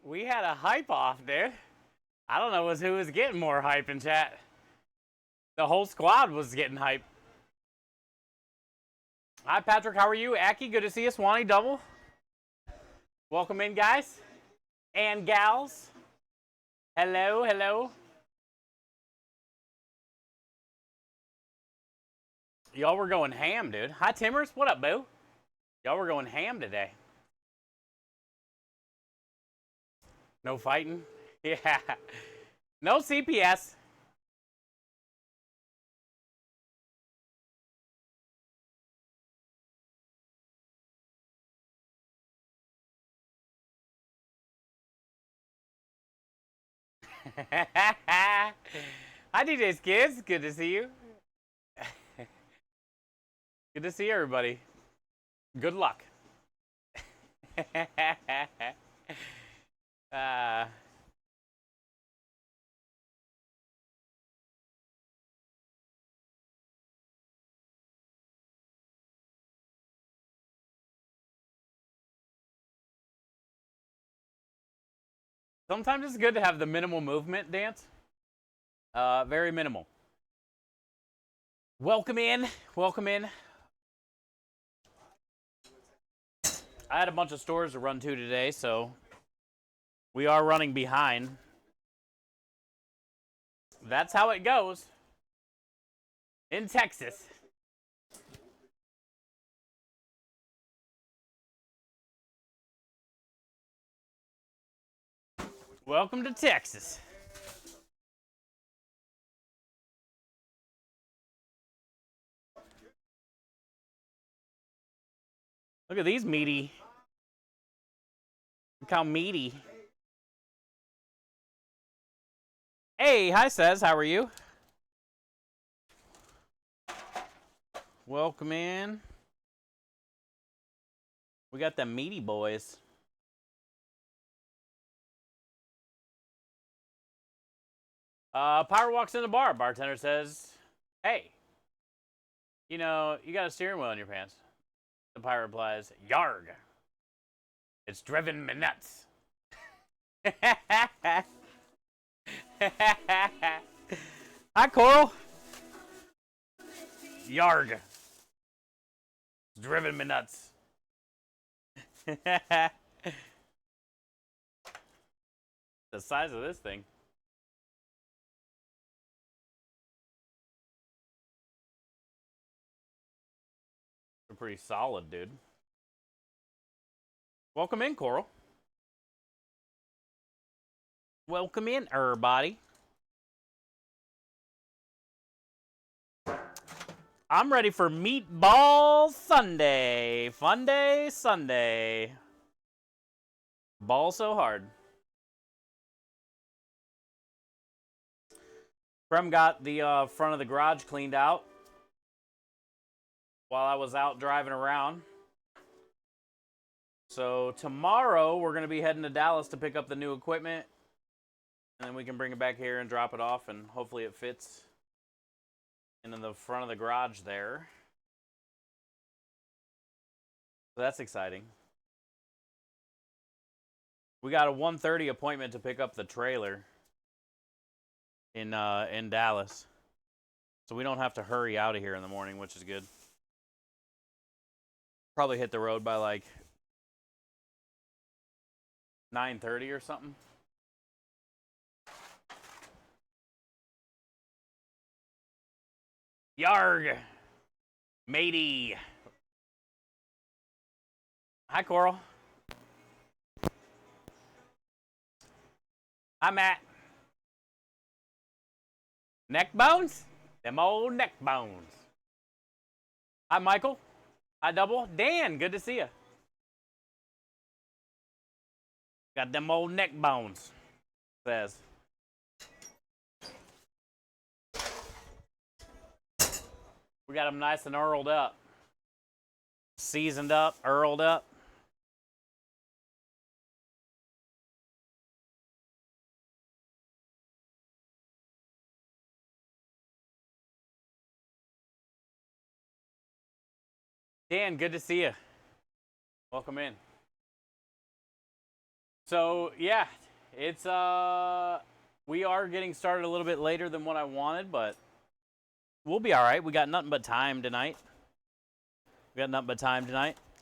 We had a hype off, dude. I don't know who was getting more hype in chat. The whole squad was getting hype. Hi, Patrick. How are you? Aki, good to see you. Swanee Double. Welcome in, guys. And gals. Hello, hello. Y'all were going ham, dude. Hi, Timmers. What up, boo? Y'all were going ham today. No fighting? Yeah. No CPS. Hi, DJ's kids. Good to see you. Good to see everybody. Good luck. Sometimes it's good to have the minimal movement dance. Very minimal. Welcome in. Welcome in. I had a bunch of stores to run to today, so we are running behind. That's how it goes in Texas. Welcome to Texas. Look at these meaty. Look how meaty. Hey, hi, Says. How are you? Welcome in. We got the meaty boys. Power walks in the bar. Bartender says, hey, you know, you got a steering wheel in your pants. The pirate replies, yarg. It's driven me nuts. Hi, Coral. Yarg. It's driven me nuts. The size of this thing. They're pretty solid, dude. Welcome in, Coral. Welcome in, everybody. I'm ready for Meatballs Sunday. Fun day, Sunday. Ball so hard. Prem got the front of the garage cleaned out while I was out driving around. So tomorrow we're going to be heading to Dallas to pick up the new equipment. And then we can bring it back here and drop it off, and hopefully it fits into the front of the garage there. So that's exciting. We got a 1:30 appointment to pick up the trailer in Dallas. So we don't have to hurry out of here in the morning, which is good. Probably hit the road by like 9:30 or something. Yarg. Matey. Hi, Coral. Hi, Matt. Neck bones? Them old neck bones. Hi, Michael. Hi, Double. Dan, good to see you. Got them old neck bones, says. We got them nice and earled up. Seasoned up, earled up. Dan, good to see you. Welcome in. So yeah, it's we are getting started a little bit later than what I wanted, but we'll be all right. We got nothing but time tonight.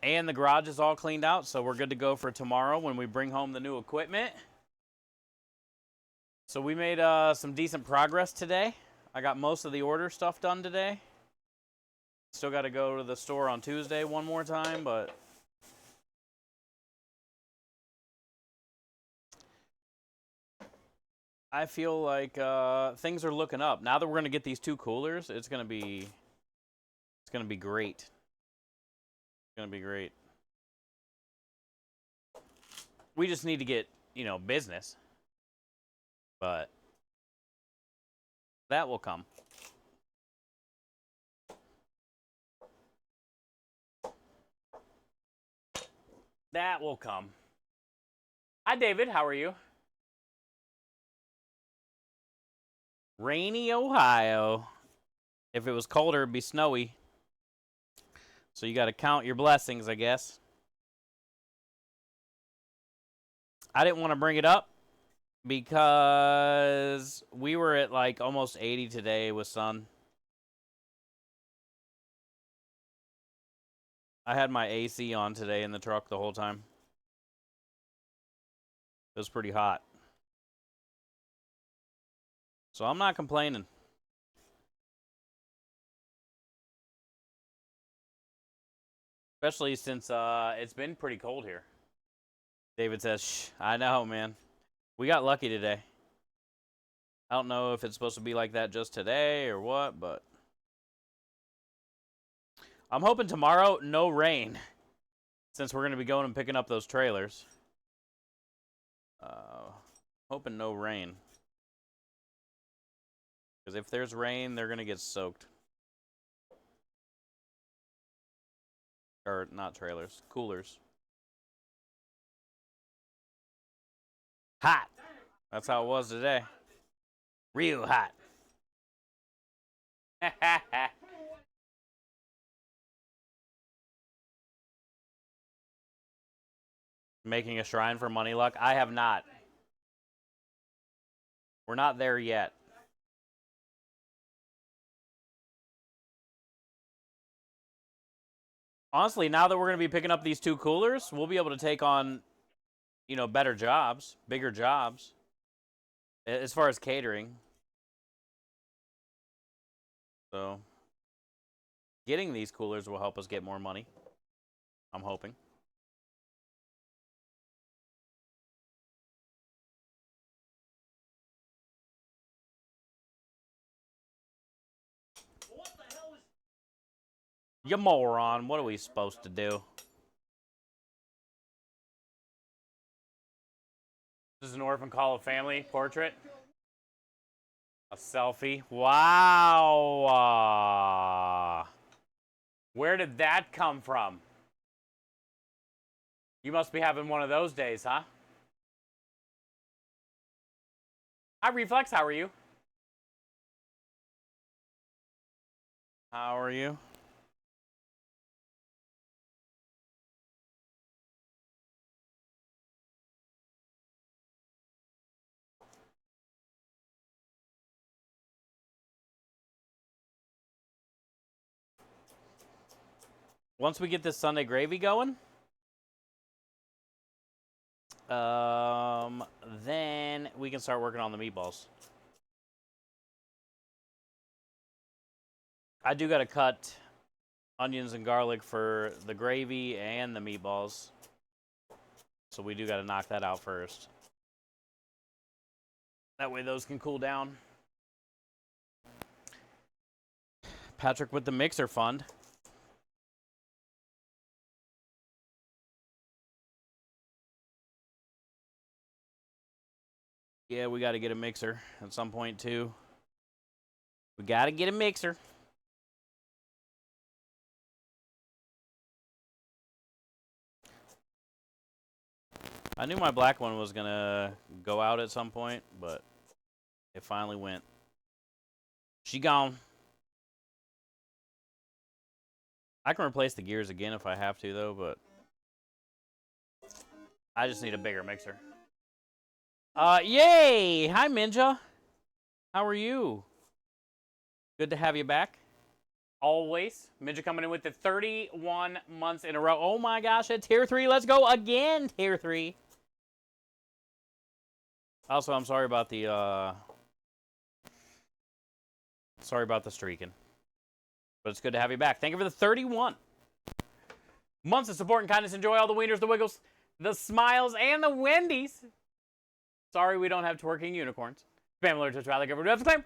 And the garage is all cleaned out, so we're good to go for tomorrow when we bring home the new equipment. So we made some decent progress today. I got most of the order stuff done today. Still got to go to the store on Tuesday one more time, but I feel like things are looking up. Now that we're gonna get these 2 coolers, it's gonna be great. It's gonna be great. We just need to get, business. But that will come. That will come. Hi, David. How are you? Rainy Ohio. If it was colder, it'd be snowy. So you got to count your blessings, I guess. I didn't want to bring it up because we were at like almost 80 today with sun. I had my AC on today in the truck the whole time. It was pretty hot. So I'm not complaining. Especially since it's been pretty cold here. David says, shh, I know, man. We got lucky today. I don't know if it's supposed to be like that just today or what, but I'm hoping tomorrow, no rain, since we're going to be going and picking up those trailers. Hoping no rain. Because if there's rain, they're going to get soaked. Or not trailers, coolers. Hot. That's how it was today. Real hot. Making a shrine for money luck? I have not. We're not there yet. Honestly, now that we're going to be picking up these 2 coolers, we'll be able to take on, better jobs, bigger jobs, as far as catering. So, getting these coolers will help us get more money. I'm hoping. What the hell is... You moron. What are we supposed to do? This is an Orphan Call of Family portrait. A selfie. Wow. Where did that come from? You must be having one of those days, huh? Hi, Reflex. How are you? How are you? Once we get this Sunday gravy going, then we can start working on the meatballs. I do got to cut onions and garlic for the gravy and the meatballs. So we do got to knock that out first. That way those can cool down. Patrick with the mixer fund. Yeah, we got to get a mixer at some point too. We got to get a mixer. I knew my black one was going to go out at some point, but it finally went. She gone. I can replace the gears again if I have to, though, but I just need a bigger mixer. Yay! Hi, Minja. How are you? Good to have you back. Always. Minja coming in with the 31 months in a row. Oh my gosh, at Tier 3. Let's go again, Tier 3. Also, I'm sorry about the, streaking. But it's good to have you back. Thank you for the 31 months of support and kindness. Enjoy all the wieners, the wiggles, the smiles, and the Wendy's. Sorry we don't have twerking unicorns. Spam alert to rally everyone. That's the claim.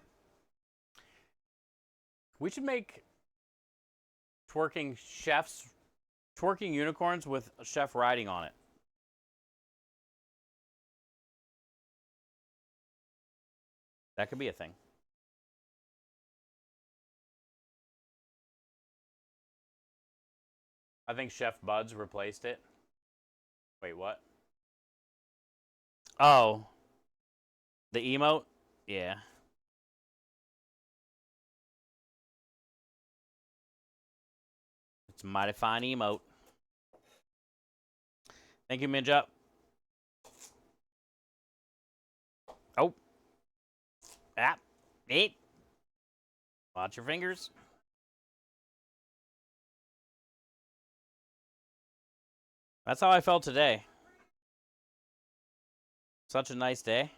We should make twerking unicorns with a chef riding on it. That could be a thing. I think Chef Buds replaced it. Wait, what? Oh. The emote? Yeah. It's a mighty fine emote. Thank you, Minja. Oh. Ah. Eat. Watch your fingers. That's how I felt today. Such a nice day.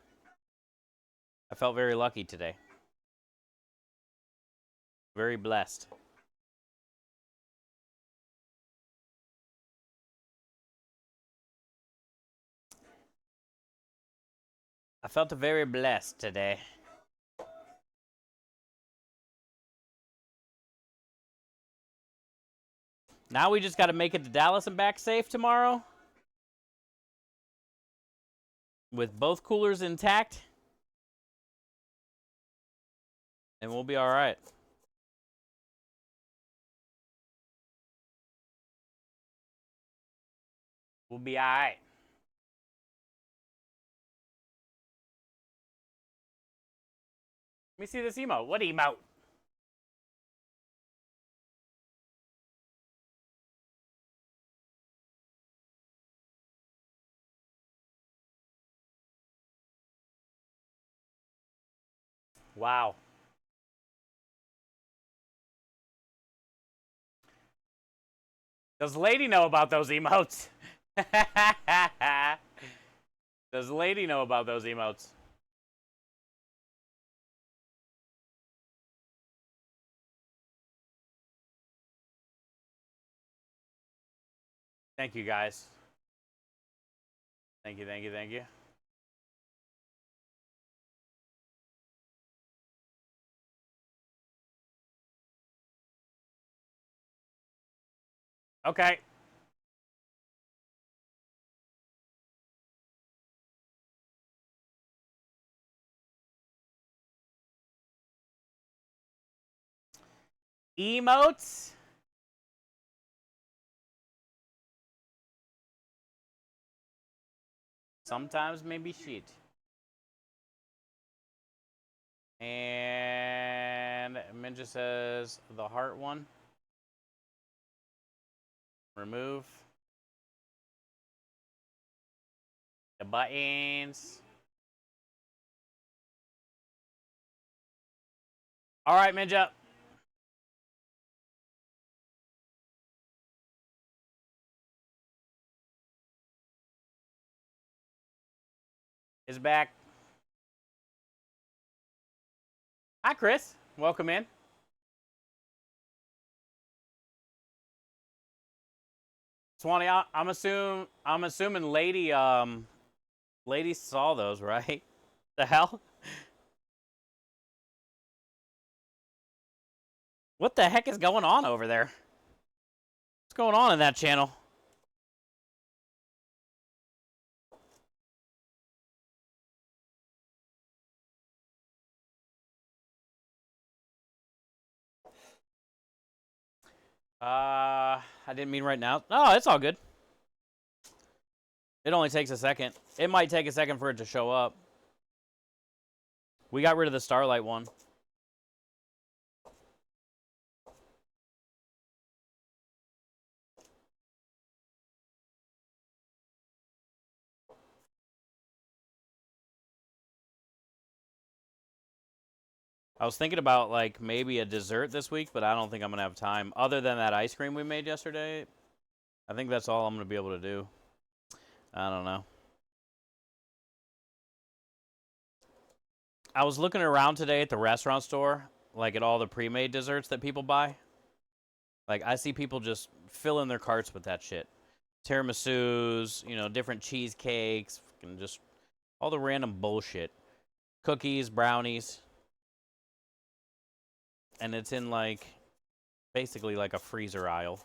I felt very lucky today. Very blessed. I felt very blessed today. Now we just got to make it to Dallas and back safe tomorrow. With both coolers intact. And we'll be all right. We'll be all right. Let me see this emote. What emote? Wow. Does Lady know about those emotes? Does Lady know about those emotes? Thank you, guys. Thank you, thank you, thank you. Okay. Emotes. Sometimes maybe shit. And Minja says the heart one. Remove. The buttons. All right, Minja. Is back. Hi, Chris. Welcome in. Swanee, I'm assuming Lady Lady saw those, right? The hell? What the heck is going on over there? What's going on in that channel? I didn't mean right now. Oh, it's all good. It only takes a second. It might take a second for it to show up. We got rid of the Starlight one. I was thinking about, like, maybe a dessert this week, but I don't think I'm going to have time. Other than that ice cream we made yesterday, I think that's all I'm going to be able to do. I don't know. I was looking around today at the restaurant store, like at all the pre-made desserts that people buy. Like, I see people just filling their carts with that shit. Tiramisus, you know, different cheesecakes, and just all the random bullshit. Cookies, brownies. And it's in, like, basically like a freezer aisle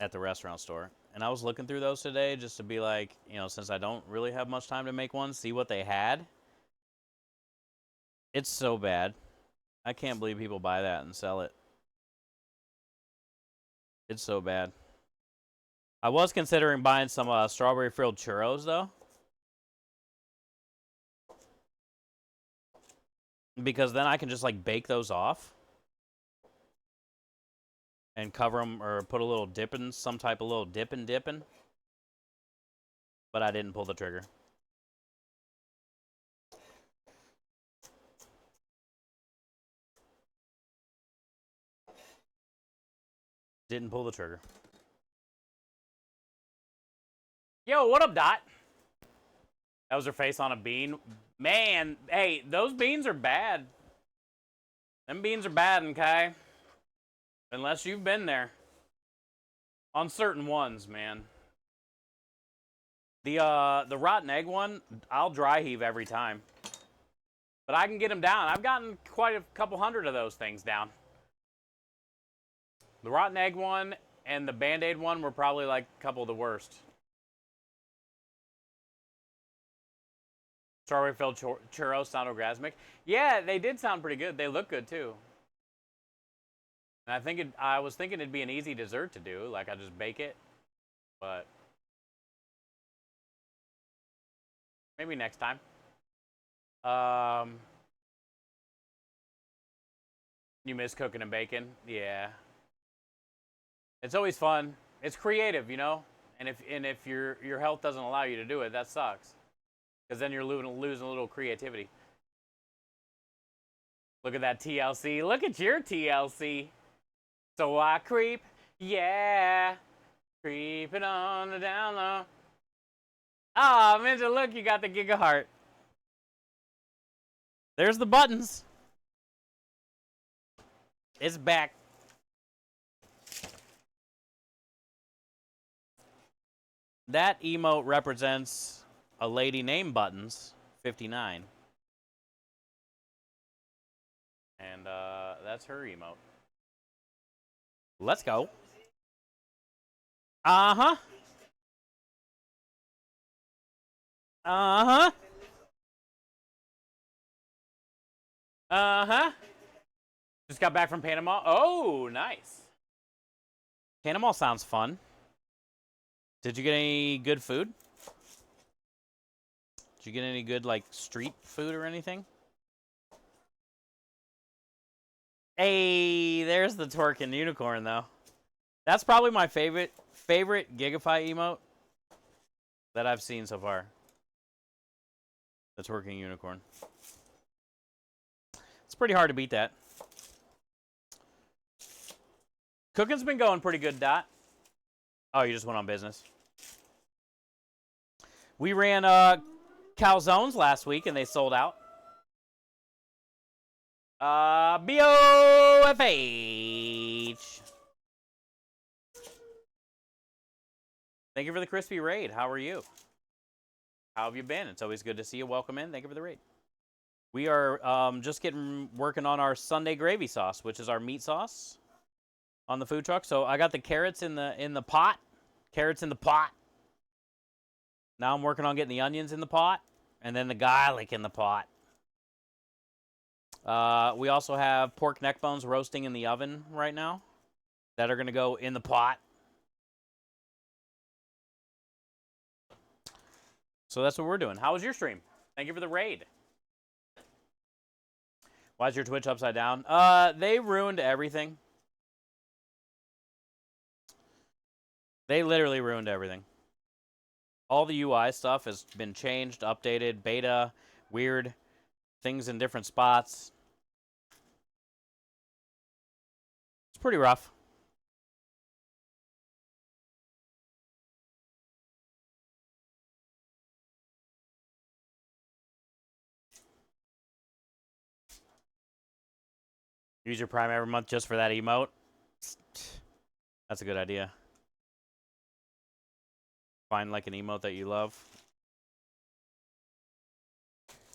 at the restaurant store. And I was looking through those today just to be like, you know, since I don't really have much time to make one, see what they had. It's so bad. I can't believe people buy that and sell it. It's so bad. I was considering buying some strawberry-filled churros, though. Because then I can just, like, bake those off. And cover them, or put a little dip in, some type of little dipping. But I didn't pull the trigger. Didn't pull the trigger. Yo, what up, Dot? That was her face on a bean. Man, hey, those beans are bad. Them beans are bad, okay? Unless you've been there. On certain ones, man. The rotten egg one, I'll dry heave every time. But I can get them down. I've gotten quite a couple hundred of those things down. The rotten egg one and the Band-Aid one were probably like a couple of the worst. Strawberry-filled churros sound orgasmic. Yeah, they did sound pretty good. They look good too. And I was thinking it'd be an easy dessert to do. Like, I just bake it. But maybe next time. You miss cooking and baking? Yeah. It's always fun. It's creative, you know? And if your health doesn't allow you to do it, that sucks. Because then you're losing a little creativity. Look at that TLC. Look at your TLC. So I creep, yeah. Creeping on the down low. Ah, Minja, look, you got the Giga Heart. There's the buttons. It's back. That emote represents a lady named Buttons, 59. And that's her emote. Let's go. Uh-huh. Uh-huh. Uh-huh. Just got back from Panama. Oh, nice. Panama sounds fun. Did you get any good food? Did you get any good, like, street food or anything? Hey, there's the twerking unicorn, though. That's probably my favorite Gigafy emote that I've seen so far. The twerking unicorn. It's pretty hard to beat that. Cooking's been going pretty good, Dot. Oh, you just went on business. We ran calzones last week, and they sold out. BOFH. Thank you for the crispy raid. How are you? How have you been? It's always good to see you. Welcome in. Thank you for the raid. We are just working on our Sunday gravy sauce, which is our meat sauce on the food truck. So I got the carrots in the pot. Carrots in the pot. Now I'm working on getting the onions in the pot, and then the garlic in the pot. We also have pork neck bones roasting in the oven right now that are going to go in the pot. So that's what we're doing. How was your stream? Thank you for the raid. Why is your Twitch upside down? They ruined everything. They literally ruined everything. All the UI stuff has been changed, updated, beta, weird. things in different spots. It's pretty rough. Use your Prime every month just for that emote. That's a good idea. Find like an emote that you love.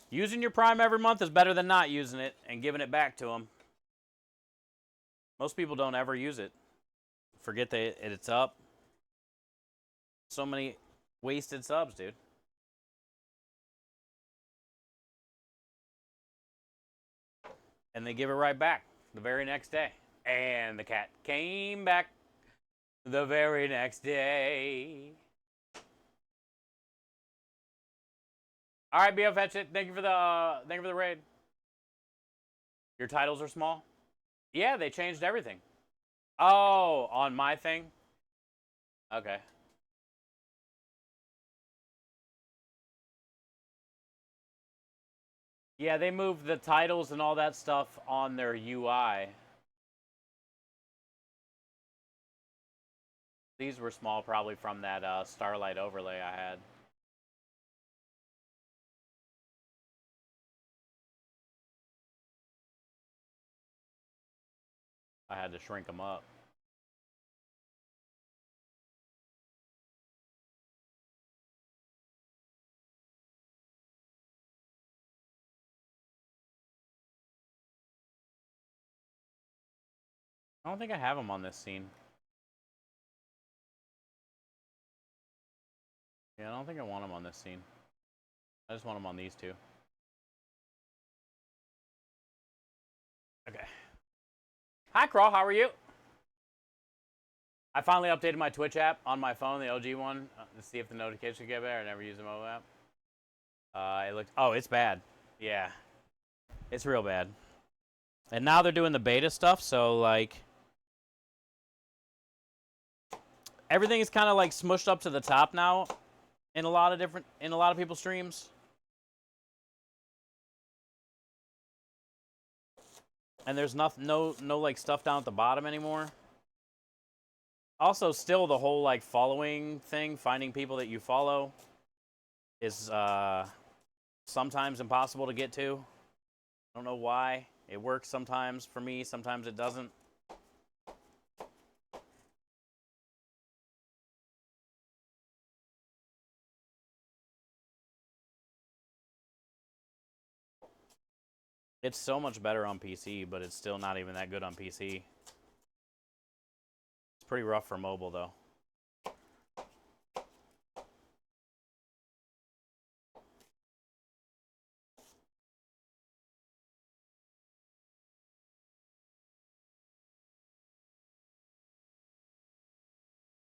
Using your Prime every month is better than not using it and giving it back to them. Most people don't ever use it. Forget that it's up. So many wasted subs, dude. And they give it right back the very next day. And the cat came back the very next day. All right, BF Fetch It. Thank you for the raid. Your titles are small? Yeah, they changed everything. Oh, on my thing? Okay. Yeah, they moved the titles and all that stuff on their UI. These were small probably from that Starlight overlay I had. I had to shrink them up. I don't think I have them on this scene. Yeah, I don't think I want them on this scene. I just want them on these two. Okay. Hi, Crawl. How are you? I finally updated my Twitch app on my phone, the OG one, to see if the notifications get better. I never used the mobile app. It looked. Oh, it's bad. Yeah, it's real bad. And now they're doing the beta stuff, so like everything is kind of like smushed up to the top now in a lot of people's streams. And there's no like stuff down at the bottom anymore. Also, still the whole like following thing, finding people that you follow, is sometimes impossible to get to. I don't know why. It works sometimes for me, sometimes it doesn't. It's so much better on PC, but it's still not even that good on PC. It's pretty rough for mobile, though.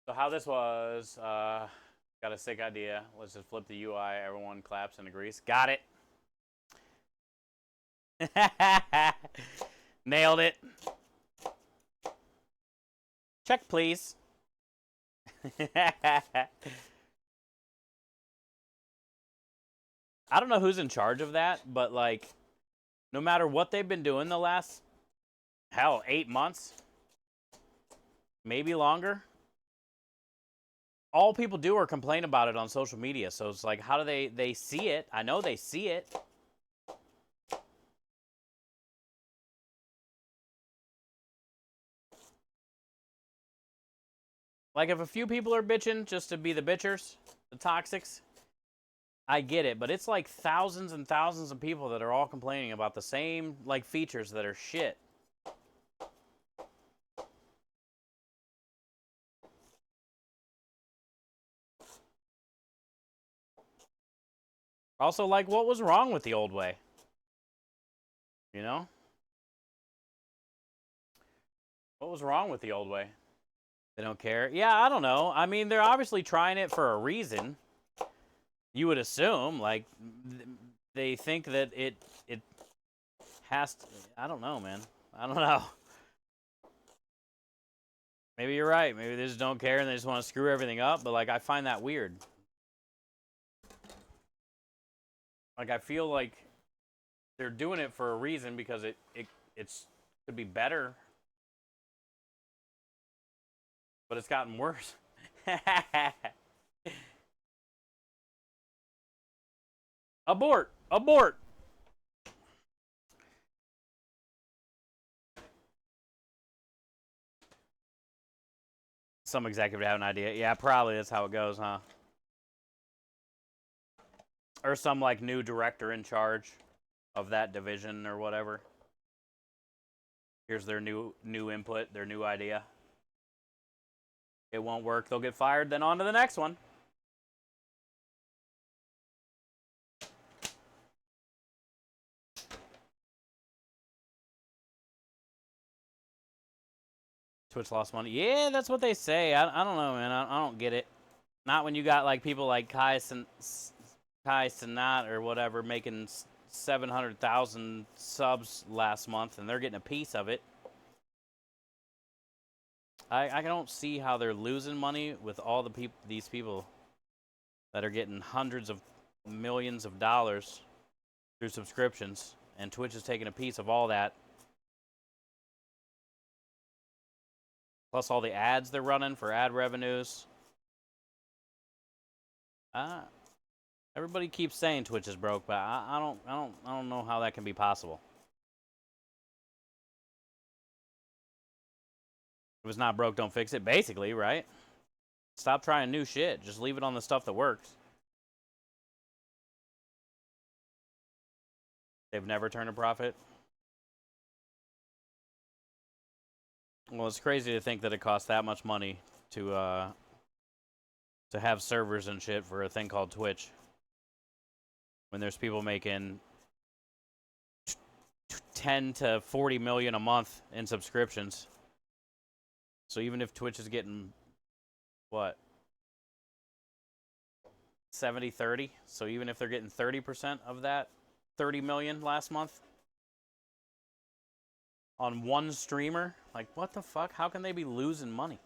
So how this was, got a sick idea. Let's just flip the UI. Everyone claps and agrees. Got it. Nailed it. Check, please. I don't know who's in charge of that, but like, no matter what they've been doing the last, hell, 8 months, maybe longer, all people do are complain about it on social media. So it's like, how do they see it? I know they see it. Like, if a few people are bitching just to be the bitchers, the toxics, I get it. But it's like thousands and thousands of people that are all complaining about the same, like, features that are shit. Also, like, what was wrong with the old way? You know? What was wrong with the old way? They don't care? Yeah, I don't know. I mean, they're obviously trying it for a reason. You would assume, like, they think that it has to... I don't know, man. I don't know. Maybe you're right. Maybe they just don't care and they just want to screw everything up. But, like, I find that weird. Like, I feel like they're doing it for a reason because it's could be better, but it's gotten worse. Abort! Abort! Some executive have an idea. Yeah, probably that's how it goes, huh? Or some like new director in charge of that division or whatever. Here's their new input, their new idea. It won't work, they'll get fired, then on to the next one. Twitch lost money. Yeah, that's what they say. I don't know, man. I don't get it. Not when you got like people like Kai Cenat or whatever making 700,000 subs last month, and they're getting a piece of it. I don't see how they're losing money with all the these people that are getting hundreds of millions of dollars through subscriptions, and Twitch is taking a piece of all that. Plus all the ads they're running for ad revenues. Everybody keeps saying Twitch is broke, but I don't know how that can be possible. If it's not broke, don't fix it. Basically, right? Stop trying new shit. Just leave it on the stuff that works. They've never turned a profit. Well, it's crazy to think that it costs that much money to have servers and shit for a thing called Twitch. When there's people making 10 to 40 million a month in subscriptions. So even if Twitch is getting, what, 70-30? So even if they're getting 30% of that 30 million last month on one streamer, like, what the fuck? How can they be losing money?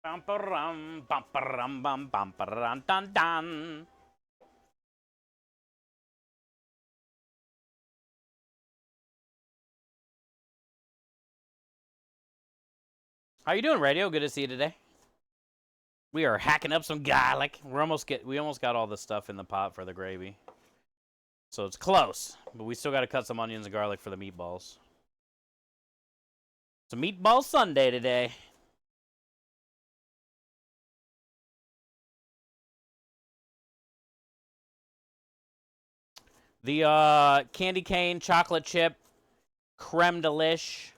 Bum bum bum bum bum dun dun. How you doing, Radio? Good to see you today. We are hacking up some garlic. We almost got all the stuff in the pot for the gravy. So it's close, but we still got to cut some onions and garlic for the meatballs. It's a meatball Sunday today. The candy cane chocolate chip creme delish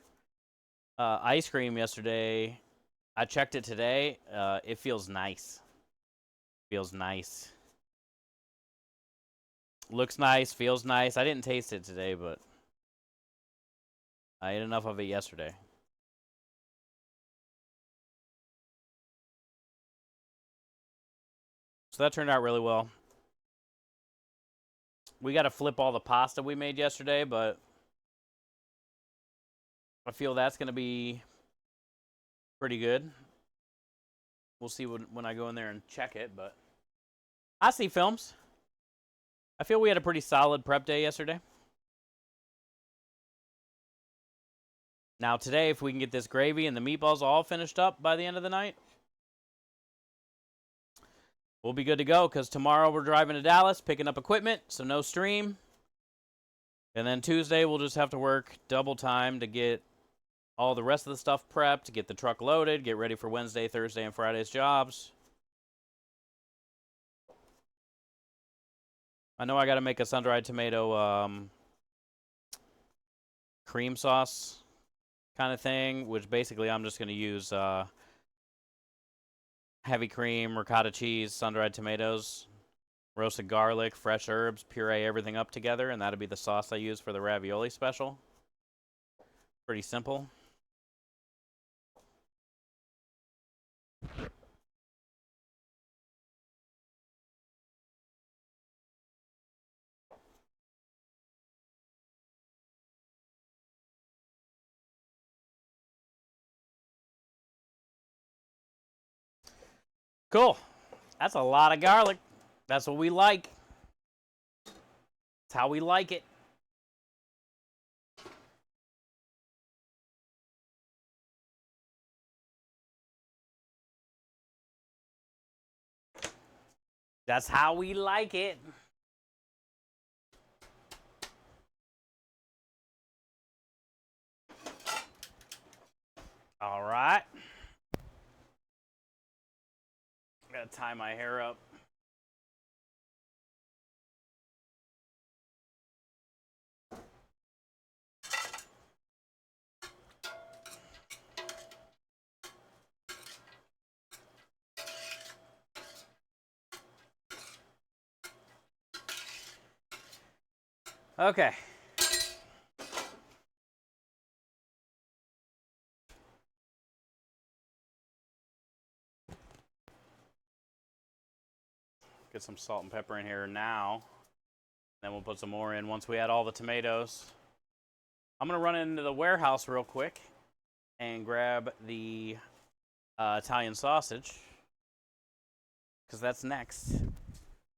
ice cream yesterday. I checked it today. It feels nice. Feels nice. Looks nice. Feels nice. I didn't taste it today, but I ate enough of it yesterday. So that turned out really well. We got to flip all the pasta we made yesterday, but I feel that's going to be pretty good. We'll see when I go in there and check it, but I see films. I feel we had a pretty solid prep day yesterday. Now today, if we can get this gravy and the meatballs all finished up by the end of the night, we'll be good to go, because tomorrow we're driving to Dallas, picking up equipment, so no stream. And then Tuesday, we'll just have to work double time to get all the rest of the stuff prepped, get the truck loaded, get ready for Wednesday, Thursday, and Friday's jobs. I know I got to make a sun-dried tomato cream sauce kind of thing, which basically I'm just going to use heavy cream, ricotta cheese, sun-dried tomatoes, roasted garlic, fresh herbs, puree everything up together, and that'll be the sauce I use for the ravioli special. Pretty simple. Cool. That's a lot of garlic. That's what we like. That's how we like it. That's how we like it. All right. Gotta tie my hair up. Okay. Get some salt and pepper in here now. Then we'll put some more in once we add all the tomatoes. I'm going to run into the warehouse real quick and grab the Italian sausage, because that's next.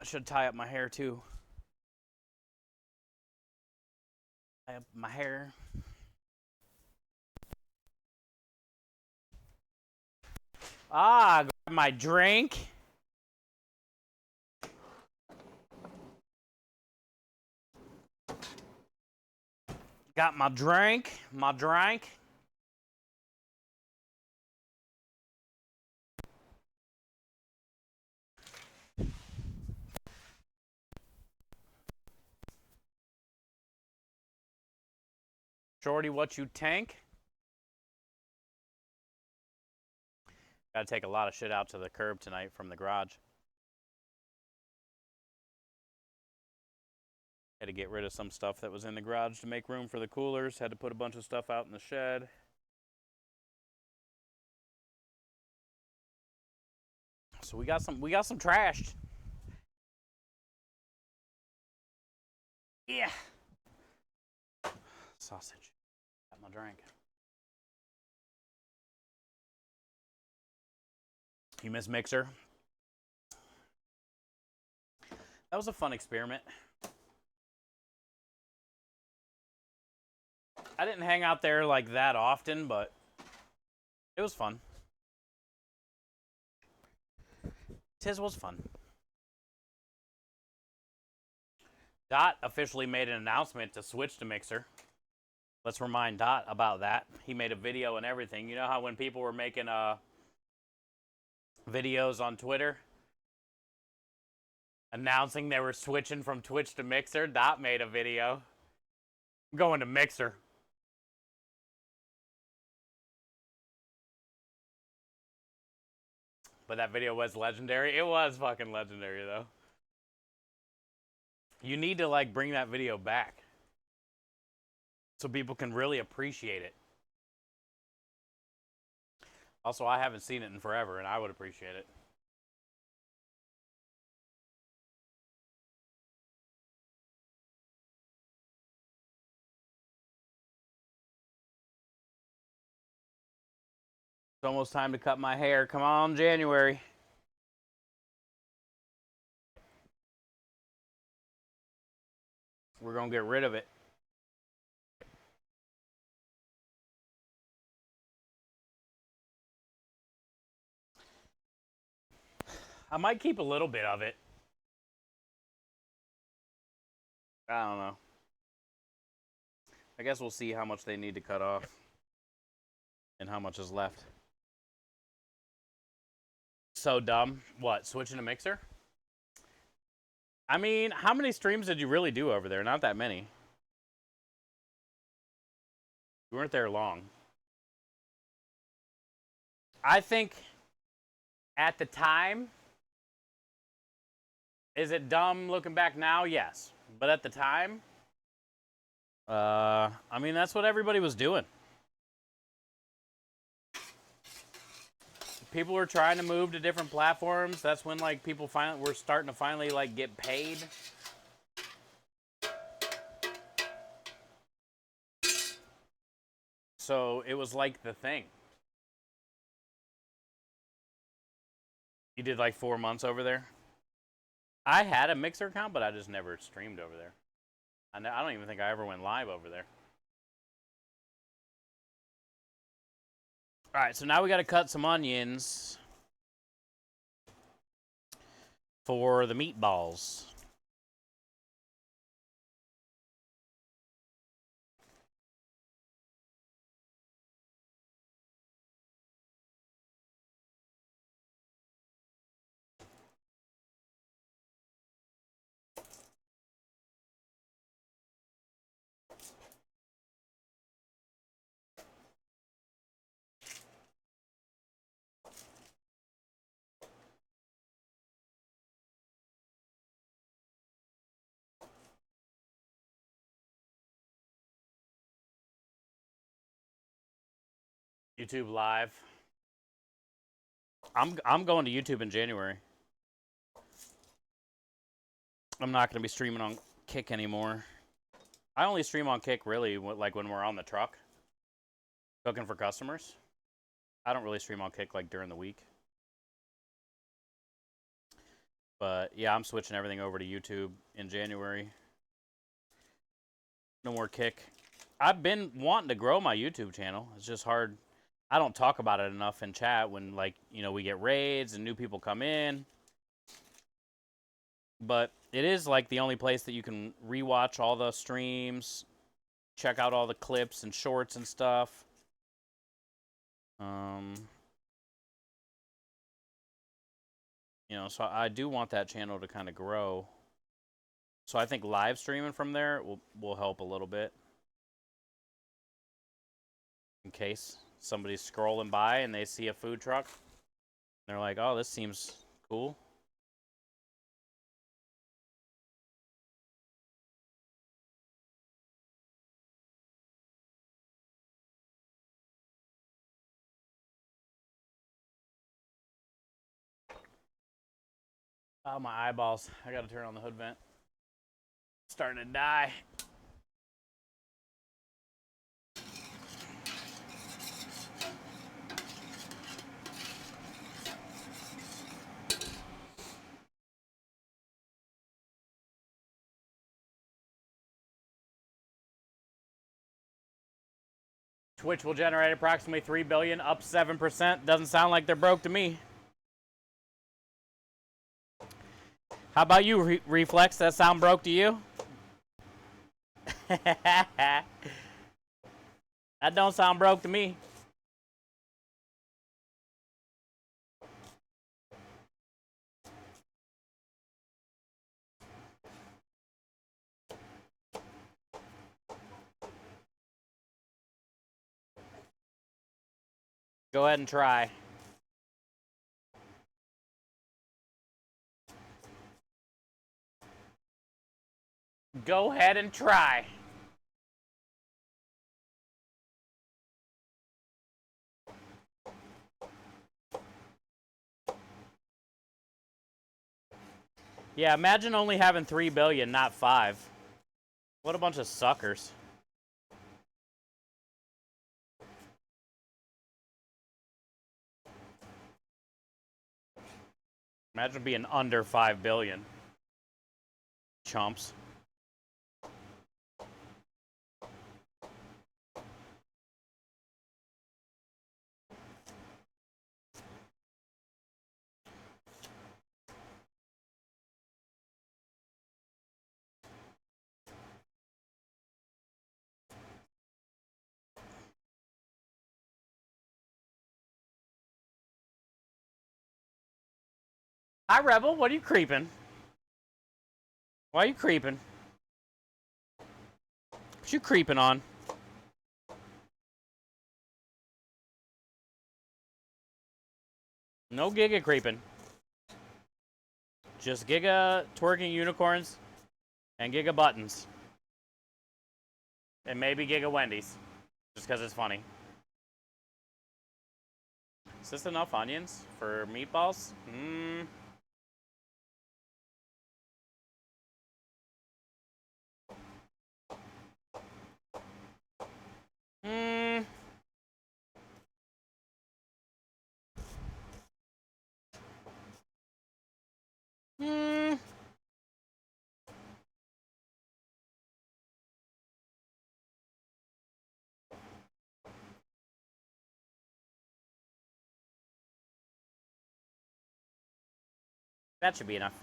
I should tie up my hair too. Tie up my hair. Grab my drink. Got my drink. Shorty, what you tank? Gotta take a lot of shit out to the curb tonight from the garage. Had to get rid of some stuff that was in the garage to make room for the coolers. Had to put a bunch of stuff out in the shed. So we got some trashed. Yeah. Sausage. Got my drink. You miss Mixer? That was a fun experiment. I didn't hang out there like that often, but it was fun. Tis was fun. Dot officially made an announcement to switch to Mixer. Let's remind Dot about that. He made a video and everything. You know how when people were making videos on Twitter announcing they were switching from Twitch to Mixer? Dot made a video. I'm going to Mixer. But that video was legendary. It was fucking legendary, though. You need to, like, bring that video back so people can really appreciate it. Also, I haven't seen it in forever, and I would appreciate it. It's almost time to cut my hair. Come on, January. We're going to get rid of it. I might keep a little bit of it. I don't know. I guess we'll see how much they need to cut off and how much is left. So dumb. What, switching to Mixer? I mean, how many streams did you really do over there? Not that many. You weren't there long. I think at the time, is it dumb looking back now? Yes. But at the time, I mean, that's what everybody was doing. People were trying to move to different platforms. That's when, like, people finally were starting to finally, like, get paid. So it was like the thing. You did like 4 months over there? I had a Mixer account, but I just never streamed over there. I don't even think I ever went live over there. All right, so now we got to cut some onions for the meatballs. YouTube live. I'm going to YouTube in January. I'm not going to be streaming on Kick anymore. I only stream on Kick really like when we're on the truck cooking for customers. I don't really stream on Kick like during the week. But yeah, I'm switching everything over to YouTube in January. No more Kick. I've been wanting to grow my YouTube channel. It's just hard. I don't talk about it enough in chat when, like, you know, we get raids and new people come in. But it is like the only place that you can rewatch all the streams, check out all the clips and shorts and stuff. You know, so I do want that channel to kind of grow. So I think live streaming from there will help a little bit. In case somebody's scrolling by and they see a food truck. They're like, oh, this seems cool. Oh, my eyeballs. I gotta turn on the hood vent. Starting to die. Twitch will generate approximately $3 billion, up 7%. Doesn't sound like they're broke to me. How about you, Reflex? That sound broke to you? That don't sound broke to me. Go ahead and try. Go ahead and try. Yeah, imagine only having 3 billion, not 5. What a bunch of suckers. Imagine being under 5 billion. Chumps. Hi, Rebel. What are you creeping? Why are you creeping? What you creeping on? No Giga creeping. Just Giga twerking unicorns and Giga buttons. And maybe Giga Wendy's. Just because it's funny. Is this enough onions for meatballs? That should be enough.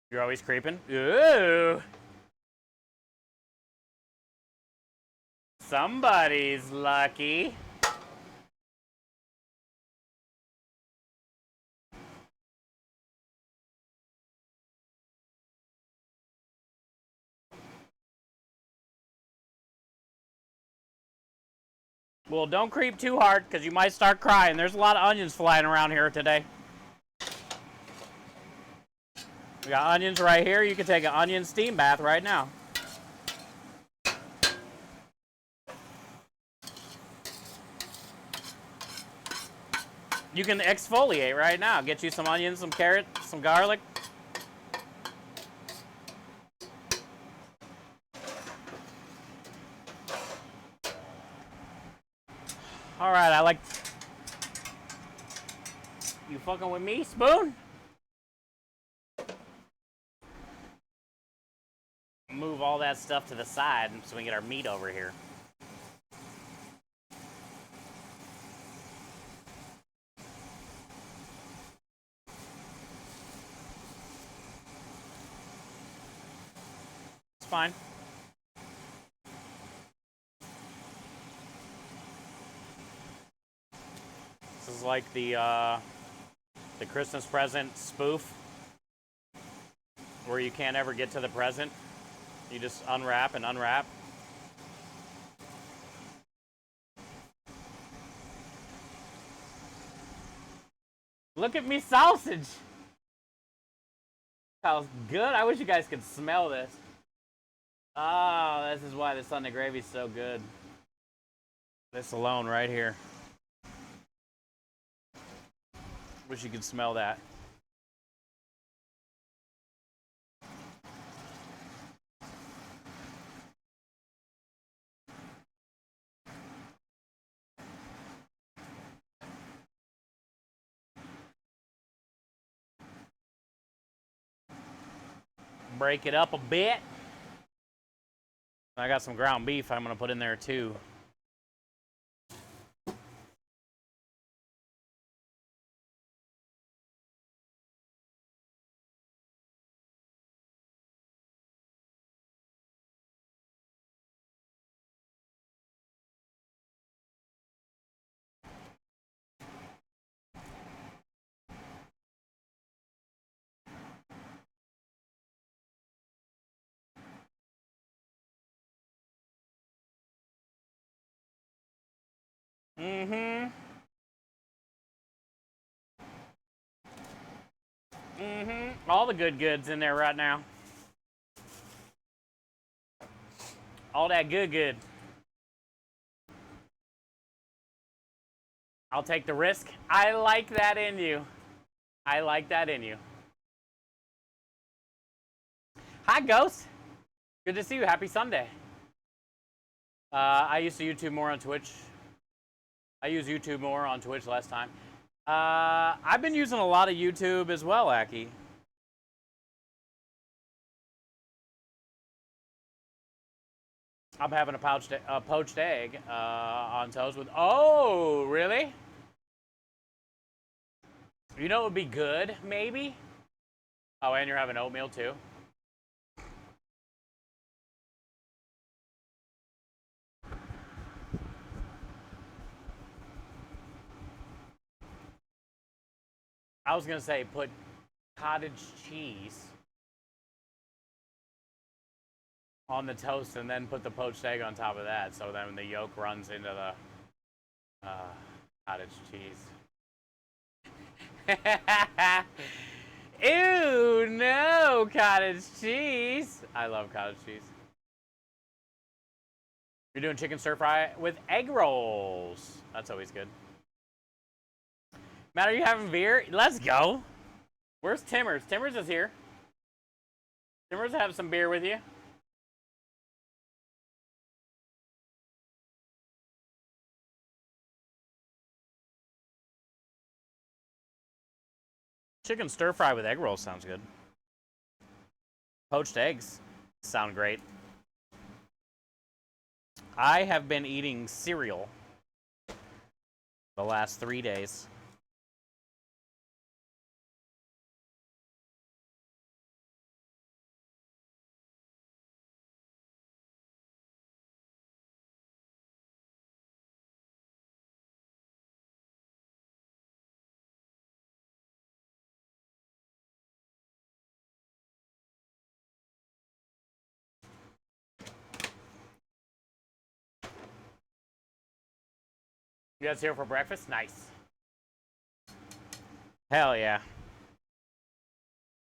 You're always creeping? Ooh! Somebody's lucky. Well, don't creep too hard, because you might start crying. There's a lot of onions flying around here today. We got onions right here. You can take an onion steam bath right now. You can exfoliate right now. Get you some onions, some carrot, some garlic. All right, I like... You fucking with me, Spoon? Move all that stuff to the side so we can get our meat over here. It's fine. This is like the Christmas present spoof, where you can't ever get to the present. You just unwrap and unwrap. Look at me sausage! Smells good. I wish you guys could smell this. Oh, this is why the Sunday gravy is so good. This alone right here. Wish you could smell that. Break it up a bit. I got some ground beef I'm gonna put in there too. Mm-hmm. Mm-hmm. All the good goods in there right now. All that good. I'll take the risk. I like that in you. I like that in you. Hi, Ghost. Good to see you. Happy Sunday. I used to YouTube more on Twitch. I used YouTube more on Twitch last time. I've been using a lot of YouTube as well, Aki. I'm having a poached egg on toast with... Oh, really? You know what would be good, maybe? Oh, and you're having oatmeal, too? I was going to say put cottage cheese on the toast and then put the poached egg on top of that, so then the yolk runs into the cottage cheese. Ew, no cottage cheese. I love cottage cheese. You're doing chicken stir fry with egg rolls. That's always good. Matt, are you having beer? Let's go. Where's Timmers? Timmers is here. Timmers will have some beer with you. Chicken stir fry with egg rolls sounds good. Poached eggs sound great. I have been eating cereal the last 3 days. You guys here for breakfast? Nice. Hell yeah.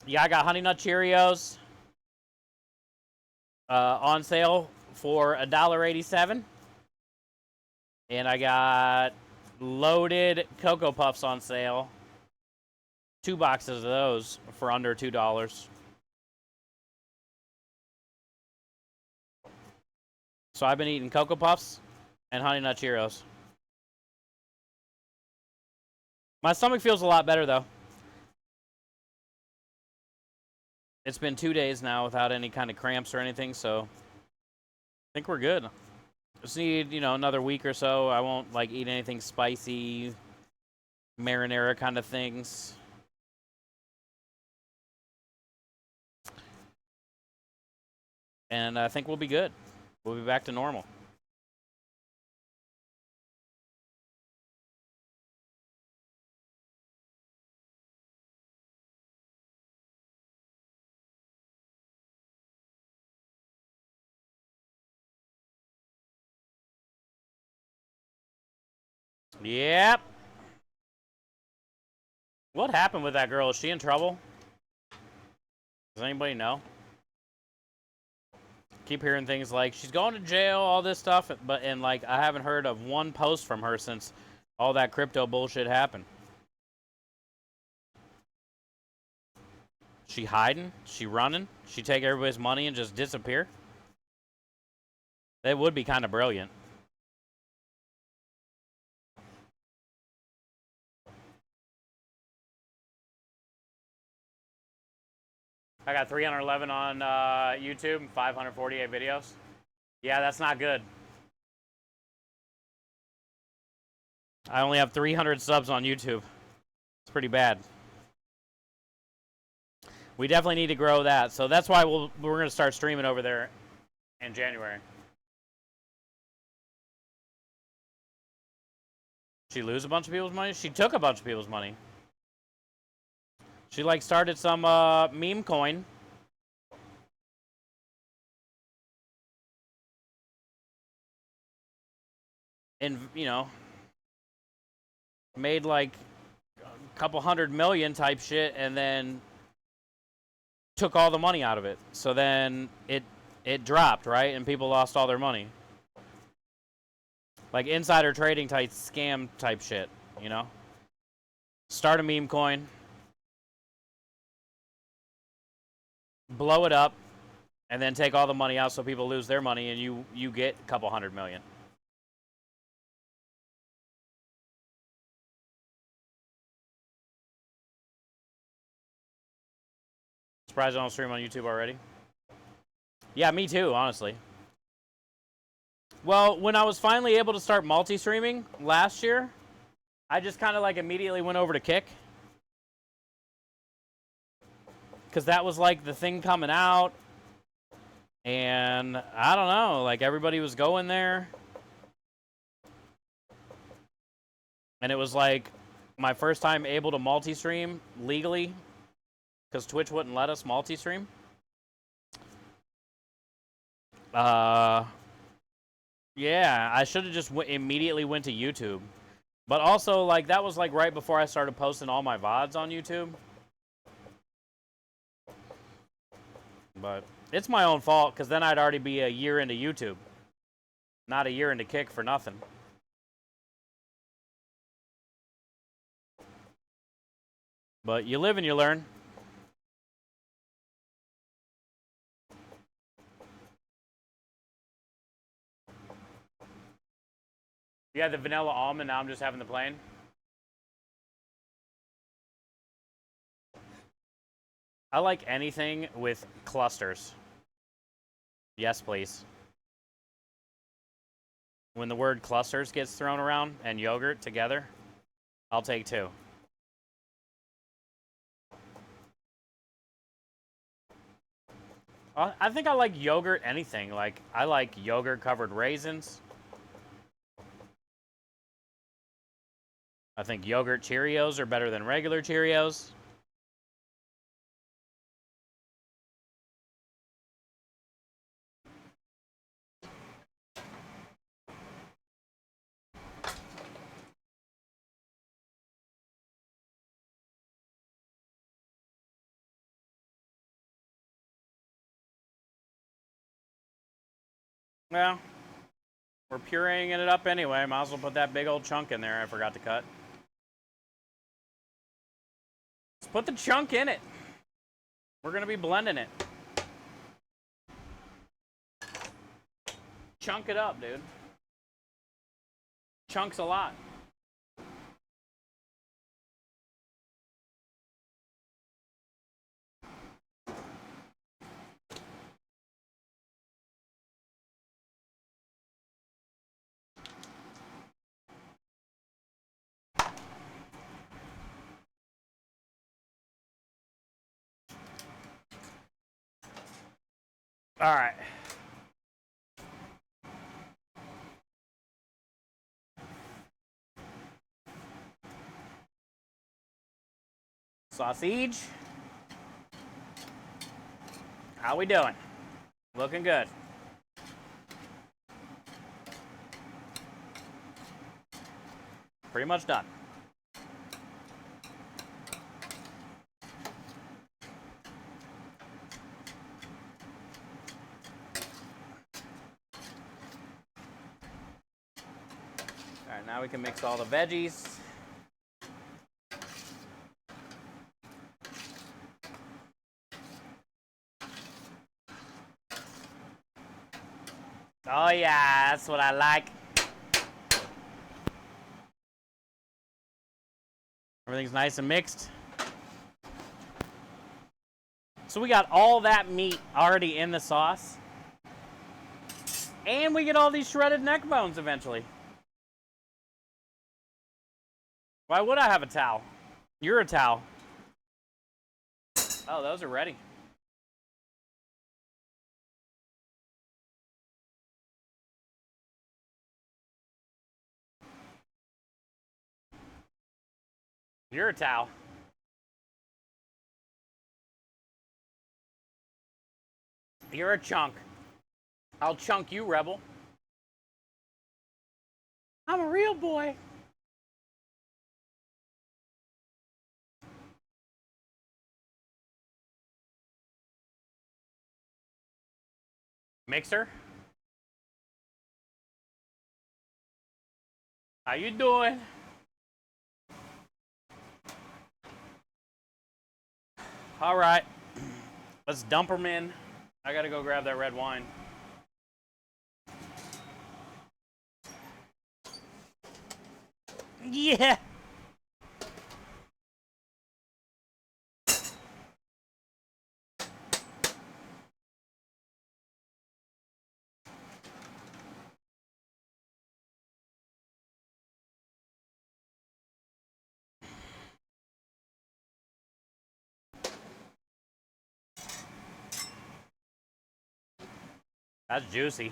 Yeah, I got Honey Nut Cheerios on sale for $1.87. And I got loaded Cocoa Puffs on sale. 2 boxes of those for under $2. So I've been eating Cocoa Puffs and Honey Nut Cheerios. My stomach feels a lot better, though. It's been 2 days now without any kind of cramps or anything, so I think we're good. Just need, another week or so. I won't, eat anything spicy, marinara kind of things. And I think we'll be good. We'll be back to normal. Yep. What happened with that girl? Is she in trouble? Does anybody know? Keep hearing things like she's going to jail, all this stuff, but I haven't heard of one post from her since all that crypto bullshit happened. She hiding? She running? She take everybody's money and just disappear? That would be kind of brilliant. I got 311 on YouTube and 548 videos. Yeah, that's not good. I only have 300 subs on YouTube. It's pretty bad. We definitely need to grow that. So that's why we're going to start streaming over there in January. She lose a bunch of people's money? She took a bunch of people's money. She started some meme coin. And, made a couple 100 million type shit and then took all the money out of it. So then it dropped, right? And people lost all their money. Like insider trading type scam type shit, Start a meme coin. Blow it up. And then take all the money out so people lose their money and you get a couple 100 million. Surprised I don't stream on YouTube already. Yeah, me too, honestly. Well, when I was finally able to start multi-streaming last year, I just kind of immediately went over to Kick. Because that was the thing coming out. And I don't know, everybody was going there. And it was my first time able to multi-stream legally. Because Twitch wouldn't let us multi-stream. Yeah, I should have just immediately went to YouTube. But also, that was right before I started posting all my VODs on YouTube. But it's my own fault, because then I'd already be a year into YouTube. Not a year into Kick for nothing. But you live and you learn. You had the vanilla almond, now I'm just having the plain. I like anything with clusters. Yes, please. When the word clusters gets thrown around and yogurt together, I'll take 2. I think I like yogurt anything. I like yogurt covered raisins. I think yogurt Cheerios are better than regular Cheerios. Well, we're pureeing it up anyway. Might as well put that big old chunk in there I forgot to cut. Let's put the chunk in it. We're going to be blending it. Chunk it up, dude. Chunks a lot. All right. Sausage. How we doing? Looking good. Pretty much done. All right, now we can mix all the veggies. Oh yeah, that's what I like. Everything's nice and mixed. So we got all that meat already in the sauce. And we get all these shredded neck bones eventually. Why would I have a towel? You're a towel. Oh, those are ready. You're a towel. You're a chunk. I'll chunk you, rebel. I'm a real boy. Mixer. How you doing? All right. Let's dump them in. I gotta go grab that red wine. Yeah. That's juicy.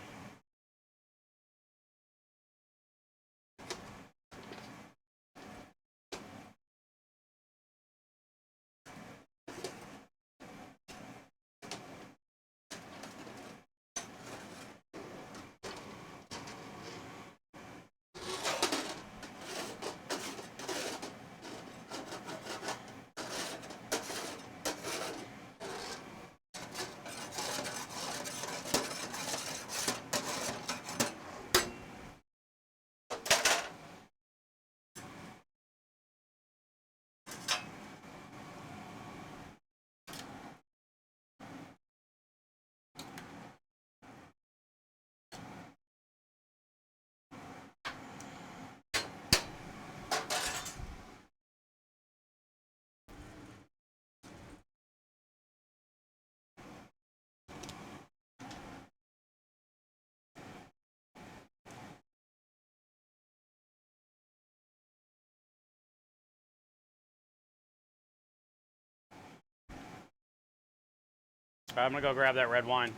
All right, I'm gonna go grab that red wine.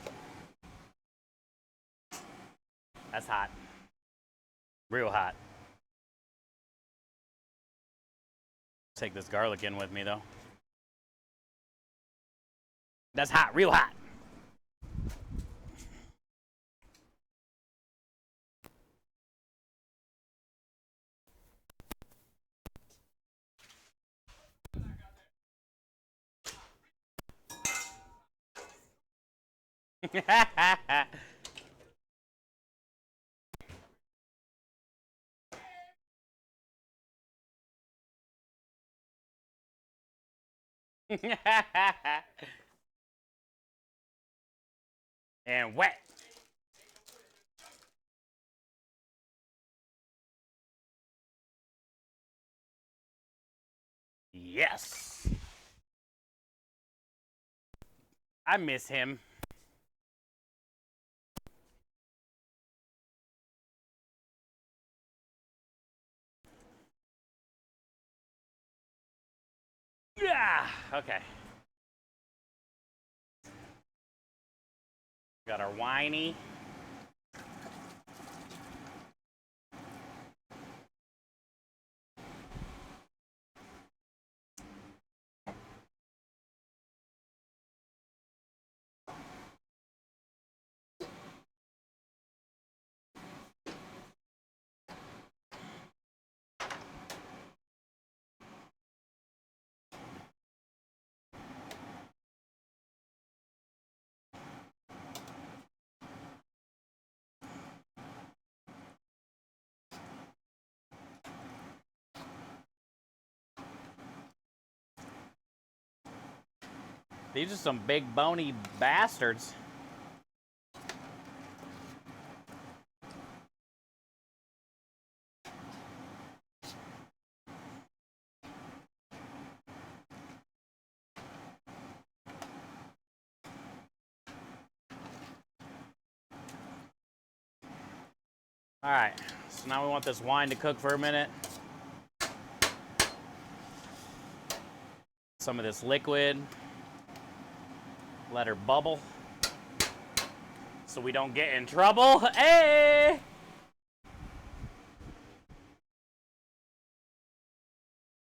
That's hot. Real hot. Take this garlic in with me, though. That's hot. Real hot. And wet. Yes. I miss him. Yeah. Okay. Got our whiny. These are some big bony bastards. All right, so now we want this wine to cook for a minute. Some of this liquid. Let her bubble so we don't get in trouble. Hey!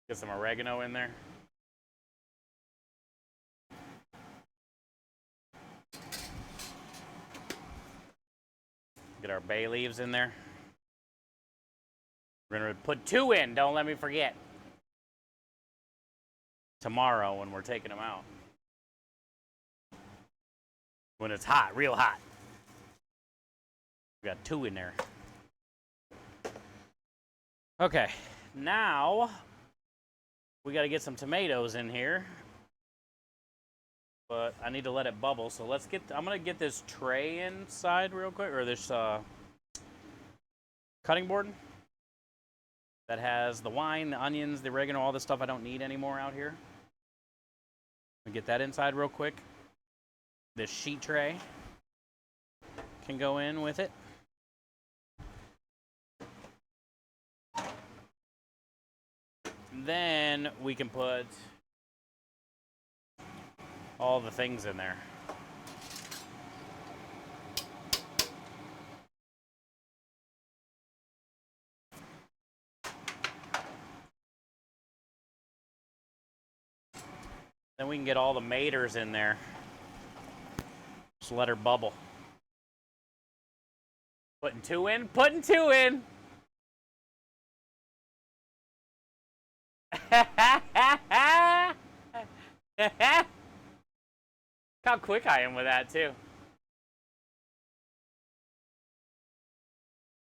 Get some oregano in there. Get our bay leaves in there. We're gonna put 2 in, don't let me forget. Tomorrow when we're taking them out. When it's hot, real hot. We got 2 in there. Okay, now we got to get some tomatoes in here. But I need to let it bubble, so let's get, I'm going to get this tray inside real quick, or this cutting board that has the wine, the onions, the oregano, all this stuff I don't need anymore out here. Get that inside real quick. This sheet tray can go in with it. Then we can put all the things in there. Then we can get all the maters in there. Just let her bubble. Putting 2 in? Putting 2 in! How quick I am with that, too.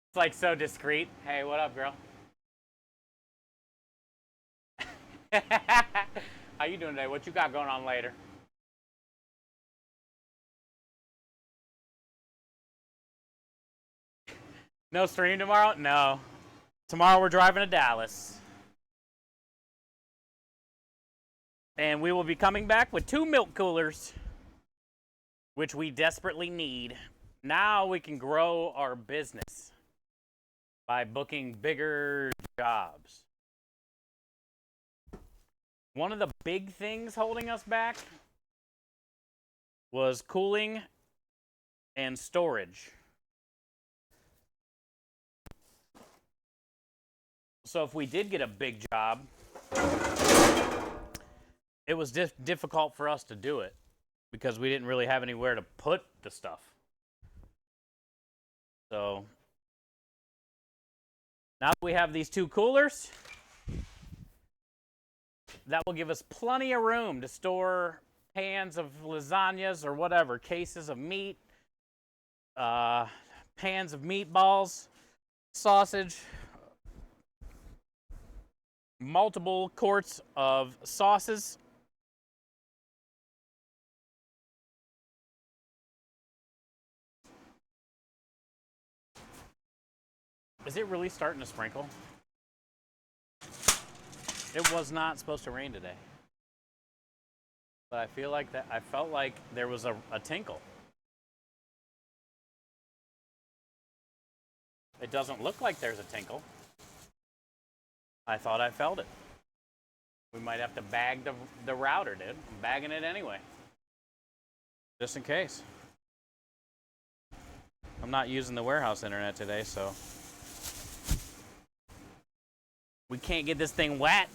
It's like so discreet. Hey, what up, girl? How you doing today? What you got going on later? No stream tomorrow? No. Tomorrow we're driving to Dallas. And we will be coming back with 2 milk coolers, which we desperately need. Now we can grow our business by booking bigger jobs. One of the big things holding us back was cooling and storage. So if we did get a big job, it was difficult for us to do it because we didn't really have anywhere to put the stuff. So now that we have these 2 coolers, that will give us plenty of room to store pans of lasagnas or whatever, cases of meat, pans of meatballs, sausage, multiple quarts of sauces, Is it really starting to sprinkle? It was not supposed to rain today. But I feel like that. I felt like there was a tinkle. It doesn't look like there's a tinkle. I thought I felt it. We might have to bag the router, dude. I'm bagging it anyway. Just in case. I'm not using the warehouse internet today, so we can't get this thing wet.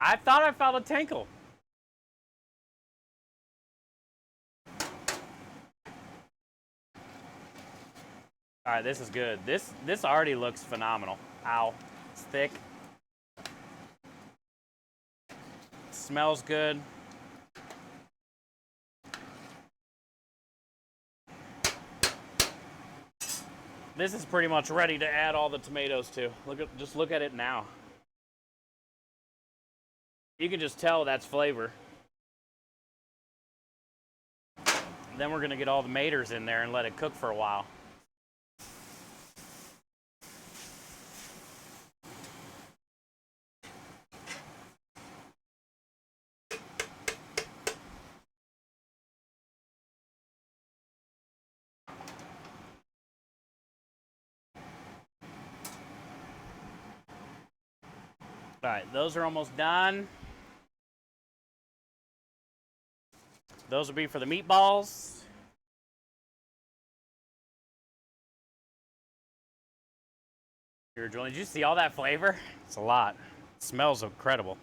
I thought I felt a tinkle. All right, this is good. This already looks phenomenal. Ow, it's thick. Smells good. This is pretty much ready to add all the tomatoes to. Just look at it now. You can just tell that's flavor. Then we're gonna get all the maters in there and let it cook for a while. All right, those are almost done. Those will be for the meatballs. Here, Julian, did you see all that flavor? It's a lot. It smells incredible.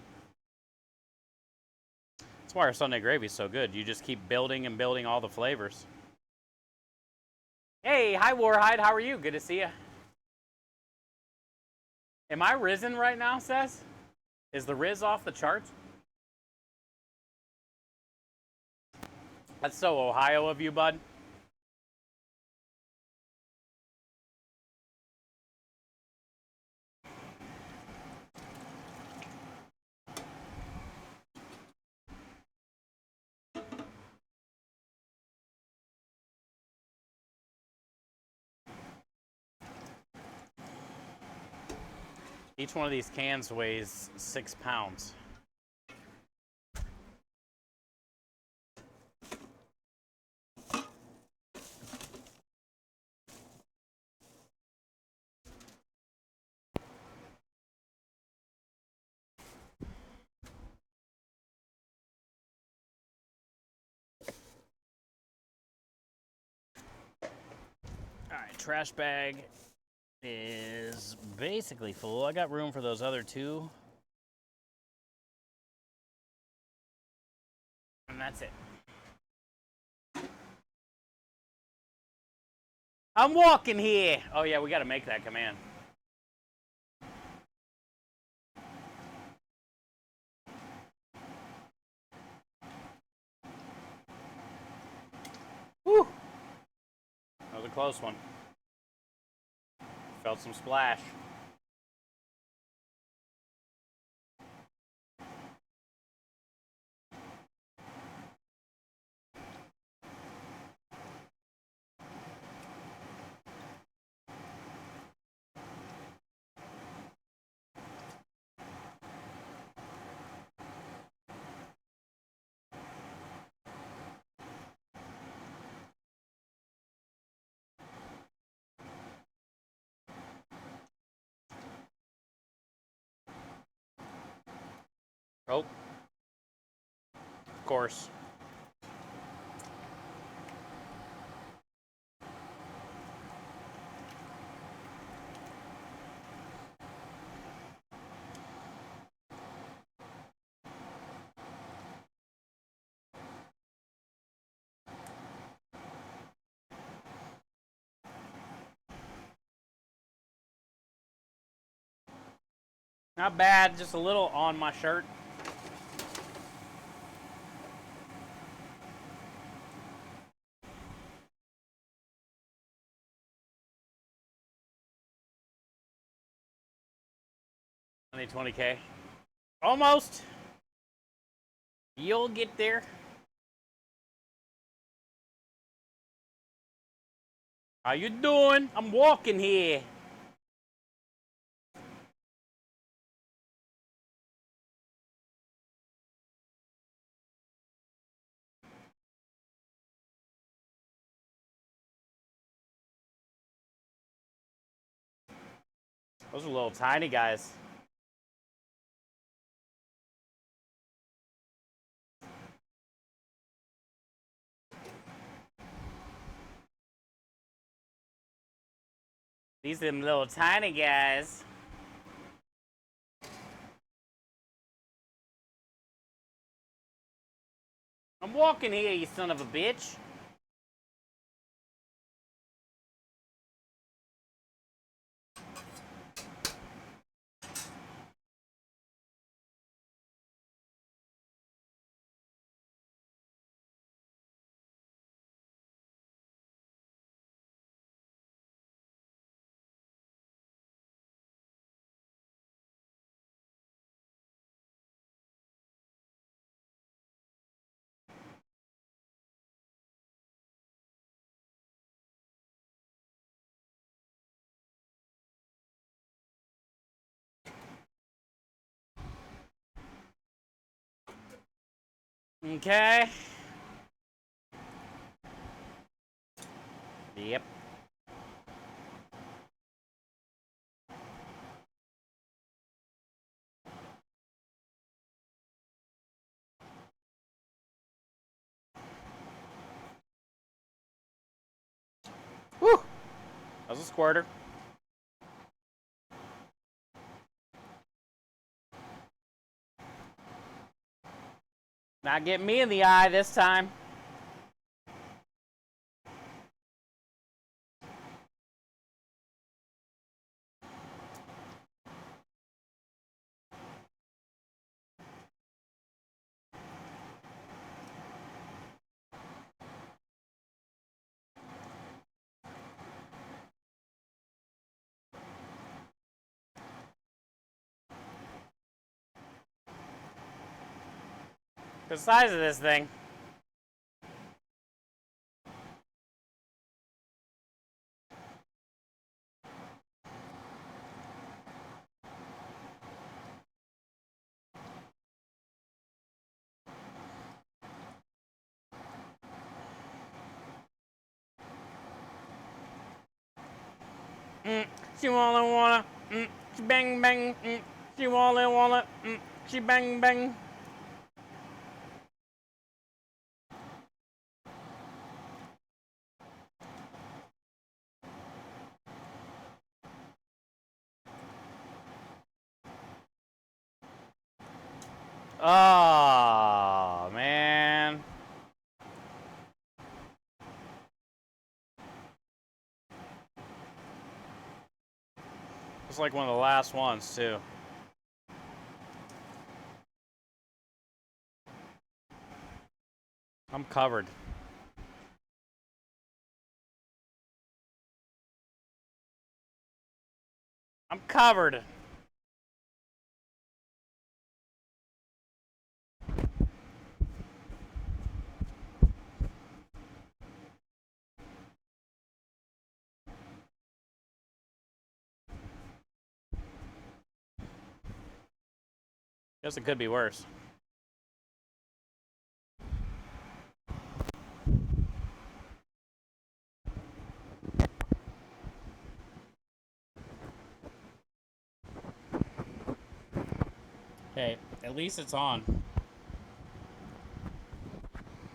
That's why our Sunday gravy is so good. You just keep building and building all the flavors. Hey, hi Warhide, how are you? Good to see you. Am I risen right now, Says? Is the Riz off the charts? That's so Ohio of you, bud. Each one of these cans weighs 6 pounds. All right, trash bag is basically full. I got room for those other two. And that's it. I'm walking here. Oh yeah, we got to make that command. Whew. That was a close one. Felt some splash. Oh, of course. Not bad, just a little on my shirt. $20K. Almost. You'll get there. How you doing? I'm walking here. Those are little tiny guys. These are them little tiny guys. I'm walking here, you son of a bitch. Okay. Yep. Whew. That was a squirter. Not getting me in the eye this time. The size of this thing. She wanna, she bang bang, she wanna, she bang bang. Oh man. It's like one of the last ones too. I'm covered. I'm covered. Guess it could be worse. Hey, at least it's on.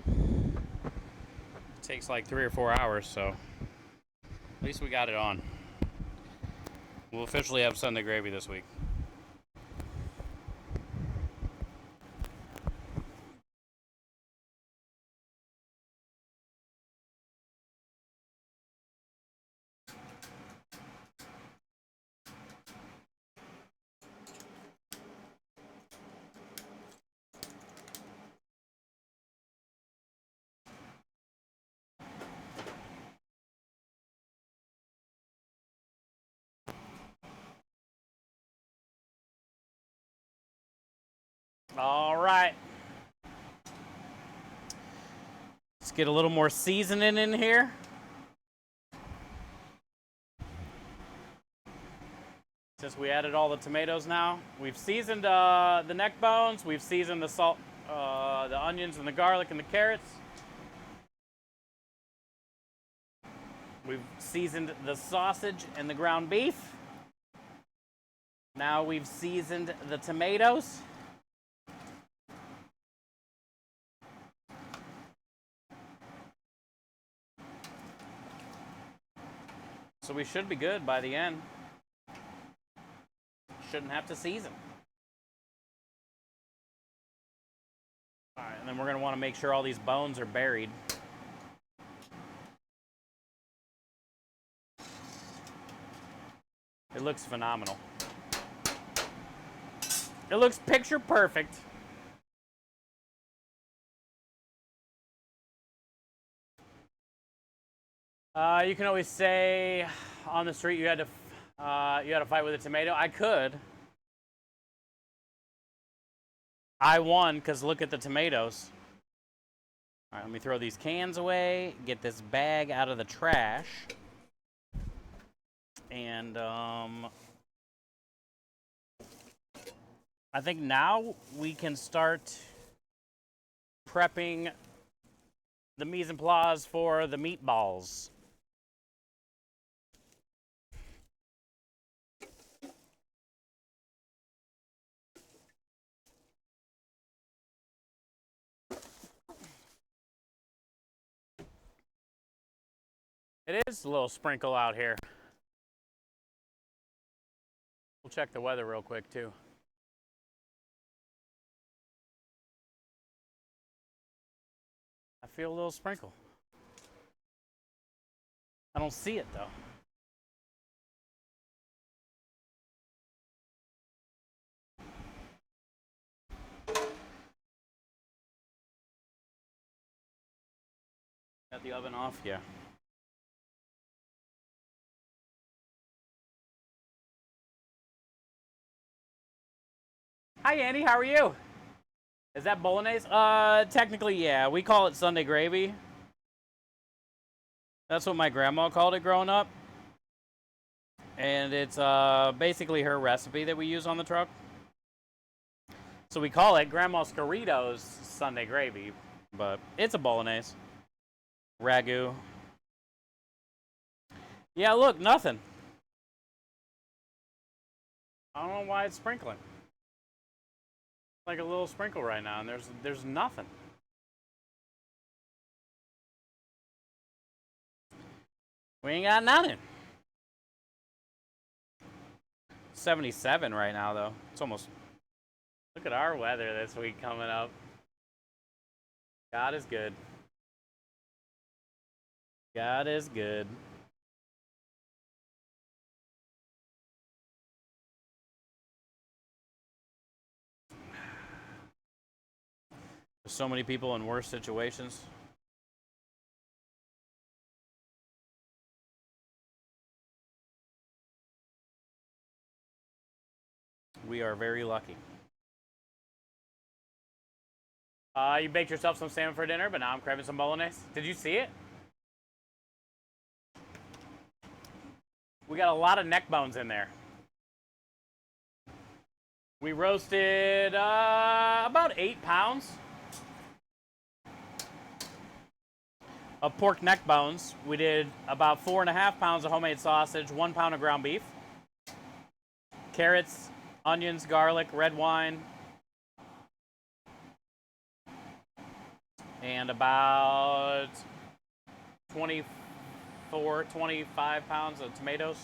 It takes like 3 or 4 hours, so at least we got it on. We'll officially have Sunday gravy this week. All right. Let's get a little more seasoning in here. Since we added all the tomatoes now, we've seasoned the neck bones, we've seasoned the salt, the onions and the garlic and the carrots. We've seasoned the sausage and the ground beef. Now we've seasoned the tomatoes. So we should be good by the end. Shouldn't have to season. All right, and then we're going to want to make sure all these bones are buried. It looks phenomenal. It looks picture perfect. You can always say on the street you had to fight with a tomato. I could. I won because look at the tomatoes. All right, let me throw these cans away, get this bag out of the trash. And I think now we can start prepping the mise en place for the meatballs. It is a little sprinkle out here. We'll check the weather real quick too. I feel a little sprinkle. I don't see it though. Got the oven off? Yeah. Hi Andy, how are you? Is that bolognese? Technically, yeah. We call it Sunday gravy. That's what my grandma called it growing up. And it's basically her recipe that we use on the truck. So we call it Grandma Scarito's Sunday gravy, but it's a bolognese. Ragu. Yeah, look, nothing. I don't know why it's sprinkling. Like a little sprinkle right now, and there's nothing. We ain't got nothing. 77 right now, though. It's almost... Look at our weather this week coming up. God is good. God is good. There's so many people in worse situations. We are very lucky. You baked yourself some salmon for dinner, but now I'm craving some bolognese. Did you see it? We got a lot of neck bones in there. We roasted about 8 pounds of pork neck bones. We did about 4.5 pounds of homemade sausage, 1 pound of ground beef, carrots, onions, garlic, red wine, and about 25 pounds of tomatoes.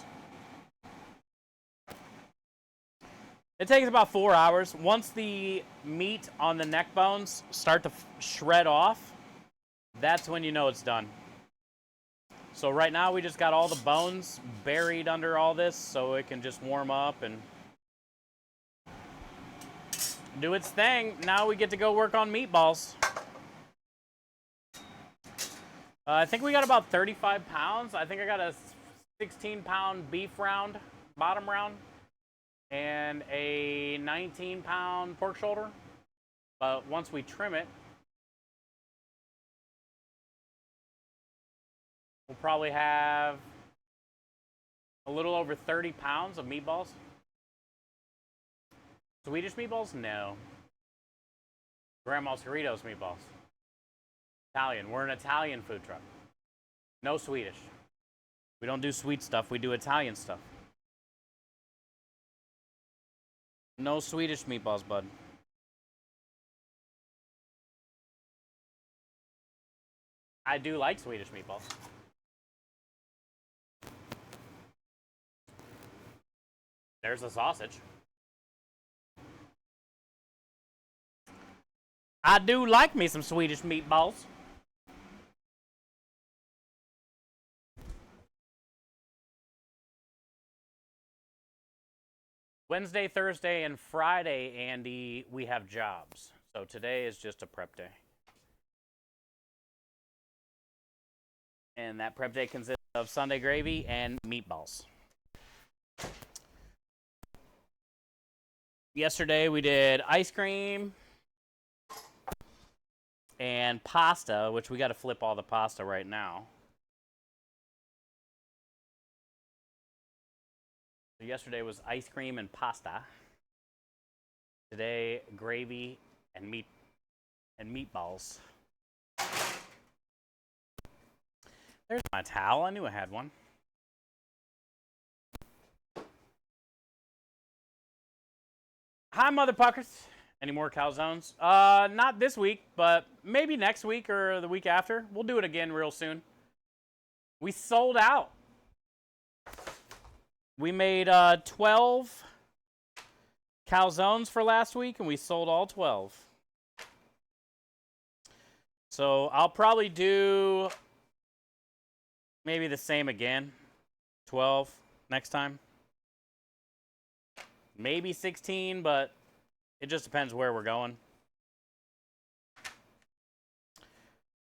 It takes about 4 hours. Once the meat on the neck bones start to shred off, that's when you know it's done. So right now we just got all the bones buried under all this so it can just warm up and do its thing. Now we get to go work on meatballs. I think we got about 35 pounds. I think I got a 16-pound beef round, bottom round, and a 19-pound pork shoulder. But once we trim it, We'll probably have a little over 30 pounds of meatballs. Swedish meatballs? No. Grandma's Doritos meatballs. Italian. We're an Italian food truck. No Swedish. We don't do sweet stuff. We do Italian stuff. No Swedish meatballs, bud. I do like Swedish meatballs. There's a sausage. I do like me some Swedish meatballs. Wednesday, Thursday, and Friday, Andy, we have jobs. So today is just a prep day. And that prep day consists of Sunday gravy and meatballs. Yesterday we did ice cream and pasta, which we got to flip all the pasta right now. So yesterday was ice cream and pasta. Today, gravy and meatballs. There's my towel. I knew I had one. Hi, mother puckers. Any more calzones? Not this week, but maybe next week or the week after. We'll do it again real soon. We sold out. We made 12 calzones for last week, and we sold all 12. So I'll probably do maybe the same again. 12 next time. Maybe 16, but it just depends where we're going.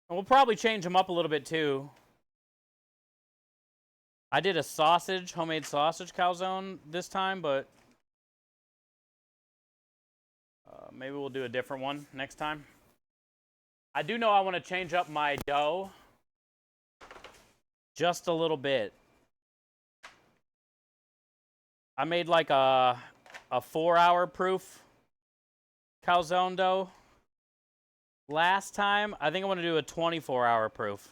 And we'll probably change them up a little bit too. I did a homemade sausage calzone this time, but maybe we'll do a different one next time. I do know I want to change up my dough just a little bit. I made like a 4-hour proof calzone dough last time. I think I want to do a 24-hour proof.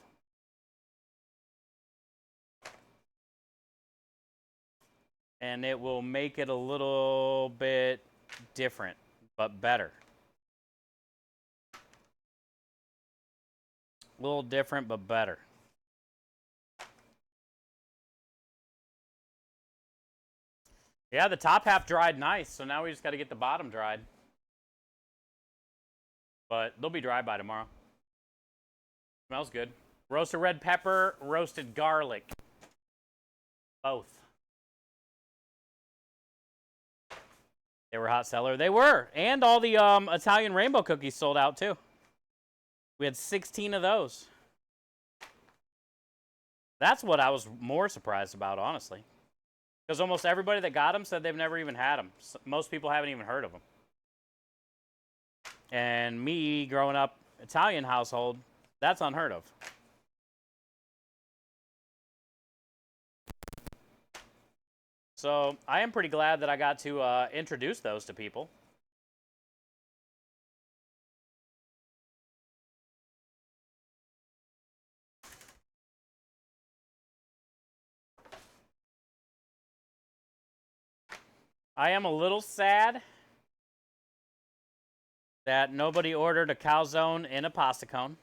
And it will make it a little bit different, but better. A little different, but better. Yeah, the top half dried nice, so now we just got to get the bottom dried. But they'll be dry by tomorrow. Smells good. Roasted red pepper, roasted garlic. Both. They were hot seller. They were. And all the Italian rainbow cookies sold out too. We had 16 of those. That's what I was more surprised about, honestly. Because almost everybody that got them said they've never even had them. Most people haven't even heard of them. And me, growing up Italian household, that's unheard of. So I am pretty glad that I got to introduce those to people. I am a little sad that nobody ordered a calzone in a pasta cone.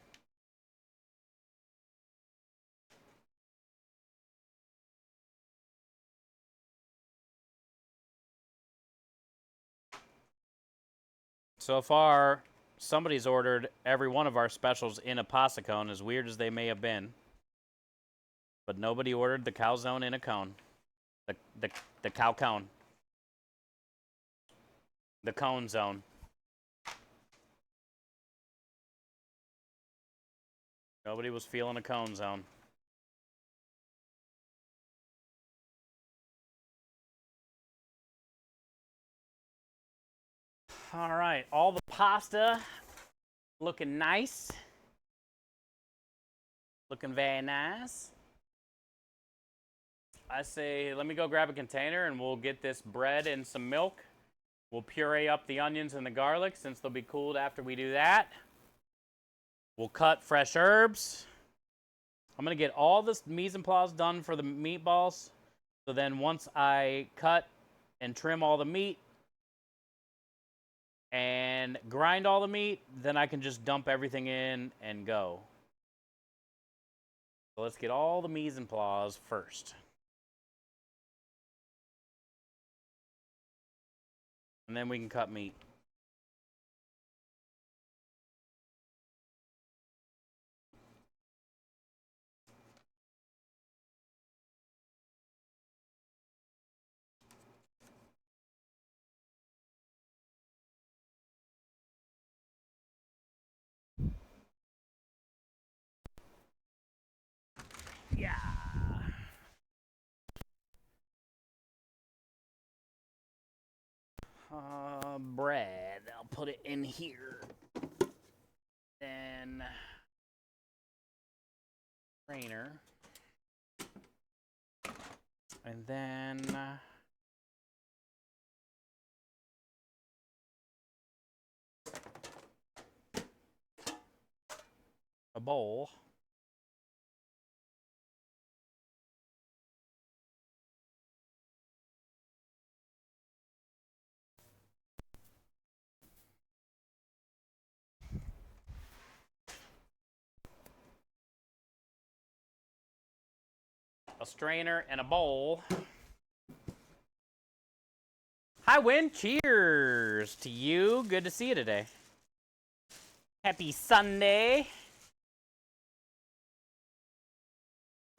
So far, somebody's ordered every one of our specials in a pasta cone, as weird as they may have been. But nobody ordered the calzone in a cone. The cow cone. The cone zone. Nobody was feeling a cone zone. All right, all the pasta looking nice. Looking very nice. I say let me go grab a container and we'll get this bread and some milk. We'll puree up the onions and the garlic since they'll be cooled after we do that. We'll cut fresh herbs. I'm going to get all this mise en place done for the meatballs. So then once I cut and trim all the meat and grind all the meat, then I can just dump everything in and go. So let's get all the mise en place first. And then we can cut meat. Yeah. Bread. I'll put it in here. Then strainer. And then a bowl. A strainer and a bowl. Hi, Win. Cheers to you. Good to see you today. Happy Sunday.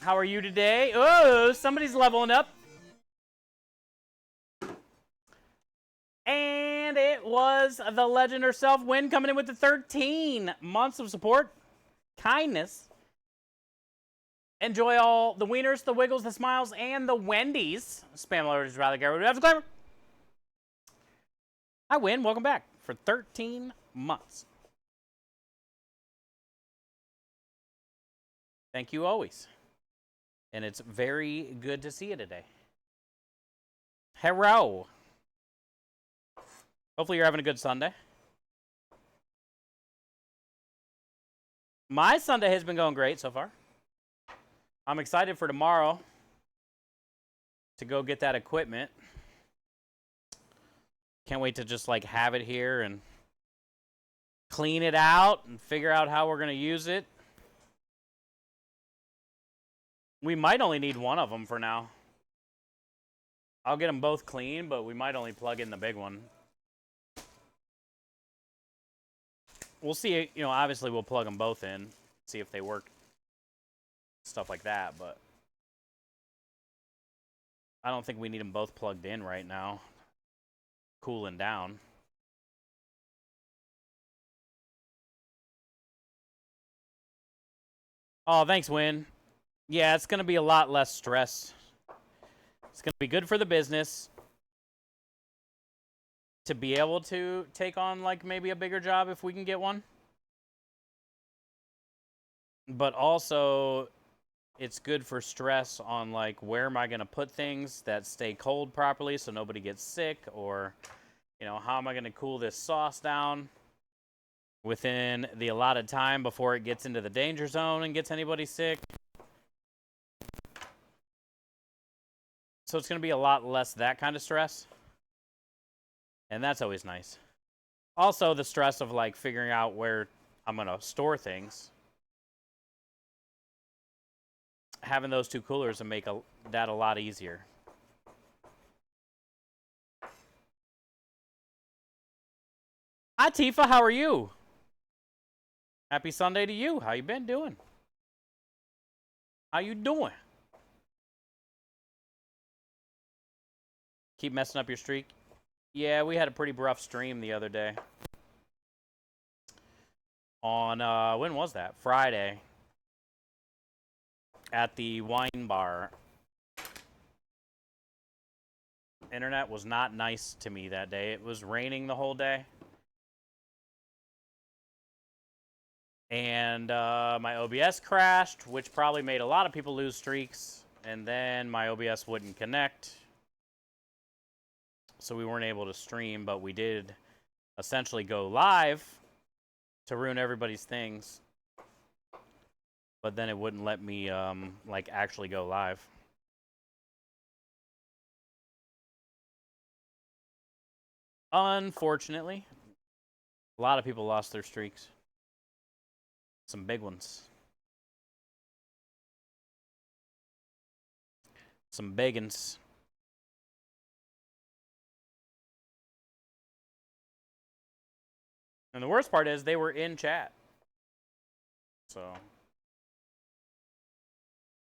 How are you today? Oh, somebody's leveling up. And it was the legend herself, Win, coming in with the 13 months of support. Kindness. Enjoy all the wieners, the wiggles, the smiles, and the Wendy's. Spam alerts rather get rid of the disclaimer. Hi, Win. Welcome back for 13 months. Thank you always. And it's very good to see you today. Hello. Hopefully you're having a good Sunday. My Sunday has been going great so far. I'm excited for tomorrow to go get that equipment. Can't wait to just like have it here and clean it out and figure out how we're going to use it. We might only need one of them for now. I'll get them both clean, but we might only plug in the big one. We'll see, you know, obviously we'll plug them both in, see if they work, stuff like that, but I don't think we need them both plugged in right now. Cooling down. Oh, thanks, Win. Yeah, it's going to be a lot less stress. It's going to be good for the business to be able to take on like maybe a bigger job if we can get one. But also it's good for stress on like where am I going to put things that stay cold properly so nobody gets sick, or you know, how am I going to cool this sauce down within the allotted time before it gets into the danger zone and gets anybody sick. So it's going to be a lot less that kind of stress. And that's always nice. Also, the stress of like figuring out where I'm going to store things. Having those two coolers will make that a lot easier. Hi, Tifa. How are you? Happy Sunday to you. How you been doing? How you doing? Keep messing up your streak? Yeah, we had a pretty rough stream the other day. On, when was that? Friday. At the wine bar. Internet was not nice to me that day. It was raining the whole day. And my OBS crashed, which probably made a lot of people lose streaks. and then my OBS wouldn't connect, so we weren't able to stream, but we did essentially go live to ruin everybody's things, but then it wouldn't let me like actually go live. Unfortunately, a lot of people lost their streaks. Some big ones. Some big ones. And the worst part is they were in chat. So,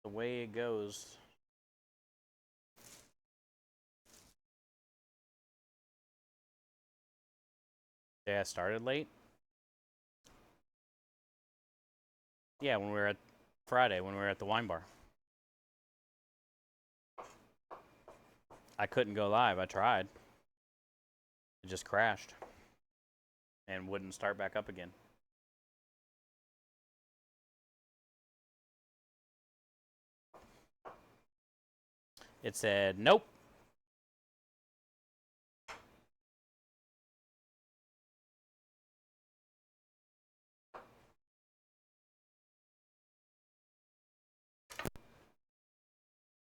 the way it goes. Yeah, I started late. Yeah, when we were at Friday, when we were at the wine bar. I couldn't go live. I tried. It just crashed and wouldn't start back up again. It said, nope.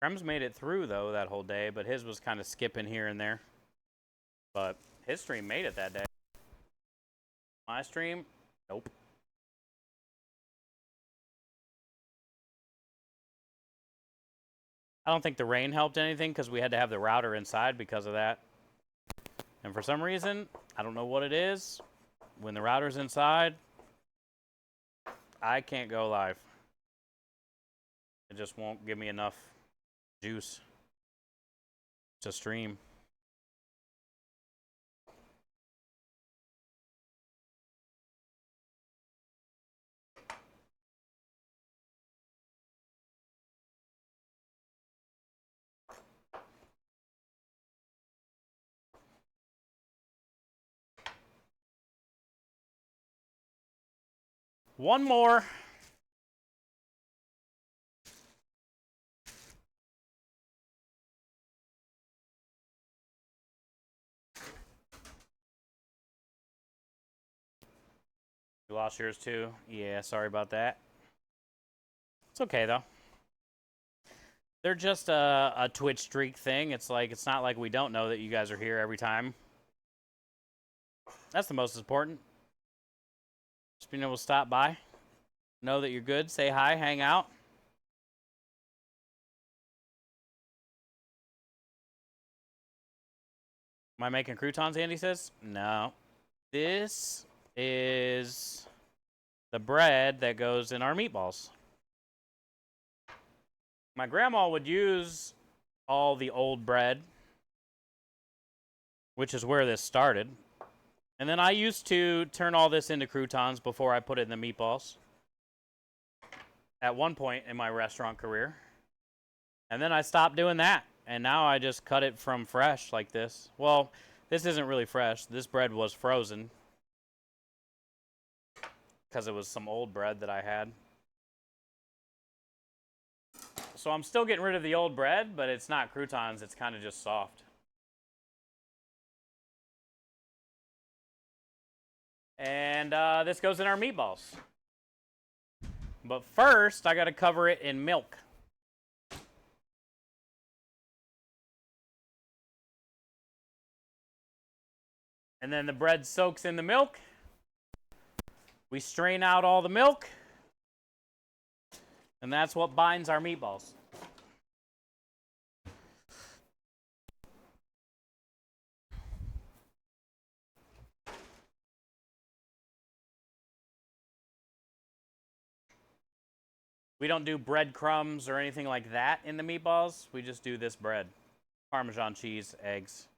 Krem's made it through, though, that whole day, but his was kind of skipping here and there. But his stream made it that day. My stream, nope. I don't think the rain helped anything because we had to have the router inside because of that. And for some reason, I don't know what it is, when the router's inside, I can't go live. It just won't give me enough juice to stream. One more. You lost yours too? Yeah, sorry about that. It's okay though. They're just a Twitch streak thing. It's like, it's not like we don't know that you guys are here every time. That's the most important. Just being able to stop by, know that you're good, say hi, hang out. Am I making croutons, Andy says? No. This is the bread that goes in our meatballs. My grandma would use all the old bread, which is where this started. And then I used to turn all this into croutons before I put it in the meatballs at one point in my restaurant career. And then I stopped doing that. And now I just cut it from fresh like this. Well, this isn't really fresh. This bread was frozen because it was some old bread that I had. So I'm still getting rid of the old bread, but it's not croutons. It's kind of just soft. And this goes in our meatballs. But first, I got to cover it in milk. And then the bread soaks in the milk. We strain out all the milk. And that's what binds our meatballs. We don't do breadcrumbs or anything like that in the meatballs. We just do this bread. Parmesan cheese, eggs.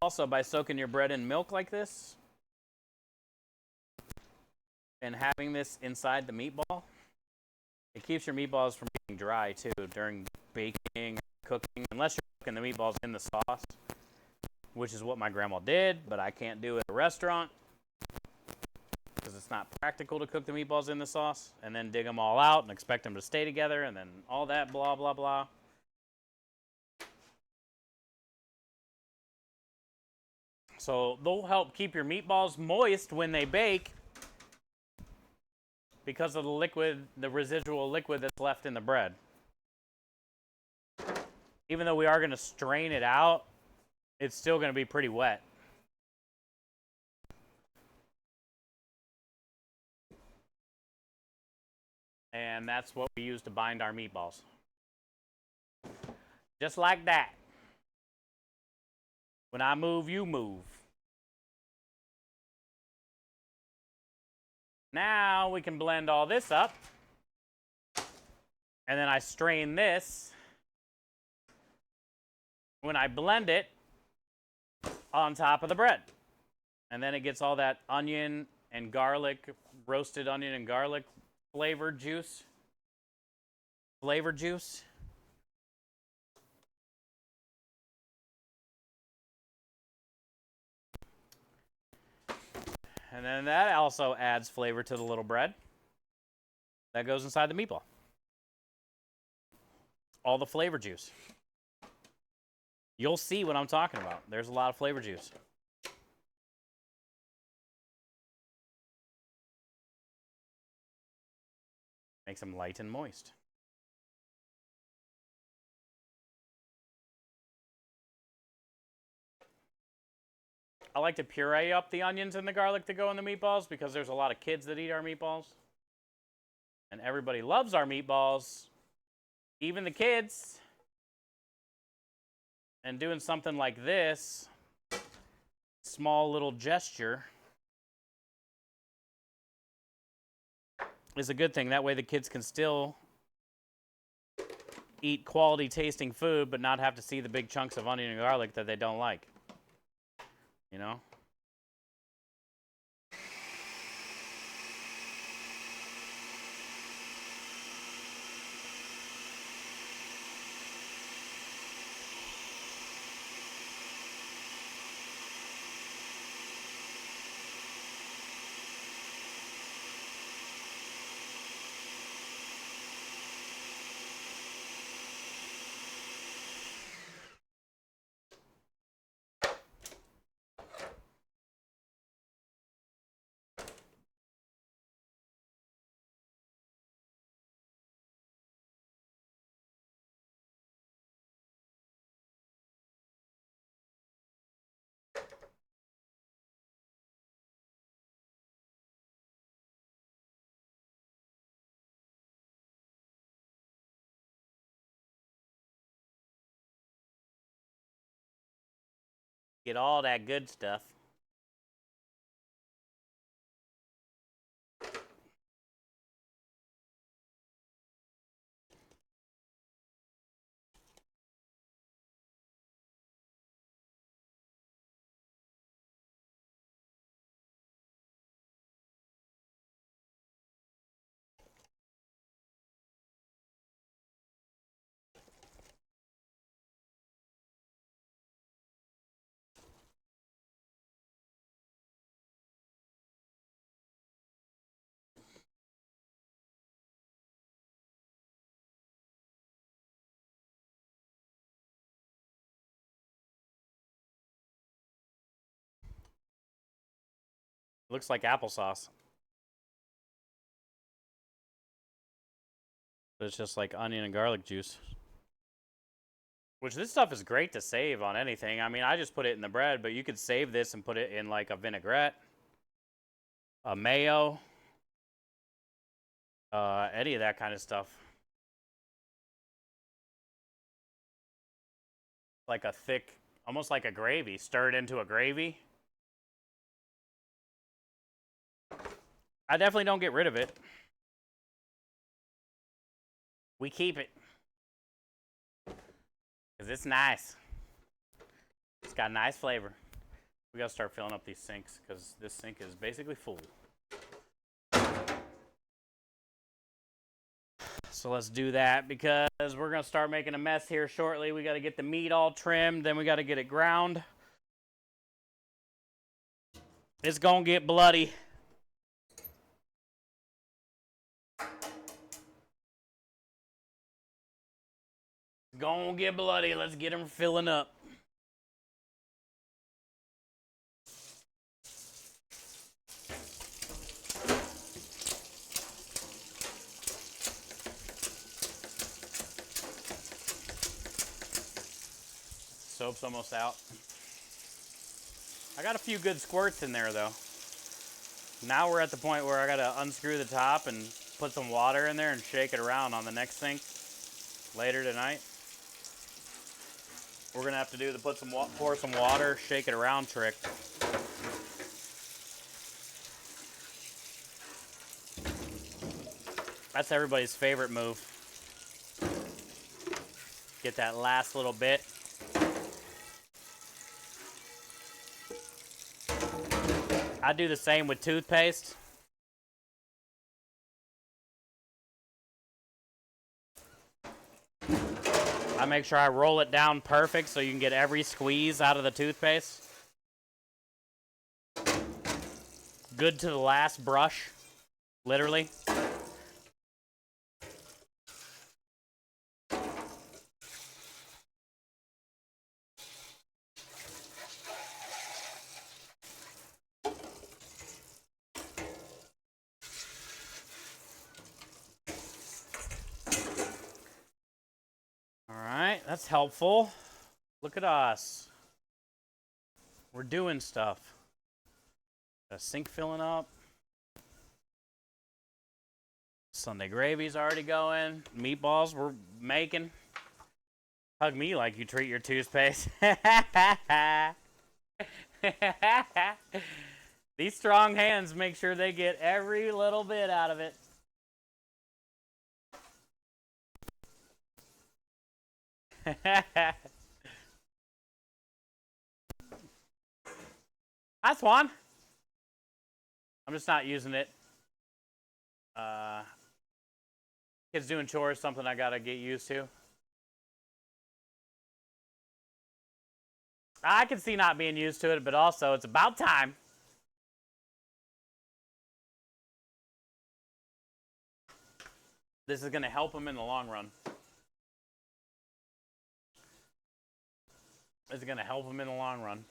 Also, by soaking your bread in milk like this and having this inside the meatball, it keeps your meatballs from being dry too during baking or cooking, unless you're cooking the meatballs in the sauce, which is what my grandma did, but I can't do it at a restaurant because it's not practical to cook the meatballs in the sauce and then dig them all out and expect them to stay together and then all that blah, blah, blah. So they'll help keep your meatballs moist when they bake because of the liquid, the residual liquid that's left in the bread. Even though we are going to strain it out, it's still going to be pretty wet. And that's what we use to bind our meatballs. Just like that. When I move, you move. Now we can blend all this up. And then I strain this. When I blend it on top of the bread. And then it gets all that onion and garlic, roasted onion and garlic flavor juice. Flavor juice. And then that also adds flavor to the little bread. That goes inside the meatball. All the flavor juice. You'll see what I'm talking about. There's a lot of flavor juice. Makes them light and moist. I like to puree up the onions and the garlic to go in the meatballs because there's a lot of kids that eat our meatballs. And everybody loves our meatballs, even the kids. And doing something like this, small little gesture, is a good thing. That way the kids can still eat quality tasting food but not have to see the big chunks of onion and garlic that they don't like. You know? Get all that good stuff. Looks like applesauce. But it's just like onion and garlic juice. Which this stuff is great to save on anything. I mean, I just put it in the bread, but you could save this and put it in like a vinaigrette, a mayo, any of that kind of stuff. Like a thick, almost like a gravy, stirred into a gravy. I definitely don't get rid of it. We keep it. Because it's nice. It's got nice flavor. We got to start filling up these sinks because this sink is basically full. So let's do that because we're going to start making a mess here shortly. We got to get the meat all trimmed. Then we got to get it ground. It's gonna get bloody. Gonna get bloody. Let's get them filling up. Soap's almost out. I got a few good squirts in there though. Now we're at the point where I gotta unscrew the top and put some water in there and shake it around on the next sink later tonight. We're gonna have to do the pour some water, shake it around trick. That's everybody's favorite move. Get that last little bit. I do the same with toothpaste. I make sure I roll it down perfect so you can get every squeeze out of the toothpaste. Good to the last brush, literally. Alright, that's helpful. Look at us. We're doing stuff. The sink filling up. Sunday gravy's already going. Meatballs we're making. Hug me like you treat your toothpaste. These strong hands make sure they get every little bit out of it. Hi, Swan. I'm just not using it. Kids doing chores, something I gotta get used to. I can see not being used to it, but also it's about time. This is gonna help them in the long run. This is gonna help them in the long run.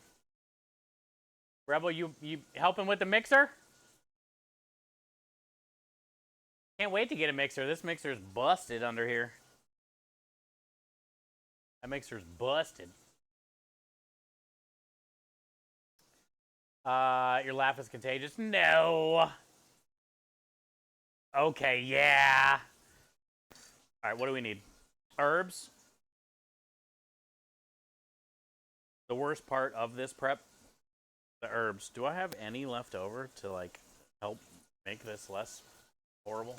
Rebel, you helping with the mixer? Can't wait to get a mixer. This mixer's busted under here. That mixer's busted. Your laugh is contagious. No. Okay, yeah. All right, what do we need? Herbs. The worst part of this prep, the herbs. Do I have any left over to like help make this less horrible?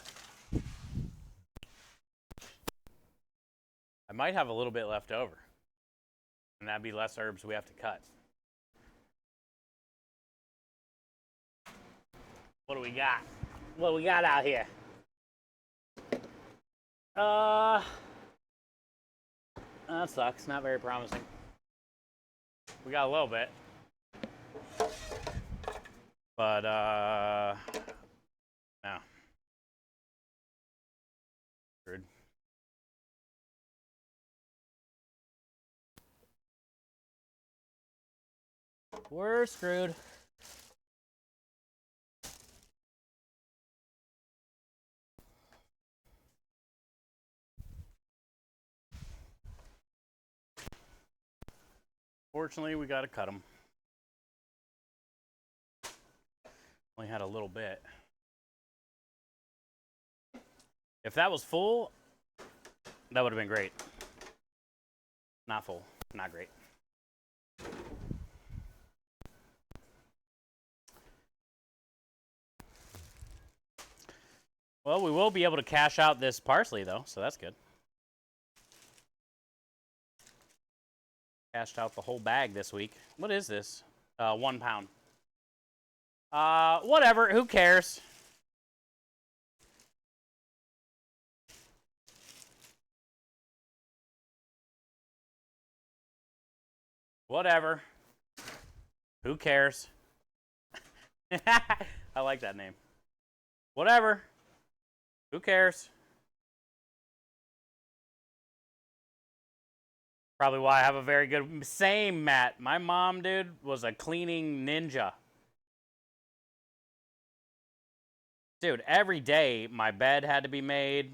I might have a little bit left over. And that'd be less herbs we have to cut. What do we got? What do we got out here? That sucks. Not very promising. We got a little bit. But, no. Screwed. We're screwed. Fortunately, we got to cut them. Only had a little bit. If that was full, that would have been great. Not full. Not great. Well, we will be able to cash out this parsley, though, so that's good. Cashed out the whole bag this week. What is this? 1 pound. Whatever. Who cares? Whatever. Who cares? I like that name. Whatever. Who cares? Probably why I have a very good... Same, Matt. My mom, dude, was a cleaning ninja. Dude, every day my bed had to be made.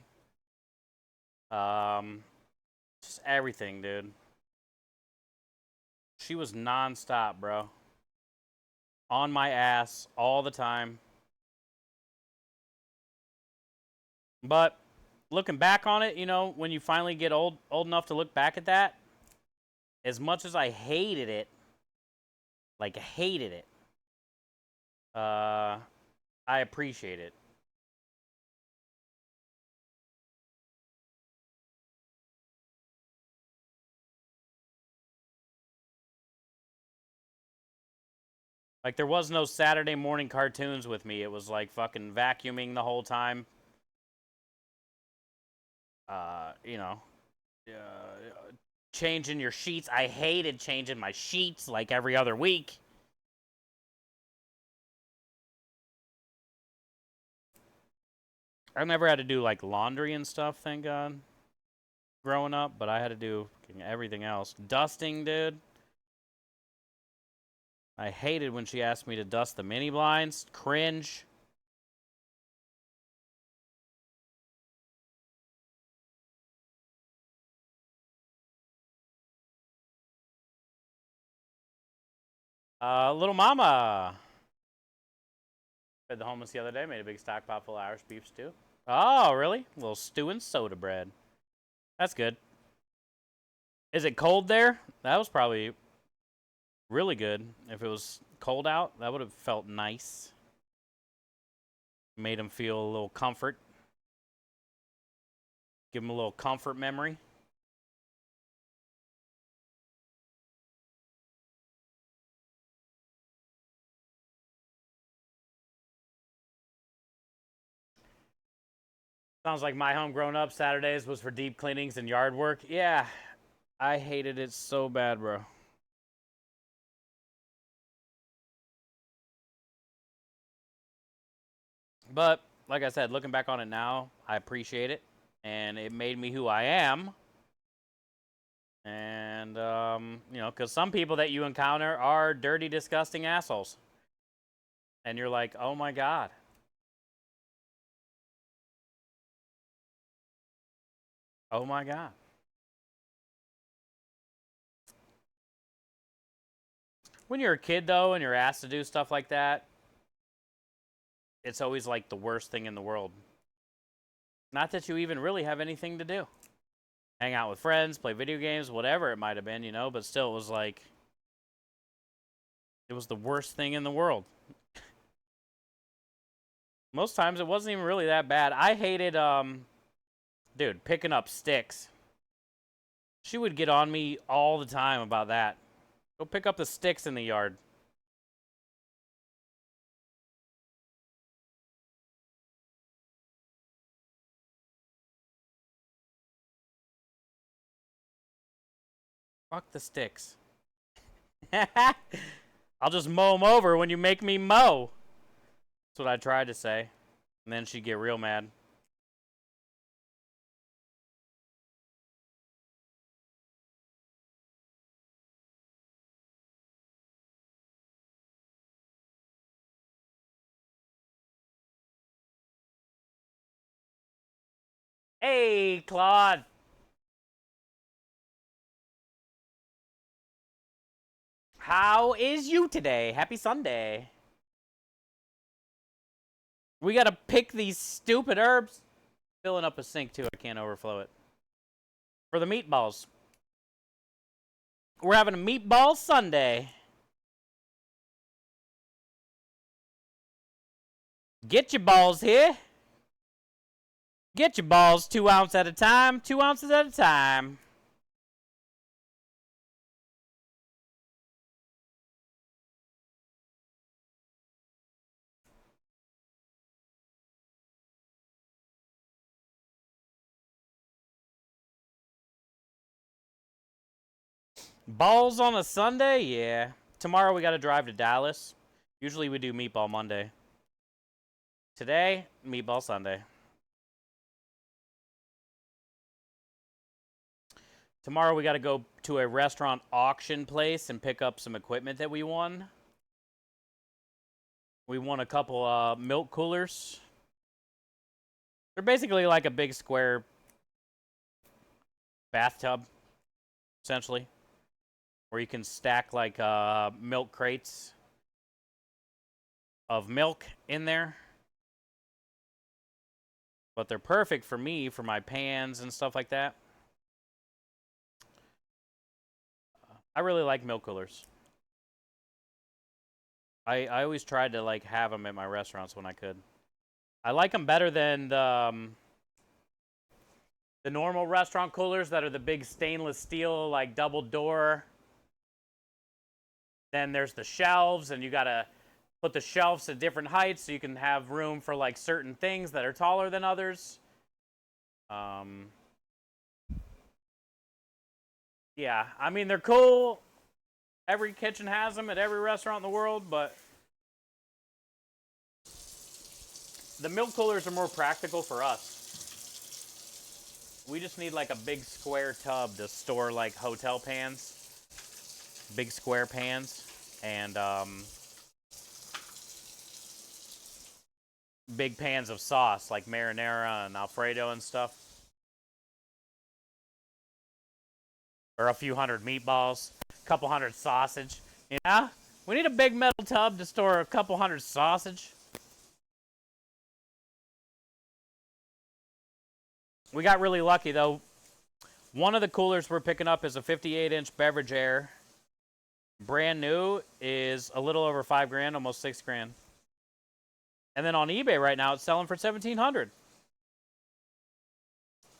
Just everything, dude. She was nonstop, bro. On my ass all the time. But looking back on it, you know, when you finally get old enough to look back at that, as much as I hated it, like hated it, I appreciate it. Like, there was no Saturday morning cartoons with me. It was like fucking vacuuming the whole time. You know, changing your sheets. I hated changing my sheets like every other week. I never had to do like laundry and stuff, thank God, growing up, but I had to do everything else. Dusting, dude. I hated when she asked me to dust the mini blinds. Cringe. Little mama. Fed the homeless the other day. Made a big stockpile full of Irish beef stew. Oh, really? A little stew and soda bread. That's good. Is it cold there? That was probably really good. If it was cold out, that would have felt nice. Made him feel a little comfort. Give him a little comfort memory. Sounds like my home growing up, Saturdays was for deep cleanings and yard work. Yeah, I hated it so bad, bro. But, like I said, looking back on it now, I appreciate it. And it made me who I am. And, you know, because some people that you encounter are dirty, disgusting assholes. And you're like, oh my God. Oh my God. When you're a kid, though, and you're asked to do stuff like that, it's always like the worst thing in the world. Not that you even really have anything to do. Hang out with friends, play video games, whatever it might have been, you know, but still it was like, it was the worst thing in the world. Most times it wasn't even really that bad. I hated, dude, picking up sticks. She would get on me all the time about that. Go pick up the sticks in the yard. Fuck the sticks. I'll just mow them over when you make me mow. That's what I tried to say. And then she'd get real mad. Hey, Claude. How is you today? Happy Sunday. We gotta pick these stupid herbs. Filling up a sink, too. I can't overflow it. For the meatballs. We're having a meatball Sunday. Get your balls here. Get your balls 2 ounces at a time. 2 ounces at a time. Balls on a Sunday? Yeah. Tomorrow we got to drive to Dallas. Usually we do Meatball Monday. Today, Meatball Sunday. Tomorrow we got to go to a restaurant auction place and pick up some equipment that we won. We won a couple milk coolers. They're basically like a big square bathtub, essentially, where you can stack like milk crates of milk in there. But they're perfect for me, for my pans and stuff like that. I really like milk coolers. I always tried to like have them at my restaurants when I could. I like them better than the normal restaurant coolers that are the big stainless steel, like double door. Then there's the shelves, and you gotta put the shelves at different heights so you can have room for like certain things that are taller than others. Yeah, I mean, they're cool. Every kitchen has them at every restaurant in the world, but the milk coolers are more practical for us. We just need like a big square tub to store like hotel pans, big square pans, and big pans of sauce like marinara and Alfredo and stuff. Or a few hundred meatballs, a couple hundred sausage. Yeah, we need a big metal tub to store a couple hundred sausage. We got really lucky though. One of the coolers we're picking up is a 58-inch beverage air. Brand new is a little over $5,000, almost $6,000. And then on eBay right now, it's selling for $1,700.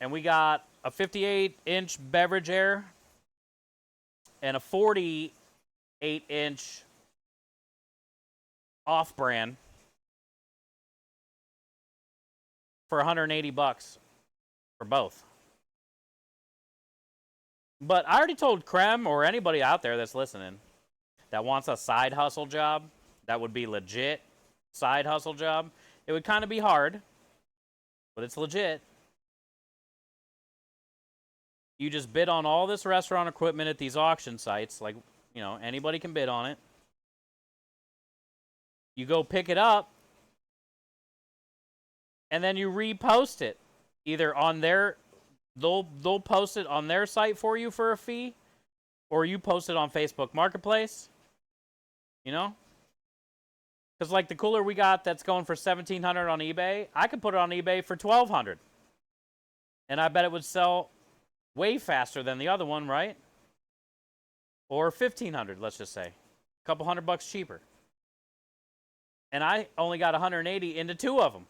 And we got a 58-inch beverage air and a 48-inch off-brand for $180 for both. But I already told Krem or anybody out there that's listening that wants a side hustle job, that would be legit side hustle job. It would kind of be hard, but it's legit. You just bid on all this restaurant equipment at these auction sites, like, you know, anybody can bid on it. You go pick it up, and then you repost it, either on their, they'll post it on their site for you for a fee, or you post it on Facebook Marketplace. You know, because like the cooler we got that's going for $1,700 on eBay, I could put it on eBay for $1,200, and I bet it would sell way faster than the other one, right? Or $1,500, let's just say, a couple $100 cheaper. And I only got 180 into two of them.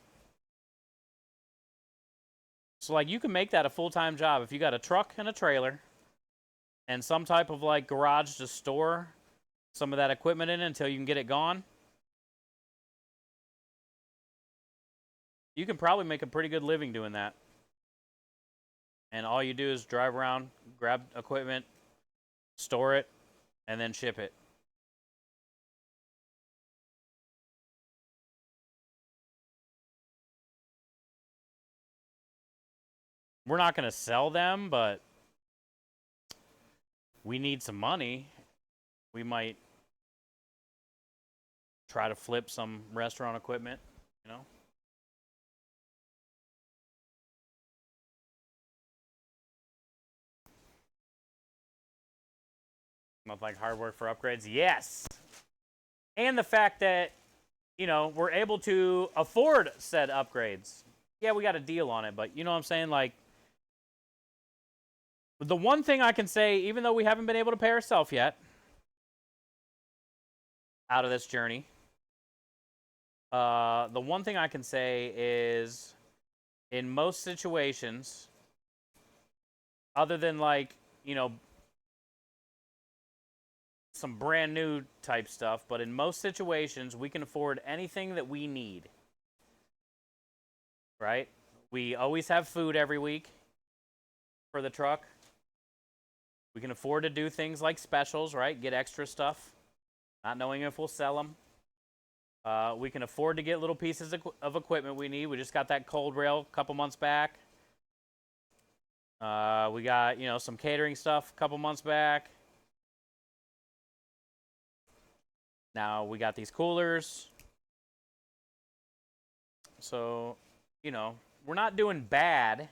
So like you can make that a full-time job if you got a truck and a trailer and some type of like garage to store some of that equipment in until you can get it gone. You can probably make a pretty good living doing that. And all you do is drive around, grab equipment, store it, and then ship it. We're not going to sell them, but we need some money. We might try to flip some restaurant equipment, you know? Not like hard work for upgrades? Yes! And the fact that, you know, we're able to afford said upgrades. Yeah, we got a deal on it, but you know what I'm saying? Like, the one thing I can say, even though we haven't been able to pay ourselves yet out of this journey, the one thing I can say is in most situations, other than like, you know, some brand new type stuff, but in most situations, we can afford anything that we need, right? We always have food every week for the truck. We can afford to do things like specials, right? Get extra stuff, not knowing if we'll sell them. We can afford to get little pieces of equipment we need. We just got that cold rail a couple months back. We got, you know, some catering stuff a couple months back. Now we got these coolers. So, you know, we're not doing bad.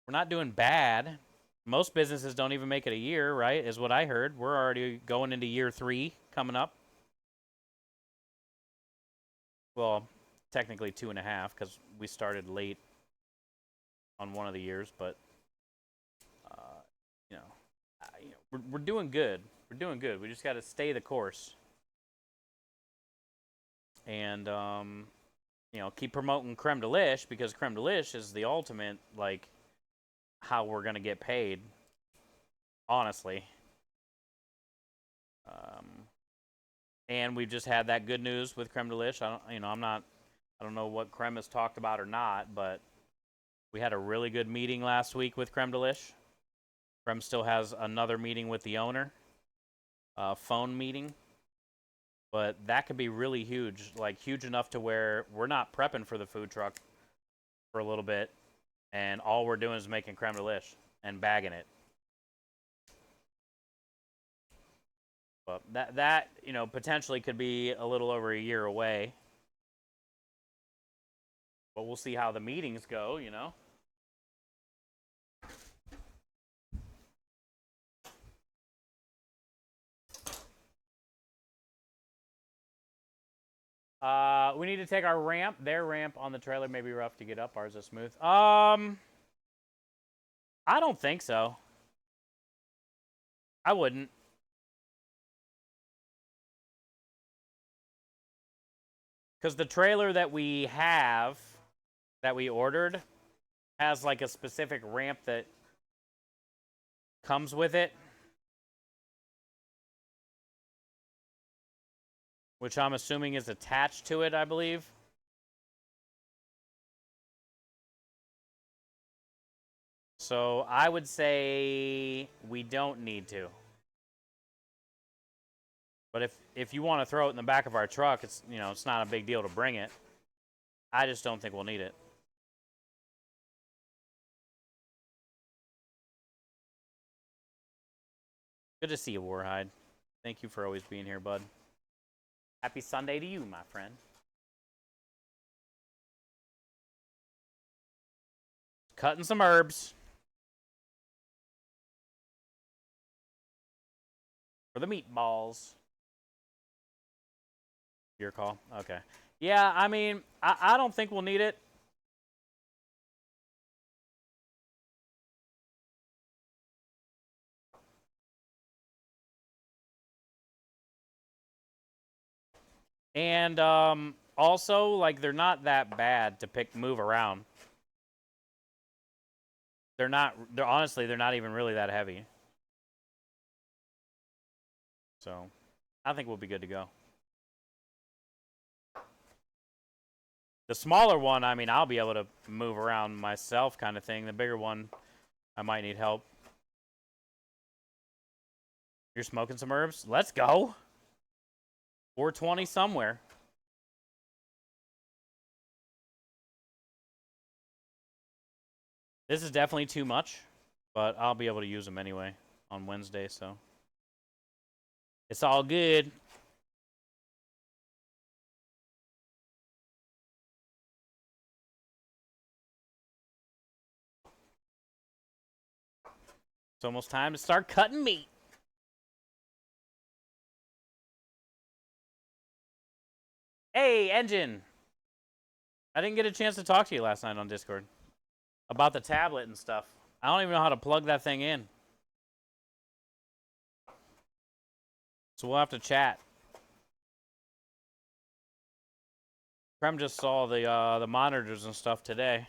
We're not doing bad. Most businesses don't even make it a year, right? Is what I heard. We're already going into year 3 coming up. Well, technically 2.5 because we started late on one of the years, but you know, we're doing good. We're doing good. We just got to stay the course, and you know, keep promoting creme de lish because creme de lish is the ultimate, like, how we're gonna get paid. Honestly. And we've just had that good news with creme de lish. I don't know what Creme has talked about or not, but we had a really good meeting last week with creme de lish. Creme still has another meeting with the owner, phone meeting, but that could be really huge, like huge enough to where we're not prepping for the food truck for a little bit, and all we're doing is making creme de lish and bagging it. But that you know, potentially could be a little over a year away. But we'll see how the meetings go, you know. We need to take our ramp. Their ramp on the trailer may be rough to get up. Ours is smooth. I don't think so. I wouldn't. Because the trailer that we have, that we ordered, has like a specific ramp that comes with it. Which I'm assuming is attached to it, I believe. So I would say we don't need to. But if you want to throw it in the back of our truck, it's, you know, it's not a big deal to bring it. I just don't think we'll need it. Good to see you, Warhide. Thank you for always being here, bud. Happy Sunday to you, my friend. Cutting some herbs. For the meatballs. Your call? Okay. Yeah, I mean, I don't think we'll need it. And also, like, they're not that bad to move around. They're honestly, they're not even really that heavy. So, I think we'll be good to go. The smaller one, I mean, I'll be able to move around myself kind of thing. The bigger one, I might need help. You're smoking some herbs? Let's go. 420 somewhere. This is definitely too much, but I'll be able to use them anyway on Wednesday, so it's all good. It's almost time to start cutting meat. Hey, Engine. I didn't get a chance to talk to you last night on Discord about the tablet and stuff. I don't even know how to plug that thing in. So we'll have to chat. Prem just saw the monitors and stuff today.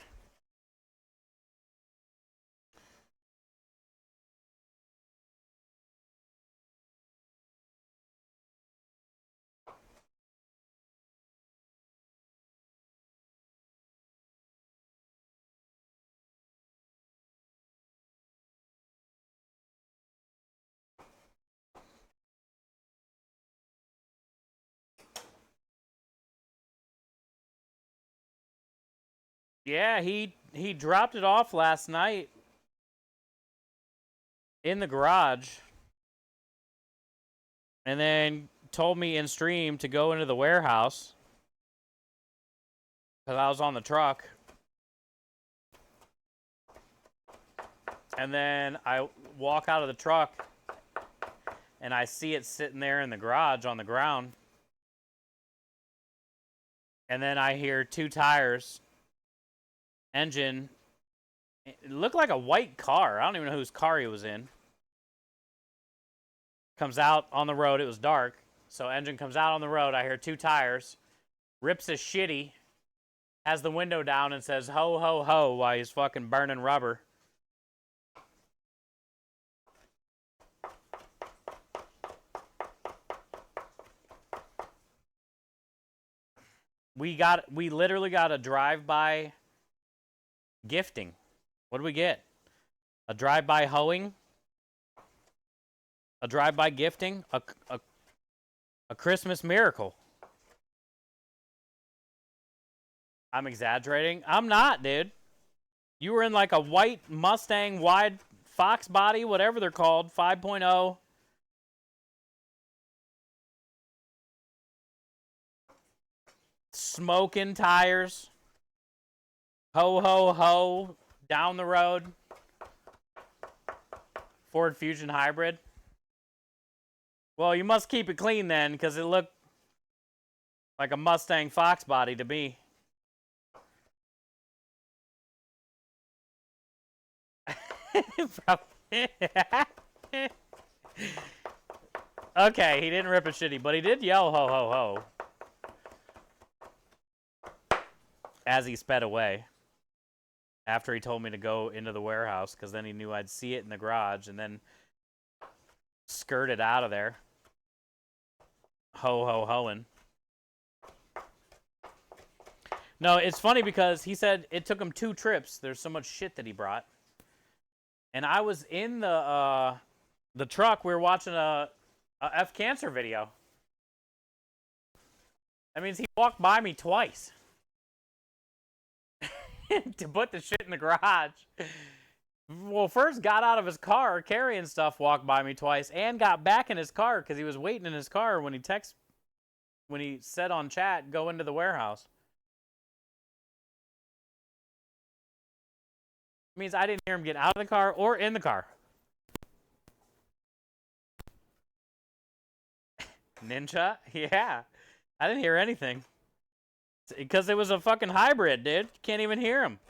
Yeah, he dropped it off last night in the garage, and then told me in stream to go into the warehouse because I was on the truck. And then I walk out of the truck, and I see it sitting there in the garage on the ground. And then I hear 2 tires, engine. It looked like a white car. I don't even know whose car he was in. Comes out on the road. It was dark. So engine comes out on the road. I hear 2 tires. Rips his shitty. Has the window down and says, ho, ho, ho, while he's fucking burning rubber. We literally got a drive-by gifting. What do we get? A drive-by hoeing? A drive-by gifting? A Christmas miracle. I'm exaggerating. I'm not, dude. You were in like a white Mustang wide Fox body, whatever they're called, 5.0. Smoking tires. Ho, ho, ho. Down the road. Ford Fusion Hybrid. Well, you must keep it clean then, because it looked like a Mustang Fox body to me. Okay, he didn't rip it shitty, but he did yell ho ho ho as he sped away after he told me to go into the warehouse, because then he knew I'd see it in the garage, and then skirted out of there. Ho ho hoing. No, it's funny because he said it took him 2 trips. There's so much shit that he brought. And I was in the truck. We were watching a F Cancer video. That means he walked by me twice to put the shit in the garage. Well, first got out of his car carrying stuff, walked by me twice, and got back in his car because he was waiting in his car when he said on chat, go into the warehouse. It means I didn't hear him get out of the car or in the car. Ninja? Yeah. I didn't hear anything. Because it was a fucking hybrid, dude. Can't even hear him.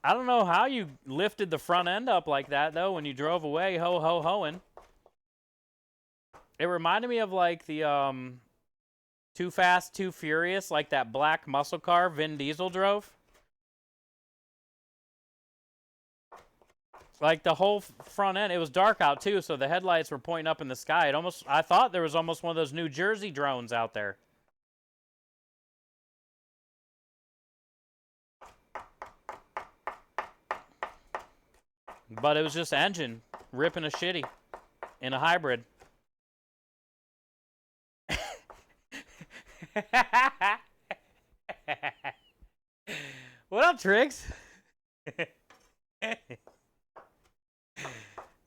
I don't know how you lifted the front end up like that, though, when you drove away ho, ho, hoing. It reminded me of, like, the, Too Fast, Too Furious, like that black muscle car Vin Diesel drove. Like the whole front end, it was dark out too, so the headlights were pointing up in the sky. I thought there was almost one of those New Jersey drones out there. But it was just engine ripping a shitty in a hybrid. What up, Tricks?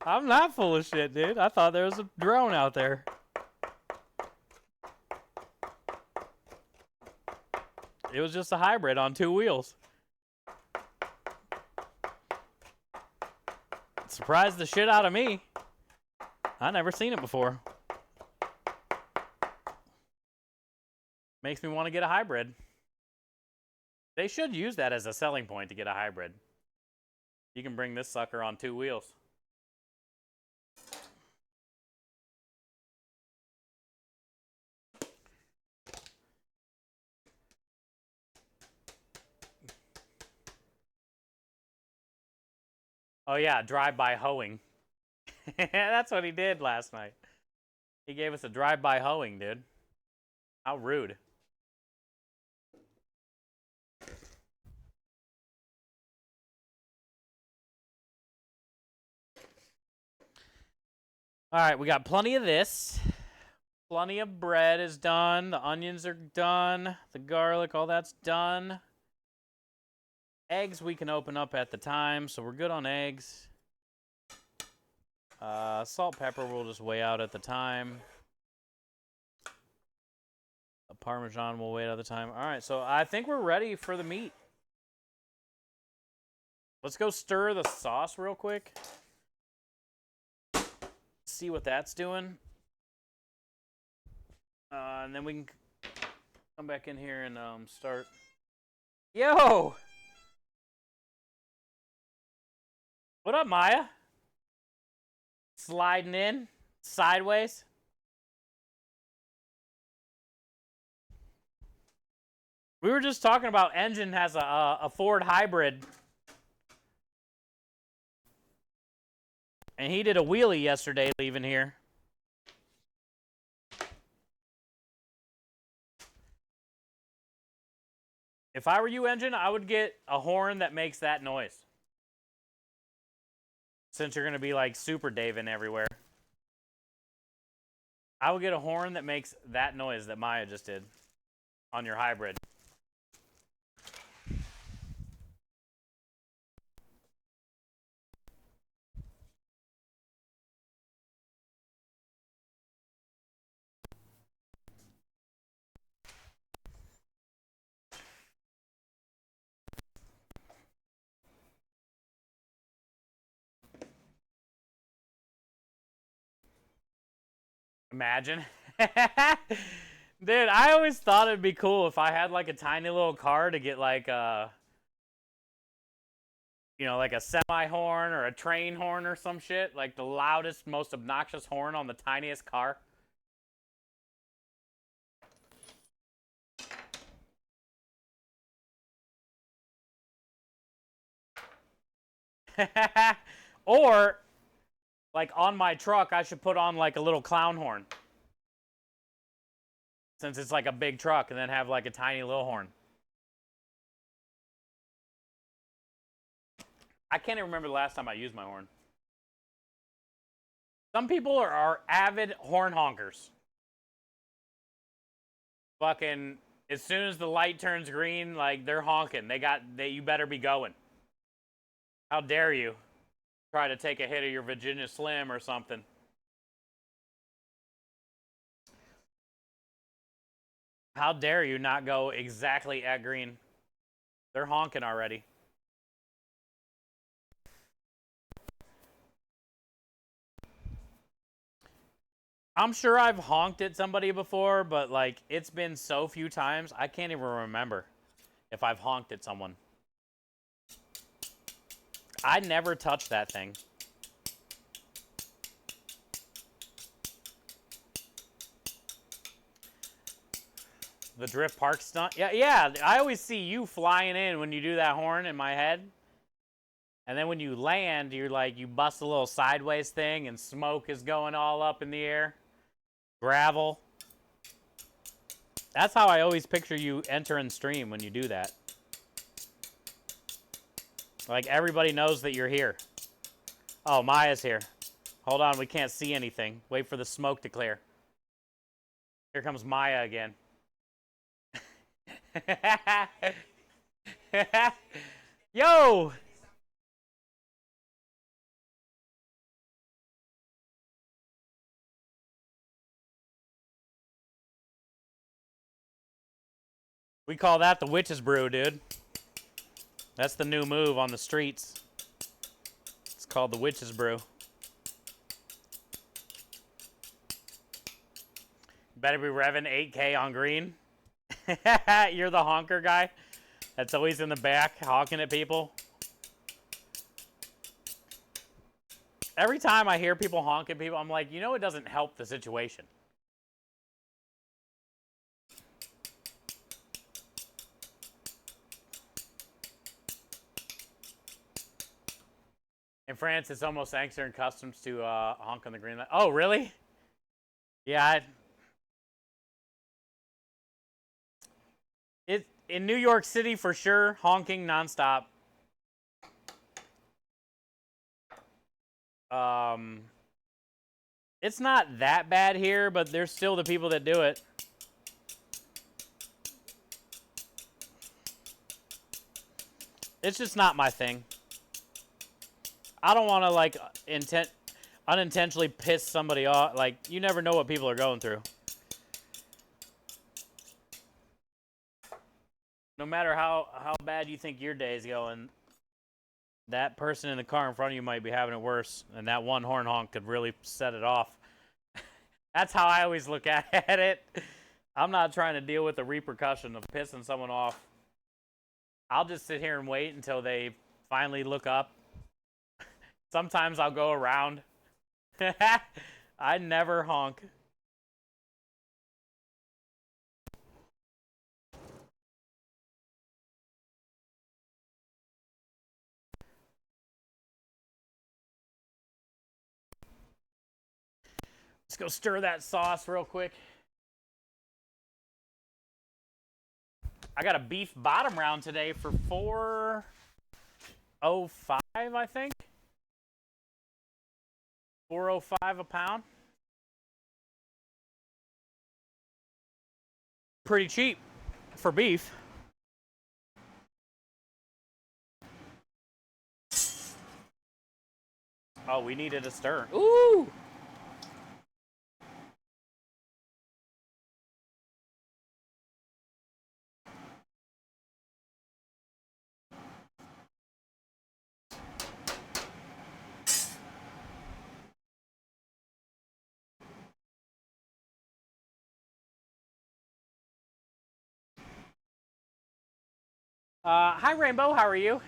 I'm not full of shit, dude. I thought there was a drone out there. It was just a hybrid on 2 wheels. Surprised the shit out of me. I never seen it before. Makes me want to get a hybrid. They should use that as a selling point to get a hybrid. You can bring this sucker on 2 wheels. Oh yeah, drive-by hoeing. That's what he did last night. He gave us a drive-by hoeing, dude. How rude. All right, we got plenty of this. Plenty of bread is done. The onions are done. The garlic, all that's done. Eggs we can open up at the time, so we're good on eggs. Salt, pepper we'll just weigh out at the time. A Parmesan we'll weigh out at the time. All right, so I think we're ready for the meat. Let's go stir the sauce real quick. See what that's doing. And then we can come back in here and start. Yo! What up, Maya? Sliding in sideways. We were just talking about Engine has a Ford hybrid. And he did a wheelie yesterday leaving here. If I were you, Engine, I would get a horn that makes that noise. Since you're going to be like Super Davin everywhere. I would get a horn that makes that noise that Maya just did on your hybrid. Imagine. Dude, I always thought it'd be cool if I had like a tiny little car to get like a, like a semi horn or a train horn or some shit. Like the loudest, most obnoxious horn on the tiniest car. Or, like on my truck, I should put on like a little clown horn. Since it's like a big truck, and then have like a tiny little horn. I can't even remember the last time I used my horn. Some people are avid horn honkers. Fucking, as soon as the light turns green, like they're honking. You better be going. How dare you try to take a hit of your Virginia Slim or something. How dare you not go exactly at green? They're honking already. I'm sure I've honked at somebody before, but like it's been so few times, I can't even remember if I've honked at someone. I never touched that thing. The drift park stunt? Yeah, I always see you flying in when you do that horn in my head. And then when you land, you're like, you bust a little sideways thing and smoke is going all up in the air. Gravel. That's how I always picture you entering stream when you do that. Like everybody knows that you're here. Oh, Maya's here. Hold on, we can't see anything. Wait for the smoke to clear. Here comes Maya again. Yo! We call that the witch's brew, dude. That's the new move on the streets. It's called the witch's brew. Better be revving 8K on green. You're the honker guy that's always in the back honking at people. Every time I hear people honk at people, I'm like, it doesn't help the situation. In France, it's almost angster and customs to honk on the green light. Oh, really? Yeah. In New York City, for sure, honking nonstop. It's not that bad here, but there's still the people that do it. It's just not my thing. I don't want to, like, unintentionally piss somebody off. Like, you never know what people are going through. No matter how bad you think your day is going, that person in the car in front of you might be having it worse, and that one horn honk could really set it off. That's how I always look at it. I'm not trying to deal with the repercussion of pissing someone off. I'll just sit here and wait until they finally look up. Sometimes I'll go around. I never honk. Let's go stir that sauce real quick. I got a beef bottom round today for $4.05, I think. $4.05 a pound. Pretty cheap for beef. Oh, we needed a stir. Ooh! Hi, Rainbow. How are you?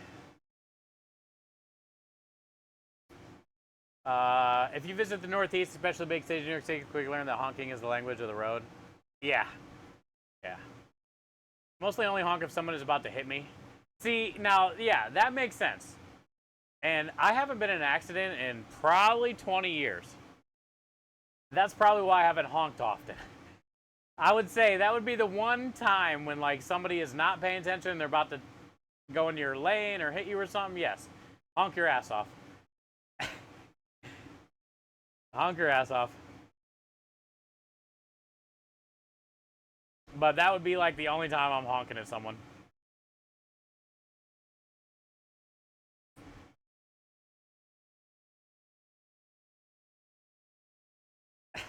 If you visit the Northeast, especially big cities, New York City, quickly learn that honking is the language of the road. Yeah. Yeah. Mostly only honk if someone is about to hit me. See, now, yeah, that makes sense. And I haven't been in an accident in probably 20 years. That's probably why I haven't honked often. I would say that would be the one time when, like, somebody is not paying attention and they're about to go into your lane or hit you or something. Yes. Honk your ass off. Honk your ass off. But that would be, like, the only time I'm honking at someone.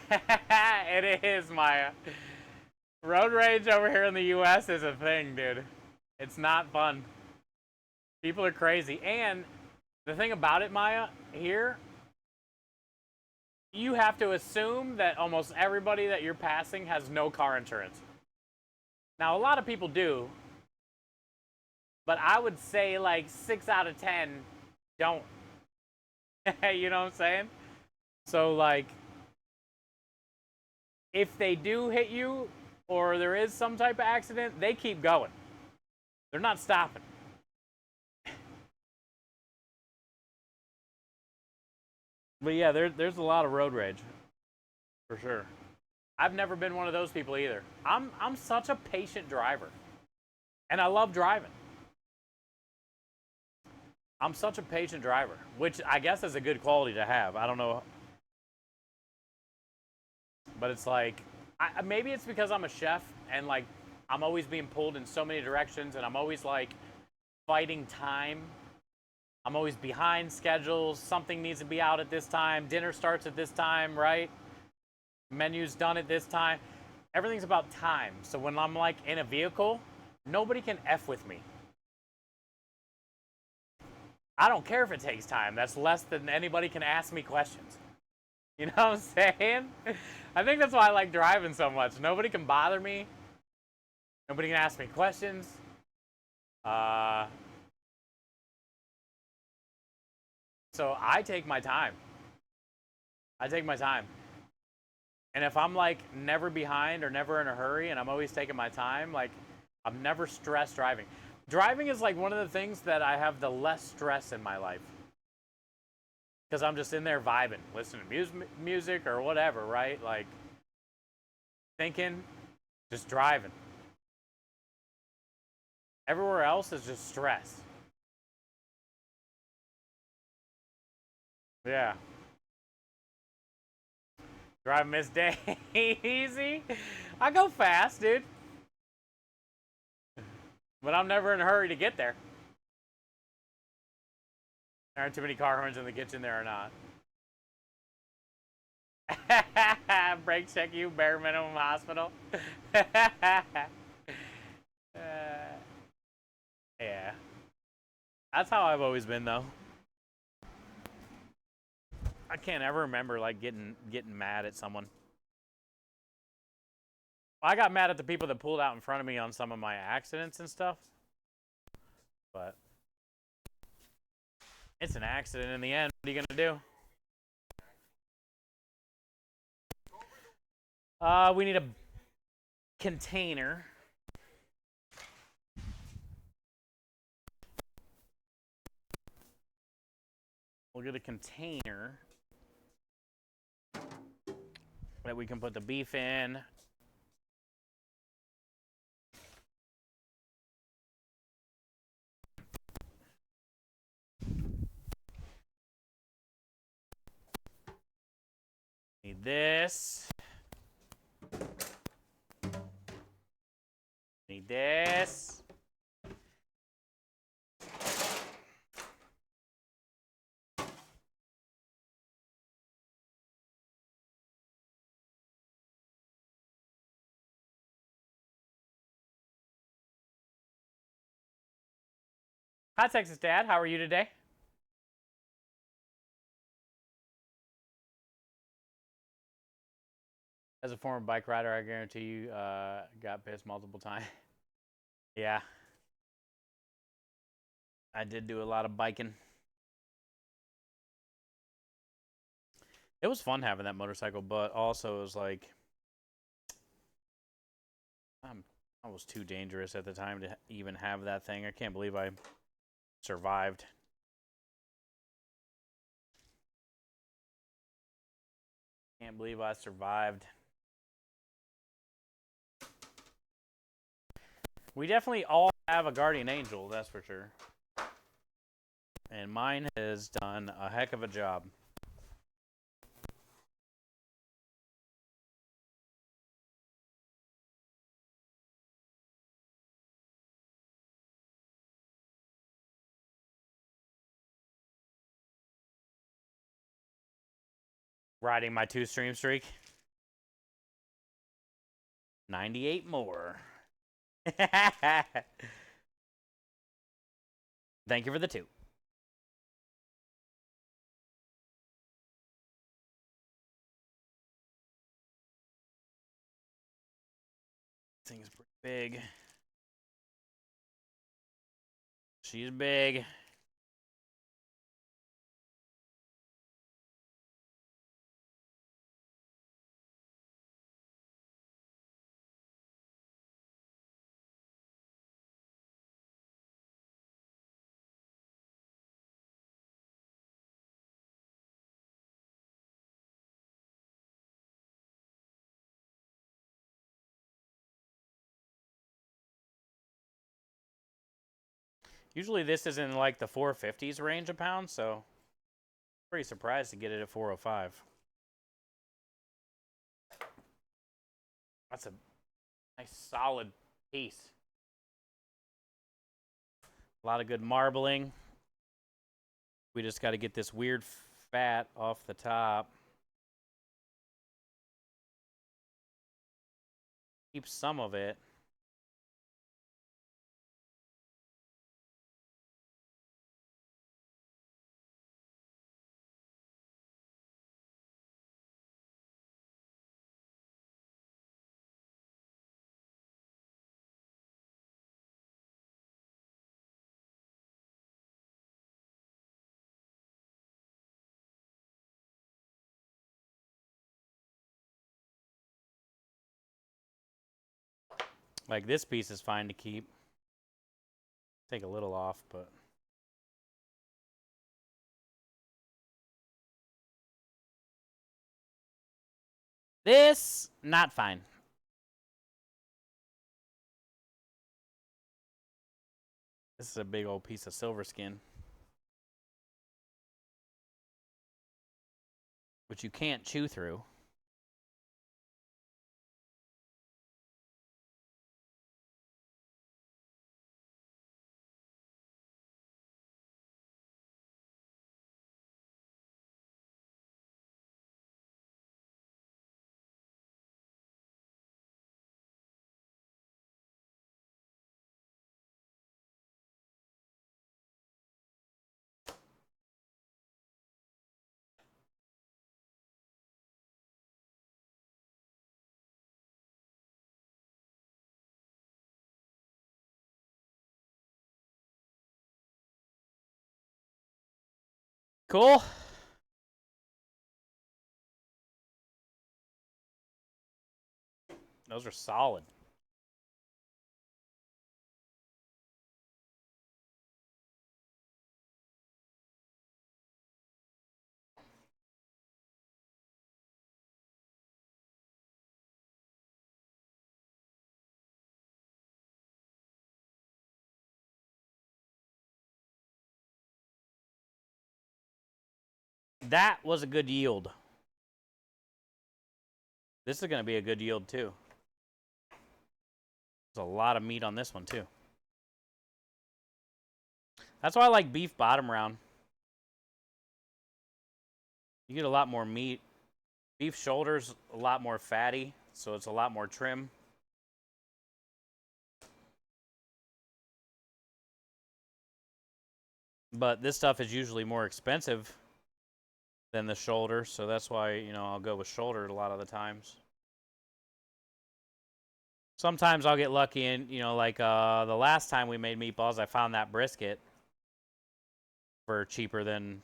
It is, Maya. Road rage over here in the U.S. is a thing, dude. It's not fun. People are crazy. And the thing about it, Maya, here, you have to assume that almost everybody that you're passing has no car insurance. Now, a lot of people do, but I would say like 6 out of 10 don't. You know what I'm saying? So, like, if they do hit you or there is some type of accident, they keep going. They're not stopping. But yeah, there's a lot of road rage, for sure. I've never been one of those people either. I'm such a patient driver, and I love driving. I'm such a patient driver, which I guess is a good quality to have. I don't know, but it's like maybe it's because I'm a chef and, like, I'm always being pulled in so many directions, and I'm always, like, fighting time. I'm always behind schedules. Something needs to be out at this time. Dinner starts at this time, right? Menu's done at this time. Everything's about time. So when I'm, like, in a vehicle, nobody can F with me. I don't care if it takes time. That's less than anybody can ask me questions. You know what I'm saying? I think that's why I like driving so much. Nobody can bother me. Nobody can ask me questions. So I take my time. I take my time. And if I'm, like, never behind or never in a hurry and I'm always taking my time, like, I'm never stressed driving. Driving is, like, one of the things that I have the less stress in my life. Because I'm just in there vibing, listening to music or whatever, right? Like, thinking, just driving. Everywhere else is just stress. Yeah. Drive Miss Daisy. I go fast, dude. But I'm never in a hurry to get there. There aren't too many car horns in the kitchen, there or not. Brake check you, bare minimum hospital. Yeah. That's how I've always been, though. I can't ever remember, like, getting mad at someone. I got mad at the people that pulled out in front of me on some of my accidents and stuff. But it's an accident in the end. What are you going to do? We need a container. We'll get a container that we can put the beef in. Need this. Need this. Hi, Texas Dad. How are you today? As a former bike rider, I guarantee you got pissed multiple times. Yeah. I did do a lot of biking. It was fun having that motorcycle, but also it was like I was too dangerous at the time to even have that thing. I can't believe I survived. Can't believe I survived. We definitely all have a guardian angel, that's for sure. And mine has done a heck of a job. Riding my 2-stream streak. 98 more. Thank you for the 2. This thing's pretty big. She's big. Usually this is in like the 450s range a pound, so pretty surprised to get it at 405. That's a nice solid piece. A lot of good marbling. We just got to get this weird fat off the top. Keep some of it. Like this piece is fine to keep. Take a little off, but this, not fine. This is a big old piece of silver skin, which you can't chew through. Cool. Those are solid. That was a good yield. This is going to be a good yield, too. There's a lot of meat on this one, too. That's why I like beef bottom round. You get a lot more meat. Beef shoulder's a lot more fatty, so it's a lot more trim. But this stuff is usually more expensive than the shoulder, so that's why, you know, I'll go with shoulder a lot of the times. Sometimes I'll get lucky and, you know, like the last time we made meatballs, I found that brisket for cheaper than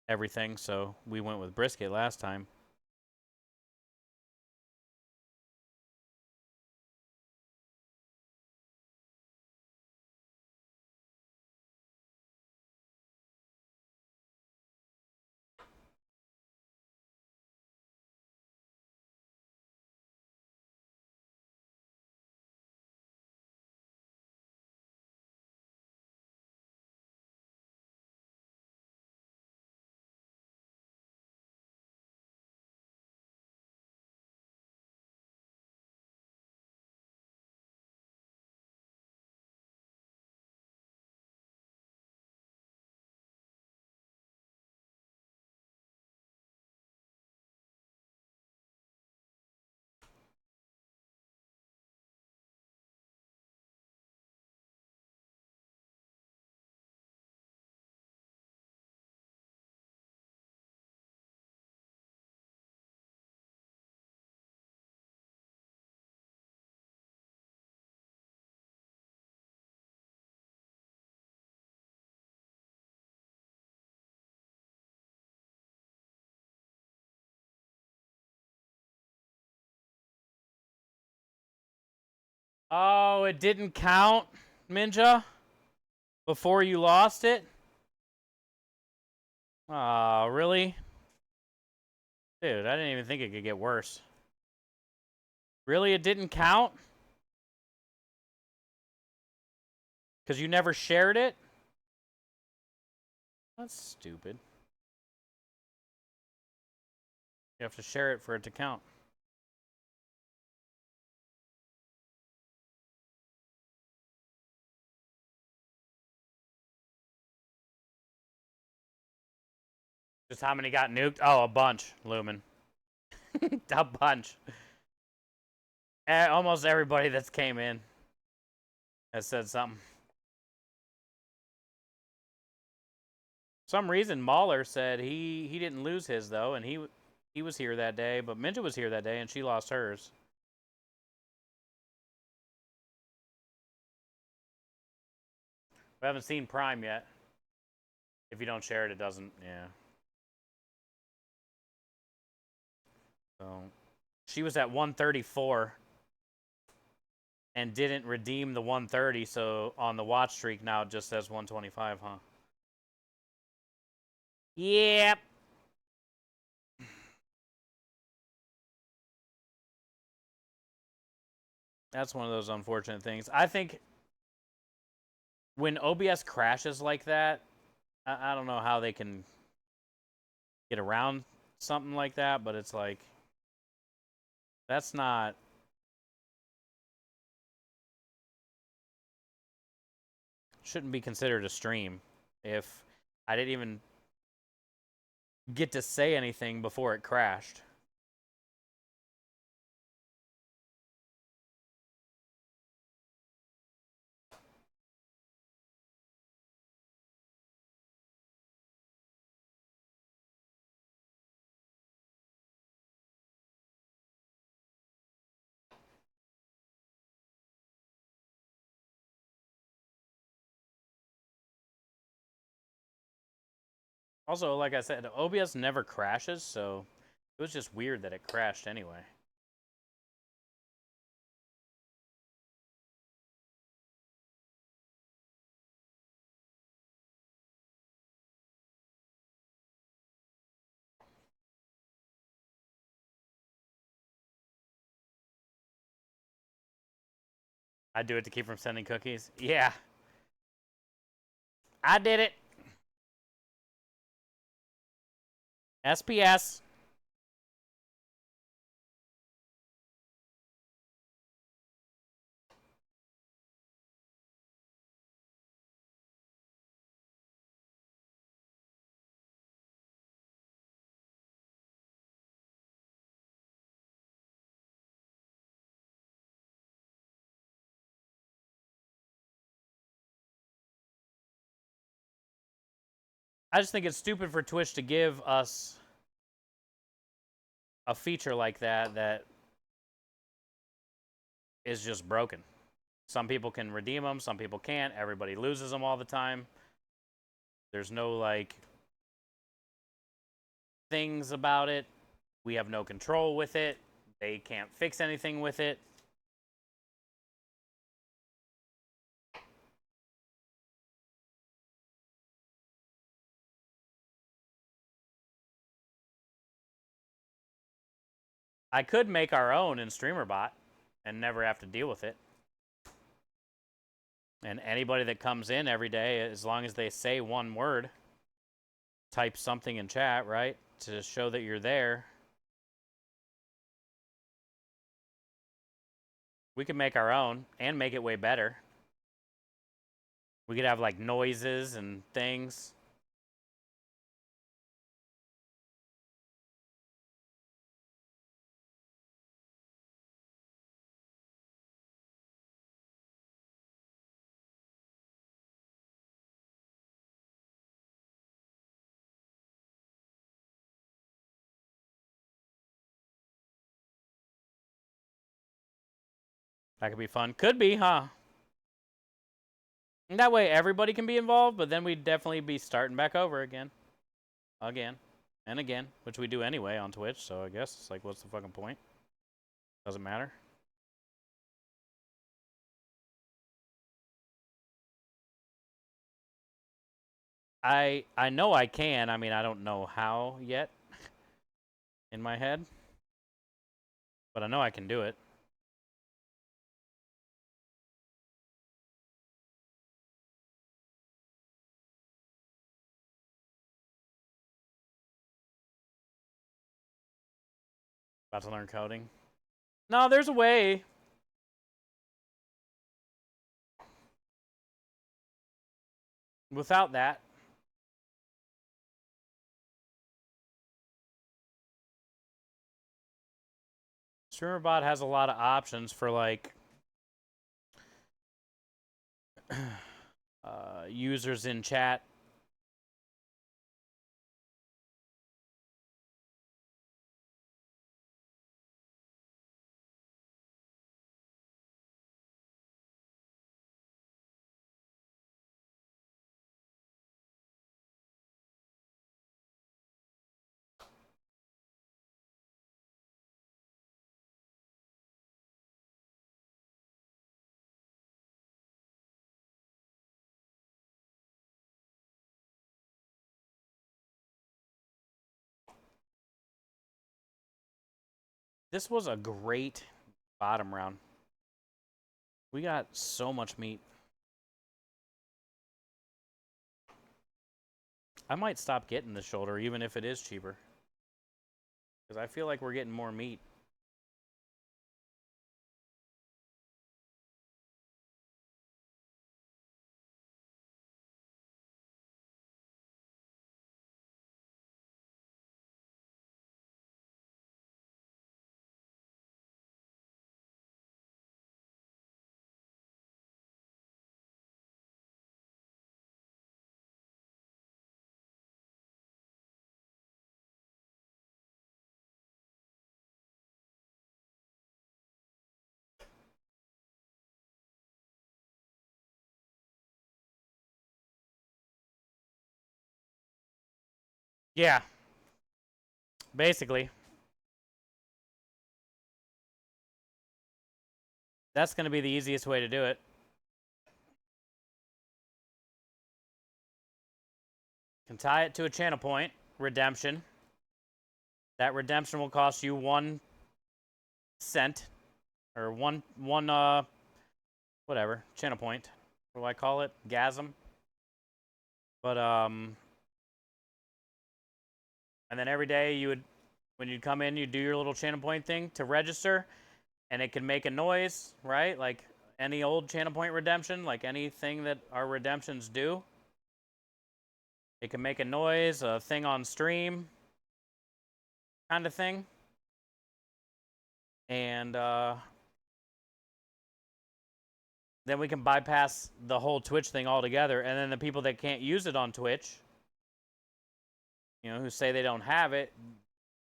everything, so we went with brisket last time. Oh, it didn't count, Minja? Before you lost it? Oh, really? Dude, I didn't even think it could get worse. Really, it didn't count? Because you never shared it? That's stupid. You have to share it for it to count. Just how many got nuked? Oh, a bunch, Lumen. A bunch. Almost everybody that's came in has said something. Some reason Mahler said he didn't lose his though, and he was here that day, but Minja was here that day and she lost hers. We haven't seen Prime yet. If you don't share it, it doesn't. Yeah. So she was at 134 and didn't redeem the 130, so on the watch streak now it just says 125, huh? Yep. That's one of those unfortunate things. I think when OBS crashes like that, I don't know how they can get around something like that, but it's like, that's not... Shouldn't be considered a stream if I didn't even get to say anything before it crashed. Also, like I said, OBS never crashes, so it was just weird that it crashed anyway. I do it to keep from sending cookies. Yeah. I did it. SPS. I just think it's stupid for Twitch to give us a feature like that is just broken. Some people can redeem them, some people can't. Everybody loses them all the time. There's no, like, things about it. We have no control with it. They can't fix anything with it. I could make our own in StreamerBot and never have to deal with it. And anybody that comes in every day, as long as they say one word, type something in chat, right, to show that you're there, we could make our own and make it way better. We could have, like, noises and things. That could be fun. Could be, huh? And that way everybody can be involved, but then we'd definitely be starting back over again. Again. And again. Which we do anyway on Twitch, so I guess it's like, what's the fucking point? Doesn't matter. I know I can. I mean, I don't know how yet in my head. But I know I can do it. About to learn coding. No, there's a way. Without that. StreamerBot has a lot of options for, like, users in chat. This was a great bottom round. We got so much meat. I might stop getting the shoulder, even if it is cheaper. Because I feel like we're getting more meat. Yeah. Basically. That's going to be the easiest way to do it. Can tie it to a channel point redemption. That redemption will cost you 1 cent or one whatever channel point. What do I call it? Gasm. But and then every day you would, when you'd come in, you'd do your little channel point thing to register, and it can make a noise, right? Like any old channel point redemption, like anything that our redemptions do. It can make a noise, a thing on stream, kind of thing. And then we can bypass the whole Twitch thing altogether. And then the people that can't use it on Twitch, you know, who say they don't have it,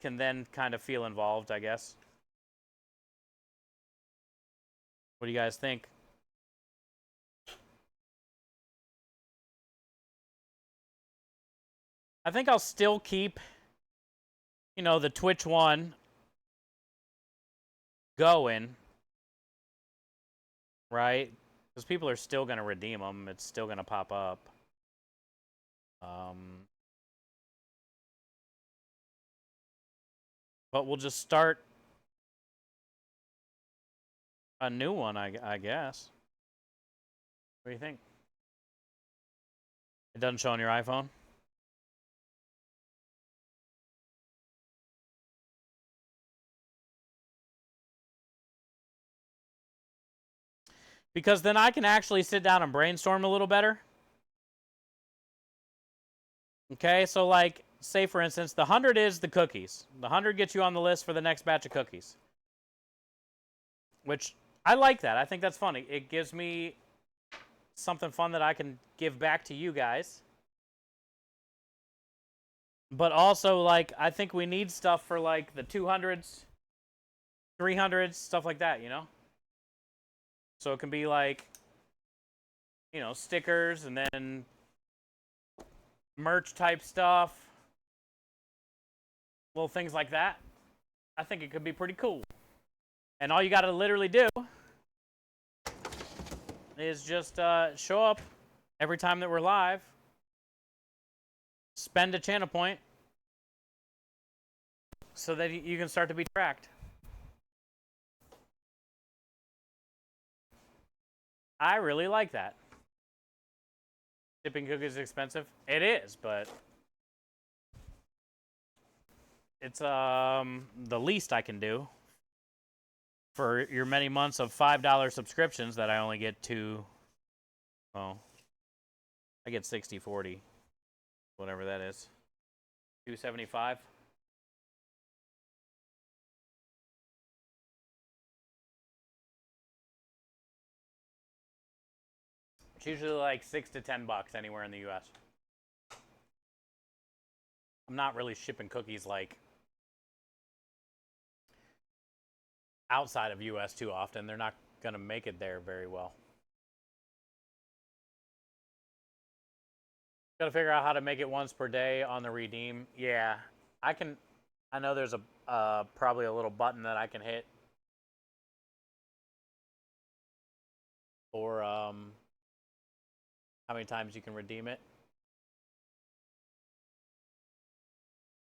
can then kind of feel involved, I guess. What do you guys think? I think I'll still keep, you know, the Twitch one going, right? Because people are still going to redeem them. It's still going to pop up. But we'll just start a new one, I guess. What do you think? It doesn't show on your iPhone? Because then I can actually sit down and brainstorm a little better. Okay, so like, say for instance, the 100 is the cookies. The 100 gets you on the list for the next batch of cookies. Which, I like that. I think that's funny. It gives me something fun that I can give back to you guys. But also, like, I think we need stuff for, like, the 200s, 300s, stuff like that, you know? So it can be, like, you know, stickers and then merch type stuff. Little things like that. I think it could be pretty cool. And all you got to literally do is just show up every time that we're live, spend a channel point so that you can start to be tracked. I really like that. Shipping cookies is expensive. It is, but it's the least I can do for your many months of $5 subscriptions that I only get to. Oh, I get 60/40, whatever that is. $275. It's usually like $6 to $10 anywhere in the U.S. I'm not really shipping cookies like outside of U.S. too often. They're not gonna make it there very well. Gotta figure out how to make it once per day on the redeem. Yeah, I can. I know there's a probably a little button that I can hit for how many times you can redeem it.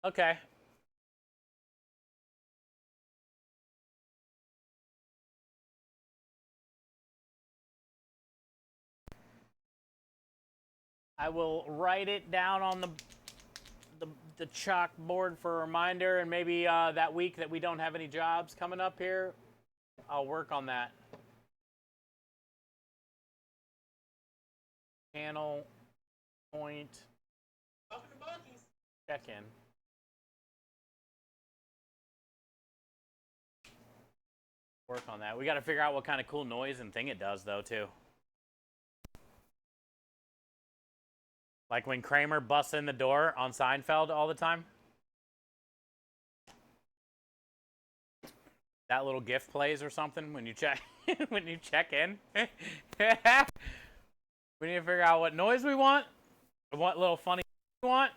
Okay. I will write it down on the chalkboard for a reminder, and maybe that week that we don't have any jobs coming up here, I'll work on that. Channel point check in. Work on that. We got to figure out what kind of cool noise and thing it does, though, too. Like when Kramer busts in the door on Seinfeld all the time. That little GIF plays or something when you check when you check in. We need to figure out what noise we want, what little funny we want.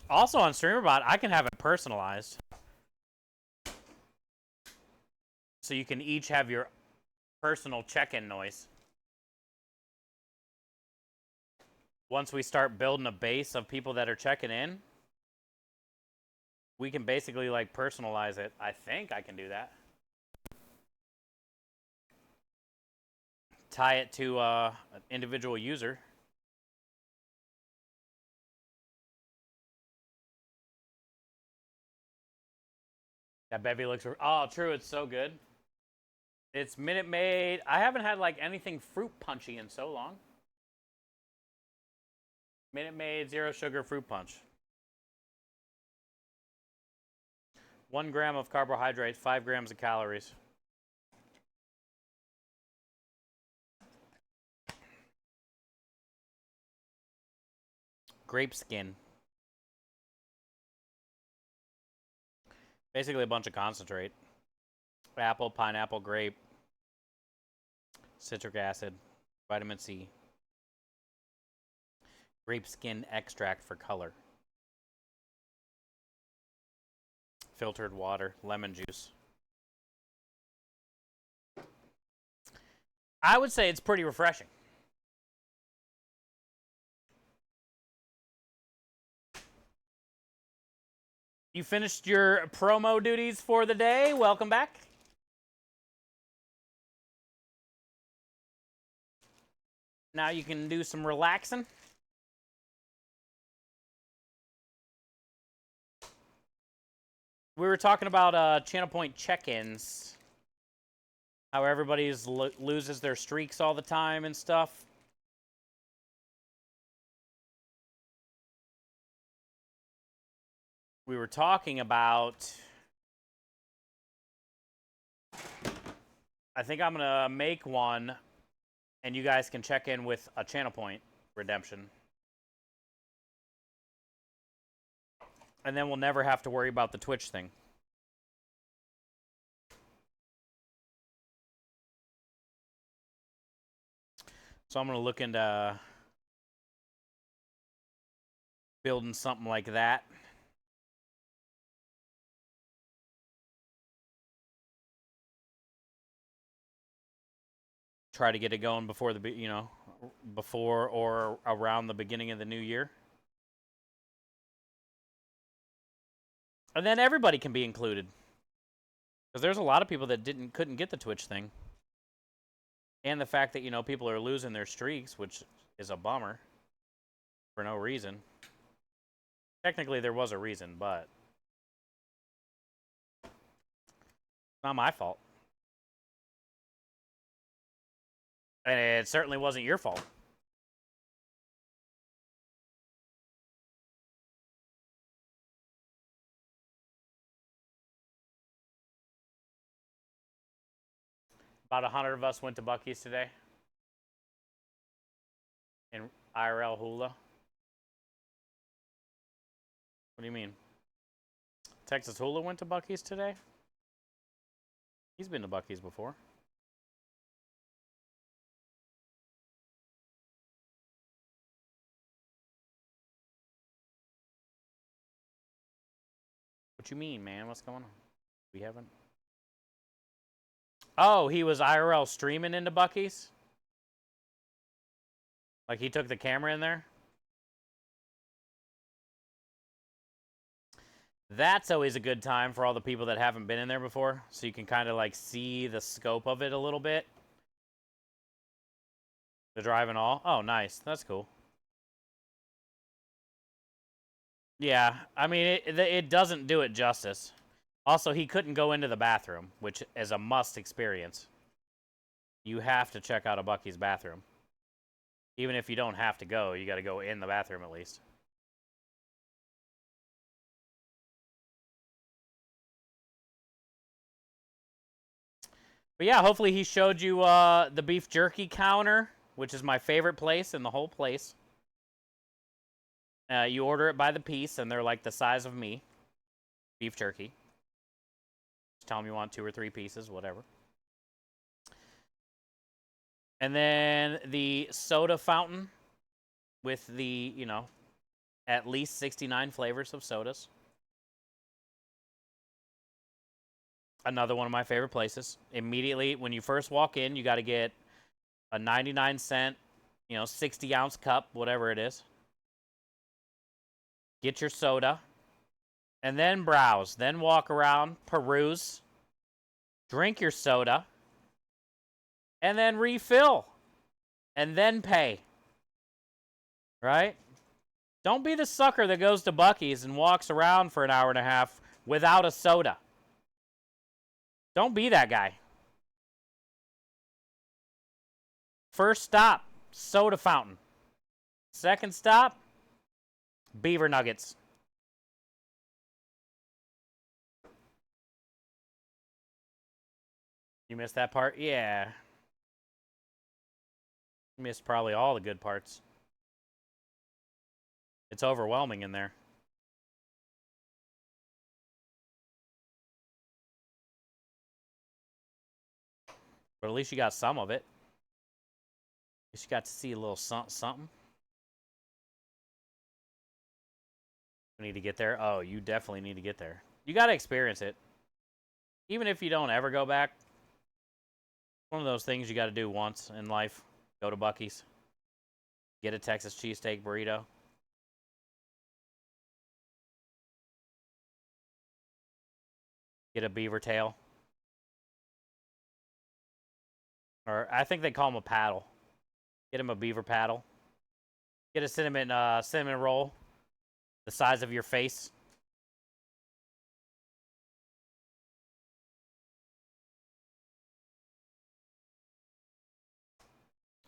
Also on StreamerBot, I can have it personalized. So you can each have your personal check-in noise. Once we start building a base of people that are checking in, we can basically like personalize it. I think I can do that. Tie it to an individual user. That bevy looks... Oh, true. It's so good. It's Minute Maid. I haven't had like anything fruit punchy in so long. Minute Maid Zero Sugar Fruit Punch. 1 gram of carbohydrates, 5 grams of calories. Grape skin. Basically a bunch of concentrate. Apple, pineapple, grape, citric acid, vitamin C. Grape skin extract for color. Filtered water, lemon juice. I would say it's pretty refreshing. You finished your promo duties for the day. Welcome back. Now you can do some relaxing. We were talking about channel point check-ins. How everybody loses their streaks all the time and stuff. We were talking about... I think I'm going to make one, and you guys can check in with a channel point redemption. And then we'll never have to worry about the Twitch thing. So I'm going to look into building something like that. Try to get it going before the, you know, before or around the beginning of the new year. And then everybody can be included. Because there's a lot of people that couldn't get the Twitch thing. And the fact that, you know, people are losing their streaks, which is a bummer. For no reason. Technically, there was a reason, but... it's not my fault. And it certainly wasn't your fault. About 100 of us went to Buc-ee's today. In IRL Hula. What do you mean? Texas Hula went to Buc-ee's today? He's been to Buc-ee's before. What you mean, man? What's going on? We haven't... Oh, he was IRL streaming into Buc-ee's? Like he took the camera in there? That's always a good time for all the people that haven't been in there before. So you can kind of like see the scope of it a little bit. The drive and all. Oh, nice. That's cool. Yeah, I mean, it doesn't do it justice. Also, he couldn't go into the bathroom, which is a must experience. You have to check out a Buc-ee's bathroom. Even if you don't have to go, you got to go in the bathroom at least. But yeah, hopefully he showed you the beef jerky counter, which is my favorite place in the whole place. You order it by the piece, and they're like the size of me. Beef jerky. Just tell them you want 2 or 3 pieces, whatever. And then the soda fountain with the, you know, at least 69 flavors of sodas. Another one of my favorite places. Immediately, when you first walk in, you got to get a 99-cent, 60-ounce cup, whatever it is. Get your soda. And then browse. Then walk around, peruse. Drink your soda. And then refill. And then pay. Right? Don't be the sucker that goes to Buc-ee's and walks around for an hour and a half without a soda. Don't be that guy. First stop, soda fountain. Second stop, beaver nuggets. You missed that part? Yeah. You missed probably all the good parts. It's overwhelming in there. But at least you got some of it. At least you got to see a little something. You need to get there? Oh, you definitely need to get there. You got to experience it. Even if you don't ever go back, one of those things you got to do once in life. Go to Buc-ee's. Get a Texas cheesesteak burrito. Get a beaver tail. Or I think they call them a paddle. Get him a beaver paddle. Get a cinnamon roll. The size of your face.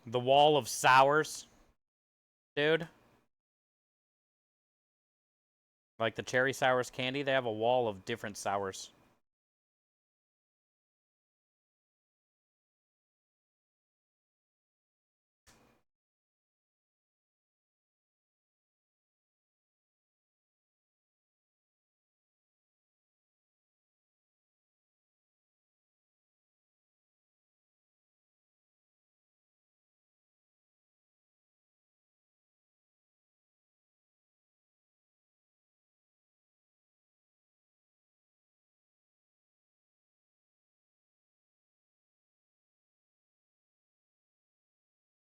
The wall of sours. Dude. Like the cherry sours candy, they have a wall of different sours.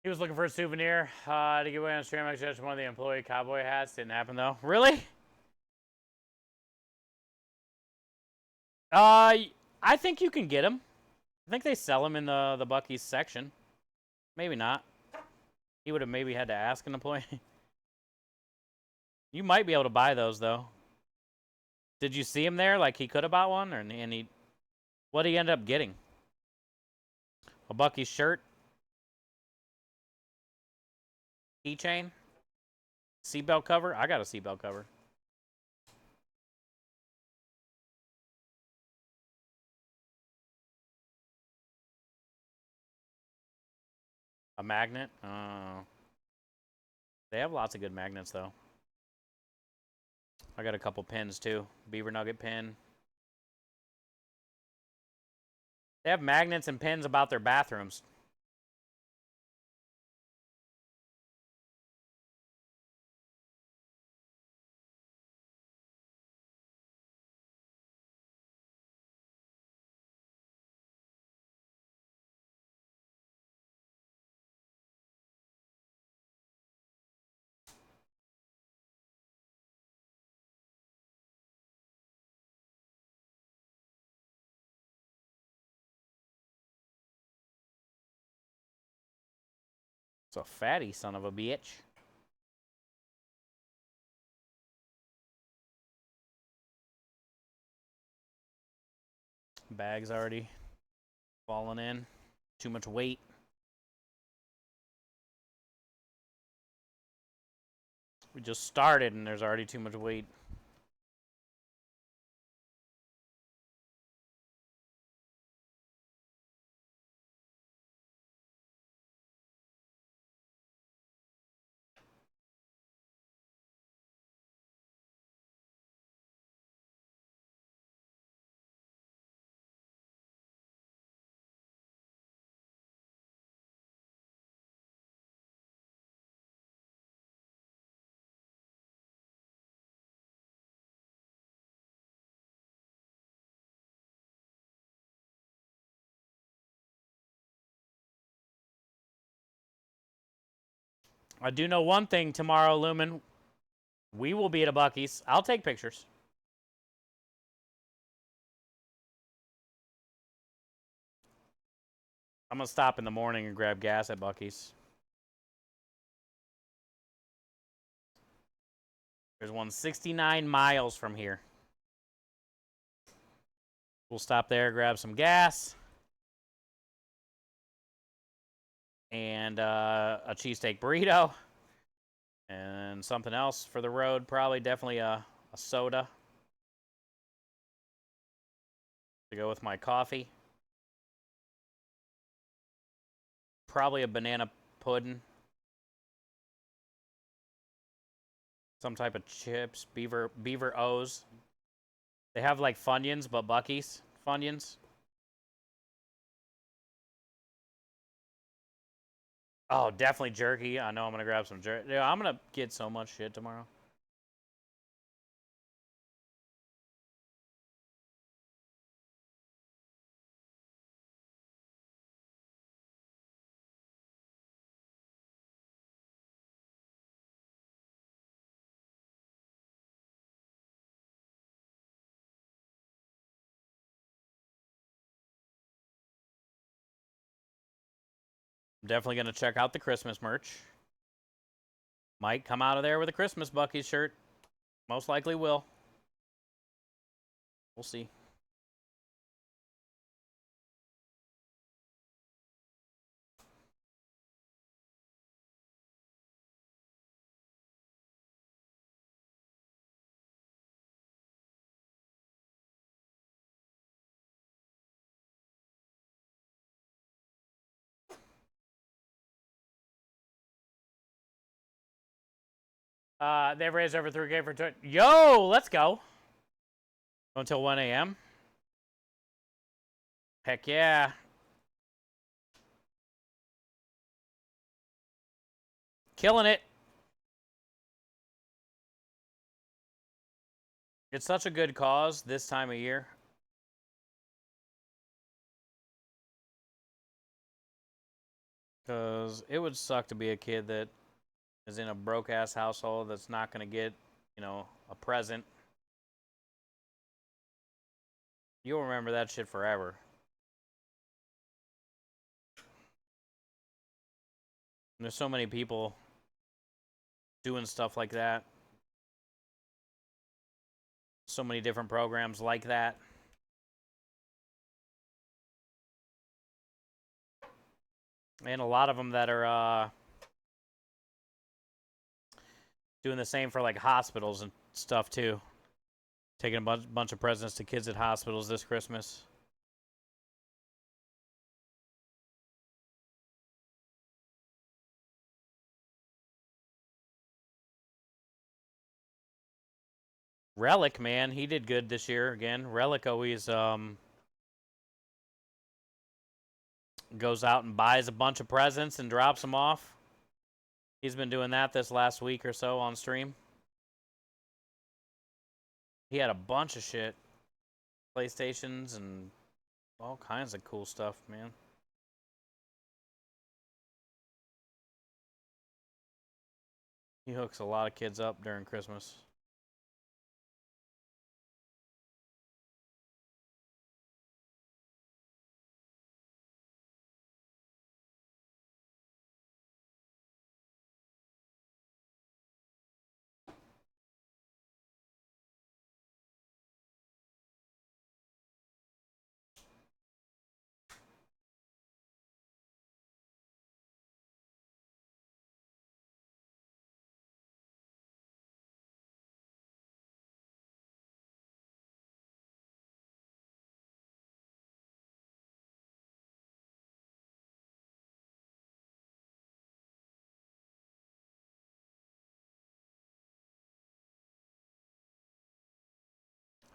He was looking for a souvenir to give away on stream. I just one of the employee cowboy hats. Didn't happen though. Really? I think you can get them. I think they sell them in the Buc-ee's section. Maybe not. He would have maybe had to ask an employee. You might be able to buy those though. Did you see him there? Like he could have bought one, and he, what did he end up getting? A Buc-ee's shirt, keychain, seatbelt cover. I got a seatbelt cover. A magnet. Oh, they have lots of good magnets though. I got a couple pins too. Beaver nugget pin. They have magnets and pins about their bathrooms. It's a fatty son of a bitch. Bag's already falling in. Too much weight. We just started and there's already too much weight. I do know one thing tomorrow, Lumen. We will be at a Buc-ee's. I'll take pictures. I'm going to stop in the morning and grab gas at Buc-ee's. There's one 69 miles from here. We'll stop there, grab some gas. And a cheesesteak burrito. And something else for the road. Probably definitely a soda. To go with my coffee. Probably a banana pudding. Some type of chips. Beaver O's. They have like Funyuns, but Buc-ee's Funyuns. Oh, definitely jerky. I know I'm going to grab some jerky. Yeah, I'm going to get so much shit tomorrow. I'm definitely going to check out the Christmas merch. Might come out of there with a Christmas Buc-ee's shirt. Most likely will. We'll see. They've raised over 3K for... Yo, let's go. Until 1 a.m. Heck yeah. Killing it. It's such a good cause this time of year. Because it would suck to be a kid that is in a broke-ass household that's not going to get, you know, a present. You'll remember that shit forever. And there's so many people doing stuff like that. So many different programs like that. And a lot of them that are doing the same for like hospitals and stuff too. Taking a bunch of presents to kids at hospitals this Christmas. Relic, man, he did good this year again. Relic always goes out and buys a bunch of presents and drops them off. He's been doing that this last week or so on stream. He had a bunch of shit. PlayStations and all kinds of cool stuff, man. He hooks a lot of kids up during Christmas.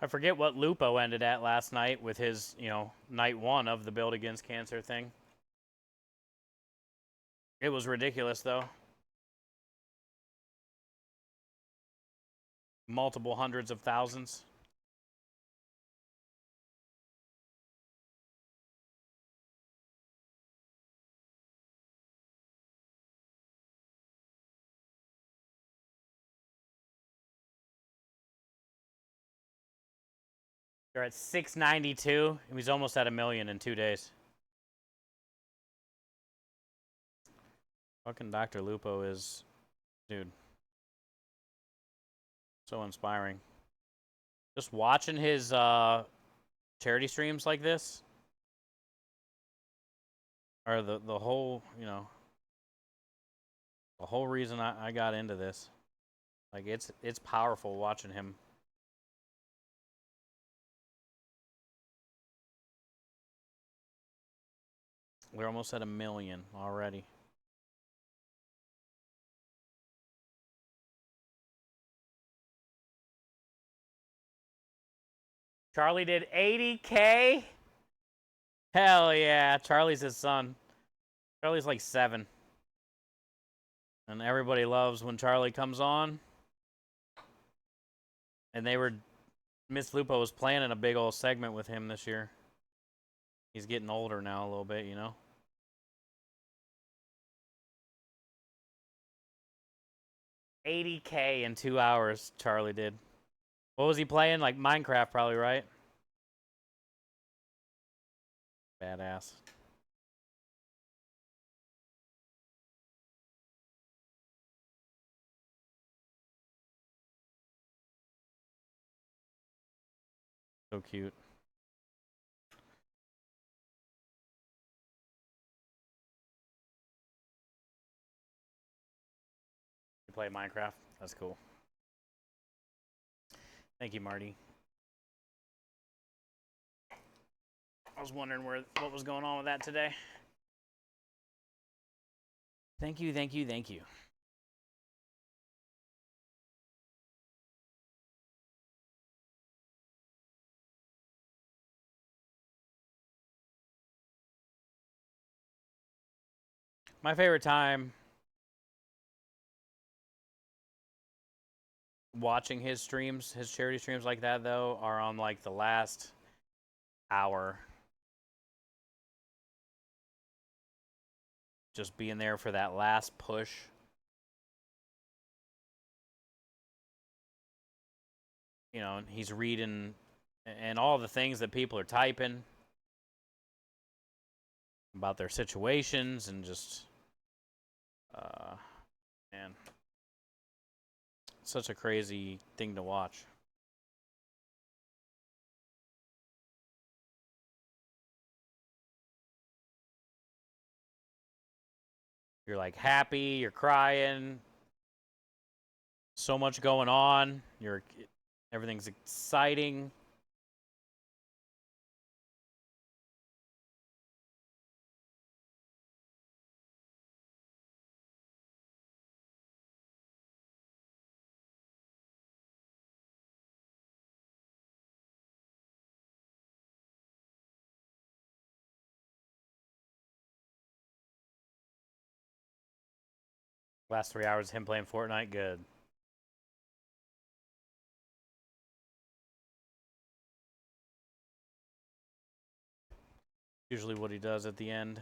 I forget what Lupo ended at last night with his, you know, night one of the Build Against Cancer thing. It was ridiculous, though. Multiple hundreds of thousands. They're at 692. He's almost at 1 million in 2 days. Fucking Dr. Lupo is, dude, so inspiring. Just watching his charity streams like this, or the whole, you know, the whole reason I got into this. Like, it's powerful watching him. We're almost at 1 million already. Charlie did 80K? Hell yeah. Charlie's his son. Charlie's like 7. And everybody loves when Charlie comes on. And Miss Lupo was planning a big old segment with him this year. He's getting older now a little bit, you know? $80K in 2 hours, Charlie did. What was he playing? Like Minecraft, probably, right? Badass. So cute. You play Minecraft? That's cool. Thank you, Marty. I was wondering what was going on with that today. Thank you, thank you, thank you. My favorite time watching his streams, his charity streams like that, though, are on like the last hour. Just being there for that last push. You know, he's reading and all the things that people are typing about their situations and just, man, such a crazy thing to watch. You're like happy, you're crying, so much going on. Everything's exciting. Last 3 hours, him playing Fortnite, good. Usually what he does at the end.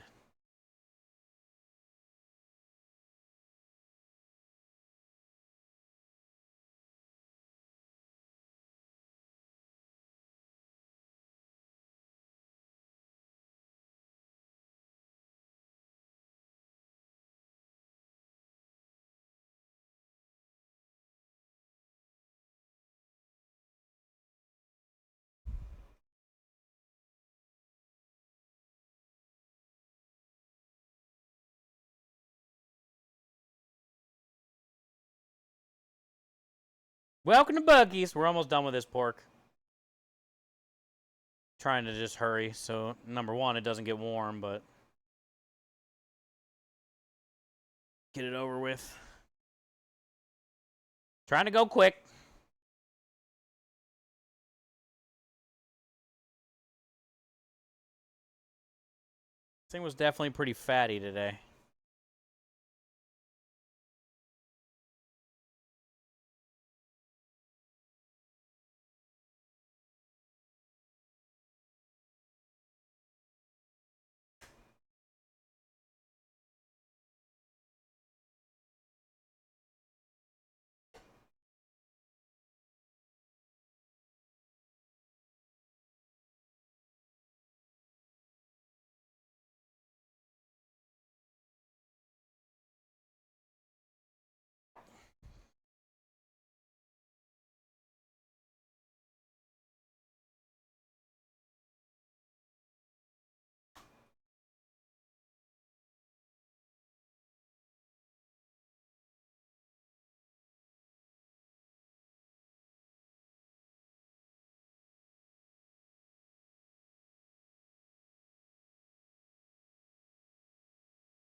Welcome to Bucky's. We're almost done with this pork. Trying to just hurry, so number one, it doesn't get warm, but get it over with. Trying to go quick. This thing was definitely pretty fatty today.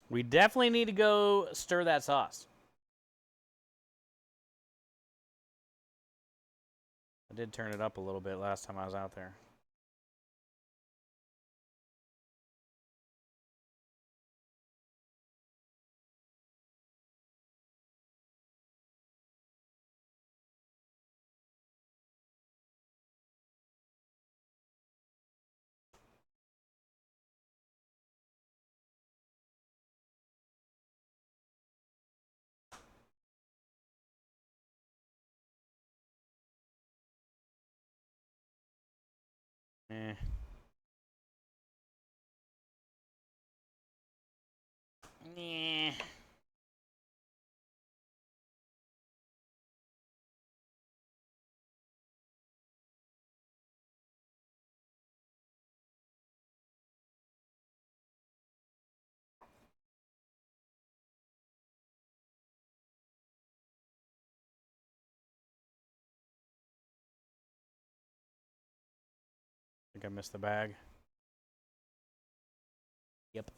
We definitely need to go stir that sauce. I did turn it up a little bit last time I was out there. Eh. Yeah. I think I missed the bag. Yep.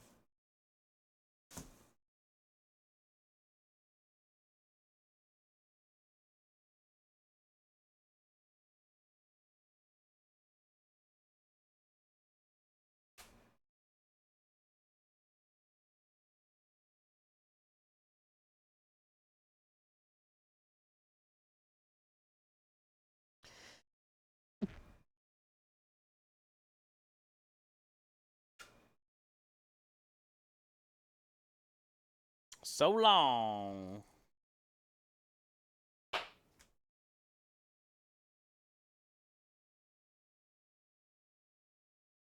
So long.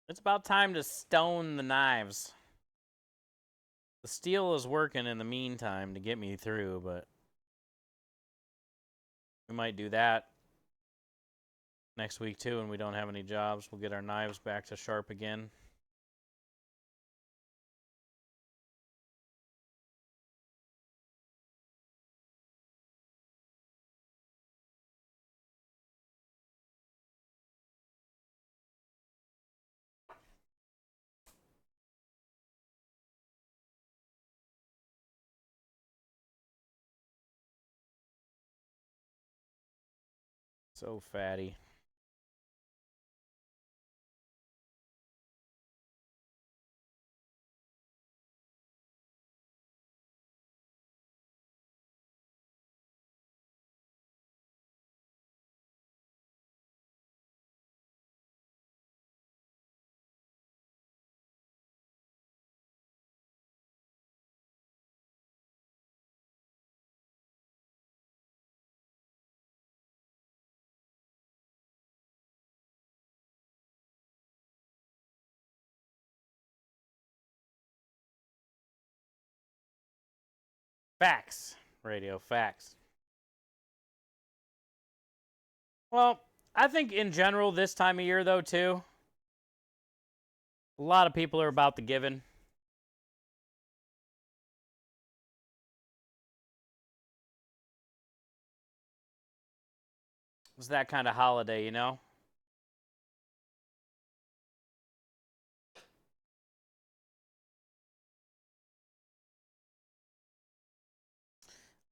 It's about time to stone the knives. The steel is working in the meantime to get me through, but we might do that next week too, and we don't have any jobs. We'll get our knives back to sharp again. So fatty. Facts. Radio facts. Well, I think in general this time of year though too, a lot of people are about the giving. It's that kind of holiday, you know?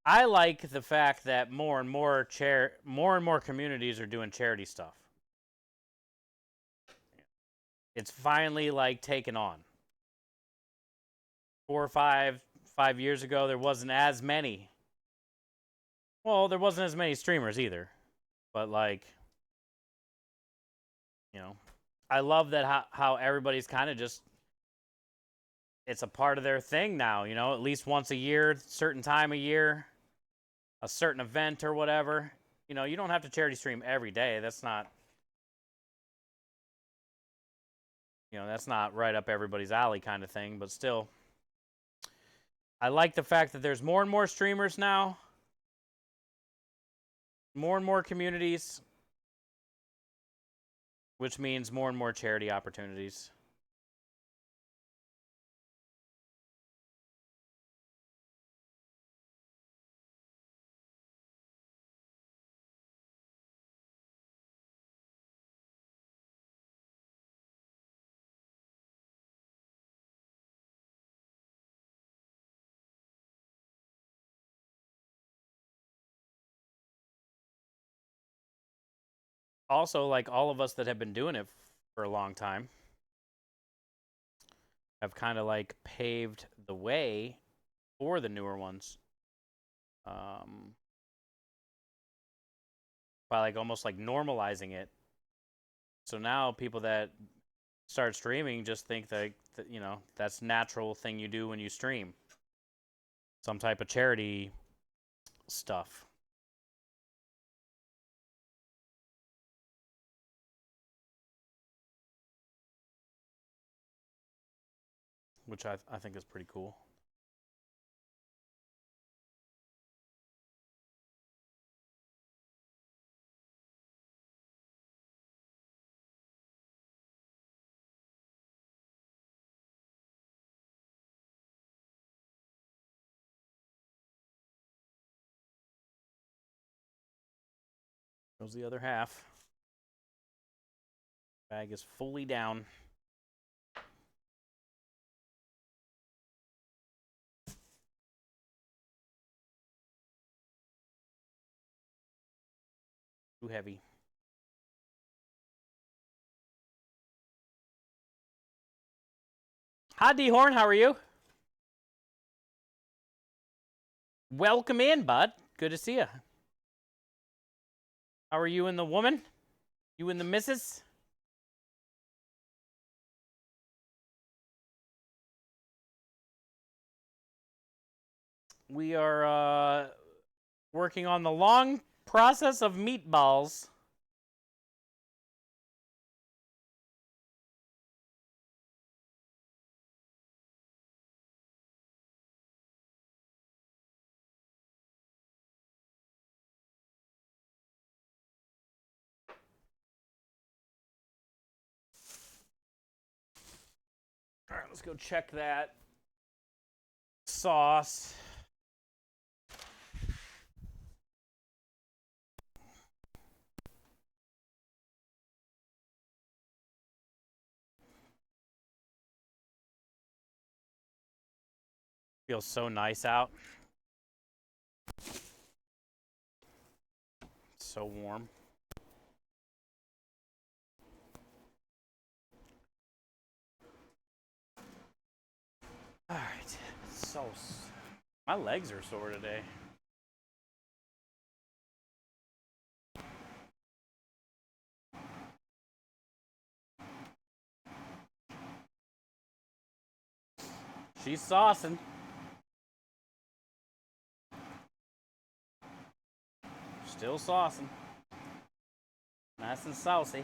I like the fact that more and more communities are doing charity stuff. It's finally like taken on. 4 or 5 years ago, there wasn't as many. Well, there wasn't as many streamers either, but like, you know, I love that how everybody's kind of just, it's a part of their thing now, you know, at least once a year, certain time of year, a certain event or whatever. You know, you don't have to charity stream every day. That's not, you know, that's not right up everybody's alley kind of thing, but still, I like the fact that there's more and more streamers now, more and more communities, which means more and more charity opportunities. also, like all of us that have been doing it for a long time have kind of like paved the way for the newer ones. By like almost like normalizing it. So now people that start streaming just think that, you know, that's natural thing you do when you stream. Some type of charity stuff. Which I think is pretty cool. Goes the other half. Bag is fully down. Too heavy. Hi, D-Horn. How are you? Welcome in, bud. Good to see you. How are you and the woman? You and the missus? We are working on the long process of meatballs. All right, let's go check that sauce. Feels so nice out. So warm. All right, so my legs are sore today. She's saucing. Still saucing. Nice and saucy.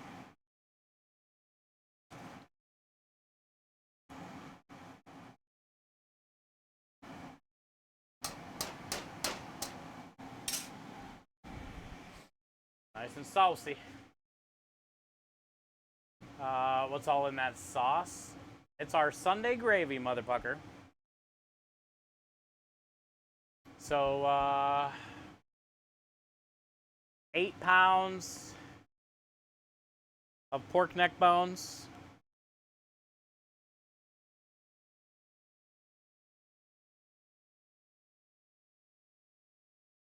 Nice and saucy. What's all in that sauce? It's our Sunday gravy, motherfucker. So, 8 pounds of pork neck bones.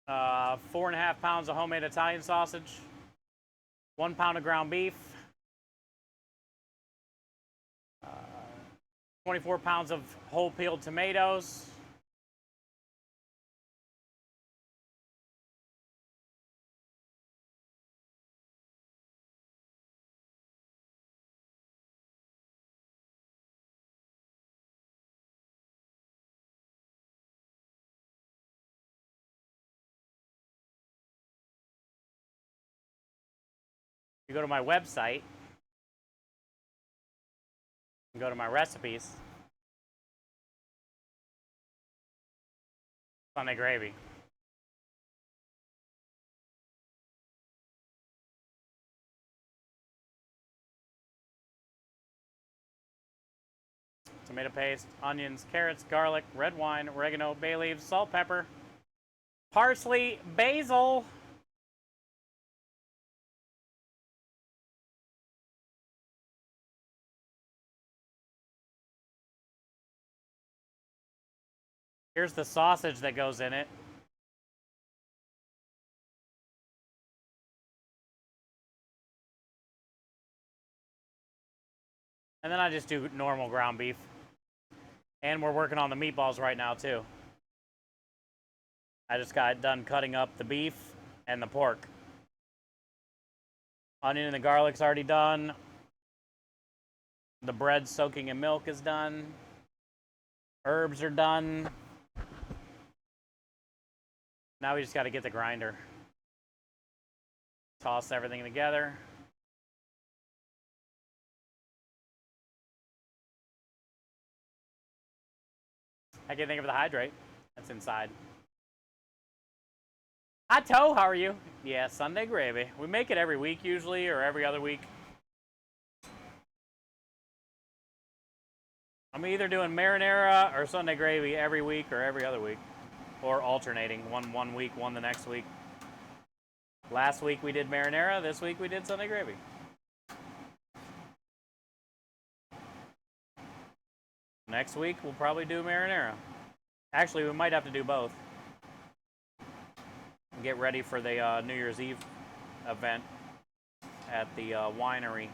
4.5 pounds of homemade Italian sausage. 1 pound of ground beef. 24 pounds of whole peeled tomatoes. You go to my website, you go to my recipes, Sunday gravy. Tomato paste, onions, carrots, garlic, red wine, oregano, bay leaves, salt, pepper, parsley, basil. Here's the sausage that goes in it. And then I just do normal ground beef. And we're working on the meatballs right now, too. I just got done cutting up the beef and the pork. Onion and the garlic's already done. The bread soaking in milk is done. Herbs are done. Now we just got to get the grinder. Toss everything together. I can think of the hydrate that's inside. Hi, Toe, how are you? Yeah, Sunday gravy. We make it every week usually, or every other week. I'm either doing marinara or Sunday gravy every week or every other week. Or alternating, one week, one the next week. Last week we did marinara, this week we did Sunday gravy. Next week we'll probably do marinara. Actually, we might have to do both. Get ready for the New Year's Eve event at the winery.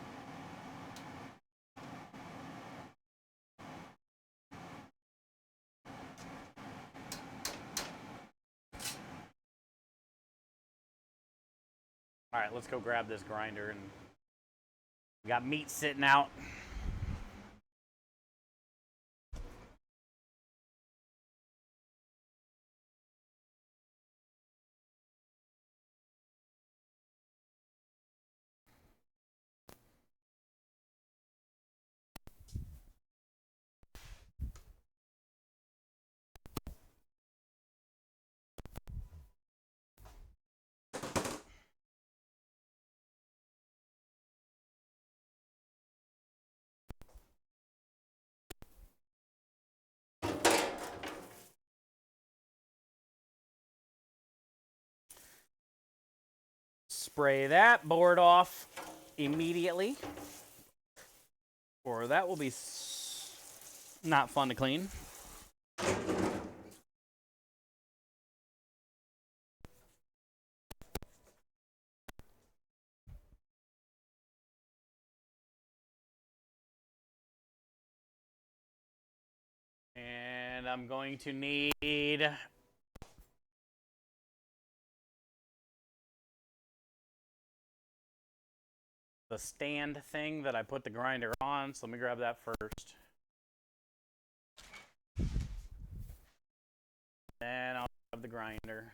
All right, let's go grab this grinder, and we got meat sitting out. Spray that board off immediately, or that will be not fun to clean. And I'm going to need the stand thing that I put the grinder on, so let me grab that first. Then I'll grab the grinder,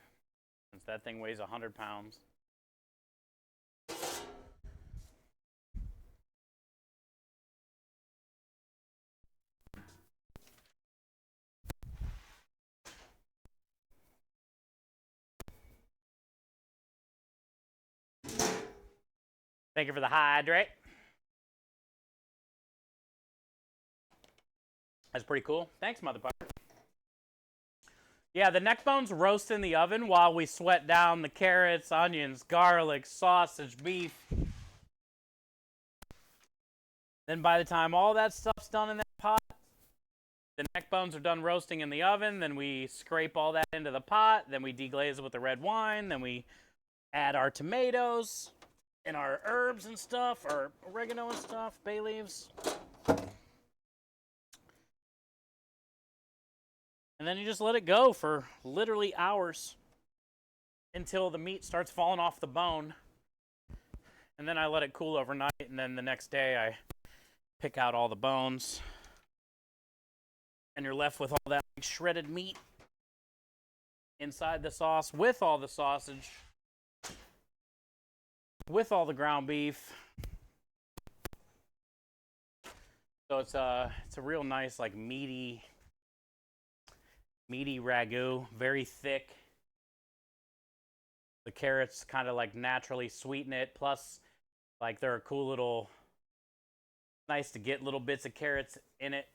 since that thing weighs 100 pounds. Thank you for the hydrate. That's pretty cool. Thanks, motherfucker. Yeah, the neck bones roast in the oven while we sweat down the carrots, onions, garlic, sausage, beef. Then by the time all that stuff's done in that pot, the neck bones are done roasting in the oven. Then we scrape all that into the pot. Then we deglaze it with the red wine. Then we add our tomatoes and our herbs and stuff, our oregano and stuff, bay leaves. And then you just let it go for literally hours until the meat starts falling off the bone. And then I let it cool overnight, and then the next day I pick out all the bones. And you're left with all that shredded meat inside the sauce with all the sausage, with all the ground beef. So it's a real nice, like, meaty ragu, very thick. The carrots kind of like naturally sweeten it. Plus, like, they're a cool little, nice to get little bits of carrots in it.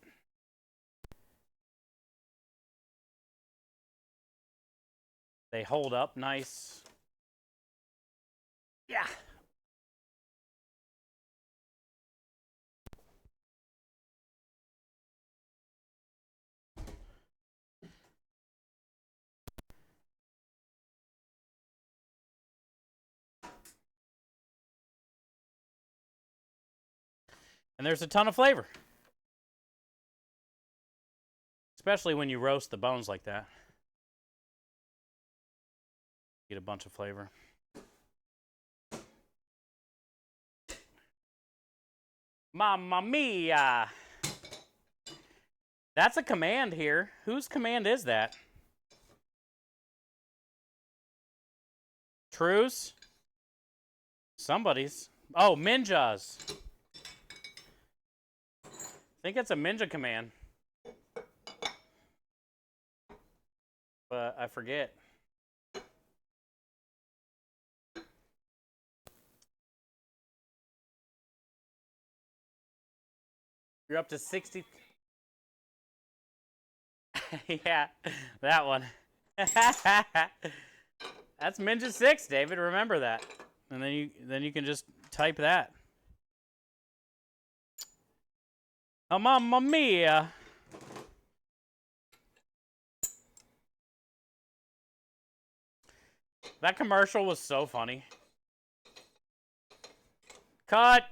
They hold up nice. Yeah. And there's a ton of flavor. Especially when you roast the bones like that. Get a bunch of flavor. Mamma mia! That's a command here. Whose command is that? True's? Somebody's. Oh, Minja's. I think it's a Minja command. But I forget. You're up to 60. Yeah, that one. That's Minja 6, David. Remember that. And then you can just type that. Oh, mamma mia. That commercial was so funny. Cut.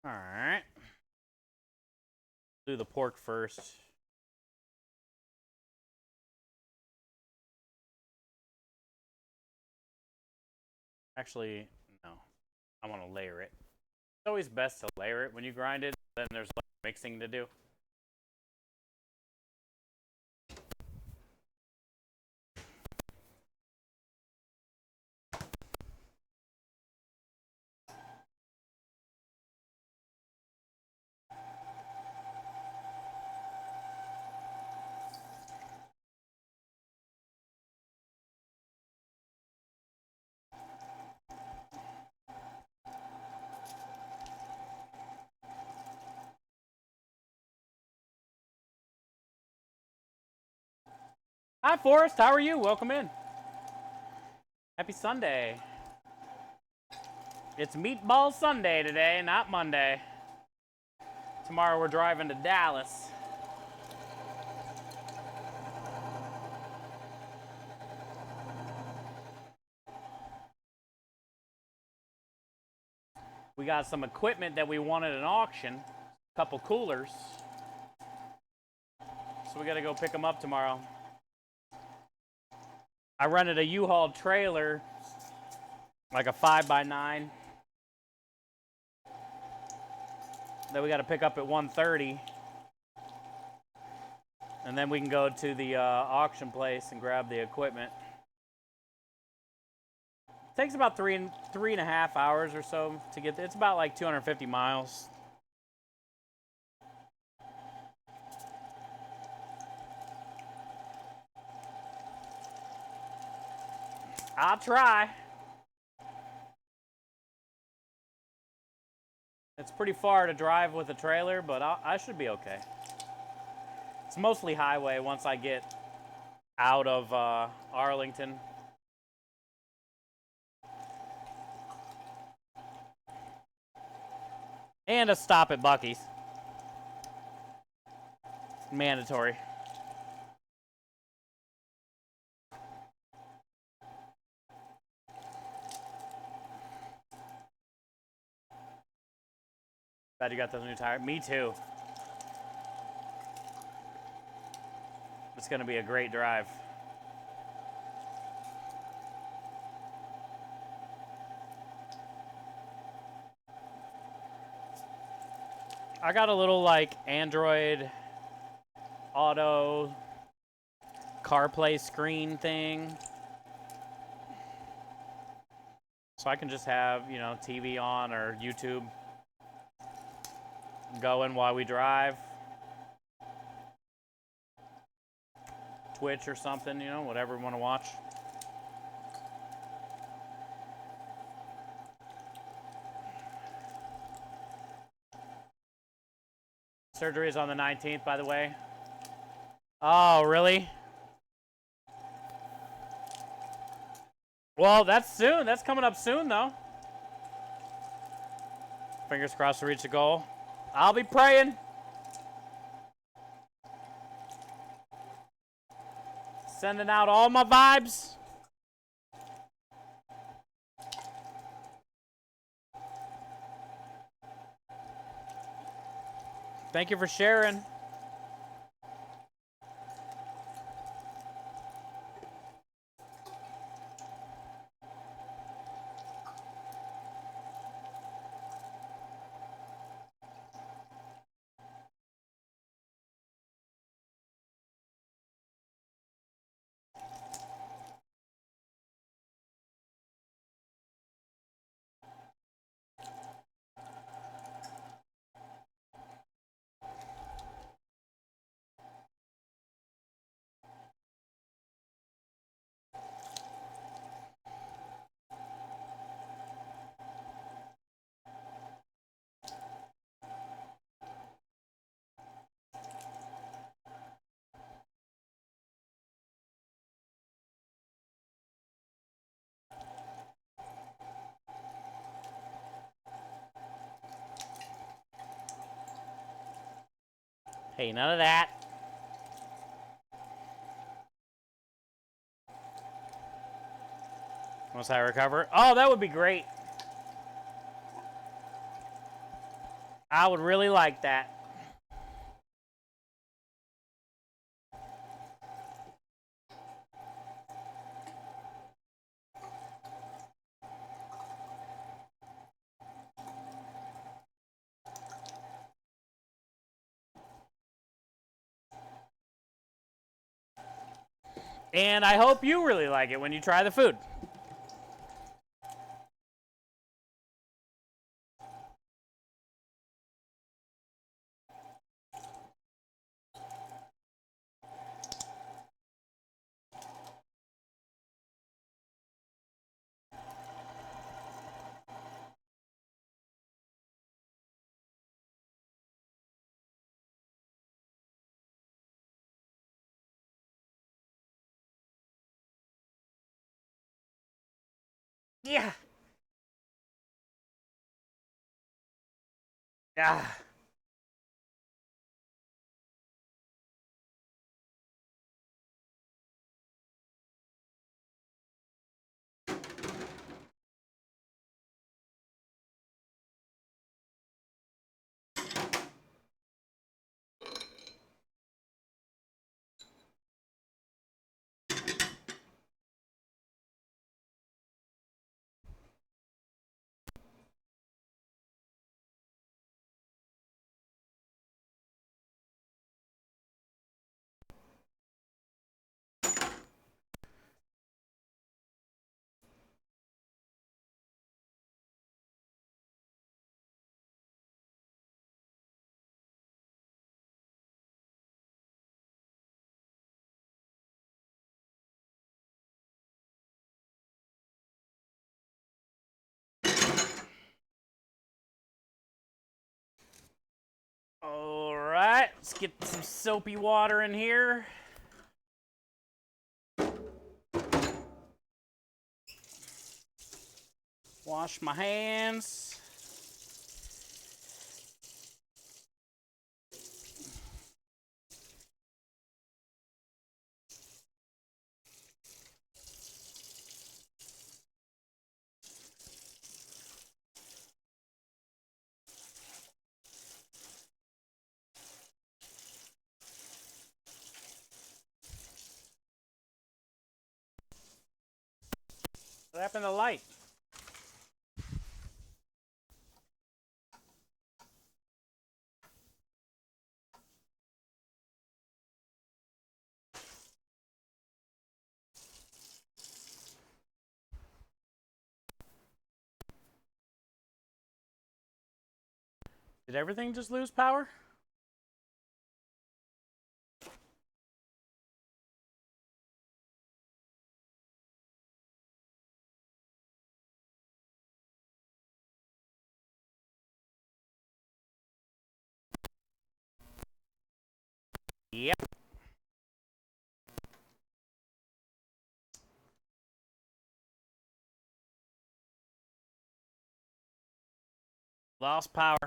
All right. Do the pork first. Actually, no. I want to layer it. It's always best to layer it when you grind it. Then there's less mixing to do. Hi, Forrest. How are you? Welcome in. Happy Sunday. It's Meatball Sunday today, not Monday. Tomorrow we're driving to Dallas. We got some equipment that we won at an auction. A couple coolers. So we got to go pick them up tomorrow. I rented a U-Haul trailer, like a 5x9, that we got to pick up at 1:30. And then we can go to the auction place and grab the equipment. It takes about three and a half hours or so to get there. It's about like 250 miles. I'll try. It's pretty far to drive with a trailer, but I should be okay. It's mostly highway once I get out of Arlington. And a stop at Buc-ee's. Mandatory. Glad you got those new tires. Me too. It's going to be a great drive. I got a little like Android Auto CarPlay screen thing. So I can just have, you know, TV on or YouTube going while we drive. Twitch or something, you know, whatever we want to watch. Surgery is on the 19th, by the way. Oh, really? Well, that's soon. That's coming up soon, though. Fingers crossed to reach the goal. I'll be praying. Sending out all my vibes. Thank you for sharing. Hey, none of that. Once I recover. Oh, that would be great. I would really like that. And I hope you really like it when you try the food. Yeah. Ah. All right, let's get some soapy water in here. Wash my hands. What happened to the light? Did everything just lose power? Yep. Lost power.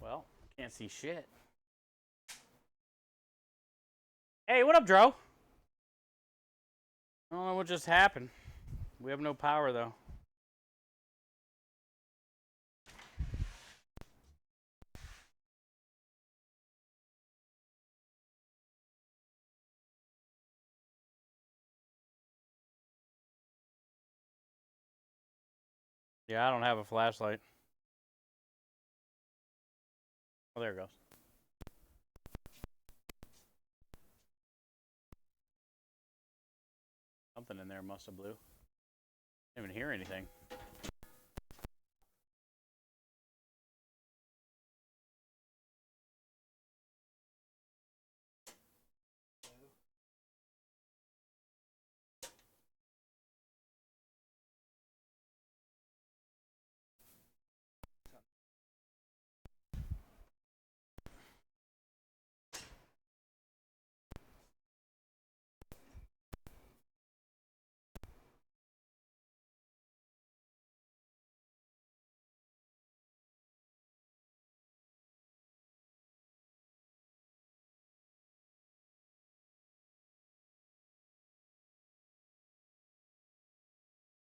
Well, can't see shit. Hey, what up, Dro? I don't know what just happened. We have no power, though. Yeah, I don't have a flashlight. Oh, there it goes. Something in there must have blew. Didn't even hear anything.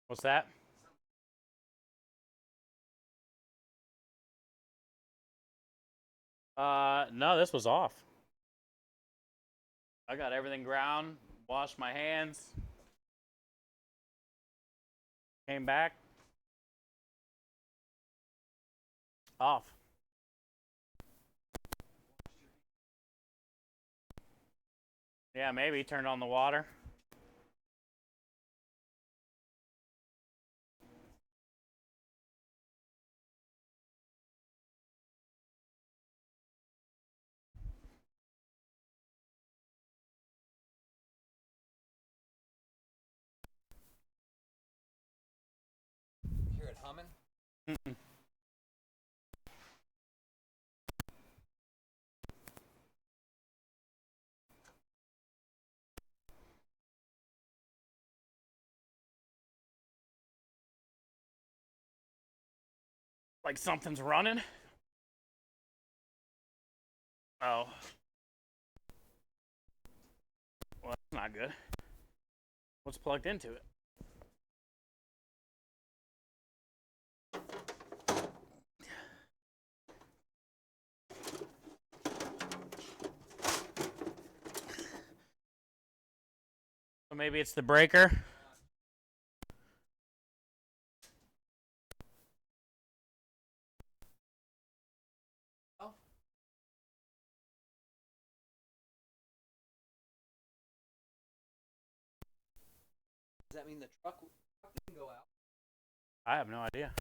What's that? No, this was off. I got everything ground, washed my hands, came back, off. Yeah, maybe. Turned on the water. You hear it humming? Mm-mm. Like something's running. Oh. Well, that's not good. What's plugged into it? So maybe it's the breaker. Oh. Does that mean the truck can go out? I have no idea.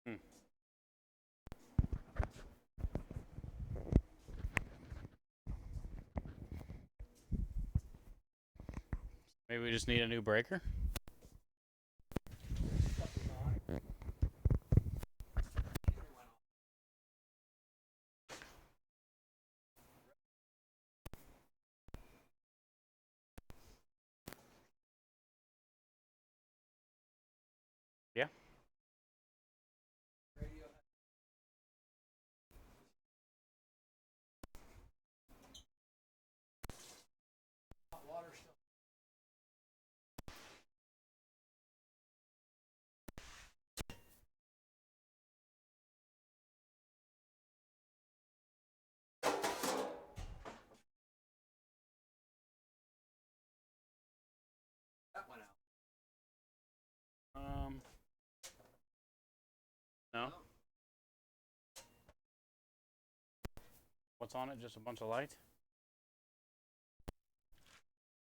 Hmm. Maybe we just need a new breaker. Yeah. That went out. No. What's on it? Just a bunch of lights?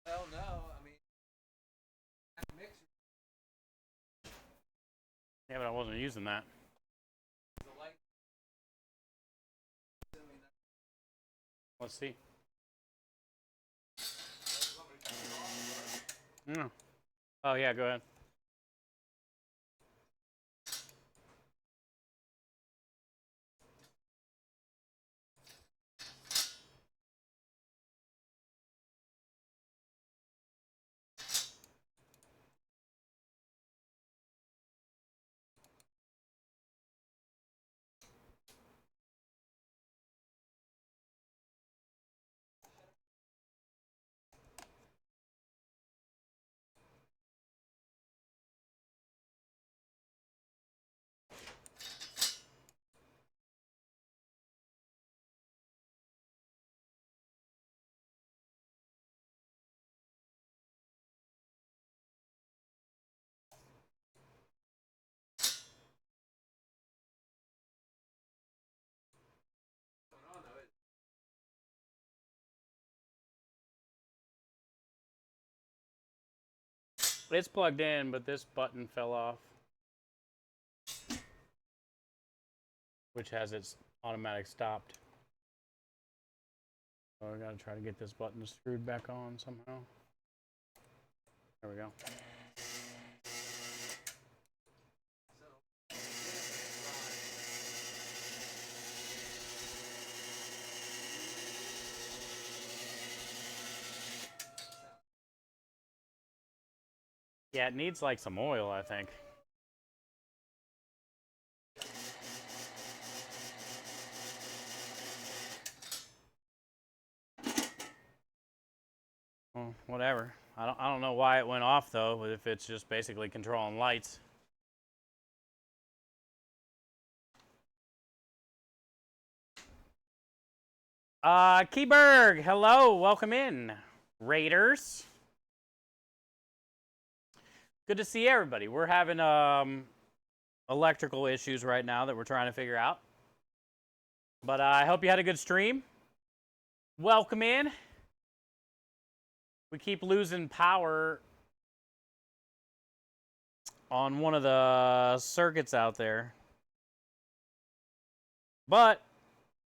Well, no. I mean, mixer. Yeah, but I wasn't using that. The light. Let's see. Mm. Oh, yeah, go ahead. It's plugged in, but this button fell off, which has its automatic stopped. So I gotta try to get this button screwed back on somehow. There we go. Yeah, it needs like some oil, I think. Well, whatever. I don't know why it went off though, if it's just basically controlling lights. Keyberg, hello, welcome in. Raiders. Good to see everybody. We're having electrical issues right now that we're trying to figure out. But I hope you had a good stream. Welcome in. We keep losing power on one of the circuits out there. But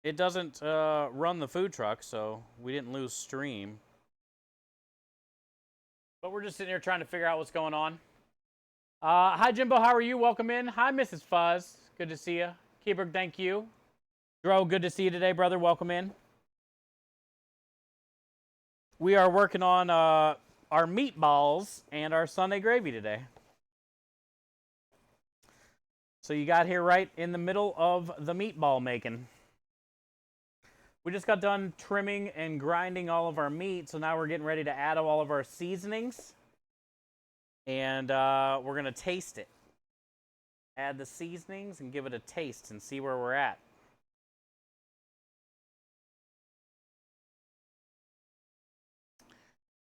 it doesn't run the food truck, so we didn't lose stream. But we're just sitting here trying to figure out what's going on. Hi, Jimbo. How are you? Welcome in. Hi, Mrs. Fuzz. Good to see you. Keyberg, thank you. Dro, good to see you today, brother. Welcome in. We are working on our meatballs and our Sunday gravy today. So you got here right in the middle of the meatball making. We just got done trimming and grinding all of our meat, so now we're getting ready to add all of our seasonings. And we're going to taste it. Add the seasonings and give it a taste and see where we're at.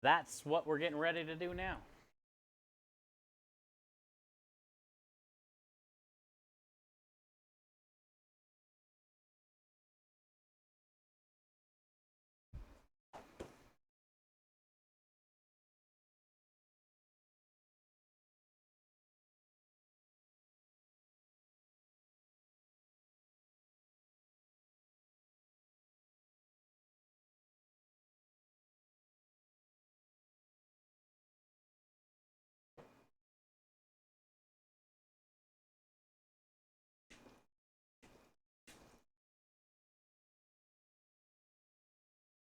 That's what we're getting ready to do now.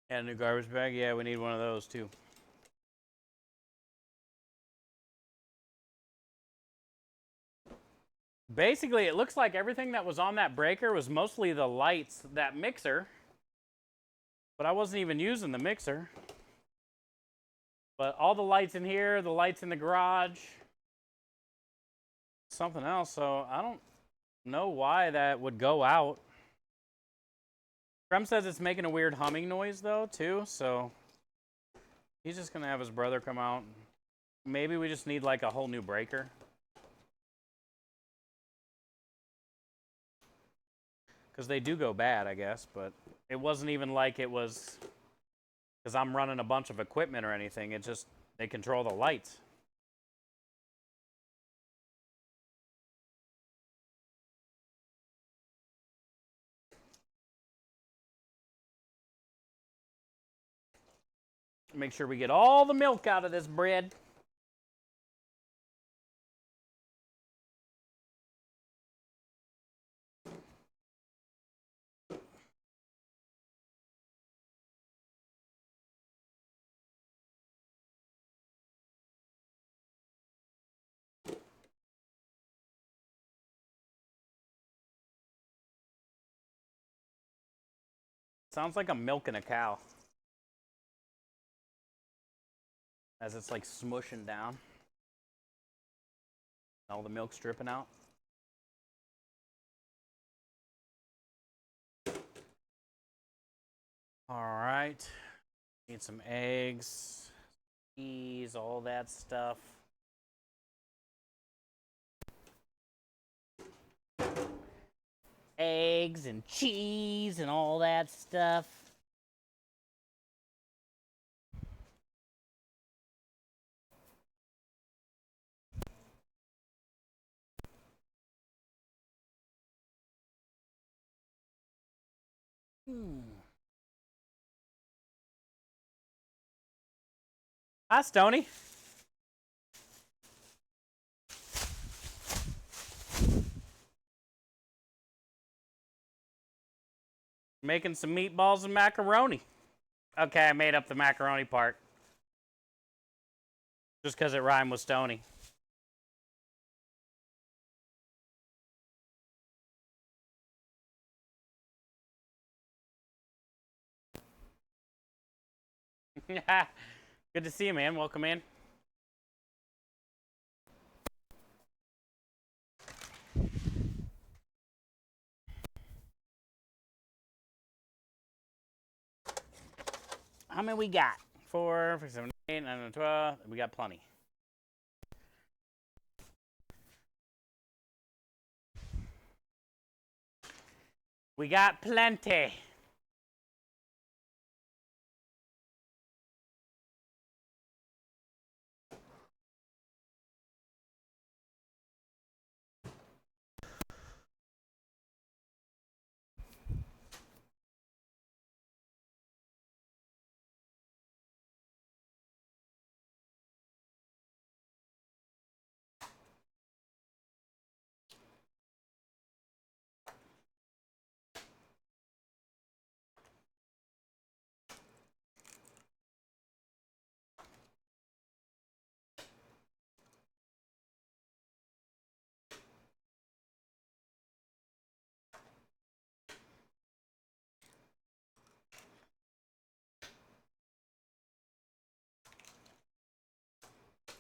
Add a new garbage bag? Yeah, we need one of those too. Basically, it looks like everything that was on that breaker was mostly the lights, that mixer. But I wasn't even using the mixer. But all the lights in here, the lights in the garage, something else. So I don't know why that would go out. Trem says it's making a weird humming noise though, too. So he's just going to have his brother come out. Maybe we just need like a whole new breaker. Because they do go bad, I guess, but it wasn't even like it was because I'm running a bunch of equipment or anything. It just, they control the lights. Make sure we get all the milk out of this bread. Sounds like I'm milking a cow. As it's like smushing down. All the milk's dripping out. All right. Need some eggs, cheese, all that stuff. Eggs and cheese and all that stuff. Hi, Stony. Making some meatballs and macaroni. Okay, I made up the macaroni part. Just because it rhymed with Stony. Good to see you, man. Welcome in. How many we got? 4, 5, 7, 8, 9, 12. We got plenty. We got plenty.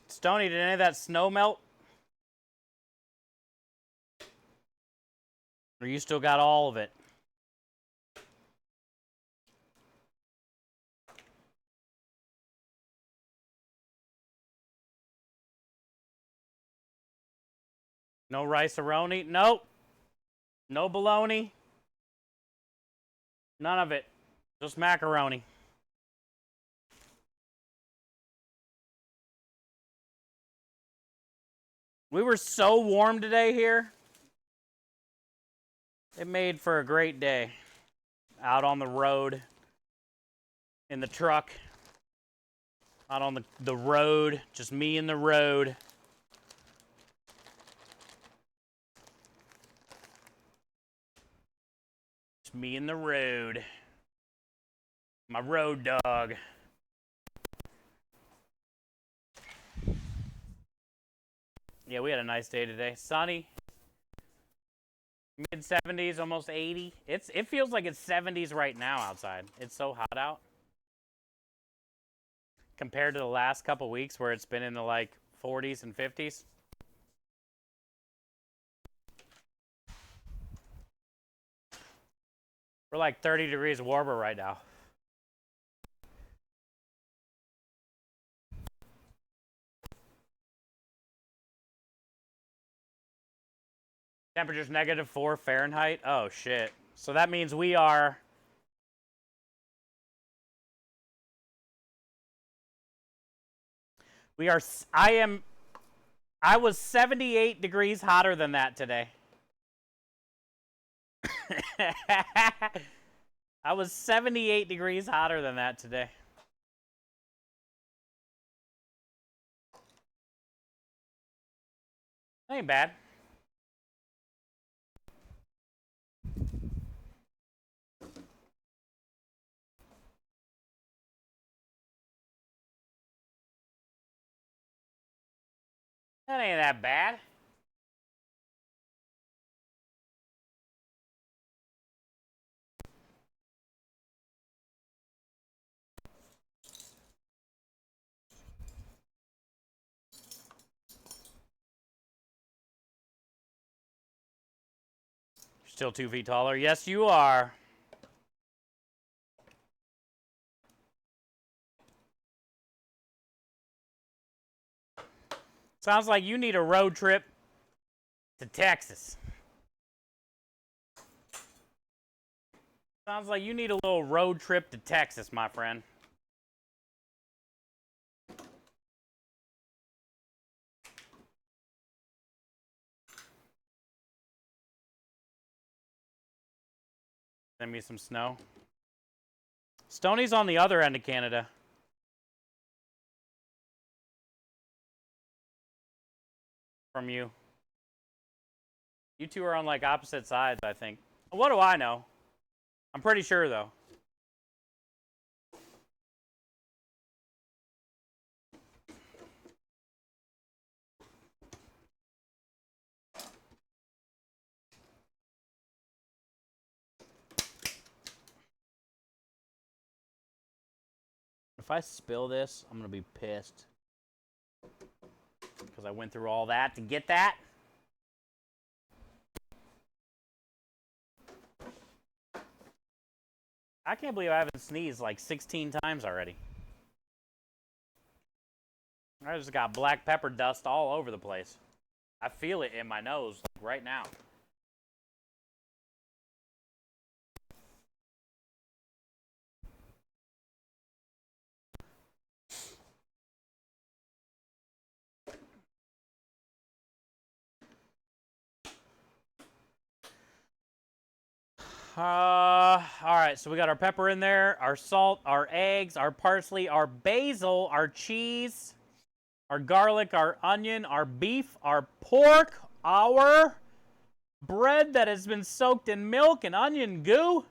Stony, did any of that snow melt? Or you still got all of it? No rice-a-roni? Nope. No bologna. None of it. Just macaroni. We were so warm today here. It made for a great day. Out on the road. In the truck. Out on the road. Just me and the road. Just me and the road. My road dog. Yeah, we had a nice day today. Sunny. Mid 70s, almost 80. It feels like it's 70s right now outside. It's so hot out. Compared to the last couple weeks where it's been in the like 40s and 50s. We're like 30 degrees warmer right now. Temperature's -4 Fahrenheit. Oh, shit. So that means we are... I was 78 degrees hotter than that today. I was 78 degrees hotter than that today. That ain't bad. That ain't that bad. Still 2 feet taller. Yes, you are. Sounds like you need a road trip to Texas. Sounds like you need a little road trip to Texas, my friend. Send me some snow. Stoney's on the other end of Canada. From you. You two are on like opposite sides, I think. What do I know? I'm pretty sure though. If I spill this, I'm gonna be pissed. Because I went through all that to get that. I can't believe I haven't sneezed like 16 times already. I just got black pepper dust all over the place. I feel it in my nose like right now. All right, so we got our pepper in there, our salt, our eggs, our parsley, our basil, our cheese, our garlic, our onion, our beef, our pork, our bread that has been soaked in milk and onion goo.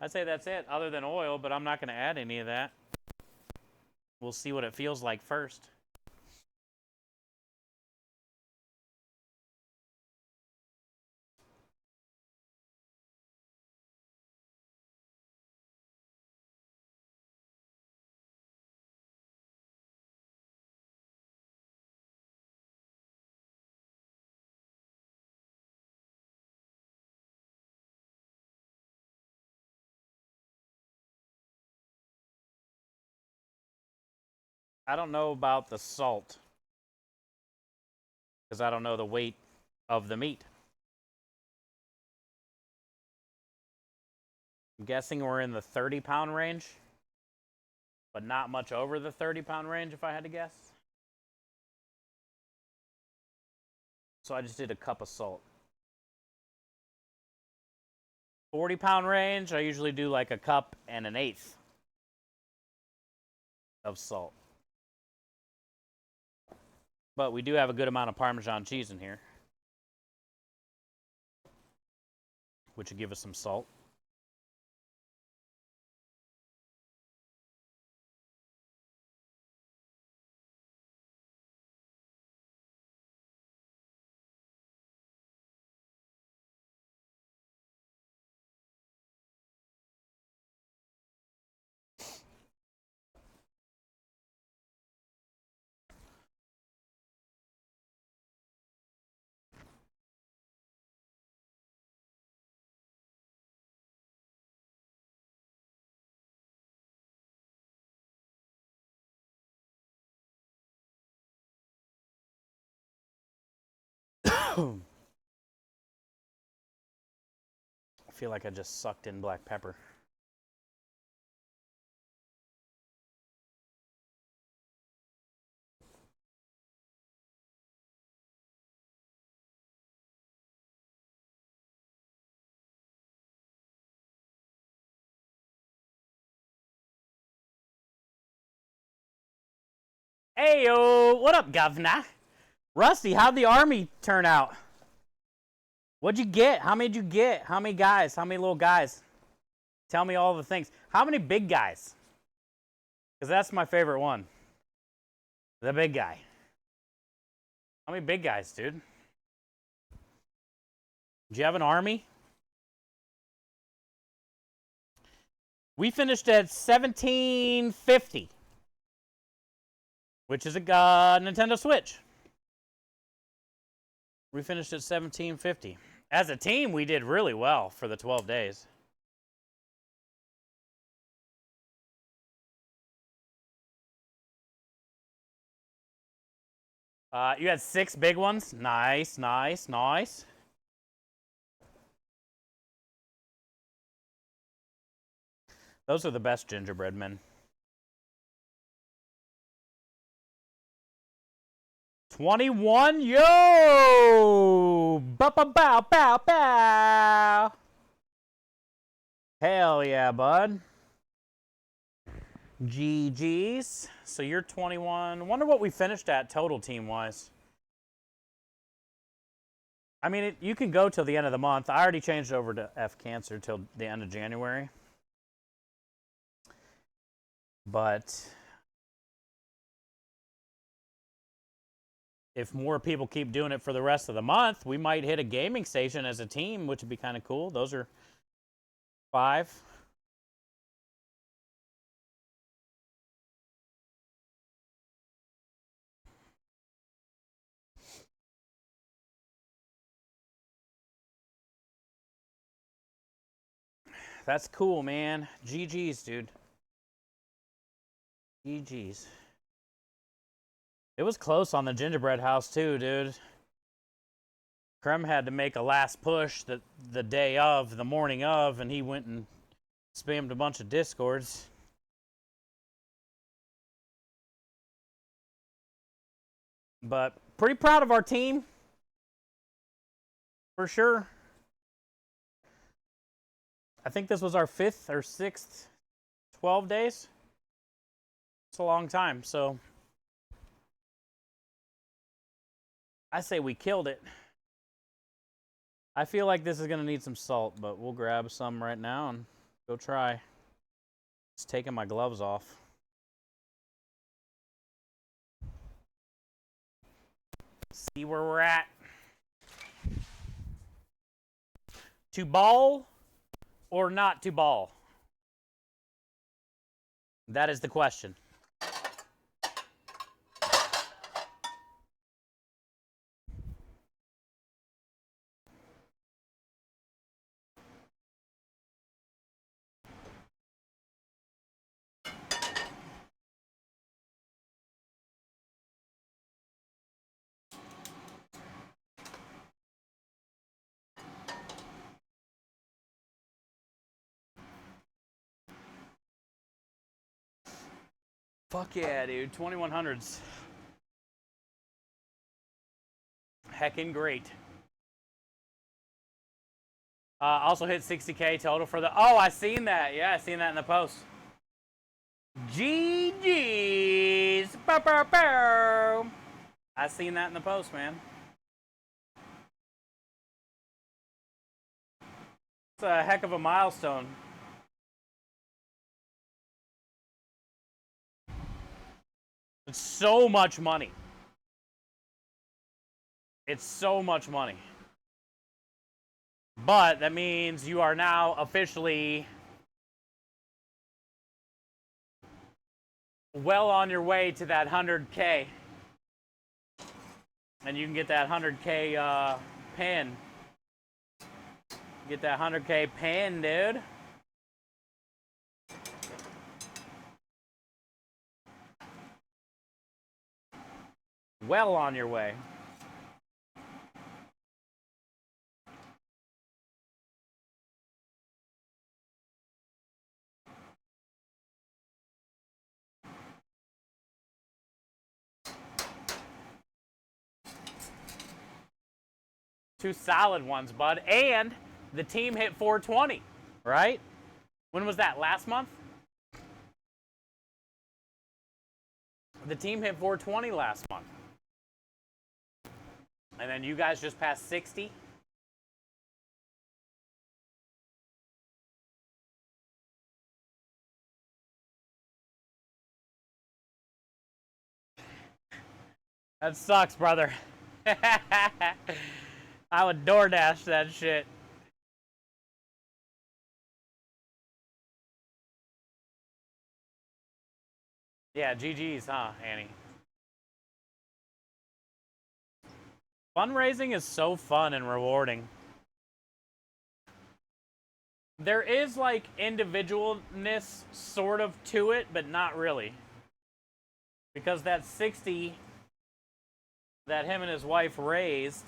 I'd say that's it, other than oil, but I'm not going to add any of that. We'll see what it feels like first. I don't know about the salt, because I don't know the weight of the meat. I'm guessing we're in the 30-pound range, but not much over the 30-pound range if I had to guess. So I just did a cup of salt. 40-pound range, I usually do like a cup and an eighth of salt. But we do have a good amount of Parmesan cheese in here, which will give us some salt. I feel like I just sucked in black pepper. Hey yo, what up, governor? Rusty, how'd the army turn out? What'd you get? How many did you get? How many guys? How many little guys? Tell me all the things. How many big guys? Because that's my favorite one. The big guy. How many big guys, dude? Do you have an army? We finished at 1750, which is a Nintendo Switch. We finished at 1750. As a team, we did really well for the 12 days. You had 6 big ones. Nice, nice, nice. Those are the best gingerbread men. 21, yo! Bow, bow, bow, bow, bow. Hell yeah, bud. GG's. So you're 21. Wonder what we finished at total team-wise. I mean, you can go till the end of the month. I already changed over to F Cancer till the end of January. But if more people keep doing it for the rest of the month, we might hit a gaming station as a team, which would be kind of cool. Those are 5. That's cool, man. GG's, dude. GG's. It was close on the gingerbread house, too, dude. Krem had to make a last push the day of, the morning of, and he went and spammed a bunch of discords. But pretty proud of our team, for sure. I think this was our 5th or 6th 12 days. It's a long time, so I say we killed it. I feel like this is going to need some salt, but we'll grab some right now and go try. Just taking my gloves off. See where we're at. To ball or not to ball? That is the question. Fuck yeah, dude. 2100s. Heckin' great. Also hit 60K total for the... Oh, I seen that. Yeah, I seen that in the post. GG's. Bow, bow, bow. I seen that in the post, man. It's a heck of a milestone. It's so much money. It's so much money. But that means you are now officially well on your way to that 100K. And you can get that 100K pin. Get that 100K pin, dude. Well on your way. Two solid ones, bud. And the team hit 420, right? When was that? Last month? The team hit 420 last month. And then you guys just passed 60. That sucks, brother. I would DoorDash that shit. Yeah, GG's, huh, Annie? Fundraising is so fun and rewarding. There is like individualness sort of to it, but not really. Because that 60 that him and his wife raised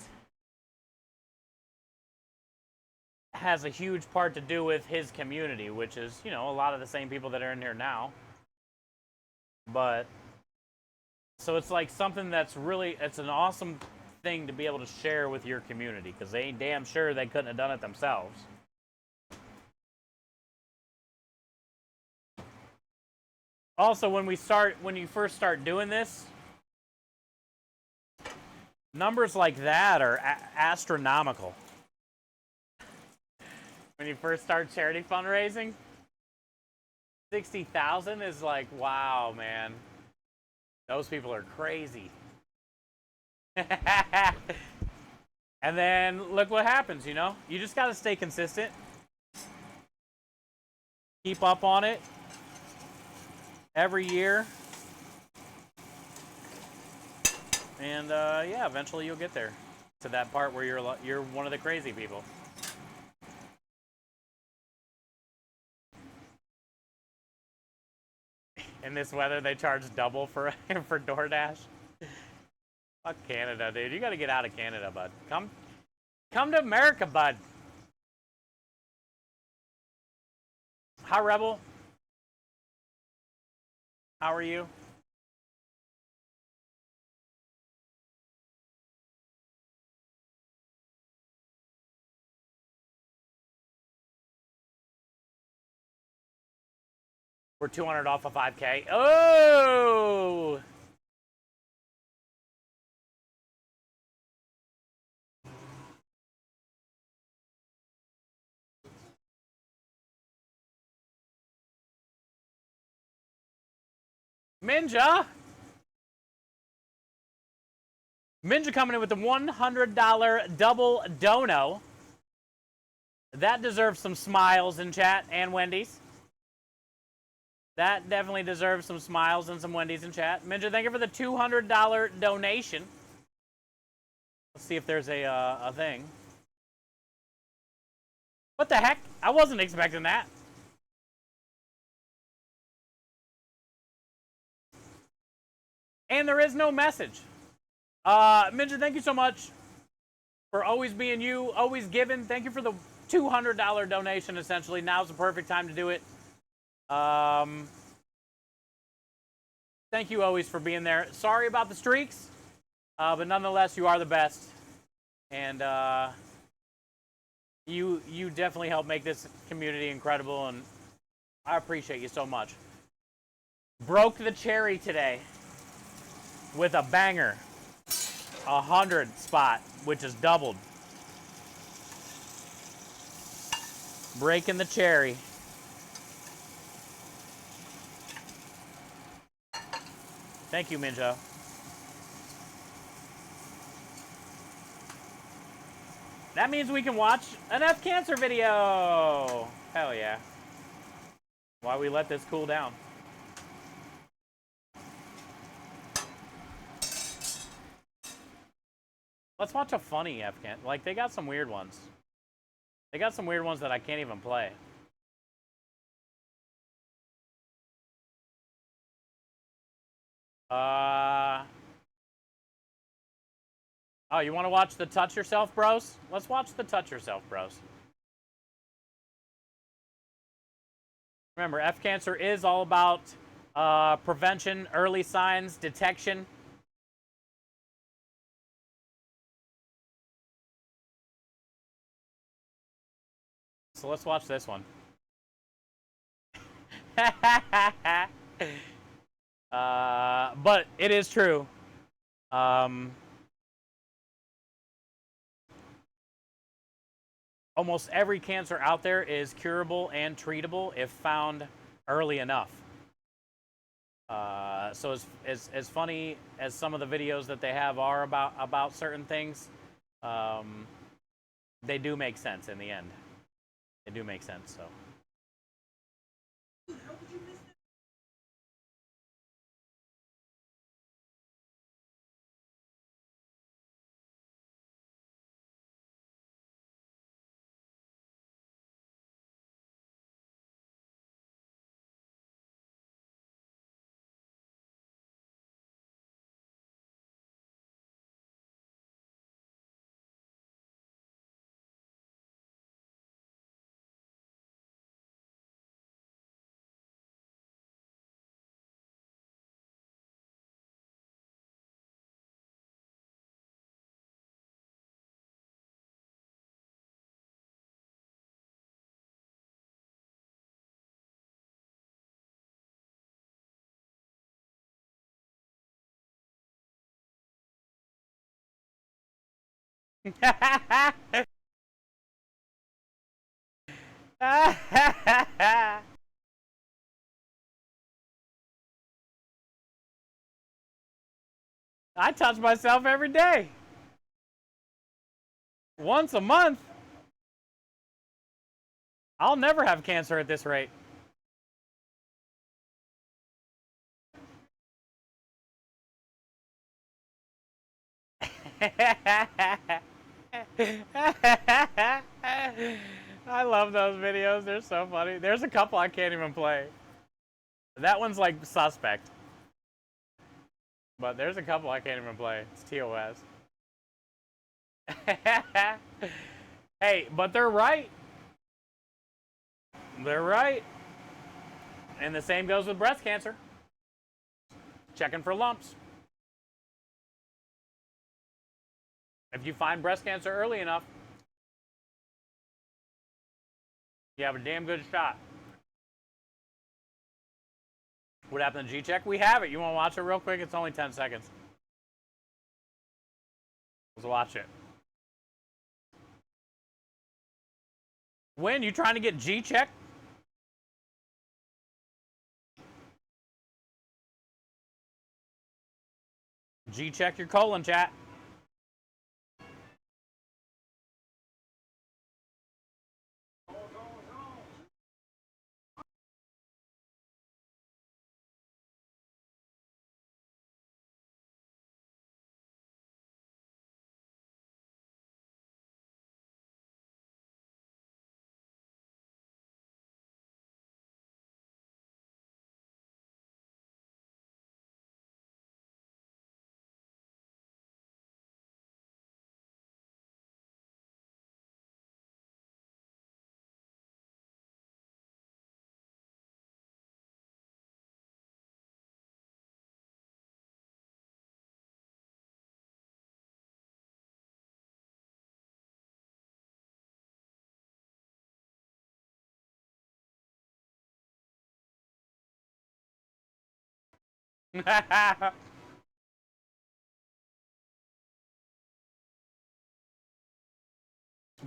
has a huge part to do with his community, which is, you know, a lot of the same people that are in here now. But so it's like something that's really, it's an awesome thing to be able to share with your community, because they ain't damn sure they couldn't have done it themselves. Also, when you first start doing this, numbers like that are astronomical. When you first start charity fundraising, 60,000 is like, wow, man. Those people are crazy. And then look what happens, you know? You just got to stay consistent. Keep up on it every year. And yeah, eventually you'll get there to that part where you're one of the crazy people. In this weather, they charge double for DoorDash. Fuck Canada, dude. You got to get out of Canada, bud. Come to America, bud. Hi, Rebel. How are you? We're 200 off of 5K. Oh! Minja! Minja coming in with the $100 double dono. That deserves some smiles in chat, and Wendy's. That definitely deserves some smiles and some Wendy's in chat. Minja, thank you for the $200 donation. Let's see if there's a thing. What the heck? I wasn't expecting that. And there is no message. Minja, thank you so much for always being you, always giving. Thank you for the $200 donation, essentially. Now's the perfect time to do it. Thank you always for being there. Sorry about the streaks, but nonetheless, you are the best. And you definitely help make this community incredible, and I appreciate you so much. Broke the cherry today with a banger. 100 spot, which is doubled. Breaking the cherry. Thank you, Minjo. That means we can watch an F Cancer video. Hell yeah. While we let this cool down. Let's watch a funny F Cancer. Like, they got some weird ones. They got some weird ones that I can't even play. Oh, you want to watch the Touch Yourself Bros? Let's watch the Touch Yourself Bros. Remember, F Cancer is all about prevention, early signs, detection. So let's watch this one. But it is true. Almost every cancer out there is curable and treatable if found early enough. So as funny as some of the videos that they have are about certain things, they do make sense in the end. They do make sense, so. I touch myself every day. Once a month. I'll never have cancer at this rate. I love those videos. They're so funny. There's a couple I can't even play. That one's like suspect. But there's a couple I can't even play. It's TOS. Hey, but they're right. They're right. And the same goes with breast cancer. Checking for lumps. If you find breast cancer early enough, you have a damn good shot. What happened to G-Check? We have it. You want to watch it real quick? It's only 10 seconds. Let's watch it. When you trying to get G-Check? G-Check your colon, chat.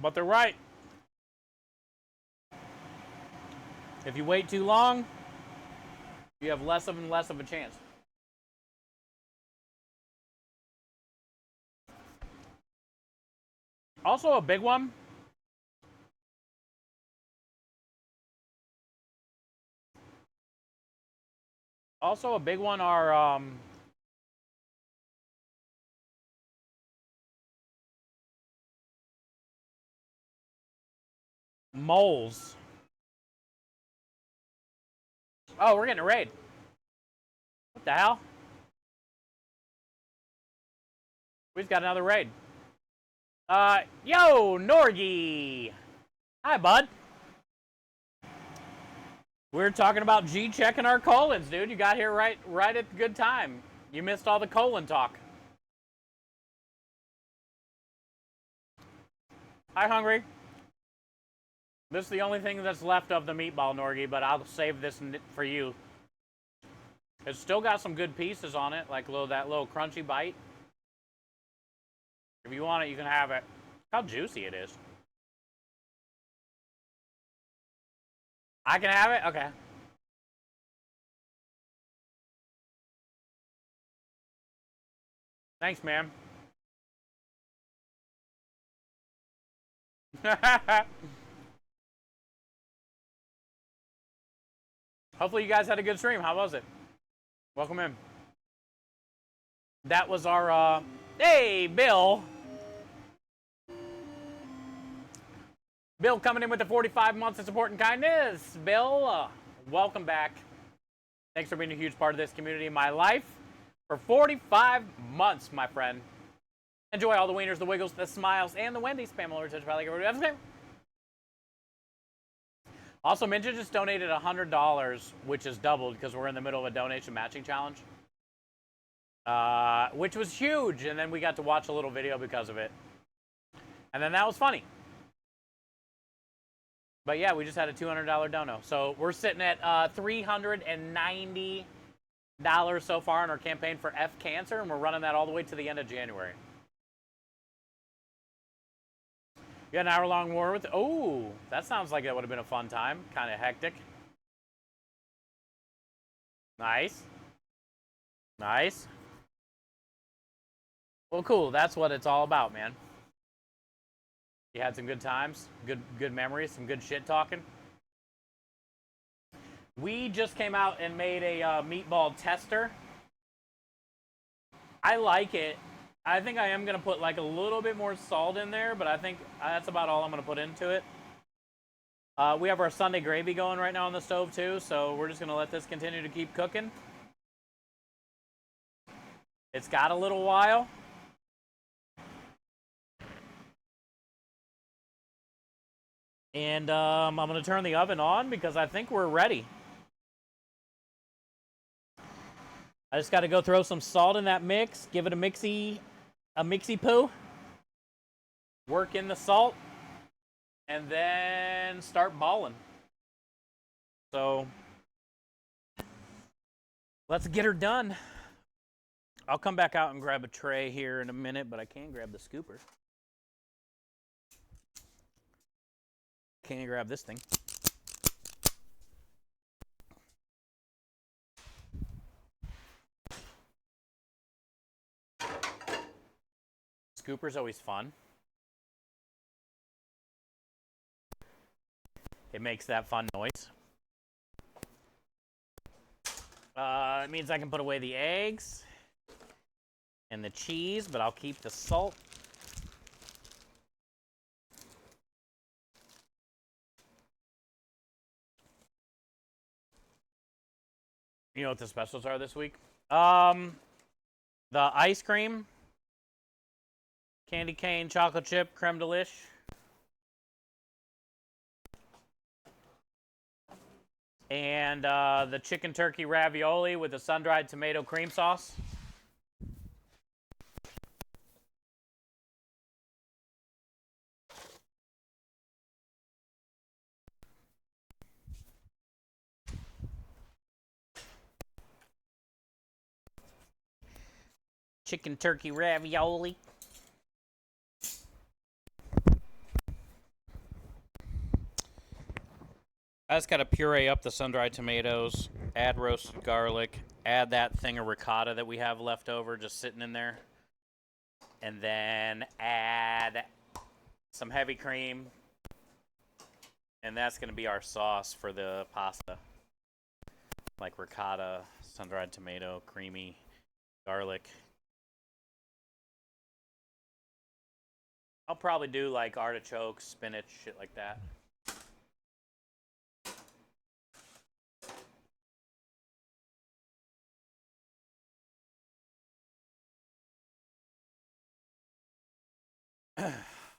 But they're right. If you wait too long, you have less and less of a chance. Also a big one. Also a big one are moles. Oh, we're getting a raid. What the hell? We've got another raid. Yo, Norgie. Hi, bud. We're talking about G-checking our colons, dude. You got here right at the good time. You missed all the colon talk. Hi, Hungry. This is the only thing that's left of the meatball, Norgie, but I'll save this for you. It's still got some good pieces on it, like that little crunchy bite. If you want it, you can have it. How juicy it is. I can have it? Okay. Thanks, man. Hopefully you guys had a good stream. How was it? Welcome in. That was our, hey, Bill. Bill coming in with the 45 months of support and kindness. Bill, welcome back. Thanks for being a huge part of this community in my life for 45 months, my friend. Enjoy all the wieners, the wiggles, the smiles, and the Wendy's. Spam all touch like everybody else. Also, Minja just donated $100, which is doubled because we're in the middle of a donation matching challenge. Which was huge, and then we got to watch a little video because of it. And then that was funny. But yeah, we just had a $200 dono. So we're sitting at $390 so far in our campaign for F Cancer, and we're running that all the way to the end of January. You got an hour-long war with... Oh, that sounds like it would have been a fun time. Kind of hectic. Nice. Nice. Well, cool. That's what it's all about, man. You had some good times, good memories, some good shit talking. We just came out and made a meatball tester. I like it. I think I am going to put like a little bit more salt in there, but I think that's about all I'm going to put into it. We have our Sunday gravy going right now on the stove too, so we're just going to let this continue to keep cooking. It's got a little while. And I'm going to turn the oven on because I think we're ready. I just got to go throw some salt in that mix, give it a mixy poo, work in the salt, and then start balling. So let's get her done. I'll come back out and grab a tray here in a minute, but I can't grab the scooper. Can't grab this thing. Scooper's always fun. It makes that fun noise. It means I can put away the eggs and the cheese, but I'll keep the salt. You know what the specials are this week? The ice cream, candy cane, chocolate chip, creme delish. And the chicken turkey ravioli with the sun-dried tomato cream sauce. Chicken turkey ravioli. I just got to puree up the sun-dried tomatoes, add roasted garlic, add that thing of ricotta that we have left over just sitting in there, and then add some heavy cream, and that's going to be our sauce for the pasta. Like ricotta, sun-dried tomato, creamy garlic. I'll probably do like artichokes, spinach, shit like that.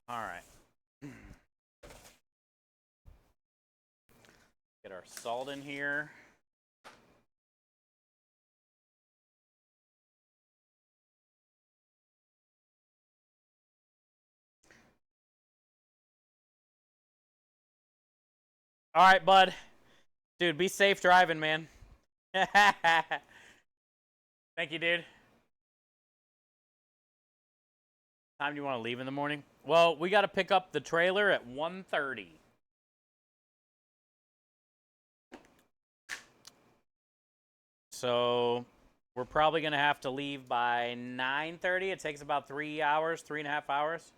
All right. Get our salt in here. All right, bud. Dude, be safe driving, man. Thank you, dude. Time do you want to leave in the morning? Well, we got to pick up the trailer at 1:30. So we're probably going to have to leave by 9:30. It takes about 3 hours, 3.5 hours.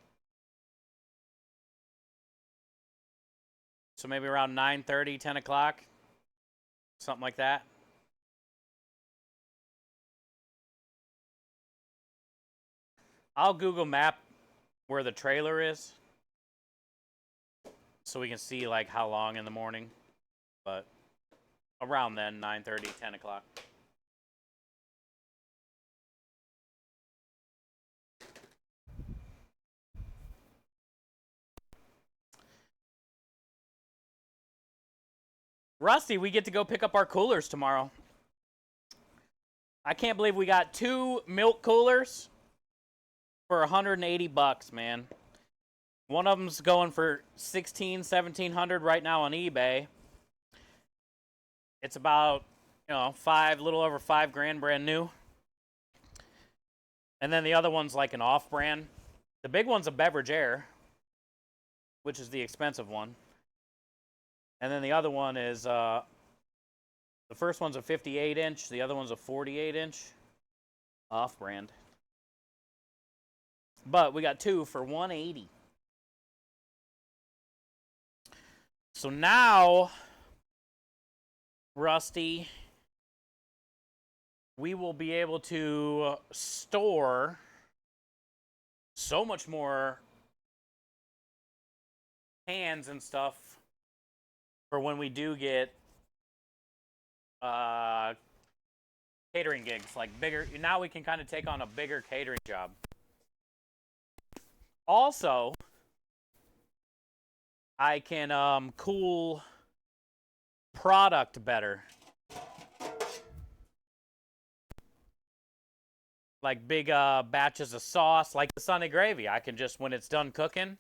So maybe around 9:30, 10 o'clock. Something like that. I'll Google Map where the trailer is so we can see like how long in the morning. But around then, 9:30, 10 o'clock. Rusty, we get to go pick up our coolers tomorrow. I can't believe we got 2 milk coolers for 180 bucks, man. One of them's going for $1,700 right now on eBay. It's about, little over $5,000 brand new. And then the other one's like an off-brand. The big one's a Beverage Air. which is the expensive one. And then the other one is, the first one's a 58-inch, the other one's a 48-inch. Off-brand. But we got two for $180. So now, Rusty, we will be able to store so much more pans and stuff for when we do get catering gigs, like bigger. Now we can kind of take on a bigger catering job. Also, I can cool product better. Like big batches of sauce, like the Sunny Gravy. I can just, when it's done cooking,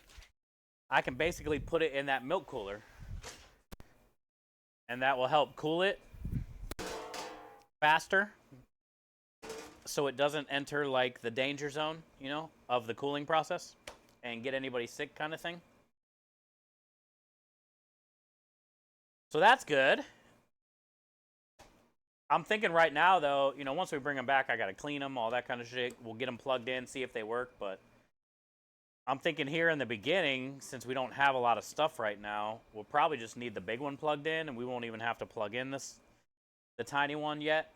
I can basically put it in that milk cooler. And that will help cool it faster, so it doesn't enter like the danger zone, you know, of the cooling process and get anybody sick kind of thing. So that's good. I'm thinking right now, though, you know, once we bring them back, I got to clean them, all that kind of shit. We'll get them plugged in, see if they work. But I'm thinking here in the beginning, since we don't have a lot of stuff right now, we'll probably just need the big one plugged in, and we won't even have to plug in the tiny one yet.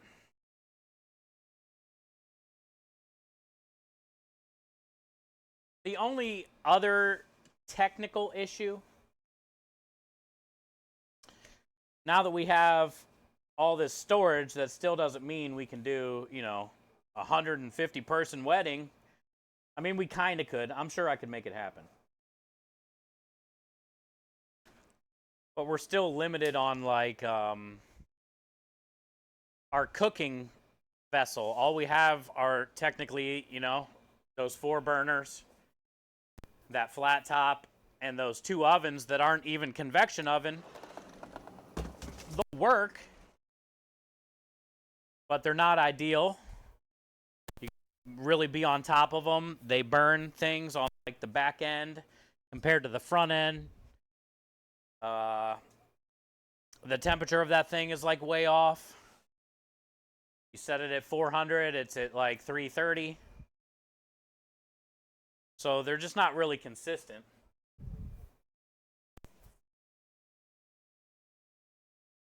The only other technical issue, now that we have all this storage, that still doesn't mean we can do, you know, a 150-person wedding. I mean, we kind of could. I'm sure I could make it happen. But we're still limited on, like, our cooking vessel. All we have are technically, you know, those 4 burners, that flat top, and those 2 ovens that aren't even convection oven. They'll work, but they're not ideal. You really be on top of them. They burn things on like the back end compared to the front end. The temperature of that thing is like way off. You set it at 400, it's at like 330. So they're just not really consistent.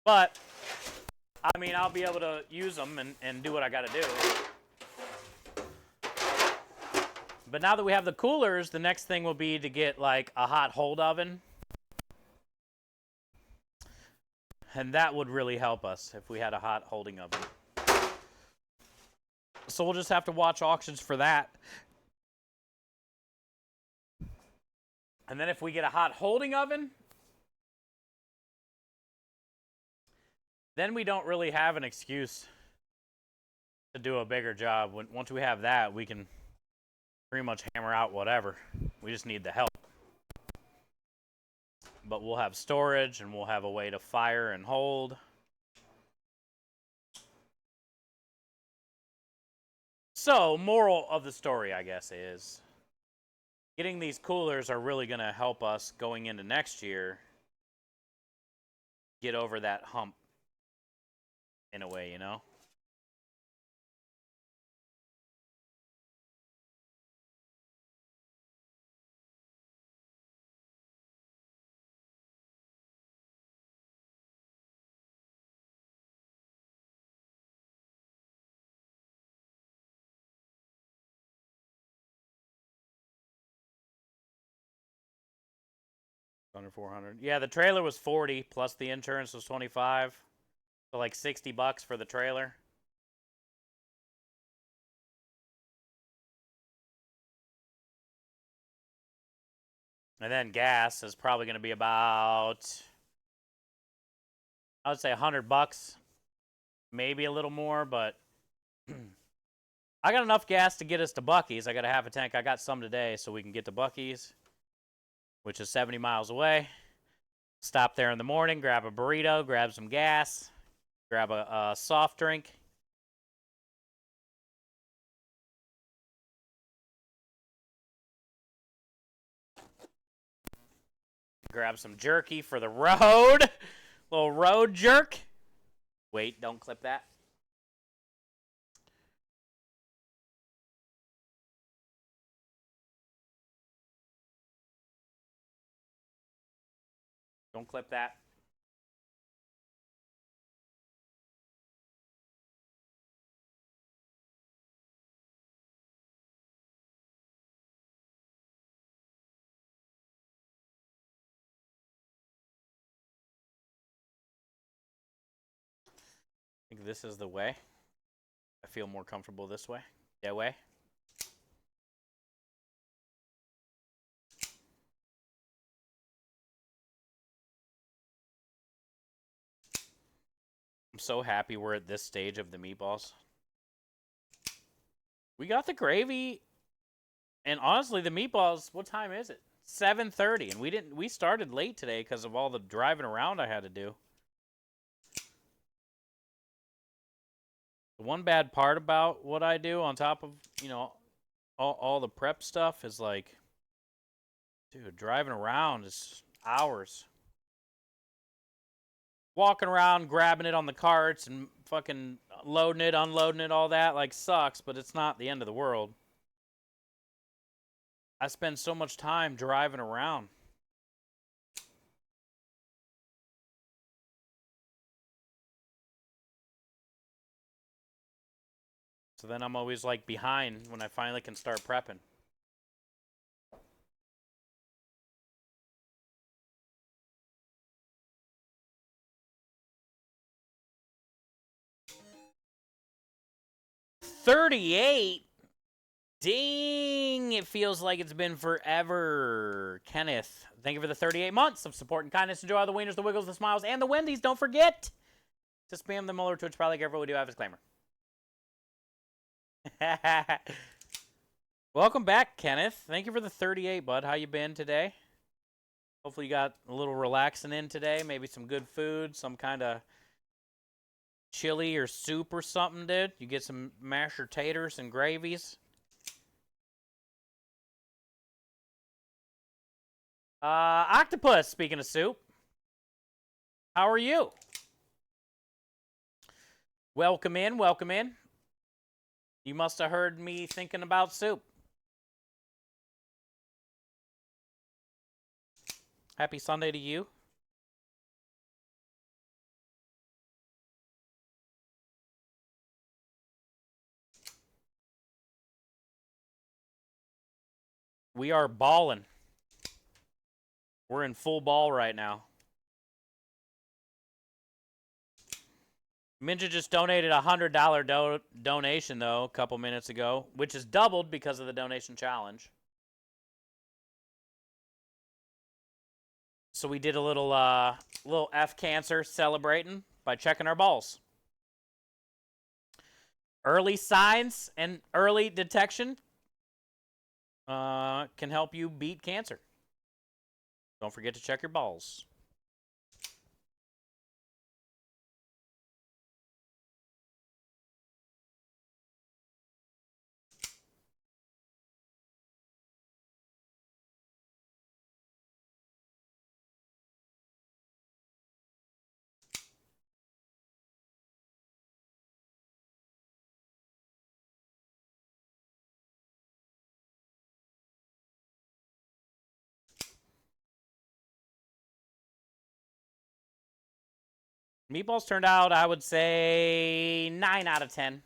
But I mean, I'll be able to use them and do what I got to do. But now that we have the coolers, the next thing will be to get like a hot hold oven. And that would really help us if we had a hot holding oven. So we'll just have to watch auctions for that. And then if we get a hot holding oven, then we don't really have an excuse to do a bigger job. Once we have that, we can pretty much hammer out whatever. We just need the help. But we'll have storage, and we'll have a way to fire and hold. So, moral of the story, I guess, is getting these coolers are really going to help us going into next year get over that hump in a way, you know? Under 400. Yeah, the trailer was 40 plus the insurance was 25. So like $60 for the trailer. And then gas is probably going to be about, I would say $100, maybe a little more, but I got enough gas to get us to Buc-ee's. I got a half a tank. I got some today, so we can get to Buc-ee's, which is 70 miles away. Stop there in the morning, grab a burrito, grab some gas, grab a soft drink. Grab some jerky for the road. Little road jerk. Wait, don't clip that. Don't clip that. I think this is the way. I feel more comfortable this way. That way. I'm so happy we're at this stage of the meatballs. We got the gravy, and honestly, the meatballs, what time is it? 7:30, and we started late today because of all the driving around I had to do. The one bad part about what I do on top of, you know, all the prep stuff is like, dude, driving around is hours. Walking around, grabbing it on the carts and fucking loading it, unloading it, all that, like, sucks, but it's not the end of the world. I spend so much time driving around. So then I'm always, like, behind when I finally can start prepping. $38? Ding! It feels like it's been forever. Kenneth, thank you for the 38 months of support and kindness. Enjoy all the wieners, the wiggles, the smiles, and the Wendy's. Don't forget to spam them all over Twitch. Probably careful. We do have a disclaimer. Welcome back, Kenneth. Thank you for the 38, bud. How you been today? Hopefully you got a little relaxing in today. Maybe some good food, some kind of chili or soup or something, dude. You get some mashed taters and gravies. Octopus, speaking of soup. How are you? Welcome in, welcome in. You must have heard me thinking about soup. Happy Sunday to you. We are balling. We're in full ball right now. Minja just donated a $100 donation, though, a couple minutes ago, which is doubled because of the donation challenge. So we did a little F cancer celebrating by checking our balls. Early signs and early detection can help you beat cancer. Don't forget to check your balls. Meatballs turned out, I would say, 9 out of 10.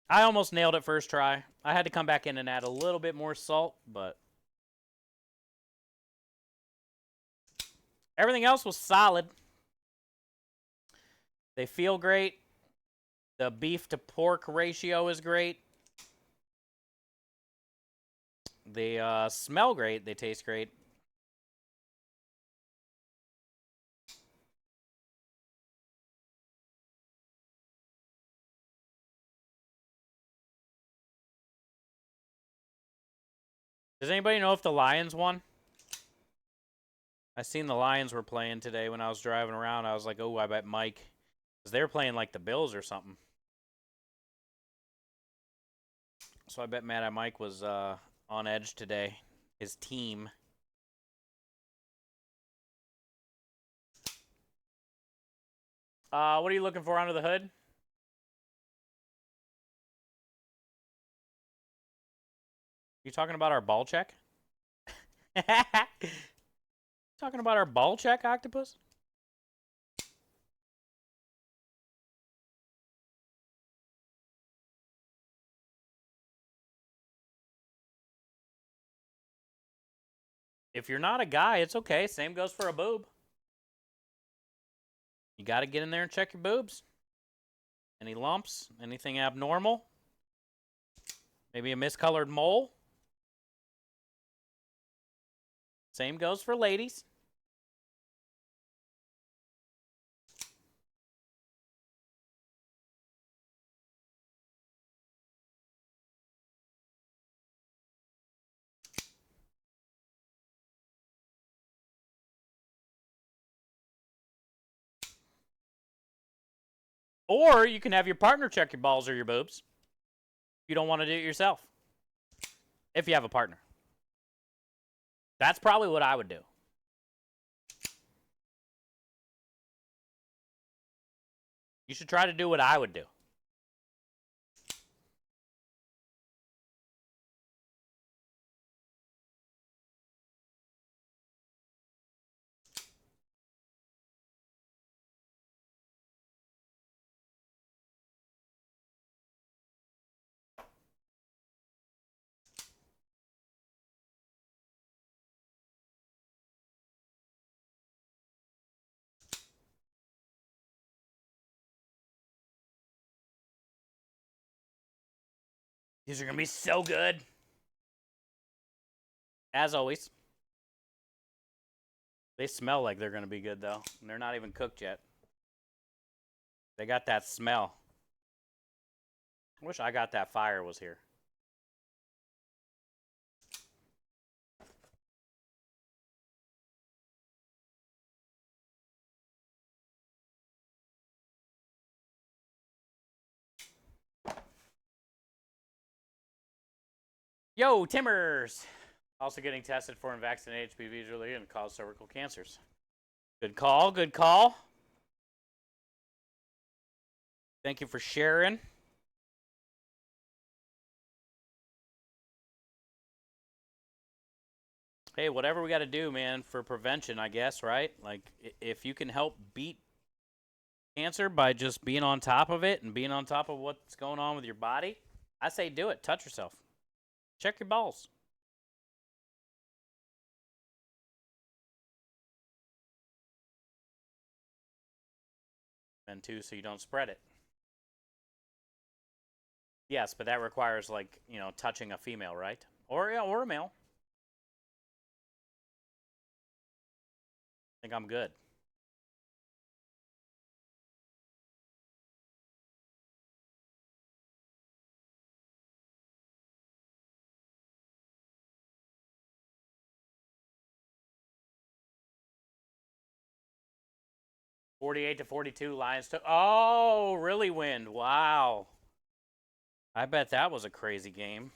I almost nailed it first try. I had to come back in and add a little bit more salt, but everything else was solid. They feel great. The beef to pork ratio is great. They smell great. They taste great. Does anybody know if the Lions won? I seen the Lions were playing today when I was driving around. I was like, oh, I bet Mike. Because they were playing like the Bills or something. So I bet Mad at Mike was on edge today. His team. What are you looking for under the hood? You talking about our ball check? Talking about our ball check, Octopus? If you're not a guy, it's okay. Same goes for a boob. You got to get in there and check your boobs. Any lumps? Anything abnormal? Maybe a miscolored mole? Same goes for ladies. Or you can have your partner check your balls or your boobs. You don't want to do it yourself. If you have a partner. That's probably what I would do. You should try to do what I would do. These are going to be so good. As always. They smell like they're going to be good, though. And they're not even cooked yet. They got that smell. I wish I got that fire was here. Yo, Timbers! Also getting tested for unvaccinated HPV early and cause cervical cancers. Good call, good call. Thank you for sharing. Hey, whatever we got to do, man, for prevention, I guess, right? Like, if you can help beat cancer by just being on top of it and being on top of what's going on with your body, I say do it. Touch yourself. Check your balls. And two, so you don't spread it. Yes, but that requires, like, you know, touching a female, right? Or a male. I think I'm good. $48 to $42, Lions to. Oh, really wind. Wow. I bet that was a crazy game.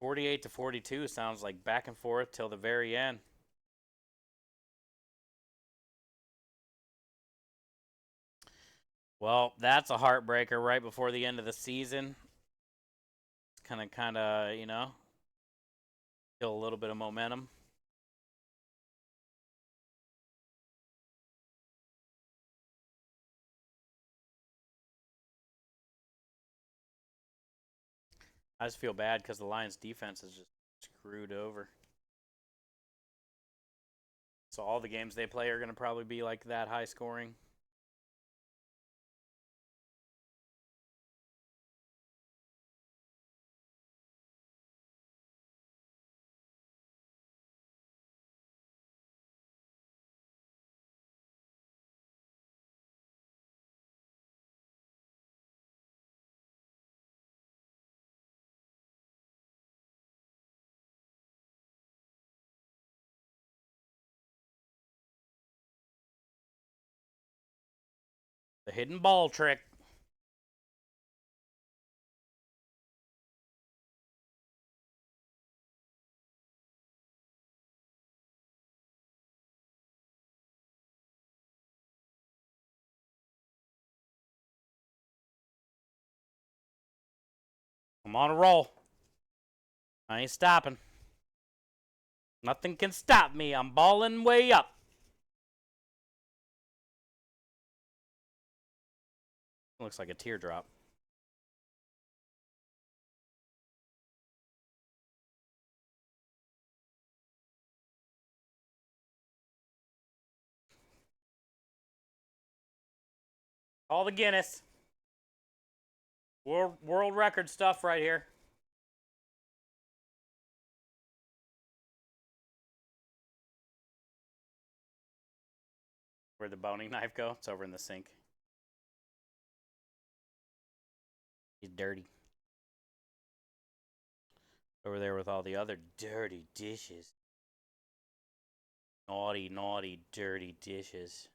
48 to 42 sounds like back and forth till the very end. Well, that's a heartbreaker right before the end of the season. It's kind of, you know, kill a little bit of momentum. I just feel bad because the Lions' defense is just screwed over. So all the games they play are going to probably be like that high scoring. The hidden ball trick. I'm on a roll. I ain't stopping. Nothing can stop me. I'm balling way up. Looks like a teardrop. All the Guinness. World record stuff right here. Where'd the boning knife go? It's over in the sink. He's dirty. Over there with all the other dirty dishes. Naughty, naughty, dirty dishes.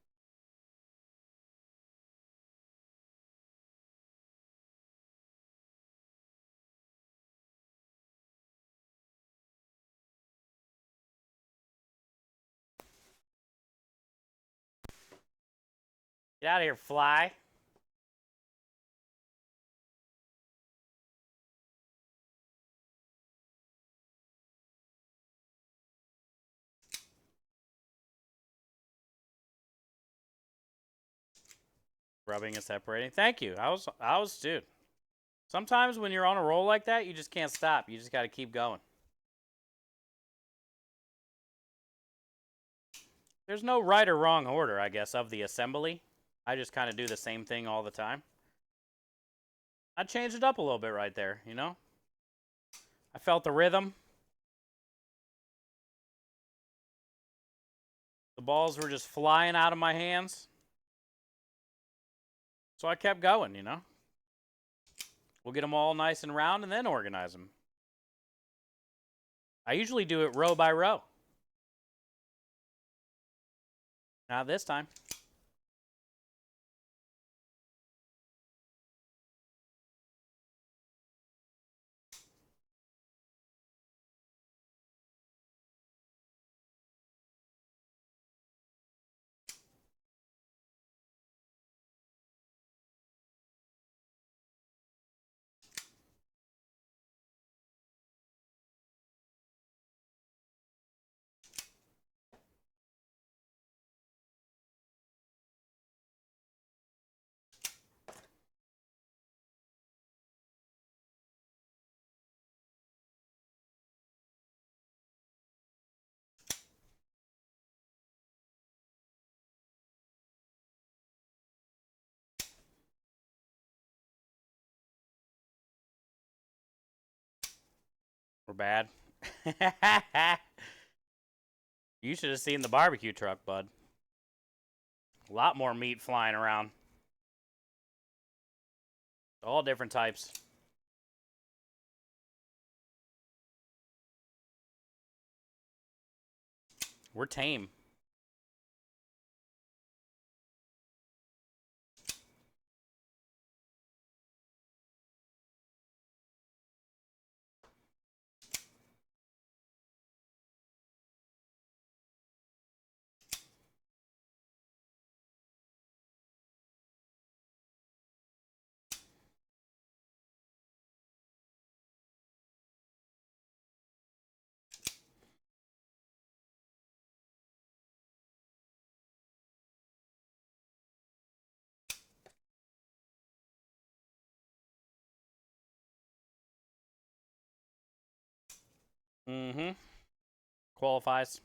Get out of here, fly. Rubbing and separating. Thank you. I was, dude. Sometimes when you're on a roll like that, you just can't stop. You just got to keep going. There's no right or wrong order, I guess, of the assembly. I just kind of do the same thing all the time. I changed it up a little bit right there, you know? I felt the rhythm. The balls were just flying out of my hands. So I kept going, you know? We'll get them all nice and round and then organize them. I usually do it row by row. Not this time. We're bad. You should have seen the barbecue truck, bud. A lot more meat flying around. All different types. We're tame. Mm-hmm. Qualifies.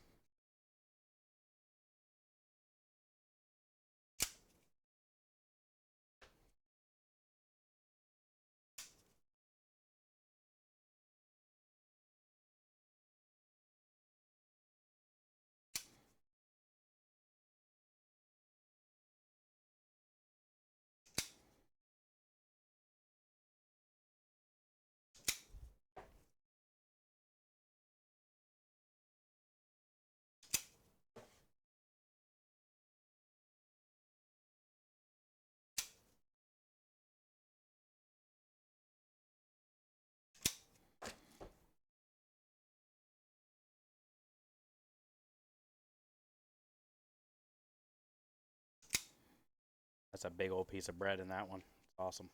That's a big old piece of bread in that one. It's awesome.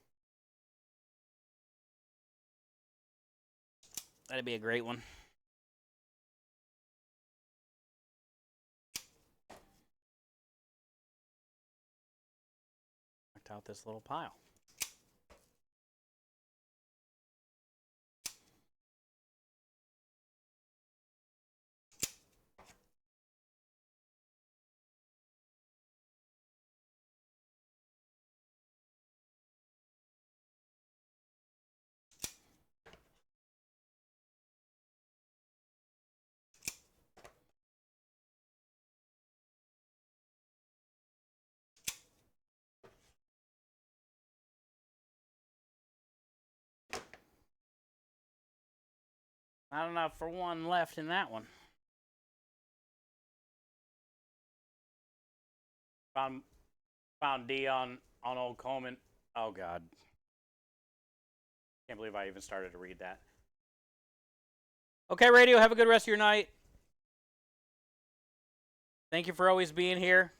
That'd be a great one. Knocked out this little pile. Not enough for one left in that one. Found D on Old Coleman. Oh, God. Can't believe I even started to read that. Okay, radio, have a good rest of your night. Thank you for always being here.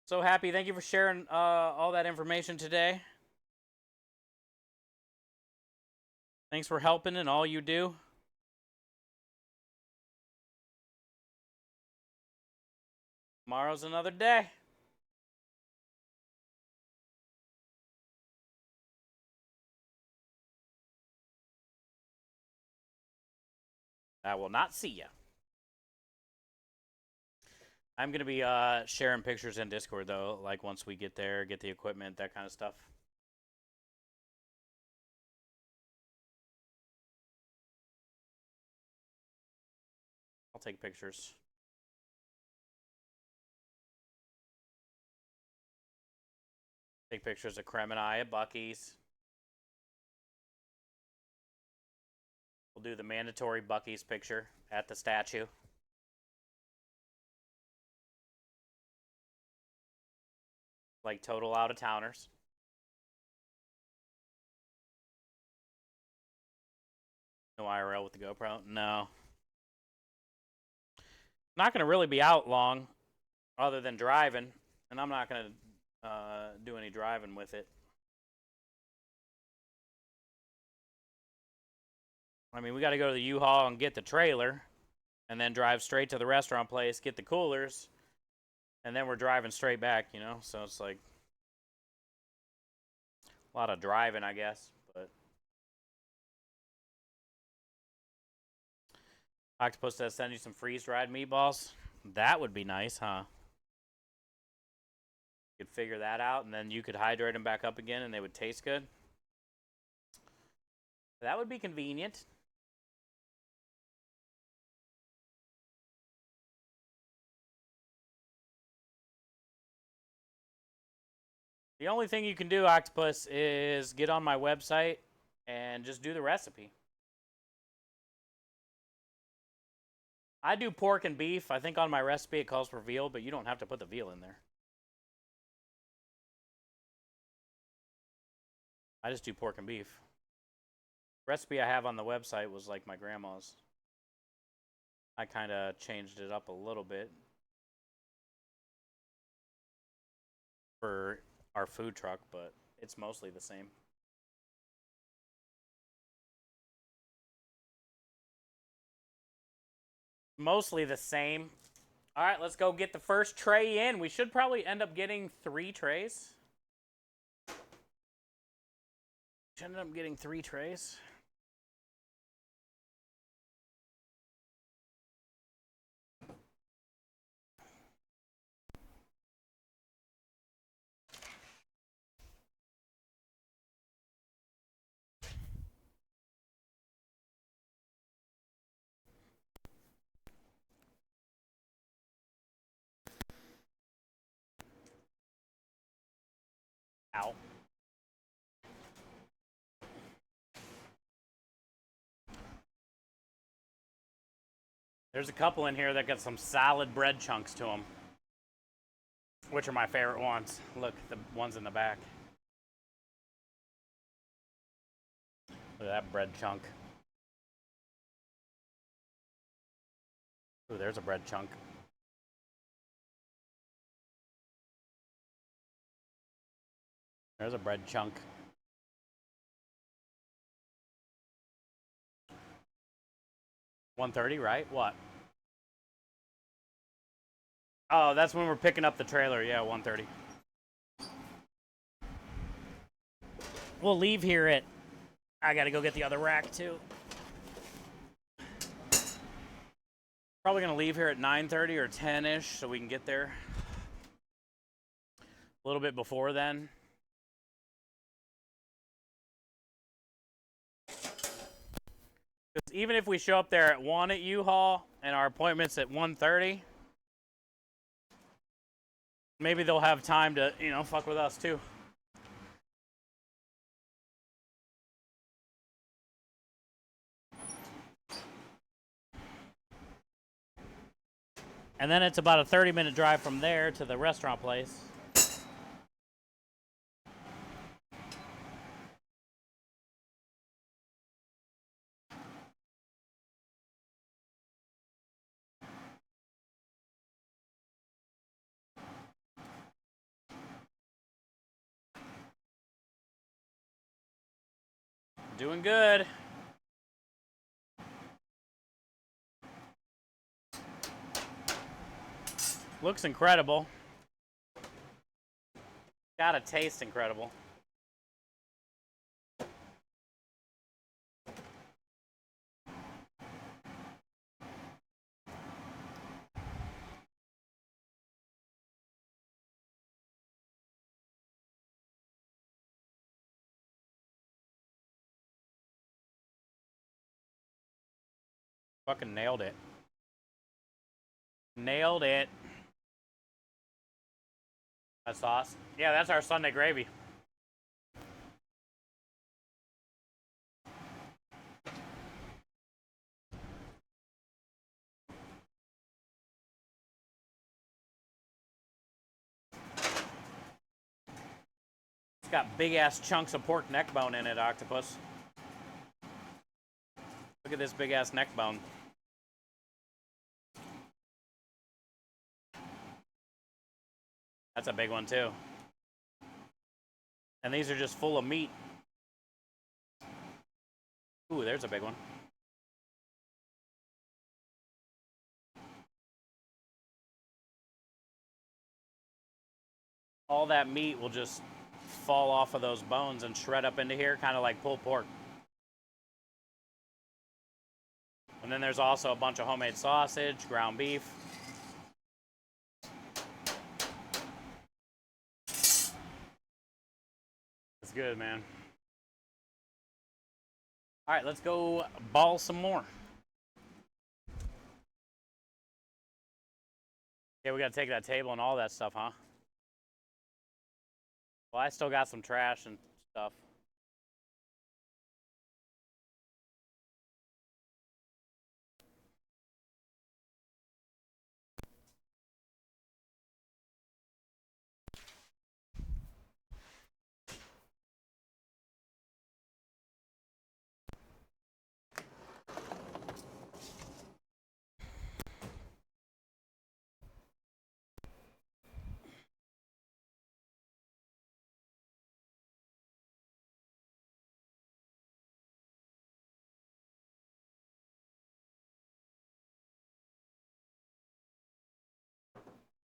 So happy. Thank you for sharing all that information today. Thanks for helping in all you do. Tomorrow's another day. I will not see you. I'm going to be sharing pictures in Discord, though, like once we get there, get the equipment, that kind of stuff. I'll take pictures. Take pictures of Krem and I at Buc-ee's. We'll do the mandatory Buc-ee's picture at the statue. Like total out-of-towners. No IRL with the GoPro? No. Not going to really be out long other than driving. And I'm not going to do any driving with it. I mean, we got to go to the U-Haul and get the trailer. And then drive straight to the restaurant place, get the coolers. And then we're driving straight back, you know? So it's like a lot of driving, I guess. But Octopus says send you some freeze-dried meatballs. That would be nice, huh? You could figure that out, and then you could hydrate them back up again, and they would taste good. That would be convenient. The only thing you can do, Octopus, is get on my website and just do the recipe. I do pork and beef. I think on my recipe it calls for veal, but you don't have to put the veal in there. I just do pork and beef. Recipe I have on the website was like my grandma's. I kind of changed it up a little bit for our food truck, but it's mostly the same. Mostly the same. All right, let's go get the first tray in. We should probably end up getting 3 trays. Should end up getting 3 trays. Ow. There's a couple in here that got some solid bread chunks to them, which are my favorite ones. Look, the ones in the back. Look at that bread chunk. Ooh, there's a bread chunk. There's a bread chunk. 1:30, right? What? Oh, that's when we're picking up the trailer. Yeah, 1:30. We'll leave here at... I gotta go get the other rack, too. Probably gonna leave here at 9:30 or 10-ish so we can get there a little bit before then. Because even if we show up there at 1 at U-Haul and our appointment's at 1:30, maybe they'll have time to, you know, fuck with us too. And then it's about a 30-minute drive from there to the restaurant place. Doing good. Looks incredible. Gotta taste incredible. Fucking nailed it. Nailed it. That sauce. Yeah, that's our Sunday gravy. It's got big ass chunks of pork neck bone in it, Octopus. Look at this big ass neck bone. That's a big one too. And these are just full of meat. Ooh, there's a big one. All that meat will just fall off of those bones and shred up into here, kind of like pulled pork. And then there's also a bunch of homemade sausage, ground beef. It's good, man. All right, let's go ball some more. Yeah, we got to take that table and all that stuff, huh? Well, I still got some trash and stuff.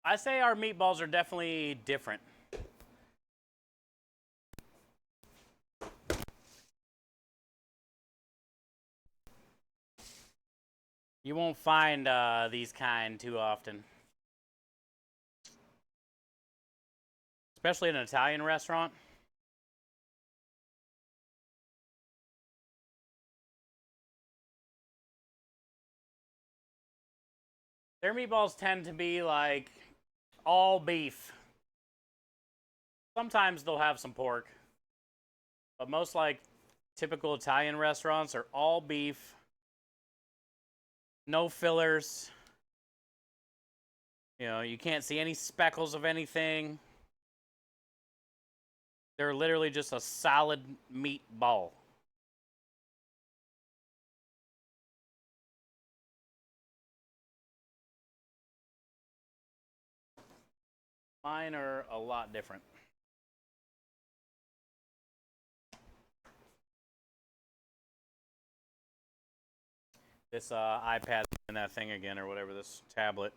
I say our meatballs are definitely different. You won't find these kind too often. Especially in an Italian restaurant. Their meatballs tend to be like all beef. Sometimes they'll have some pork. But most like typical Italian restaurants are all beef. No fillers. You know, you can't see any speckles of anything. They're literally just a solid meatball. Mine are a lot different. This iPad and that thing again, or whatever, this tablet.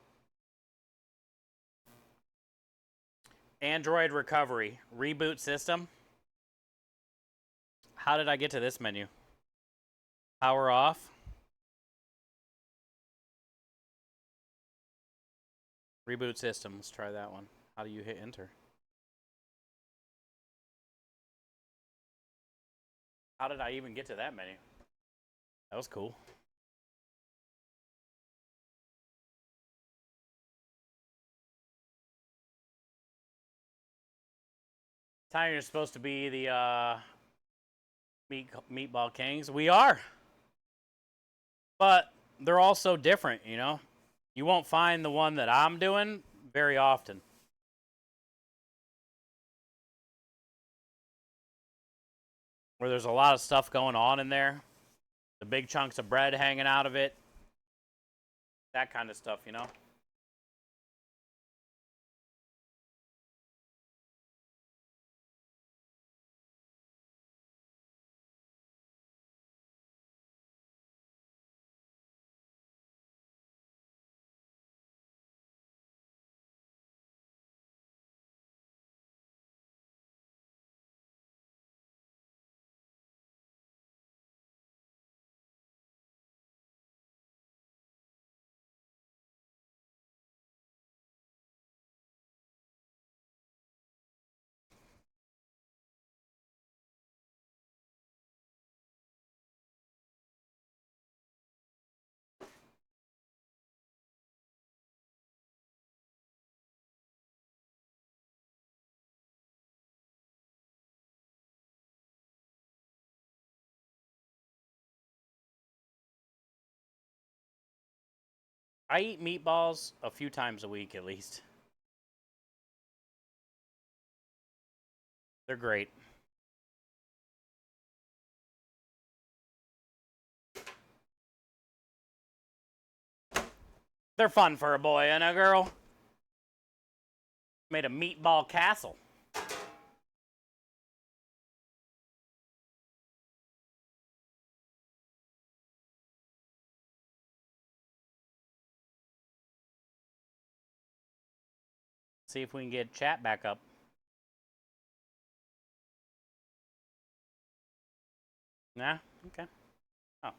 Android recovery. Reboot system. How did I get to this menu? Power off. Reboot system. Let's try that one. How do you hit enter? How did I even get to that menu? That was cool. Italian is supposed to be the meatball kings. We are. But they're all so different, you know? You won't find the one that I'm doing very often. Where there's a lot of stuff going on in there. The big chunks of bread hanging out of it. That kind of stuff, you know? I eat meatballs a few times a week at least. They're great. They're fun for a boy and a girl. Made a meatball castle. See if we can get chat back up. Nah? Okay. Oh.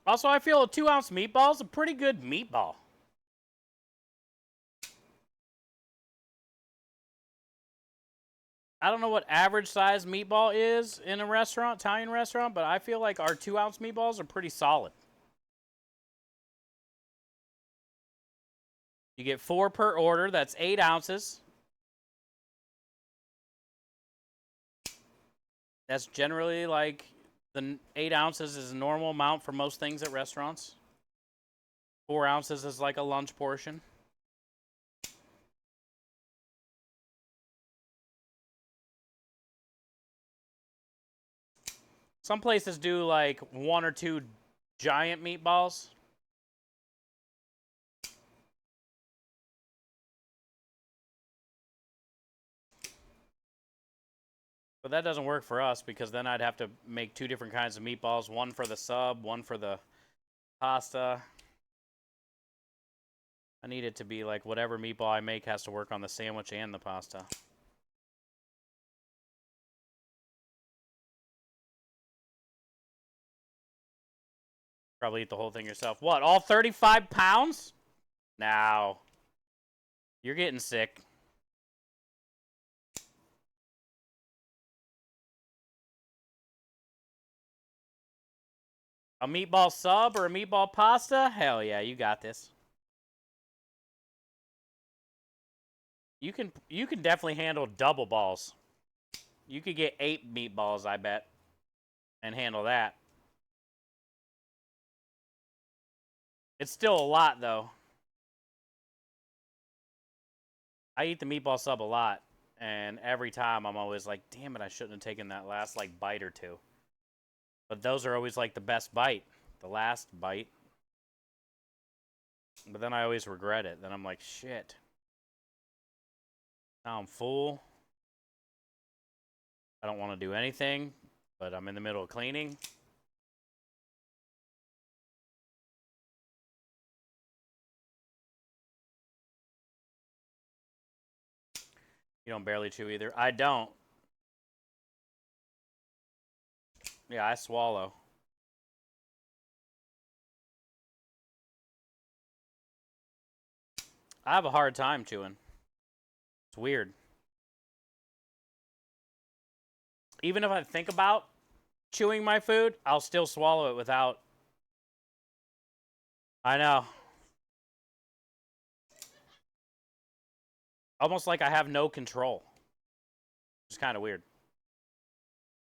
Also, I feel a 2-ounce meatball is a pretty good meatball. I don't know what average size meatball is in a restaurant, Italian restaurant, but I feel like our 2-ounce meatballs are pretty solid. You get 4 per order. That's 8 ounces. That's generally like the 8 ounces is a normal amount for most things at restaurants. 4 ounces is like a lunch portion. Some places do like 1 or 2 giant meatballs. But that doesn't work for us because then I'd have to make 2 different kinds of meatballs. One for the sub, one for the pasta. I need it to be like whatever meatball I make has to work on the sandwich and the pasta. Probably eat the whole thing yourself. What, all 35 pounds? Now, you're getting sick. A meatball sub or a meatball pasta? Hell yeah, you got this. You can definitely handle double balls. You could get 8 meatballs, I bet, and handle that. It's still a lot, though. I eat the meatball sub a lot, and every time I'm always like, damn it, I shouldn't have taken that last, like, bite or two. But those are always, like, the best bite. The last bite. But then I always regret it. Then I'm like, shit. Now I'm full. I don't want to do anything, but I'm in the middle of cleaning. You don't barely chew either. I don't. Yeah, I swallow. I have a hard time chewing. It's weird. Even if I think about chewing my food, I'll still swallow it without. I know. Almost like I have no control. It's kind of weird.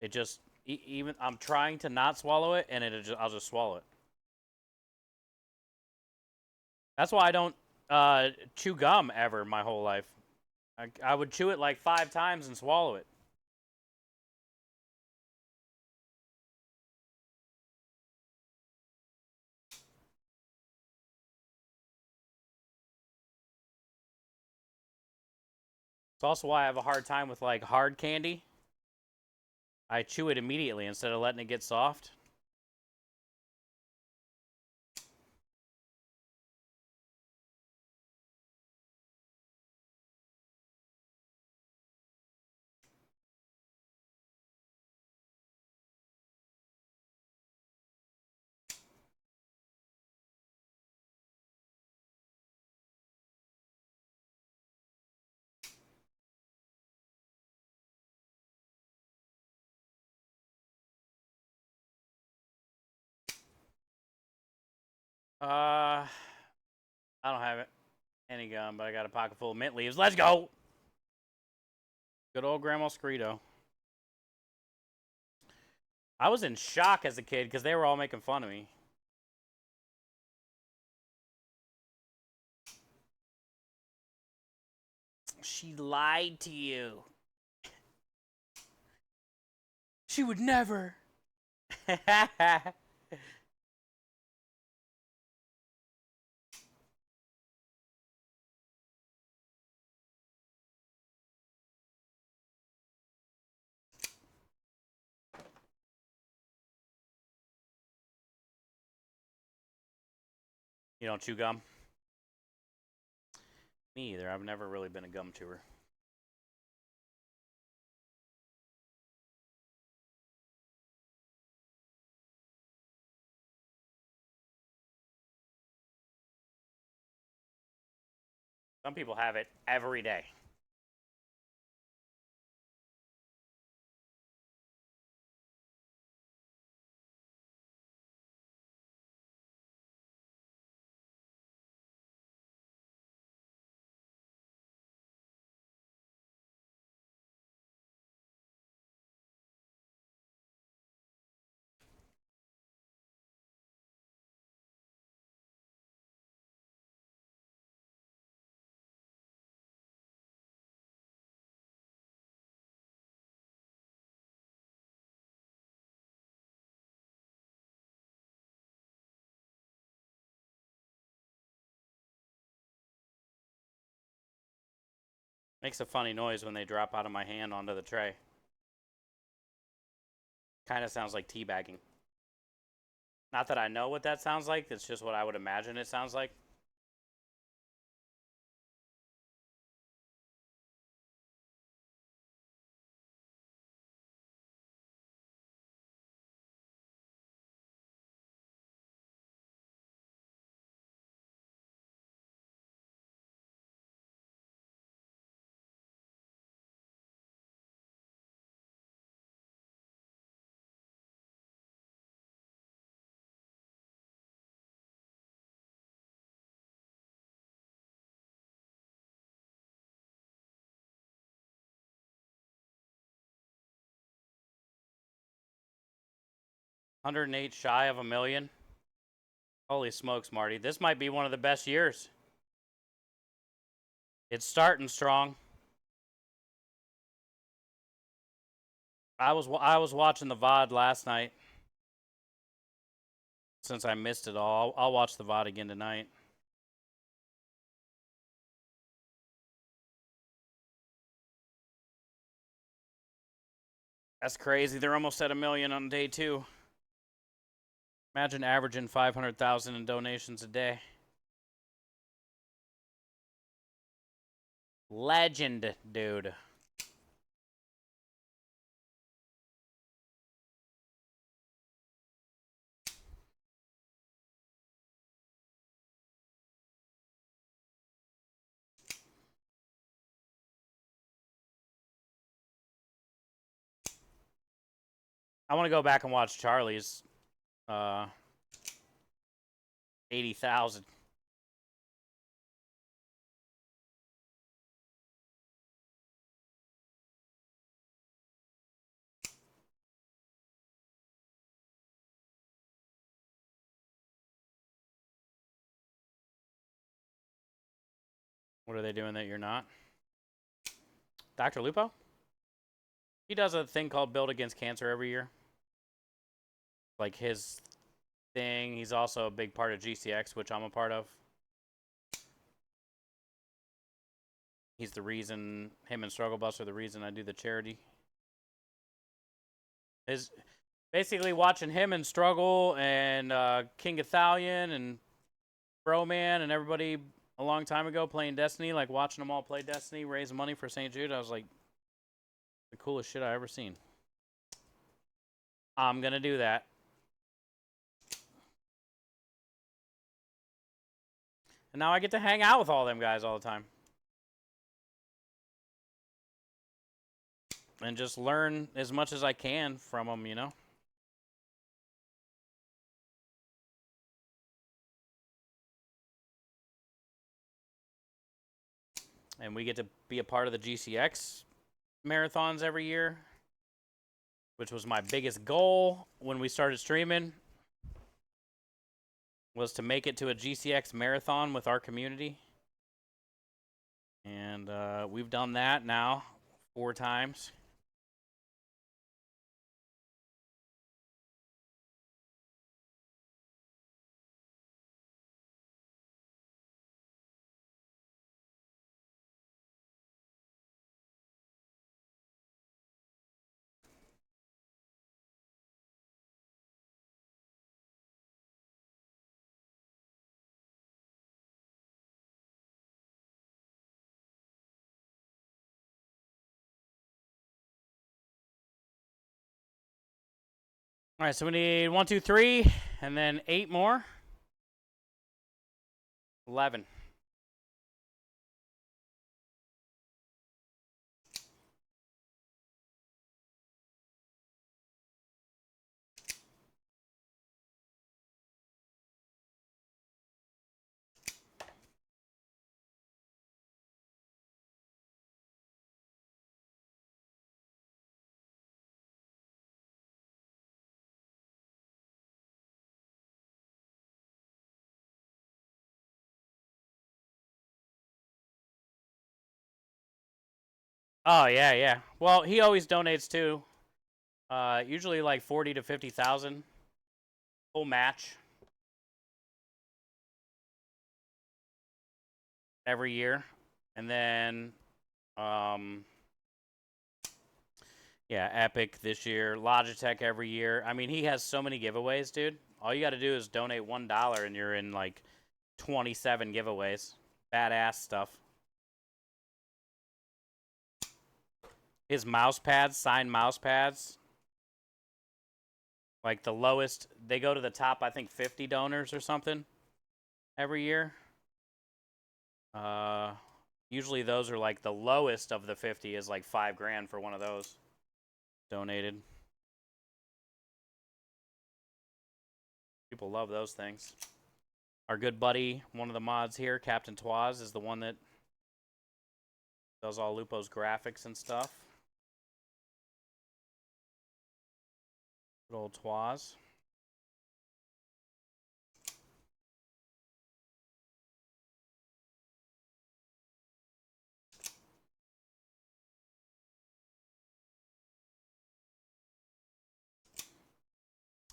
It just even I'm trying to not swallow it, and I'll just swallow it. That's why I don't chew gum ever my whole life. I would chew it like 5 times and swallow it. It's also why I have a hard time with like hard candy. I chew it immediately instead of letting it get soft. I don't have any gum, but I got a pocket full of mint leaves. Let's go. Good old Grandma Screedo. I was in shock as a kid because they were all making fun of me. She lied to you. She would never. You don't chew gum? Me either. I've never really been a gum chewer. Some people have it every day. Makes a funny noise when they drop out of my hand onto the tray. Kind of sounds like teabagging. Not that I know what that sounds like. It's just what I would imagine it sounds like. 108 shy of a million. Holy smokes, Marty. This might be one of the best years. It's starting strong. I was watching the VOD last night. Since I missed it all, I'll watch the VOD again tonight. That's crazy. They're almost at 1 million on day 2. Imagine averaging 500,000 in donations a day. Legend, dude. I want to go back and watch Charlie's 80,000. What are they doing that you're not? Dr. Lupo? He does a thing called Build Against Cancer every year. Like his thing. He's also a big part of GCX, which I'm a part of. He's the reason, him and Struggle Bus are the reason I do the charity. Basically watching him and Struggle and King Ithalian and Broman and everybody a long time ago playing Destiny, like watching them all play Destiny, raising money for St. Jude. I was like, the coolest shit I ever seen. I'm gonna do that. And now I get to hang out with all them guys all the time. And just learn as much as I can from them, you know? And we get to be a part of the GCX marathons every year, which was my biggest goal when we started streaming, was to make it to a GCX marathon with our community. And we've done that now 4 times. All right, so we need 1, 2, 3, and then 8 more. 11. Oh, yeah, yeah. Well, he always donates too. Usually like 40 to 50,000. Full match. Every year. And then, yeah, Epic this year. Logitech every year. I mean, he has so many giveaways, dude. All you got to do is donate $1 and you're in like 27 giveaways. Badass stuff. His mouse pads, signed mouse pads. Like the lowest, they go to the top, I think 50 donors or something every year. Usually those are like the lowest of the 50 is like $5,000 for one of those donated. People love those things. Our good buddy, one of the mods here, Captain Twaz, is the one that does all Lupo's graphics and stuff. Good old Twaz.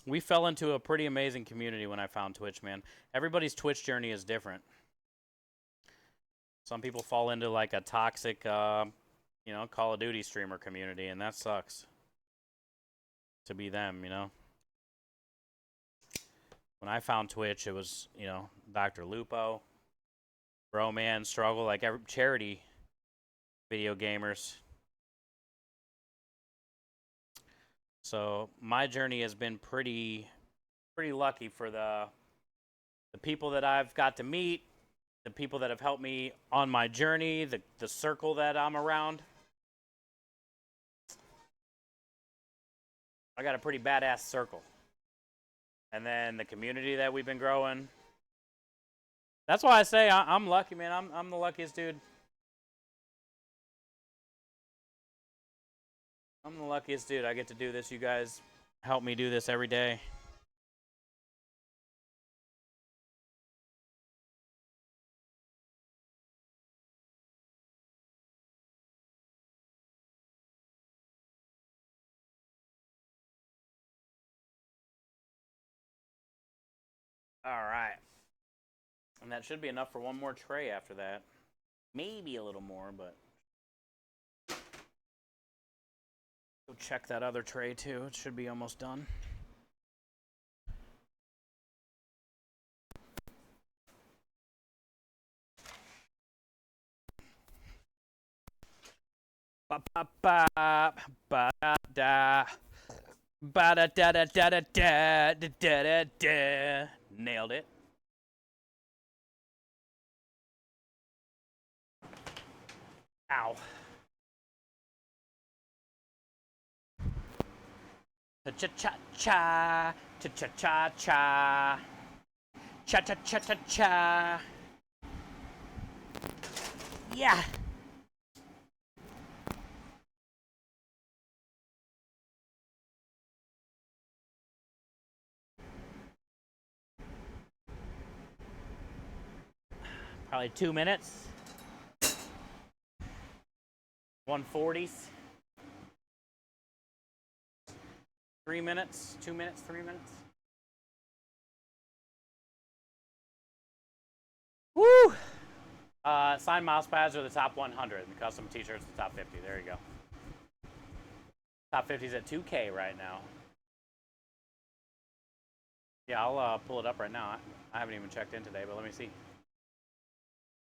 We fell into a pretty amazing community when I found Twitch, man. Everybody's Twitch journey is different. Some people fall into like a toxic, you know, Call of Duty streamer community, and that sucks. To be them, you know. When I found Twitch, it was, you know, Dr. Lupo, Bro Man, Struggle, like every charity video gamers. So my journey has been pretty lucky for the people that I've got to meet, the people that have helped me on my journey, the circle that I'm around. I got a pretty badass circle. And then the community that we've been growing. That's why I say I'm lucky, man. I'm the luckiest dude. I'm the luckiest dude. I get to do this. You guys help me do this every day. All right. And that should be enough for one more tray after that. Maybe a little more, but go check that other tray too. It should be almost done. Ba ba ba ba da ba da da da da da da da da da. Nailed it. Ow. Cha cha cha cha cha cha cha cha cha cha cha cha. Yeah. Probably 2 minutes. 140s. 3 minutes, 2 minutes, 3 minutes. Woo! Signed mouse pads are the top 100, and custom t-shirts the top 50. There you go. Top 50's at 2K right now. Yeah, I'll pull it up right now. I haven't even checked in today, but let me see.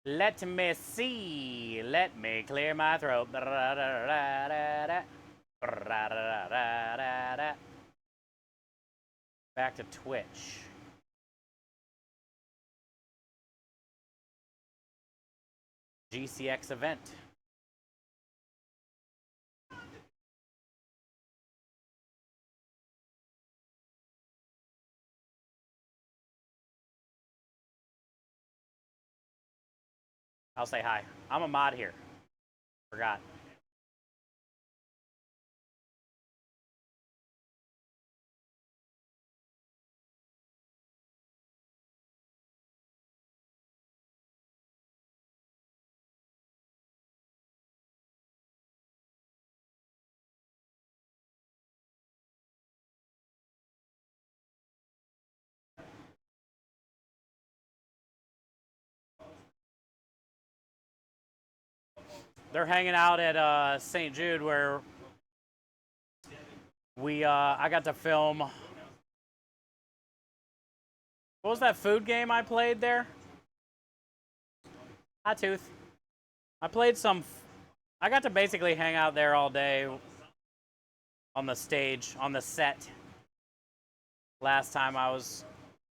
Let me see. Let me clear my throat. Back to Twitch. GCX event. I'll say hi. I'm a mod here. Forgot. They're hanging out at St. Jude where I got to film. What was that food game I played there? Hot Tooth. I played some. I got to basically hang out there all day on the stage, on the set. Last time I was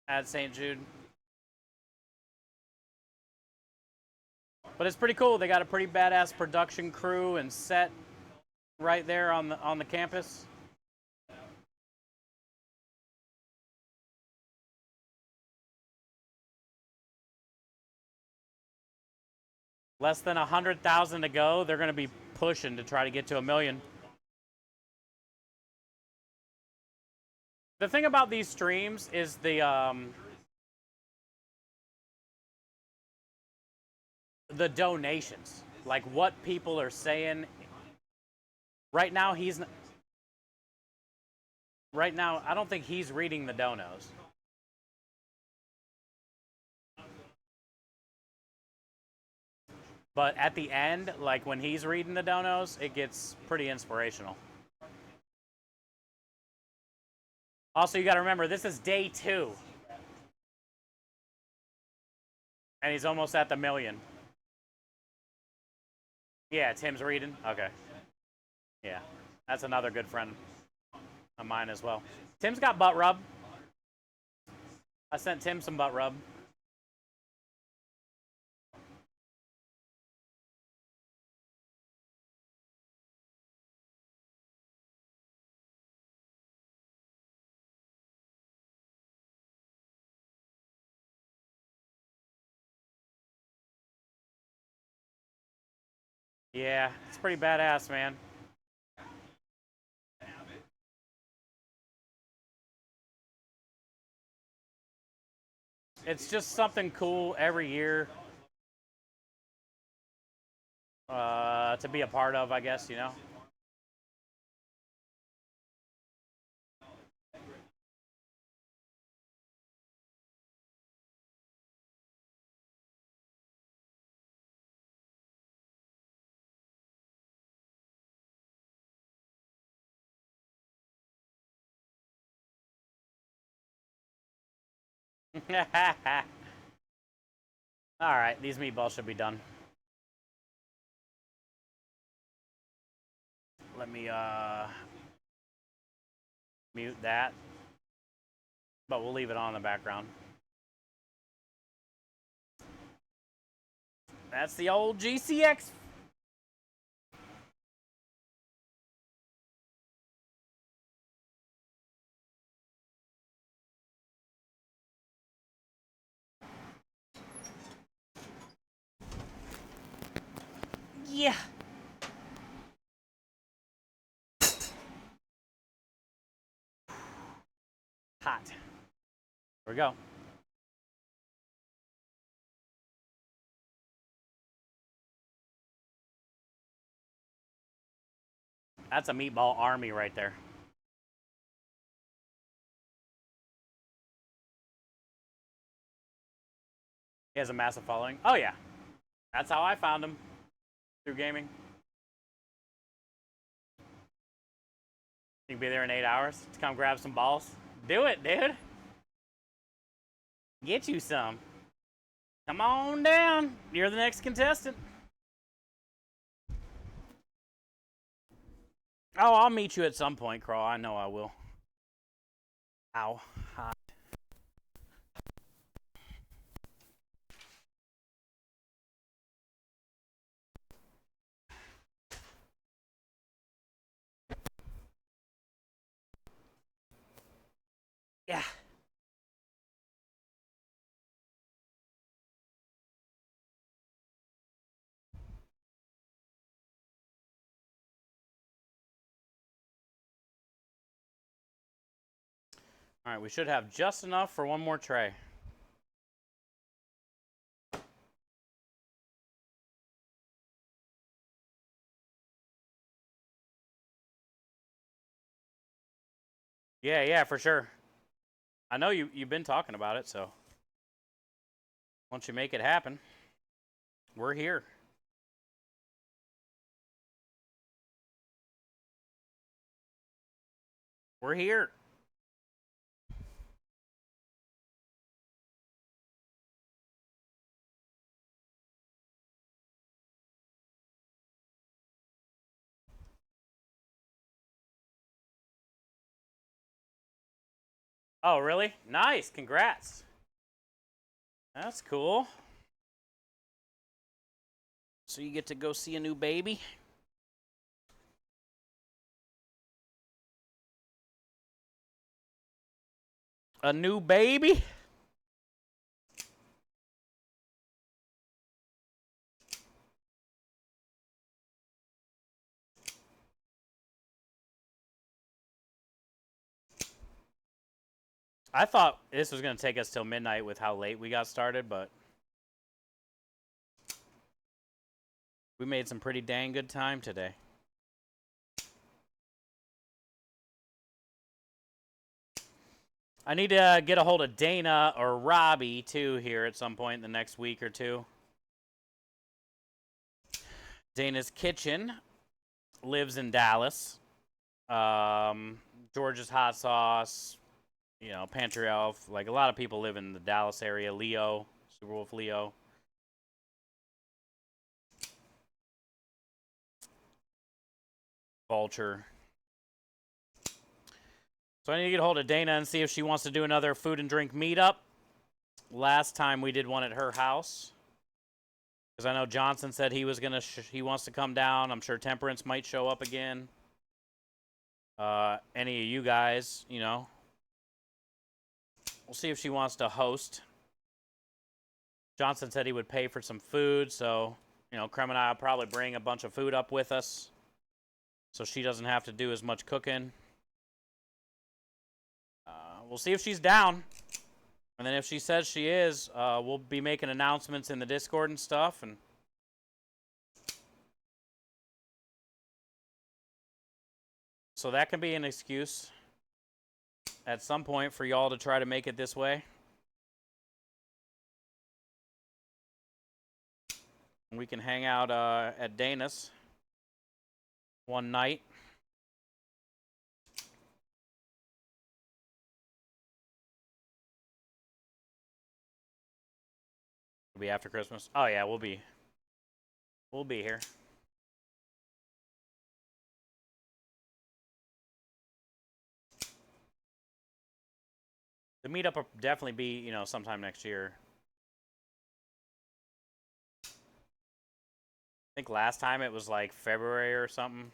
at St. Jude. But it's pretty cool. They got a pretty badass production crew and set right there on the campus. Less than 100,000 to go. They're going to be pushing to try to get to 1 million. The thing about these streams is the donations, like what people are saying. Right now, Right now, I don't think he's reading the donos. But at the end, like when he's reading the donos, it gets pretty inspirational. Also, you got to remember, this is day 2. And he's almost at the 1,000,000. Yeah, Tim's reading. Okay. Yeah, that's another good friend of mine as well. Tim's got butt rub. I sent Tim some butt rub. Yeah, it's pretty badass, man. It's just something cool every year to be a part of, I guess, you know? All right, these meatballs should be done. Let me mute that, but we'll leave it on in the background. That's the old GCX. Yeah. Hot. Here we go. That's a meatball army right there. He has a massive following. Oh, yeah. That's how I found him. Through gaming. You can be there in 8 hours to come grab some balls. Do it, dude. Get you some. Come on down. You're the next contestant. Oh, I'll meet you at some point, Crawl. I know I will. Ow. Hot. Yeah. All right, we should have just enough for one more tray. Yeah, for sure. I know you've been talking about it, so once you make it happen, we're here. We're here. Oh, really? Nice. Congrats. That's cool. So you get to go see a new baby? A new baby? I thought this was going to take us till midnight with how late we got started, but we made some pretty dang good time today. I need to get a hold of Dana or Robbie, too, here at some point in the next week or two. Dana's Kitchen lives in Dallas. George's Hot Sauce, you know, Pantry Elf. Like, a lot of people live in the Dallas area. Leo, Superwolf Leo. Vulture. So I need to get a hold of Dana and see if she wants to do another food and drink meetup. Last time we did one at her house. Because I know Johnson said he was gonna he wants to come down. I'm sure Temperance might show up again. Any of you guys, you know. We'll see if she wants to host. Johnson said he would pay for some food, so, you know, Krem and I will probably bring a bunch of food up with us so she doesn't have to do as much cooking. We'll see if she's down. And then if she says she is, we'll be making announcements in the Discord and stuff. And so that can be an excuse at some point for y'all to try to make it this way. We can hang out at Dana's one night. It'll be after Christmas. Oh yeah, we'll be here. The meetup will definitely be, you know, sometime next year. I think last time it was like February or something.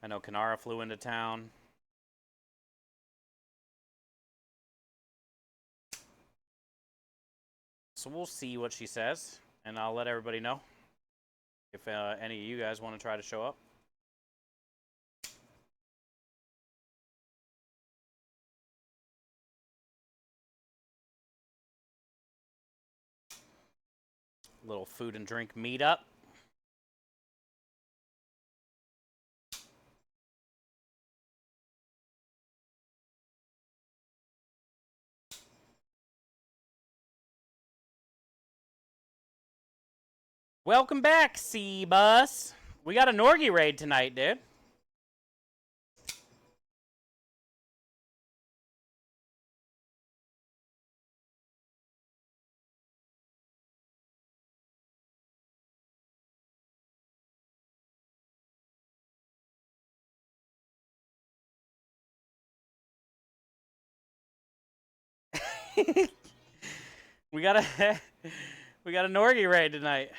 I know Kanara flew into town. So we'll see what she says, and I'll let everybody know if any of you guys want to try to show up. Little food and drink meetup. Welcome back, C-Bus. We got a Norgie raid tonight, dude. we got a Norgie raid tonight.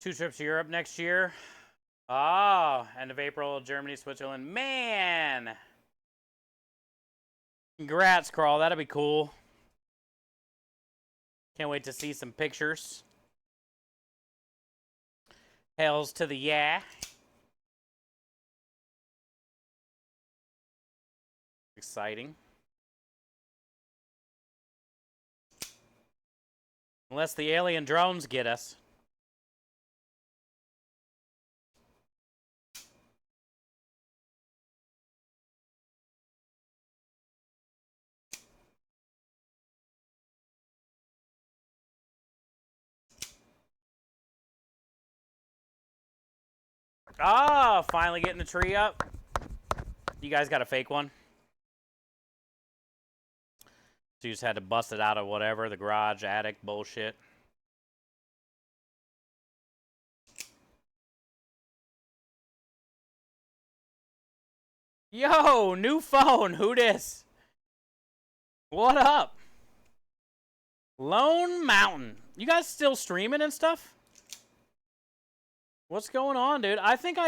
Two trips to Europe next year. Oh, end of April, Germany, Switzerland. Man! Congrats, Carl. That'll be cool. Can't wait to see some pictures. Hells to the yeah. Exciting. Unless the alien drones get us. Ah, finally getting the tree up. You guys got a fake one? So you just had to bust it out of whatever, the garage, attic, bullshit. Yo, new phone. Who dis? What up? Lone Mountain. You guys still streaming and stuff? What's going on, dude? I think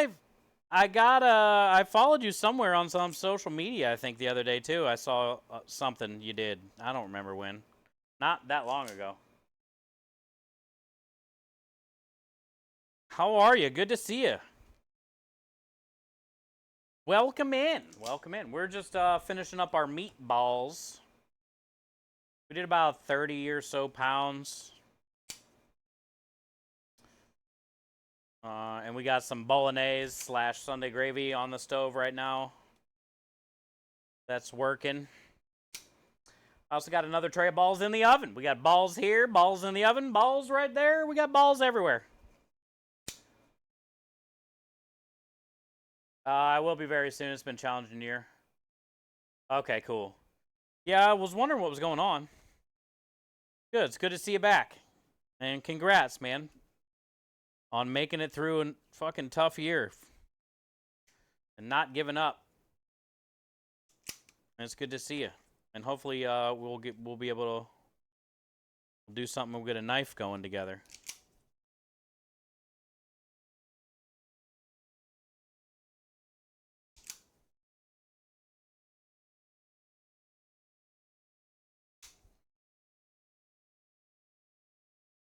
I followed you somewhere on some social media, I think, the other day, too. I saw something you did. I don't remember when. Not that long ago. How are you? Good to see you. Welcome in. Welcome in. We're just finishing up our meatballs. We did about 30 or so pounds. And we got some bolognese / Sunday gravy on the stove right now. That's working. I also got another tray of balls in the oven. We got balls here, balls in the oven, balls right there. We got balls everywhere. I will be very soon. It's been a challenging year. Okay, cool. Yeah, I was wondering what was going on. Good. It's good to see you back. And congrats, man, on making it through a fucking tough year and not giving up. And it's good to see you. And hopefully we'll be able to do something. We'll get a knife going together.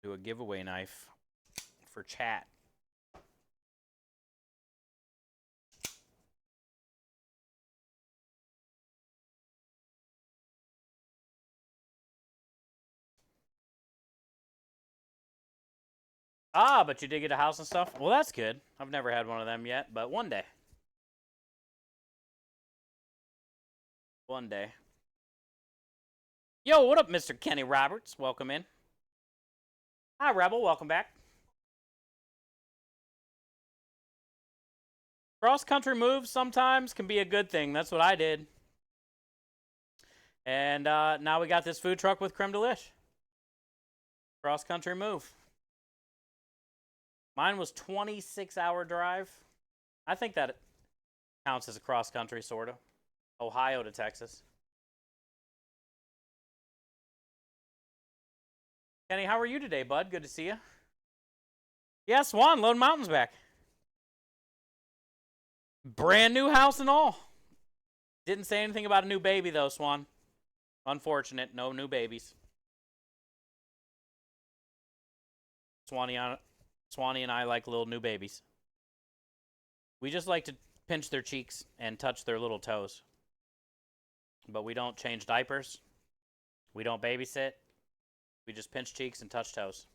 Do a giveaway knife for chat. Ah, but you did get a house and stuff? Well, that's good. I've never had one of them yet, but one day. One day. Yo, what up, Mr. Kenny Roberts? Welcome in. Hi, Rebel. Welcome back. Cross-country moves sometimes can be a good thing. That's what I did. And now we got this food truck with creme delish. Cross-country move. Mine was 26-hour drive. I think that counts as a cross-country, sort of. Ohio to Texas. Kenny, how are you today, bud? Good to see you. Yeah, Swan, Lone Mountain's back. Brand new house and all. Didn't say anything about a new baby, though, Swan. Unfortunate, no new babies. Swanee and I like little new babies. We just like to pinch their cheeks and touch their little toes. But we don't change diapers. We don't babysit. We just pinch cheeks and touch toes.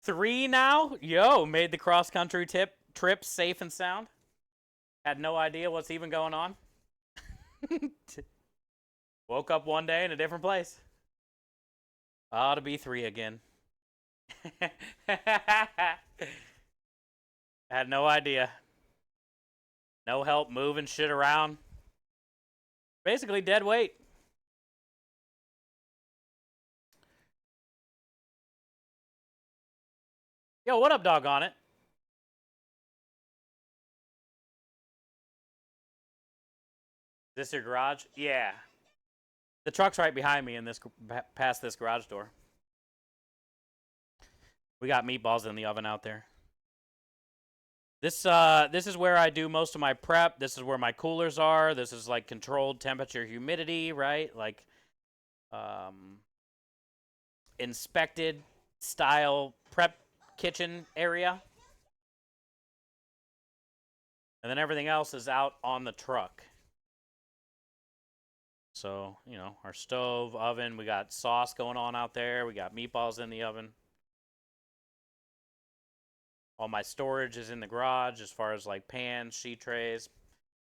Three now? Yo, made the cross-country trip safe and sound. Had no idea what's even going on. Woke up one day in a different place. Ought to be 3 again. Had no idea. No help moving shit around. Basically dead weight. Yo, what up, doggone it? Is this your garage? Yeah. The truck's right behind me in this past this garage door. We got meatballs in the oven out there. This is where I do most of my prep. This is where my coolers are. This is like controlled temperature, humidity, right? Like inspected style prep kitchen area. And then everything else is out on the truck. So, you know, our stove, oven, we got sauce going on out there. We got meatballs in the oven. All my storage is in the garage as far as like pans, sheet trays,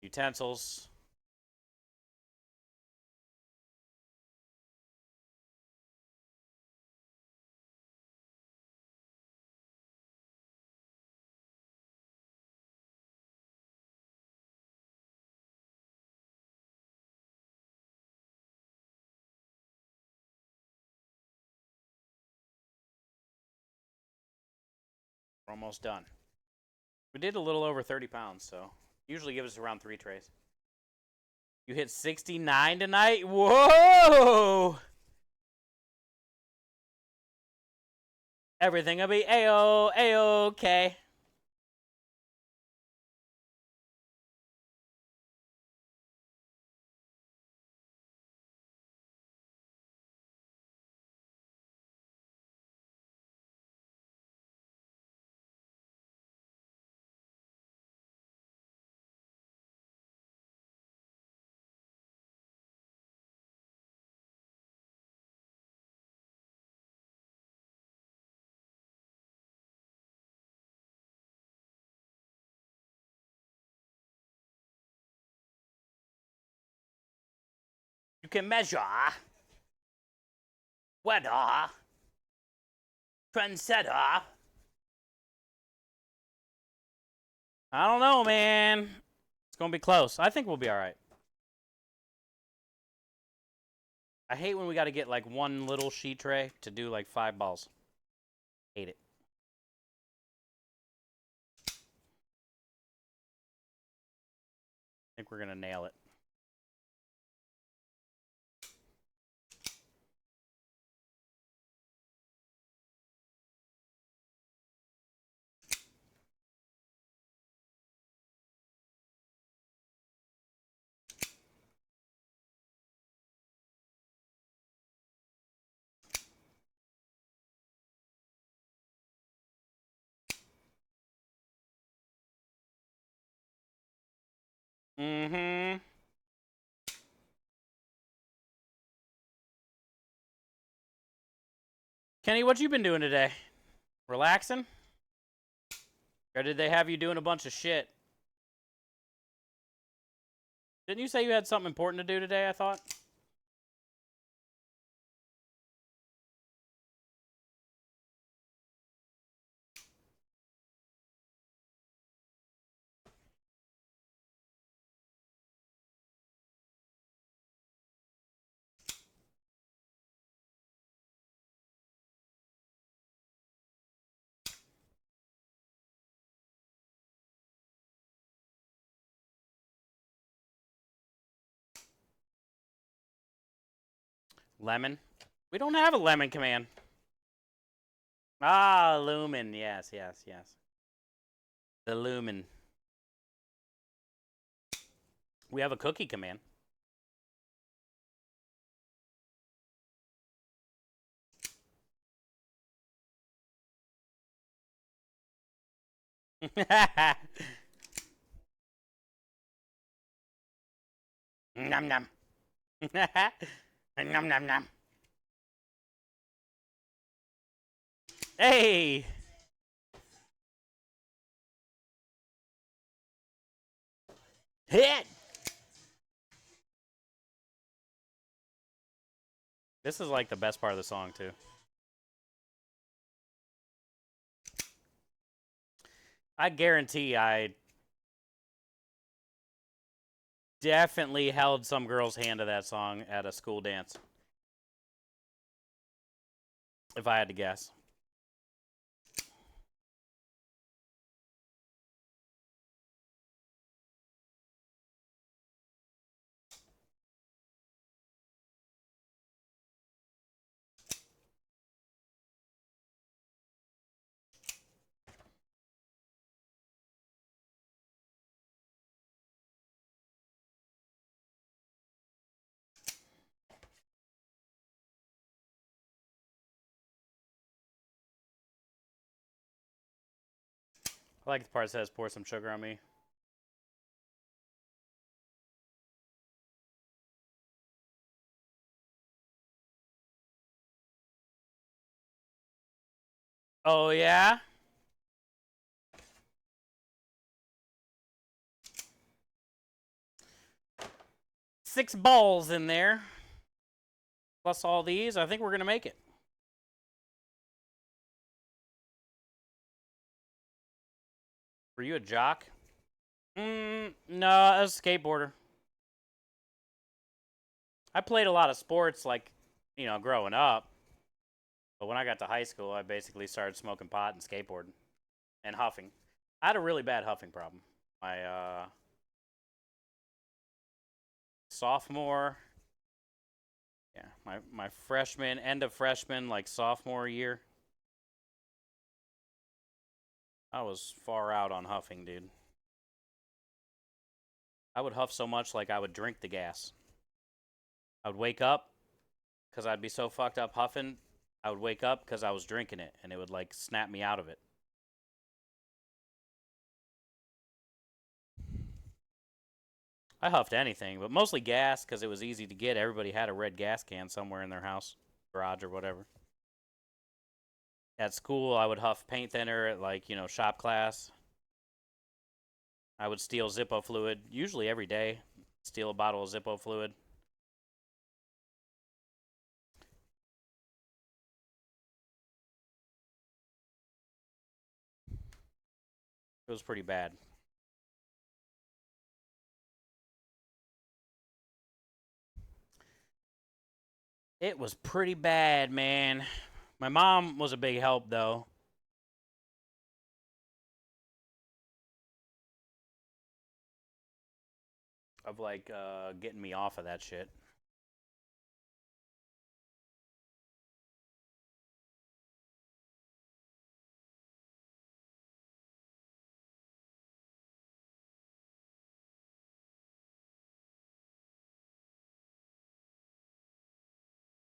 utensils. We're almost done. We did a little over 30 pounds, so usually give us around 3 trays. You hit 69 tonight? Whoa! Everything will be A-OK. You can measure weather, trendsetter. I don't know, man. It's gonna be close. I think we'll be all right. I hate when we got to get like one little sheet tray to do like 5 balls. Hate it. I think we're gonna nail it. Mm-hmm. Kenny, what you been doing today? Relaxing? Or did they have you doing a bunch of shit? Didn't you say you had something important to do today, I thought? Lemon? We don't have a lemon command. Ah, lumen. Yes, yes, yes. The lumen. We have a cookie command. Nom nom. Nom nom nom. Hey! Hit! This is like the best part of the song, too. I guarantee I definitely held some girl's hand to that song at a school dance. If I had to guess. I like the part that says pour some sugar on me. Oh, yeah? Six balls in there. Plus all these. I think we're going to make it. Were you a jock? No, I was a skateboarder. I played a lot of sports, like, you know, growing up. But when I got to high school, I basically started smoking pot and skateboarding. And huffing. I had a really bad huffing problem. My, sophomore... Yeah, my freshman, end of freshman, like, sophomore year. I was far out on huffing, dude. I would huff so much, like, I would drink the gas. I would wake up, because I'd be so fucked up huffing, I would wake up because I was drinking it, and it would, like, snap me out of it. I huffed anything, but mostly gas, because it was easy to get. Everybody had a red gas can somewhere in their house, garage, or whatever. At school, I would huff paint thinner at, like, you know, shop class. I would steal Zippo fluid, usually every day. Steal a bottle of Zippo fluid. It was pretty bad. It was pretty bad, man. My mom was a big help, though. Of, like, getting me off of that shit.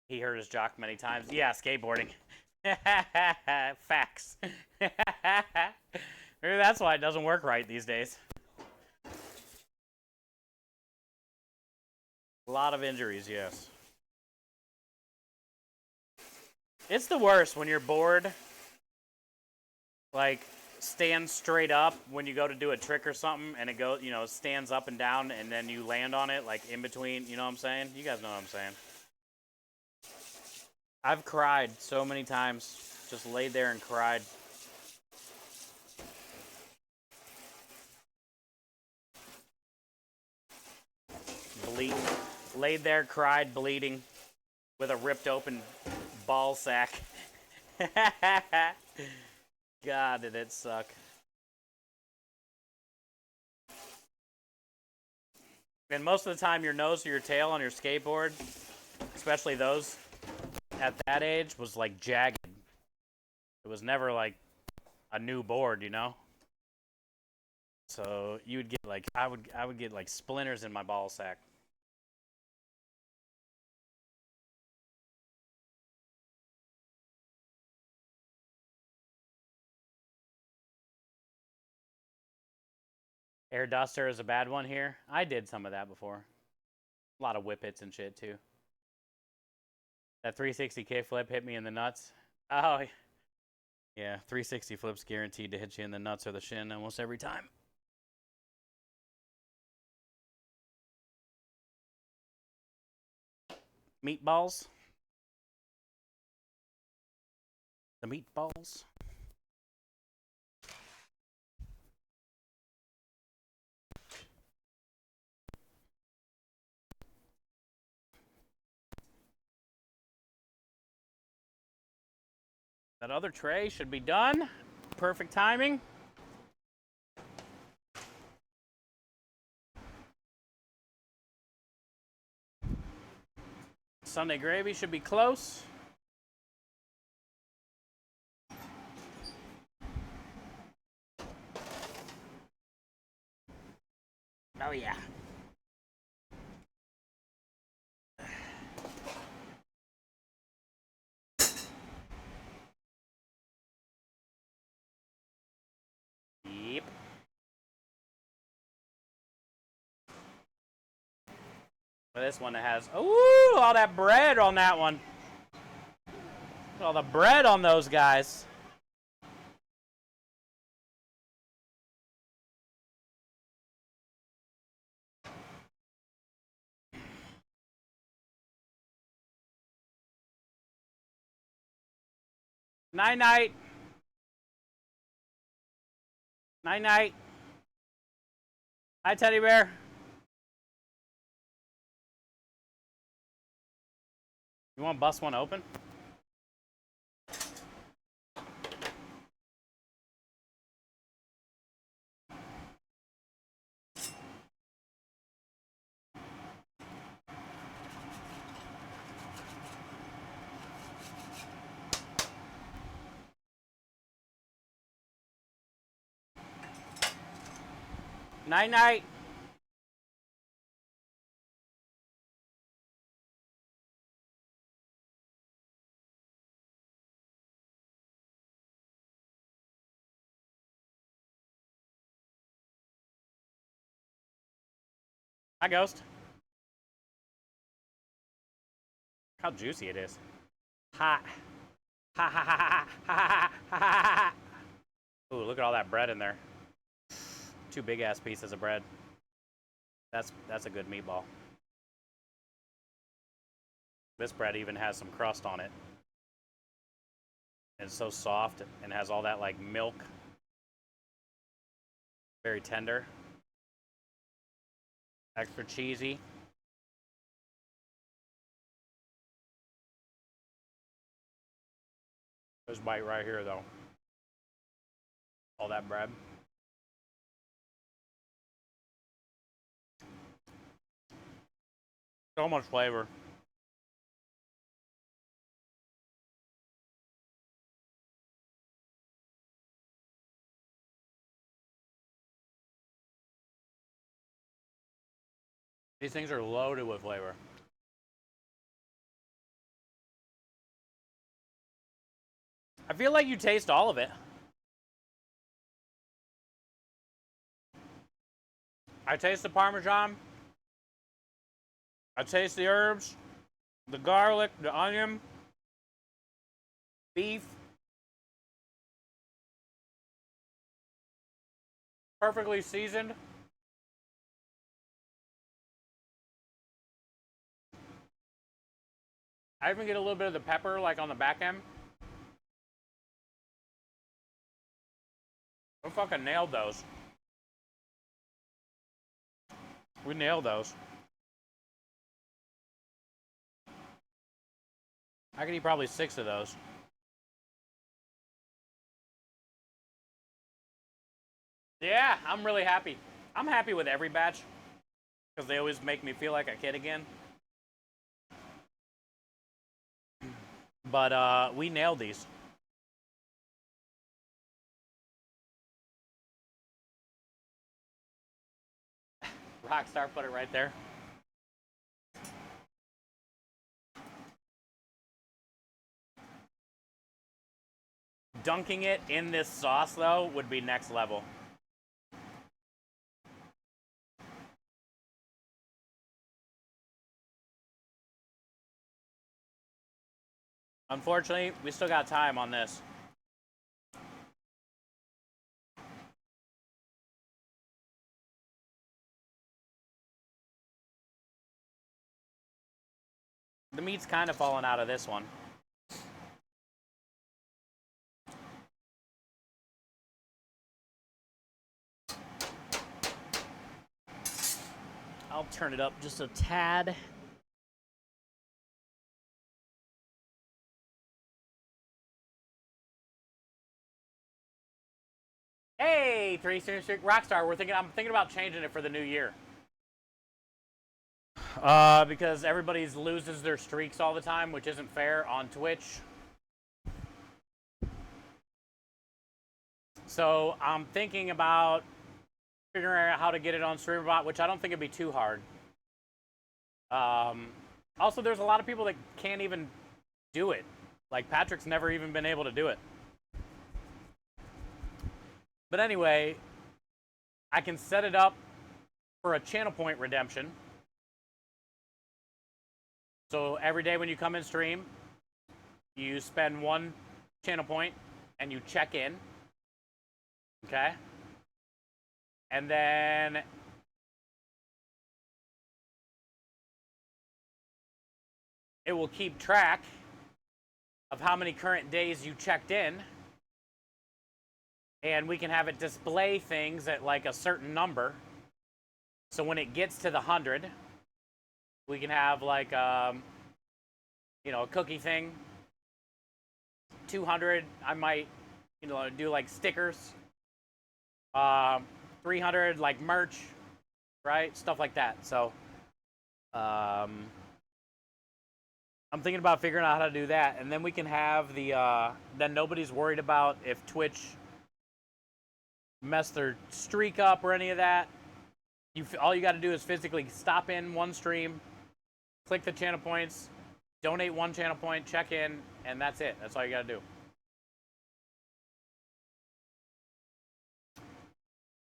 He hurt his jock many times. Yeah, skateboarding. Facts. Maybe that's why it doesn't work right these days. A lot of injuries, yes. It's the worst when you're bored. Like, stand straight up when you go to do a trick or something, and it goes, stands up and down, and then you land on it, like, in between. You know what I'm saying? You guys know what I'm saying. I've cried so many times. Just laid there and cried. Laid there, cried, bleeding, with a ripped open ball sack. God, did it suck. And most of the time, your nose or your tail on your skateboard, especially those at that age, was like jagged. It was never like a new board, you know? So you would get like, I would get like splinters in my ball sack. Air duster is a bad one here. I did some of that before. A lot of whippets and shit too. That 360 kickflip hit me in the nuts. Oh, yeah. 360 flips guaranteed to hit you in the nuts or the shin almost every time. Meatballs. The meatballs. That other tray should be done. Perfect timing. Sunday gravy should be close. Oh, yeah. Yep. This one has, ooh, all that bread on that one. All the bread on those guys. Night night. Night night. Hi, teddy bear. You want to bust one open? Night night. Hi, Ghost. How juicy it is. Hot. Ha ha ha ha ha ha ha. Ooh, look at all that bread in there. 2 big ass pieces of bread. That's a good meatball. This bread even has some crust on it. It's so soft and has all that like milk Very tender. Extra cheesy. This bite right here, though. All that bread. So much flavor. These things are loaded with flavor. I feel like you taste all of it. I taste the Parmesan. I taste the herbs, the garlic, the onion, beef. Perfectly seasoned. I even get a little bit of the pepper, like on the back end. We fucking nailed those. We nailed those. I could eat probably 6 of those. Yeah, I'm really happy. I'm happy with every batch because they always make me feel like a kid again. But we nailed these. Rockstar put it right there. Dunking it in this sauce, though, would be next level. Unfortunately, we still got time on this. The meat's kind of falling out of this one. I'll turn it up just a tad. Hey, 3 Rockstar, I'm thinking about changing it for the new year. Because everybody loses their streaks all the time, which isn't fair on Twitch. So I'm thinking about figuring out how to get it on StreamerBot, which I don't think it'd be too hard. Also, there's a lot of people that can't even do it. Like, Patrick's never even been able to do it. But anyway, I can set it up for a channel point redemption. So every day when you come in stream, you spend 1 channel point and you check in. Okay? And then it will keep track of how many current days you checked in. And we can have it display things at like a certain number. So when it gets to the 100, we can have like, you know, a cookie thing. 200, I might, you know, do like stickers. 300, like merch, right? Stuff like that. So, I'm thinking about figuring out how to do that. And then we can have the, then nobody's worried about if Twitch mess their streak up or any of that. All you got to do is physically stop in one stream, click the channel points, donate 1 channel point, check in, and that's it. That's all you got to do.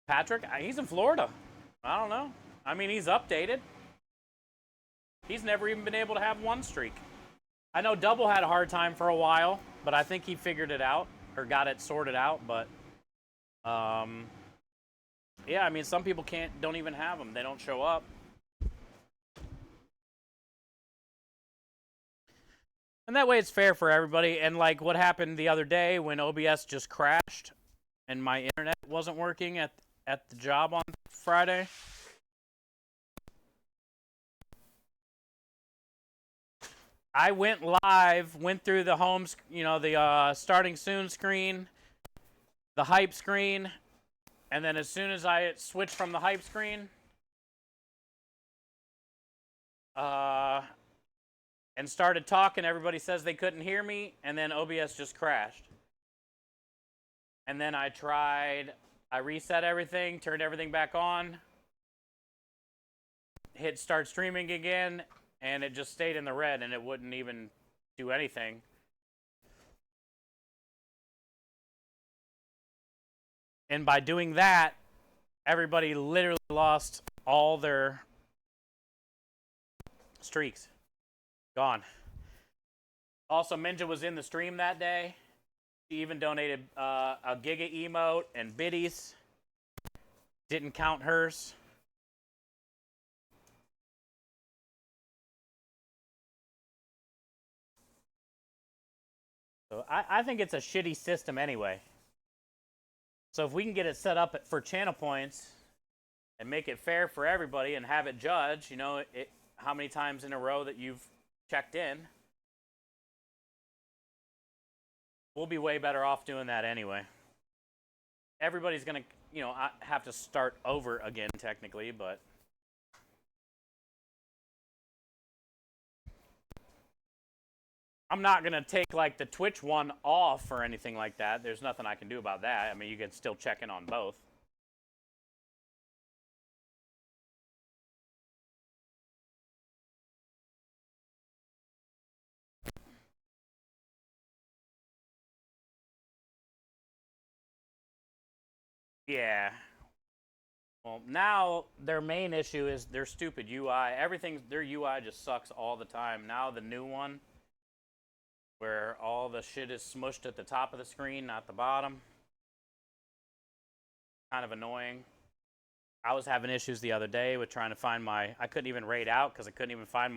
Patrick, he's in Florida. I don't know. I mean, he's updated. He's never even been able to have 1 streak. I know Double had a hard time for a while, but I think he figured it out or got it sorted out. But yeah, I mean, some people don't even have them. They don't show up. And that way it's fair for everybody. And like what happened the other day when OBS just crashed and my internet wasn't working at the job on Friday. I went live, went through the home, the starting soon screen, the hype screen, and then as soon as I switched from the hype screen, and started talking, everybody says they couldn't hear me, and then OBS just crashed. And then I reset everything, turned everything back on, hit start streaming again, and it just stayed in the red, and it wouldn't even do anything. And by doing that, everybody literally lost all their streaks. Gone. Also, Minja was in the stream that day. She even donated a Giga emote and biddies. Didn't count hers. So I think it's a shitty system anyway. So if we can get it set up for channel points and make it fair for everybody and have it judge, how many times in a row that you've checked in, we'll be way better off doing that anyway. Everybody's going to, have to start over again technically, but I'm not going to take like the Twitch one off or anything like that. There's nothing I can do about that. I mean, you can still check in on both. Yeah. Well, now their main issue is their stupid UI. Their UI just sucks all the time. Now the new one, where all the shit is smushed at the top of the screen, not the bottom. Kind of annoying. I was having issues the other day with trying to find I couldn't even raid out because I couldn't even find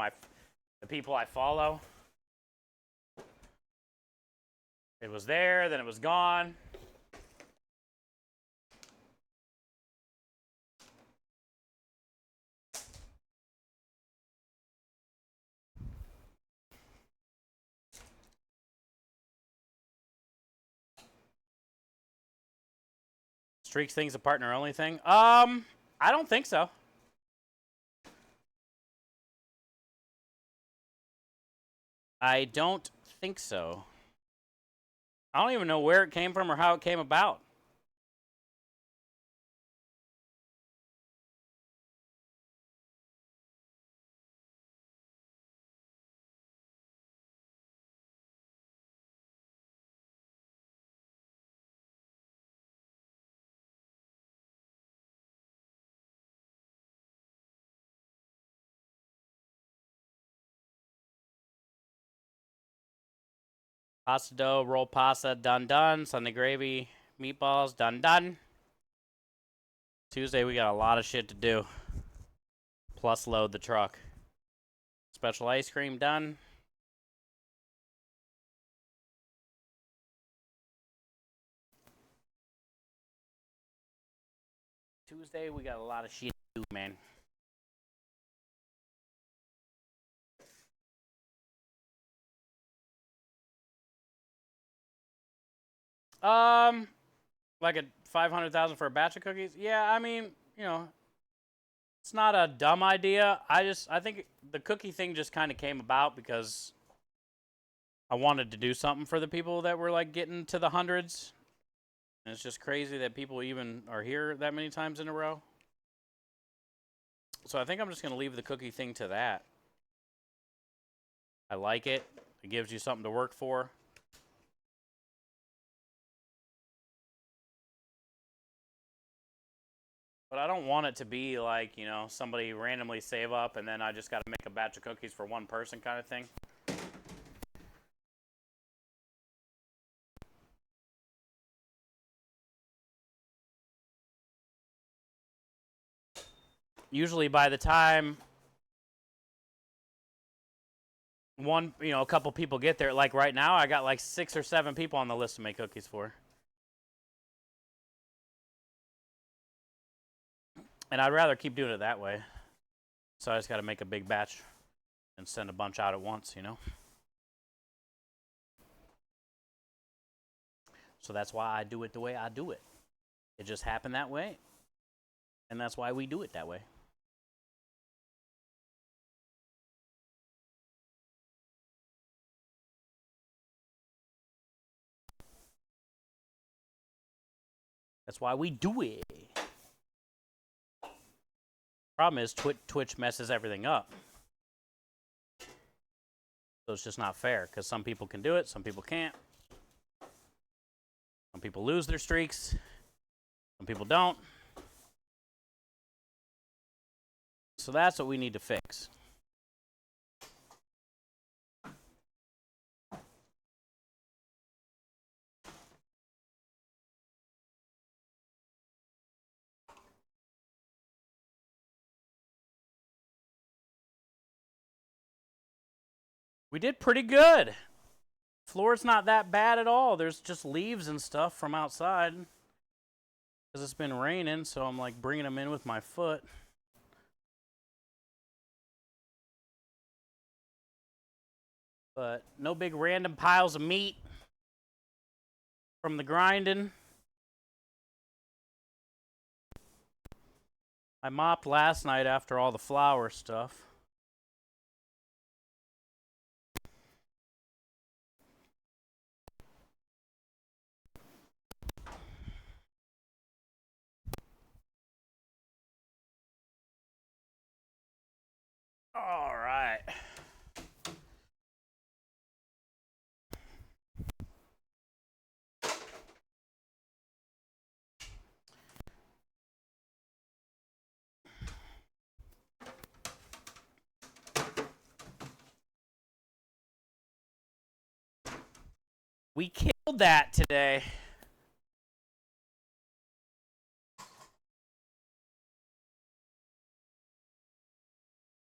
the people I follow. It was there, then it was gone. Streaks thing's a partner only thing? I don't think so. I don't think so. I don't even know where it came from or how it came about. Pasta dough, roll pasta, done. Sunday gravy, meatballs, done. Tuesday, we got a lot of shit to do. Plus load the truck. Special ice cream, done. Tuesday, we got a lot of shit to do, man. Like a 500,000 for a batch of cookies? Yeah, I mean, it's not a dumb idea. I think the cookie thing just kind of came about because I wanted to do something for the people that were like getting to the hundreds. And it's just crazy that people even are here that many times in a row. So I think I'm just going to leave the cookie thing to that. I like it. It gives you something to work for. But I don't want it to be like, somebody randomly save up and then I just got to make a batch of cookies for one person kind of thing. Usually by the time a couple people get there, like right now, I got like 6 or 7 people on the list to make cookies for. And I'd rather keep doing it that way. So I just got to make a big batch and send a bunch out at once, you know? So that's why I do it the way I do it. It just happened that way. And that's why we do it that way. That's why we do it. Problem is, Twitch messes everything up. So it's just not fair, because some people can do it, some people can't. Some people lose their streaks, some people don't. So that's what we need to fix. We did pretty good. Floor's not that bad at all. There's just leaves and stuff from outside. Because it's been raining, so I'm like bringing them in with my foot. But no big random piles of meat from the grinding. I mopped last night after all the flour stuff. All right. We killed that today.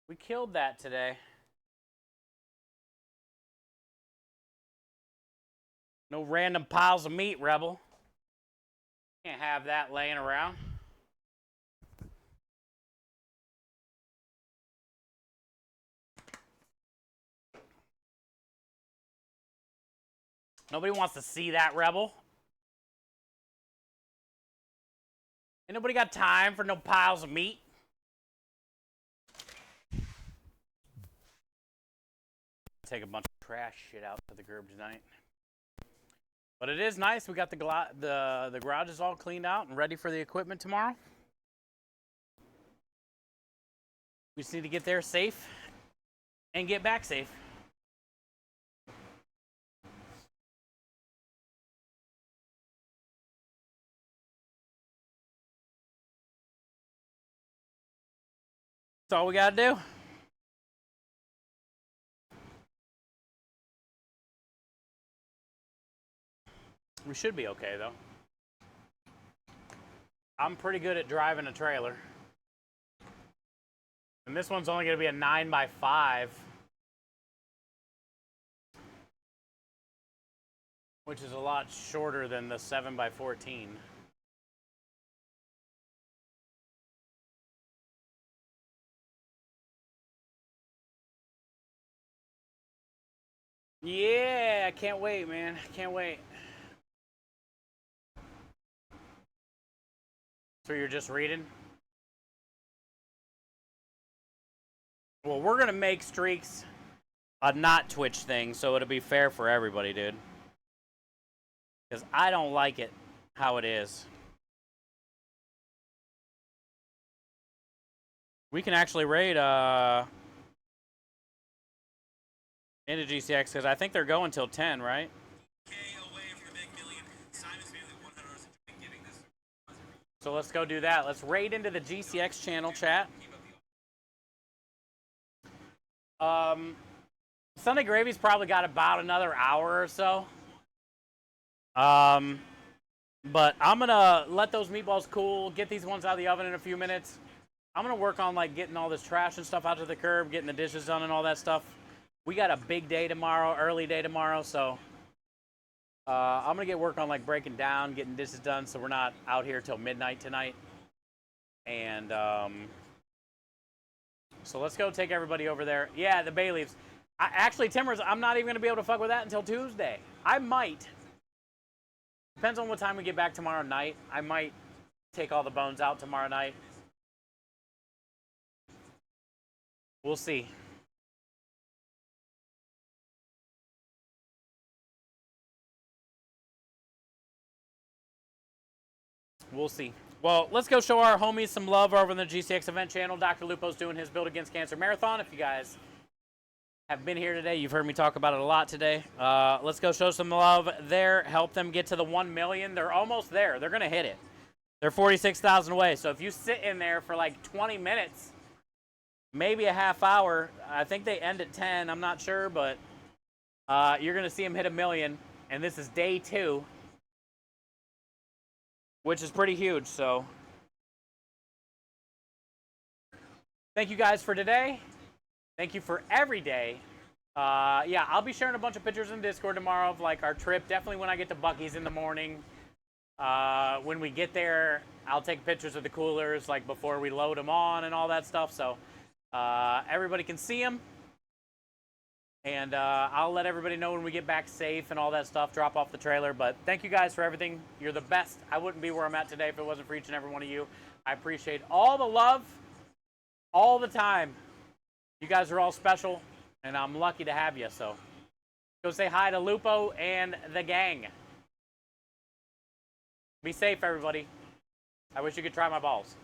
We killed that today. No random piles of meat, Rebel. Can't have that laying around. Nobody wants to see that, Rebel. Ain't nobody got time for no piles of meat. Take a bunch of trash shit out to the curb tonight. But it is nice. We got the garage is all cleaned out and ready for the equipment tomorrow. We just need to get there safe and get back safe. That's all we got to do. We should be okay, though. I'm pretty good at driving a trailer. And this one's only going to be a 9x5. Which is a lot shorter than the 7x14. Yeah, I can't wait, man. I can't wait. So you're just reading? Well, we're going to make streaks a not Twitch thing, so it'll be fair for everybody, dude. Because I don't like it how it is. We can actually raid into GCX, because I think they're going till 10, right? So let's go do that. Let's raid into the GCX channel, chat. Sunday Gravy's probably got about another hour or so. But I'm gonna let those meatballs cool, get these ones out of the oven in a few minutes. I'm gonna work on like getting all this trash and stuff out to the curb, getting the dishes done and all that stuff. We got a big day tomorrow, early day tomorrow, so I'm gonna get work on like breaking down, getting dishes done, so we're not out here till midnight tonight. And so let's go take everybody over there. Yeah, the bay leaves. Actually, Timbers, I'm not even going to be able to fuck with that until Tuesday. I might. Depends on what time we get back tomorrow night. I might take all the bones out tomorrow night. We'll see. We'll see. Well, let's go show our homies some love over on the GCX event channel. Dr. Lupo's doing his Build Against Cancer Marathon. If you guys have been here today, you've heard me talk about it a lot today. Let's go show some love there. Help them get to the 1 million. They're almost there. They're going to hit it. They're 46,000 away. So if you sit in there for like 20 minutes, maybe a half hour, I think they end at 10. I'm not sure, but you're going to see them hit 1 million. And this is day 2. Which is pretty huge, so. Thank you guys for today. Thank you for every day. Yeah, I'll be sharing a bunch of pictures in Discord tomorrow of like our trip. Definitely when I get to Buc-ee's in the morning. When we get there, I'll take pictures of the coolers like before we load them on and all that stuff. So everybody can see them. And I'll let everybody know when we get back safe and all that stuff, drop off the trailer. But thank you guys for everything. You're the best. I wouldn't be where I'm at today if it wasn't for each and every one of you. I appreciate all the love, all the time. You guys are all special, and I'm lucky to have you. So go say hi to Lupo and the gang. Be safe, everybody. I wish you could try my balls.